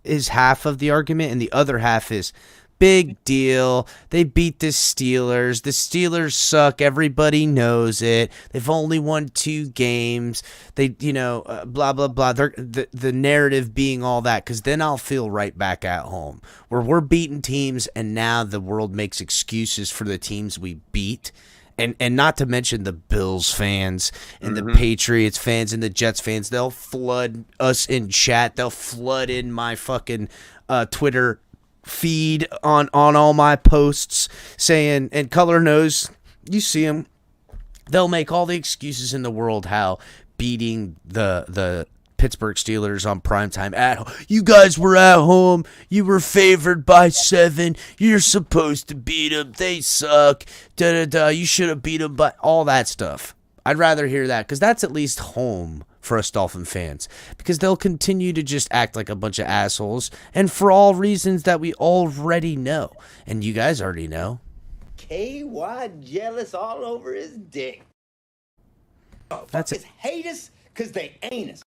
is half of the argument, and the other half is big deal. They beat the Steelers. The Steelers suck. Everybody knows it. They've only won 2 games. They, blah, blah, blah. The narrative being all that, because then I'll feel right back at home where we're beating teams, and now the world makes excuses for the teams we beat. And not to mention the Bills fans and the Patriots fans and the Jets fans. They'll flood us in chat. They'll flood in my fucking Twitter feed on all my posts saying, and Color knows, you see them, they'll make all the excuses in the world how beating the Pittsburgh Steelers on primetime at home. You guys were at home. You were favored by 7. You're supposed to beat them. They suck. Da-da-da. You should have beat them, but all that stuff. I'd rather hear that because that's at least home for us Dolphin fans, because they'll continue to just act like a bunch of assholes, and for all reasons that we already know, and you guys already know. KY jealous all over his dick. That's it. Hate us because they ain't us.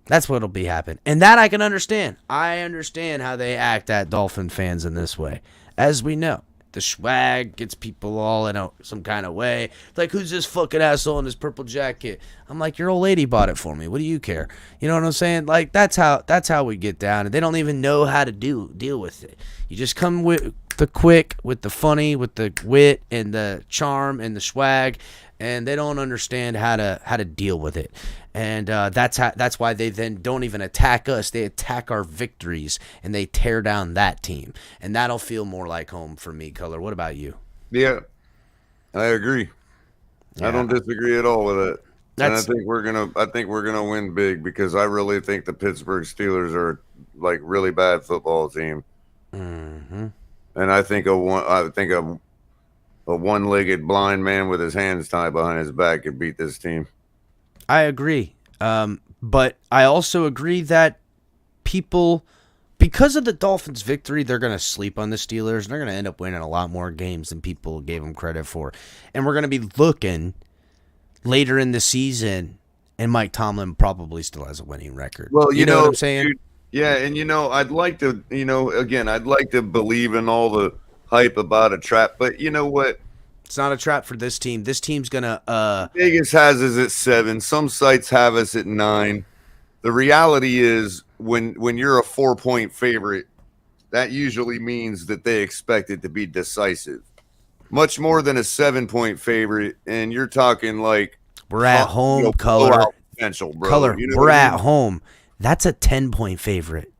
That's what'll be happening, and that I can understand. I understand how they act at Dolphin fans in this way, as we know. The swag gets people all in some kind of way. It's like, who's this fucking asshole in this purple jacket? I'm like, your old lady bought it for me. What do you care? You know what I'm saying? Like, that's how we get down, and they don't even know how to deal with it. You just come with the quick, with the funny, with the wit and the charm and the swag, and they don't understand how to deal with it. And that's why they then don't even attack us. They attack our victories, and they tear down that team. And that'll feel more like home for me, Color. What about you? Yeah, I agree. Yeah. I don't disagree at all with it. And I think we're gonna win big, because I really think the Pittsburgh Steelers are like really bad football team. Mm-hmm. And I think a one-legged blind man with his hands tied behind his back could beat this team. I agree. But I also agree that people, because of the Dolphins' victory, they're going to sleep on the Steelers, and they're going to end up winning a lot more games than people gave them credit for. And we're going to be looking later in the season, and Mike Tomlin probably still has a winning record. Well, you know what I'm saying? Dude, yeah, and I'd like to, I'd like to believe in all the hype about a trap, but you know what? It's not a trap for this team. This team's gonna Vegas has us at 7. Some sites have us at 9. The reality is, when you're a 4-point favorite, that usually means that they expect it to be decisive. Much more than a 7-point favorite, and you're talking like we're at home, Color. Potential, bro. Color. You know we're I at mean? home. That's a 10-point favorite.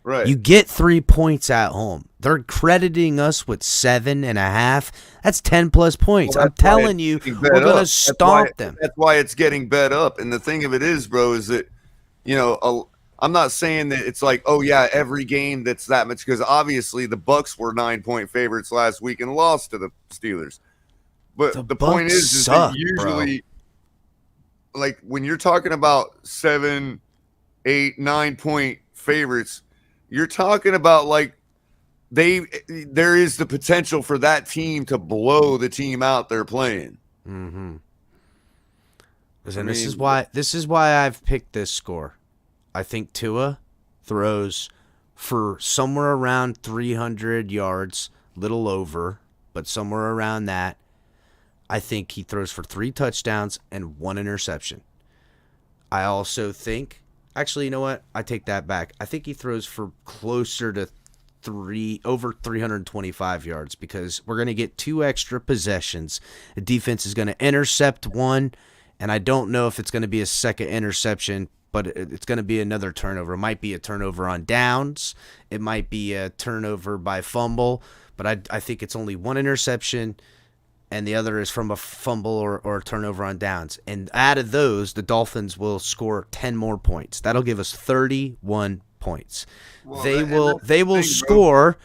Right. You get 3 points at home. They're crediting us with 7.5. That's 10+ points. Well, I'm telling you, we're gonna stomp them. That's why it's getting bet up. And the thing of it is, bro, is that I'm not saying that it's like, oh yeah, every game that's that much, because obviously the Bucks were 9-point favorites last week and lost to the Steelers. But the point is that usually, like when you're talking about 7, 8, 9-point favorites, you're talking about like there is the potential for that team to blow the team out they're playing. Mm-hmm. Listen, this is why I've picked this score. I think Tua throws for somewhere around 300 yards, little over, but somewhere around that. I think he throws for 3 touchdowns and 1 interception. I also think, actually, you know what? I take that back. I think he throws for closer to over 325 yards, because we're going to get 2 extra possessions. The defense is going to intercept 1, and I don't know if it's going to be a second interception, but it's going to be another turnover. It might be a turnover on downs. It might be a turnover by fumble, but I think it's only 1 interception, and the other is from a fumble or a turnover on downs. And out of those, the Dolphins will score 10 more points. That'll give us 31 points. Well, they will score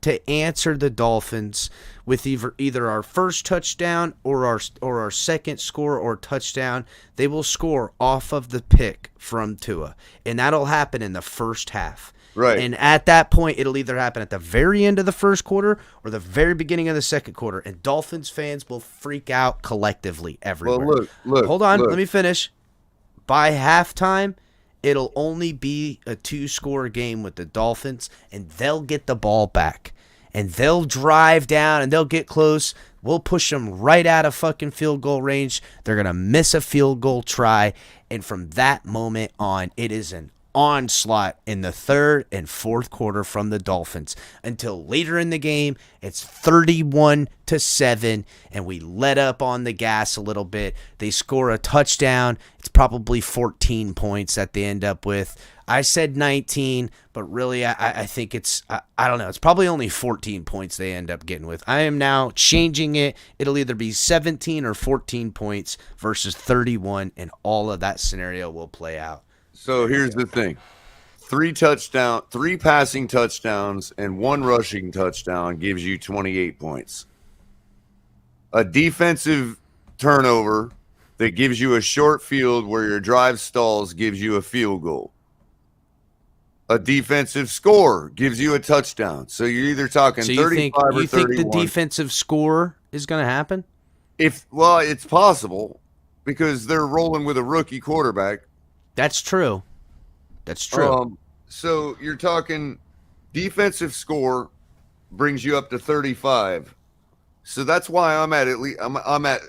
to answer the Dolphins with either our first touchdown or our second score or touchdown. They will score off of the pick from Tua, and that'll happen in the first half. Right. And at that point, it'll either happen at the very end of the first quarter or the very beginning of the second quarter, and Dolphins fans will freak out collectively everywhere. Well, look. Hold on, let me finish. By halftime, it'll only be a 2-score game with the Dolphins, and they'll get the ball back. And they'll drive down, and they'll get close. We'll push them right out of fucking field goal range. They're going to miss a field goal try. And from that moment on, it is an onslaught in the third and fourth quarter from the Dolphins. Until later in the game, it's 31-7, and we let up on the gas a little bit. They score a touchdown. It's probably 14 points that they end up with. I said 19, but really I think it's, I don't know, it's probably only 14 points they end up getting with. I am now changing it. It'll either be 17 or 14 points versus 31, and all of that scenario will play out. So here's the thing. 3 passing touchdowns and 1 rushing touchdown gives you 28 points. A defensive turnover that gives you a short field where your drive stalls gives you a field goal. A defensive score gives you a touchdown. So you're either talking 35 or 31. You think the defensive score is going to happen? Well, it's possible because they're rolling with a rookie quarterback. That's true. That's true. So you're talking defensive score brings you up to 35. So that's why I'm at least I'm at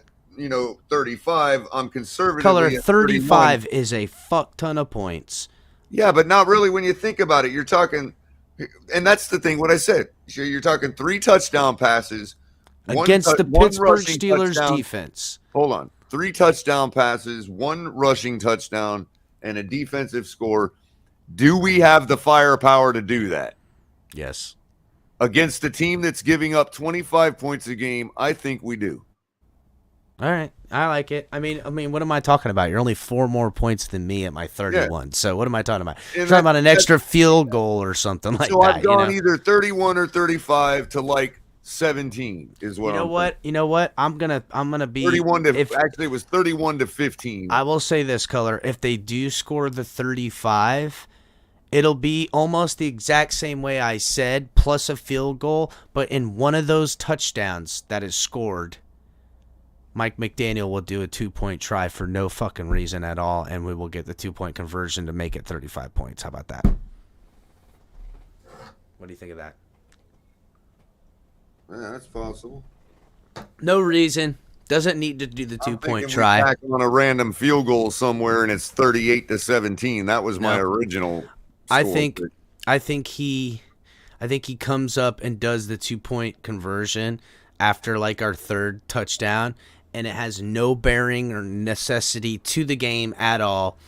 35. I'm conservative. Color 35 is a fuck ton of points. Yeah, but not really when you think about it. You're talking, and that's the thing, what I said. You're talking 3 touchdown passes. Against the Pittsburgh Steelers defense. Hold on. 3 touchdown passes, 1 rushing touchdown, and a defensive score. Do we have the firepower to do that? Yes. Against a team that's giving up 25 points a game, I think we do. All right, I like it. I mean, what am I talking about? You're only 4 more points than me at my 31. Yeah. So what am I talking about? You're talking about an extra field goal or something like that. So I've gone either 31 or 35 to like 17 is what. You know what? I'm gonna be 31 to. Actually, it was 31 to 15. I will say this, Color. If they do score the 35. It'll be almost the exact same way I said, plus a field goal, but in one of those touchdowns that is scored, Mike McDaniel will do a 2-point try for no fucking reason at all, and we will get the 2-point conversion to make it 35 points. How about that? What do you think of that? Yeah, that's possible. No reason. Doesn't need to do the 2-point try. Back on a random field goal somewhere, and it's 38-17. That was my original score. I think he comes up and does the 2-point conversion after like our 3rd touchdown, and it has no bearing or necessity to the game at all.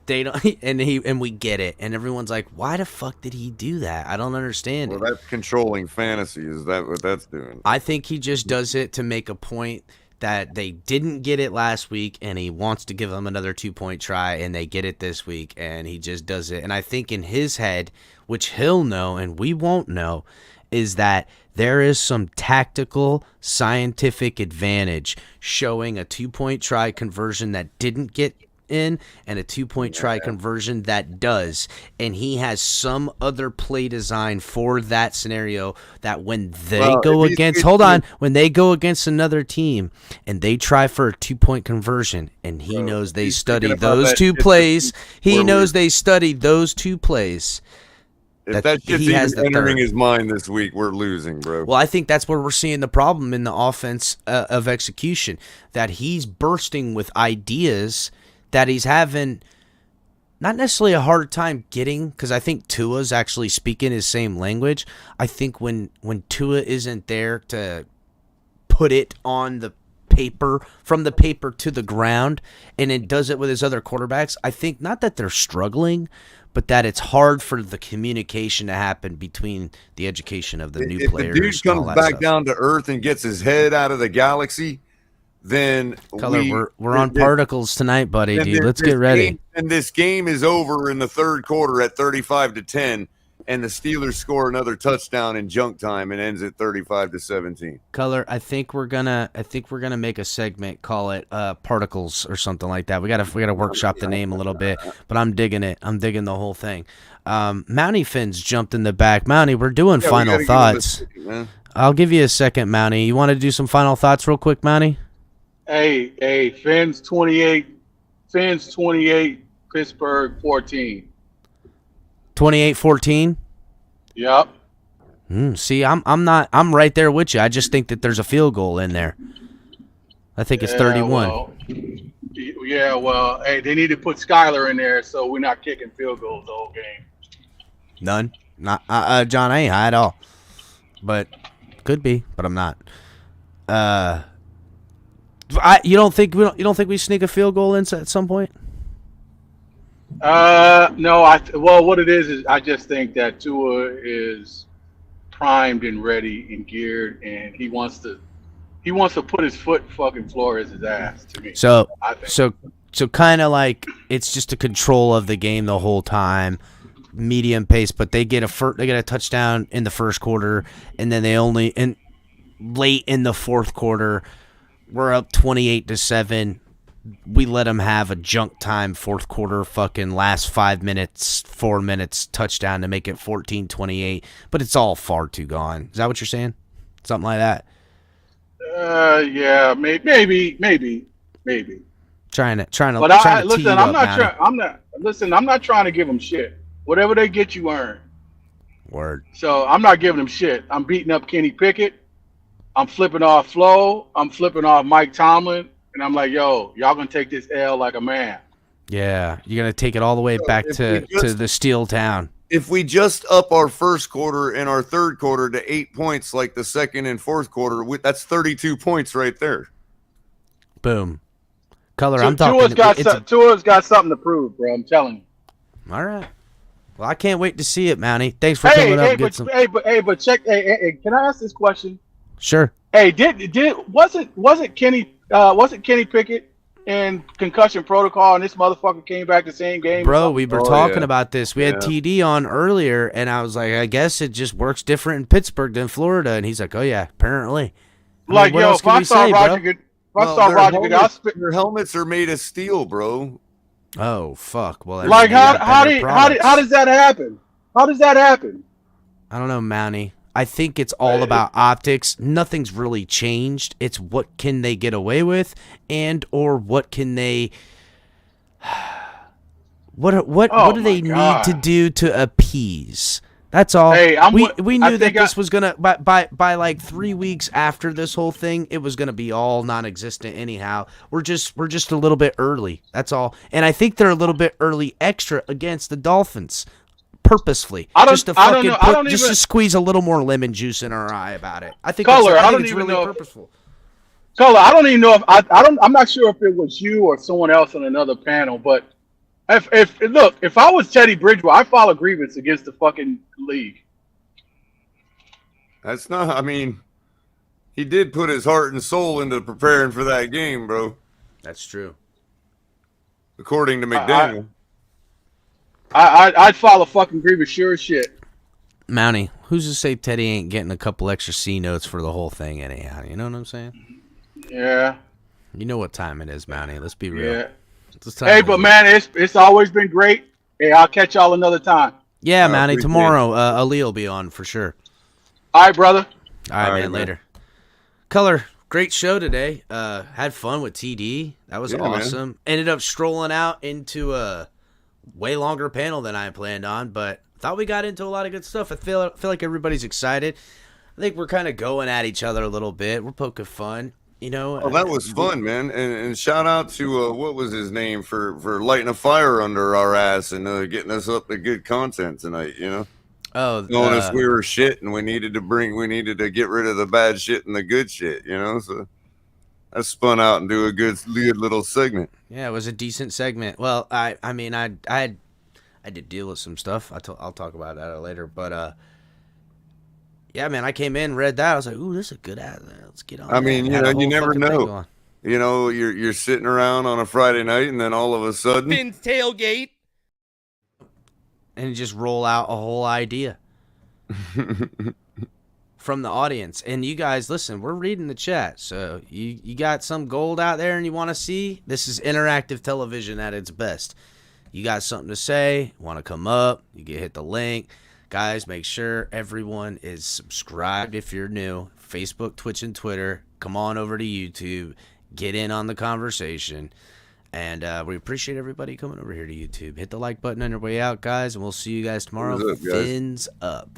They don't, and we get it, and everyone's like, "Why the fuck did he do that? I don't understand." Well, that's controlling fantasy. Is that what that's doing? I think he just does it to make a point that they didn't get it last week, and he wants to give them another 2-point try, and they get it this week, and he just does it. And I think in his head, which he'll know and we won't know, is that there is some tactical, scientific advantage showing a 2-point try conversion that didn't get in and a 2-point try conversion that does, and he has some other play design for that scenario that when they when they go against another team and they try for a 2-point conversion, and he knows they studied those 2 plays, they studied those 2 plays. If that shit's even entering his mind this week, we're losing, bro. Well, I think that's where we're seeing the problem in the offense of execution, that he's bursting with ideas that he's having not necessarily a hard time getting, because I think Tua's actually speaking his same language. I think when Tua isn't there to put it on the paper, from the paper to the ground, and it does it with his other quarterbacks, I think not that they're struggling, but that it's hard for the communication to happen between the education of the new players. If the dude comes back down to earth and gets his head out of the galaxy, then we're on particles tonight, buddy. Dude, let's get ready. And this game is over in the 3rd quarter at 35-10, and the Steelers score another touchdown in junk time and ends at 35-17. Color, I think we're gonna make a segment, call it particles or something like that. We gotta workshop the name a little bit, but I'm digging it. I'm digging the whole thing. Mountie Phins jumped in the back. Mountie, we're doing final thoughts. I'll give you a second, Mountie. You want to do some final thoughts real quick, Mountie? Hey, Phins 28, Pittsburgh 14. 28-14? Yep. See, I'm right there with you. I just think that there's a field goal in there. I think it's 31. Well, Yeah, well, hey, they need to put Skylar in there so we're not kicking field goals the whole game. None. Not John, I ain't high at all. But could be, but I'm not. You don't think we sneak a field goal in at some point? No. Well, what it is I just think that Tua is primed and ready and geared, and he wants to put his foot in fucking Flores' ass. To me, So I think. so kind of like it's just a control of the game the whole time, medium pace. But they get a touchdown in the first quarter, and then late in the fourth quarter, we're up 28-7. We let them have a junk time fourth quarter, fucking last 4 minutes touchdown to make it 14-28. But it's all far too gone. Is that what you're saying? Something like that. Yeah, maybe. Trying to. But I'm not trying to give them shit. Whatever they get, you earn. Word. So I'm not giving them shit. I'm beating up Kenny Pickett. I'm flipping off Flo. I'm flipping off Mike Tomlin. And I'm like, yo, y'all gonna take this L like a man. Yeah, you're gonna take it all the way back to the steel town. If we just up our first quarter and our third quarter to 8 points like the second and fourth quarter, that's 32 points right there. Boom. Color, I'm talking. Tua's got something to prove, bro. I'm telling you. All right. Well, I can't wait to see it, Mountie. Thanks for coming up. But check. Hey, can I ask this question? Sure. Hey, wasn't Kenny Pickett in concussion protocol and this motherfucker came back the same game? Bro, we were talking about this. We had TD on earlier, and I was like, I guess it just works different in Pittsburgh than Florida. And he's like, oh, yeah, apparently. Like, yo, if I saw Roger Goodell, their helmets are made of steel, bro. Oh, fuck. Well, like, how does that happen? How does that happen? I don't know, Mountie. I think it's all about optics. Nothing's really changed. It's what can they get away with, and or what can they what do they need to do to appease? That's all. Hey, we knew that this was gonna by like 3 weeks after this whole thing, it was gonna be all non-existent anyhow. We're just a little bit early. That's all. And I think they're a little bit early extra against the Dolphins. Purposefully, to squeeze a little more lemon juice in our eye about it. I think it's really purposeful. Color, I don't even know if I'm not sure if it was you or someone else on another panel, but if I was Teddy Bridgewater, I file a grievance against the fucking league. That's not. I mean, he did put his heart and soul into preparing for that game, bro. That's true. According to McDaniel. I'd file a fucking grievance, sure as shit. Mountie, who's to say Teddy ain't getting a couple extra C notes for the whole thing anyhow? You know what I'm saying? Yeah. You know what time it is, Mountie. Let's be real. Yeah. Hey, but man, it's always been great. Hey, I'll catch y'all another time. Yeah, Mountie. Tomorrow, Ali will be on for sure. All right, brother. All right, man. Later. Color, great show today. Had fun with TD. That was awesome. Man. Ended up strolling out into a way longer panel than I planned on, but thought we got into a lot of good stuff. I feel like everybody's excited. I think we're kind of going at each other a little bit. We're poking fun, you know. Oh, that was fun, man. And shout out to what was his name for lighting a fire under our ass and getting us up to good content tonight, you know. Oh, knowing us we were shit and we needed to get rid of the bad shit and the good shit, you know. So I spun out and do a good little segment. Yeah, it was a decent segment. Well, I did deal with some stuff. I'll talk about that later. But yeah, man, I came in, read that. I was like, ooh, this is a good ad. Let's get on. I mean, you know, you never know. You know, you're sitting around on a Friday night, and then all of a sudden, Phins tailgate, and just roll out a whole idea from the audience. And you guys, listen, we're reading the chat. So you got some gold out there and you want to see? This is interactive television at its best. You got something to say, want to come up, you can hit the link. Guys, make sure everyone is subscribed if you're new. Facebook, Twitch, and Twitter. Come on over to YouTube. Get in on the conversation. And we appreciate everybody coming over here to YouTube. Hit the like button on your way out, guys, and we'll see you guys tomorrow. What's up, guys? Fins up.